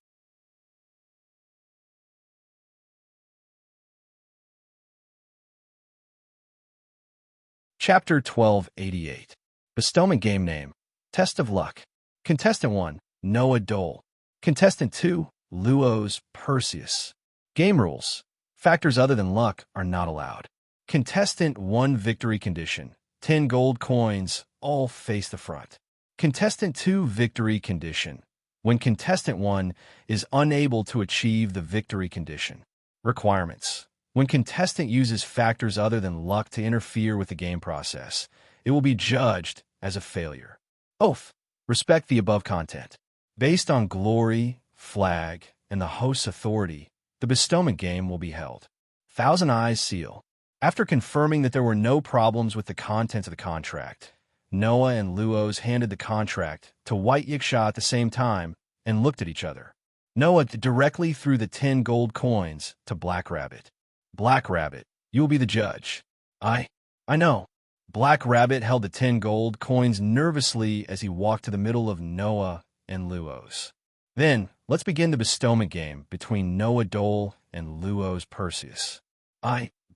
Chapter 1288. Bestowment Game Name. Test of Luck. Contestant 1, Noah Dole. Contestant 2, Luos Perseus. Game rules. Factors other than luck are not allowed. Contestant 1 victory condition. 10 gold coins, all face the front. Contestant 2 victory condition. When Contestant 1 is unable to achieve the victory condition. Requirements. When contestant uses factors other than luck to interfere with the game process, it will be judged as a failure. Oath. Respect the above content. Based on glory, flag, and the host's authority, the bestowment game will be held. Thousand Eyes Seal. After confirming that there were no problems with the contents of the contract, Noah and Luos handed the contract to White Yiksha at the same time and looked at each other. Noah directly threw the 10 gold coins to Black Rabbit. Black Rabbit, you will be the judge. I know. Black Rabbit held the 10 gold coins nervously as he walked to the middle of Noah and Luos. Then, let's begin the bestowment game between Noah Dole and Luos Perseus.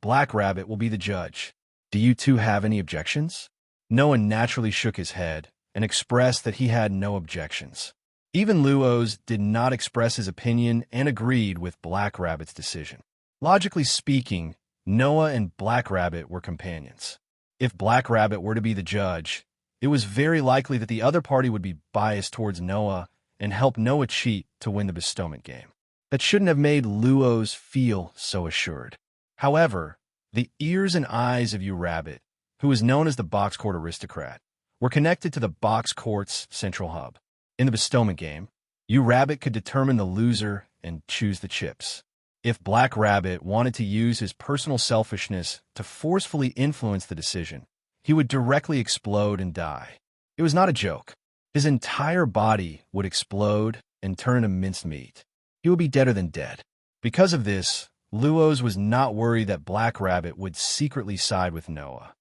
Black Rabbit, will be the judge. Do you two have any objections? Noah naturally shook his head and expressed that he had no objections. Even Luos did not express his opinion and agreed with Black Rabbit's decision. Logically speaking, Noah and Black Rabbit were companions. If Black Rabbit were to be the judge, it was very likely that the other party would be biased towards Noah and help Noah cheat to win the bestowment game. That shouldn't have made Luos feel so assured. However, the ears and eyes of you Rabbit, who is known as the Box Court Aristocrat, were connected to the Box Court's central hub. In the bestowment game, you Rabbit could determine the loser and choose the chips. If Black Rabbit wanted to use his personal selfishness to forcefully influence the decision, he would directly explode and die. It was not a joke. His entire body would explode and turn to minced meat. He would be deader than dead. Because of this, Luos was not worried that Black Rabbit would secretly side with Noah.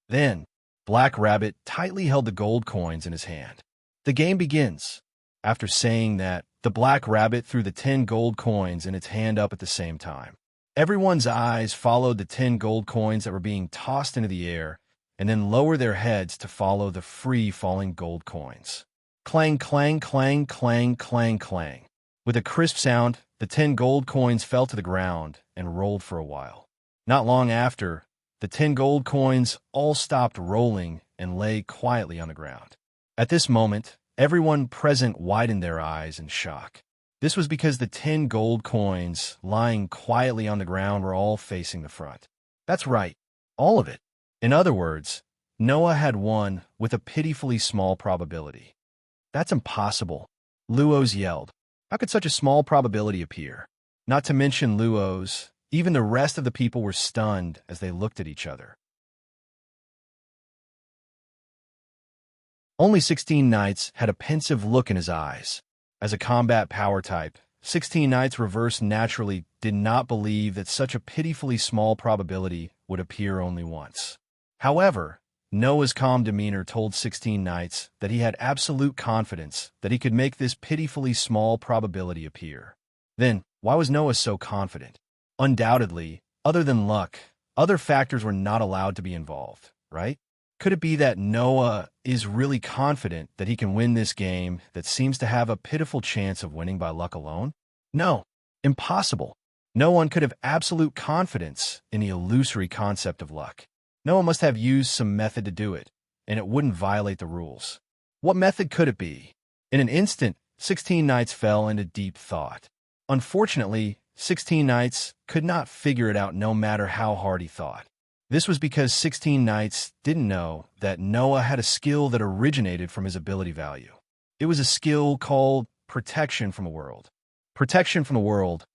Then, Black Rabbit tightly held the gold coins in his hand. The game begins. After saying that, the Black Rabbit threw the 10 gold coins in its hand up at the same time. Everyone's eyes followed the 10 gold coins that were being tossed into the air, and then lowered their heads to follow the free-falling gold coins. Clang, clang, clang, clang, clang, clang. With a crisp sound, the 10 gold coins fell to the ground and rolled for a while. Not long after, the 10 gold coins all stopped rolling and lay quietly on the ground. At this moment, everyone present widened their eyes in shock. This was because the 10 gold coins lying quietly on the ground were all facing the front. That's right, all of it. In other words, Noah had won with a pitifully small probability. That's impossible, Luos yelled. How could such a small probability appear? Not to mention Luos, even the rest of the people were stunned as they looked at each other. Only 16 Knights had a pensive look in his eyes. As a combat power type, 16 Knights reverse naturally did not believe that such a pitifully small probability would appear only once. However, Noah's calm demeanor told 16 Knights that he had absolute confidence that he could make this pitifully small probability appear. Then, why was Noah so confident? Undoubtedly, other than luck, other factors were not allowed to be involved, right? Could it be that Noah is really confident that he can win this game that seems to have a pitiful chance of winning by luck alone? No, impossible. No one could have absolute confidence in the illusory concept of luck. Noah must have used some method to do it, and it wouldn't violate the rules. What method could it be? In an instant, 16 Knights fell into deep thought. Unfortunately, 16 Knights could not figure it out no matter how hard he thought. This was because 16 Knights didn't know that Noah had a skill that originated from his ability value. It was a skill called Protection from the World. Protection from the World,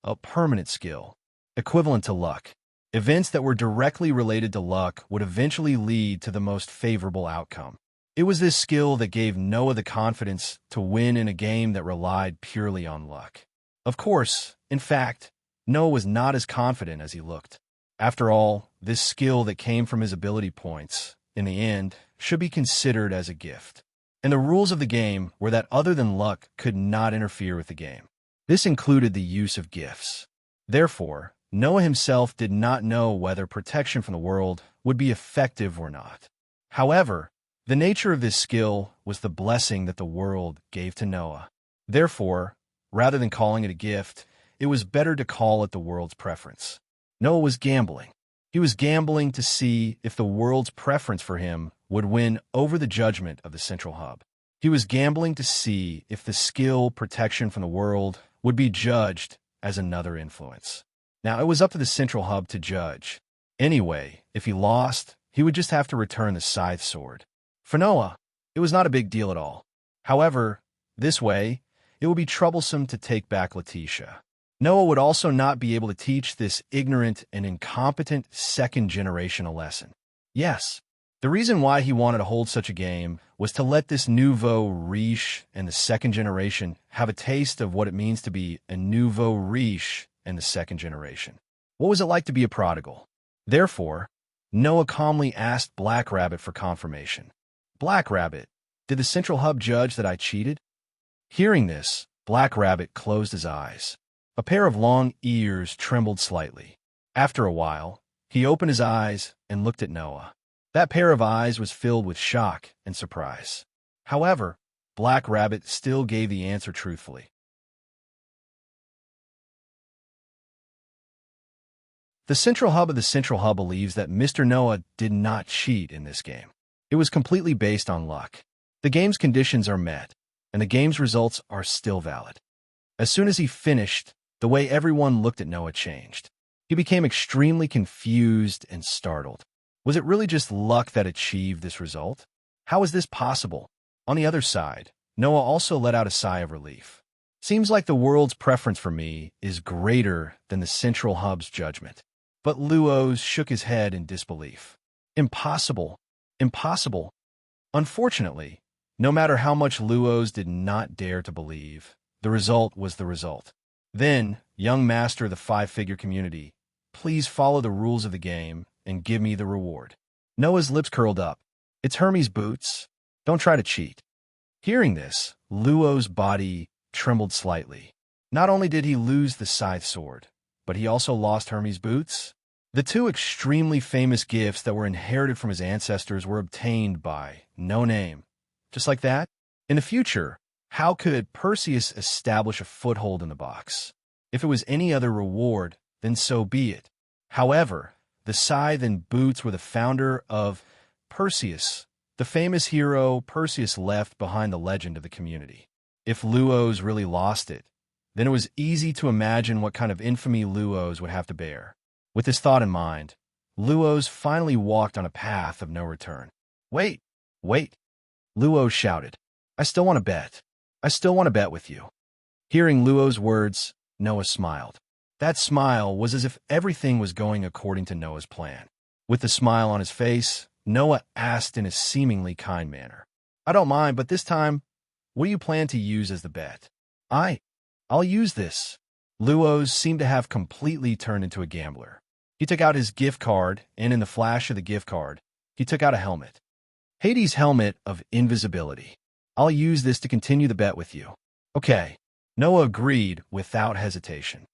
a permanent skill, equivalent to luck. Events that were directly related to luck would eventually lead to the most favorable outcome. It was this skill that gave Noah the confidence to win in a game that relied purely on luck. Of course, in fact, Noah was not as confident as he looked. After all, this skill that came from his ability points, in the end, should be considered as a gift. And the rules of the game were that other than luck could not interfere with the game. This included the use of gifts. Therefore, Noah himself did not know whether Protection from the World would be effective or not. However, the nature of this skill was the blessing that the world gave to Noah. Therefore, rather than calling it a gift, it was better to call it the world's preference. Noah was gambling. He was gambling to see if the world's preference for him would win over the judgment of the central hub. He was gambling to see if the skill Protection from the World would be judged as another influence. Now, it was up to the central hub to judge. Anyway, if he lost, he would just have to return the scythe sword. For Noah, it was not a big deal at all. However, this way, it would be troublesome to take back Letitia. Noah would also not be able to teach this ignorant and incompetent second generation a lesson. Yes, the reason why he wanted to hold such a game was to let this nouveau riche and the second generation have a taste of what it means to be a nouveau riche and the second generation. What was it like to be a prodigal? Therefore, Noah calmly asked Black Rabbit for confirmation. Black Rabbit, did the Central Hub judge that I cheated? Hearing this, Black Rabbit closed his eyes. A pair of long ears trembled slightly. After a while, he opened his eyes and looked at Noah. That pair of eyes was filled with shock and surprise. However, Black Rabbit still gave the answer truthfully. The Central Hub of the Central Hub believes that Mr. Noah did not cheat in this game. It was completely based on luck. The game's conditions are met, and the game's results are still valid. As soon as he finished, the way everyone looked at Noah changed. He became extremely confused and startled. Was it really just luck that achieved this result? How is this possible? On the other side, Noah also let out a sigh of relief. Seems like the world's preference for me is greater than the Central Hub's judgment. But Luos shook his head in disbelief. Impossible. Impossible. Unfortunately, no matter how much Luos did not dare to believe, the result was the result. Then, young master of the five-figure community, please follow the rules of the game and give me the reward. Noah's lips curled up. It's Hermes' boots. Don't try to cheat. Hearing this, Luo's body trembled slightly. Not only did he lose the scythe sword, but he also lost Hermes' boots. The two extremely famous gifts that were inherited from his ancestors were obtained by no name. Just like that? In the future, how could Perseus establish a foothold in the box? If it was any other reward, then so be it. However, the scythe and boots were the founder of Perseus, the famous hero Perseus left behind the legend of the community. If Luos really lost it, then it was easy to imagine what kind of infamy Luos would have to bear. With this thought in mind, Luos finally walked on a path of no return. Wait, wait, Luos shouted. I still want to bet. I still want to bet with you. Hearing Luos' words, Noah smiled. That smile was as if everything was going according to Noah's plan. With the smile on his face, Noah asked in a seemingly kind manner, I don't mind, but this time, what do you plan to use as the bet? I'll use this. Luos seemed to have completely turned into a gambler. He took out his gift card, and in the flash of the gift card, he took out a helmet. Hades' helmet of invisibility. I'll use this to continue the bet with you. Okay. Noah agreed without hesitation.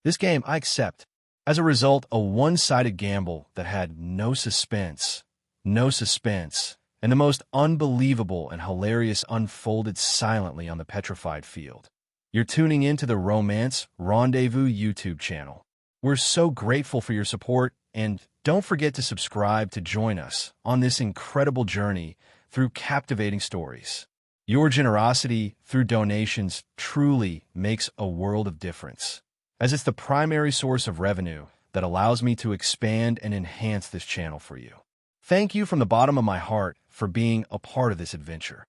This game I accept. As a result, a one-sided gamble that had no suspense, and the most unbelievable and hilarious unfolded silently on the petrified field. You're tuning into the Romance Rendezvous YouTube channel. We're so grateful for your support, and don't forget to subscribe to join us on this incredible journey through captivating stories. Your generosity through donations truly makes a world of difference, as it's the primary source of revenue that allows me to expand and enhance this channel for you. Thank you from the bottom of my heart for being a part of this adventure.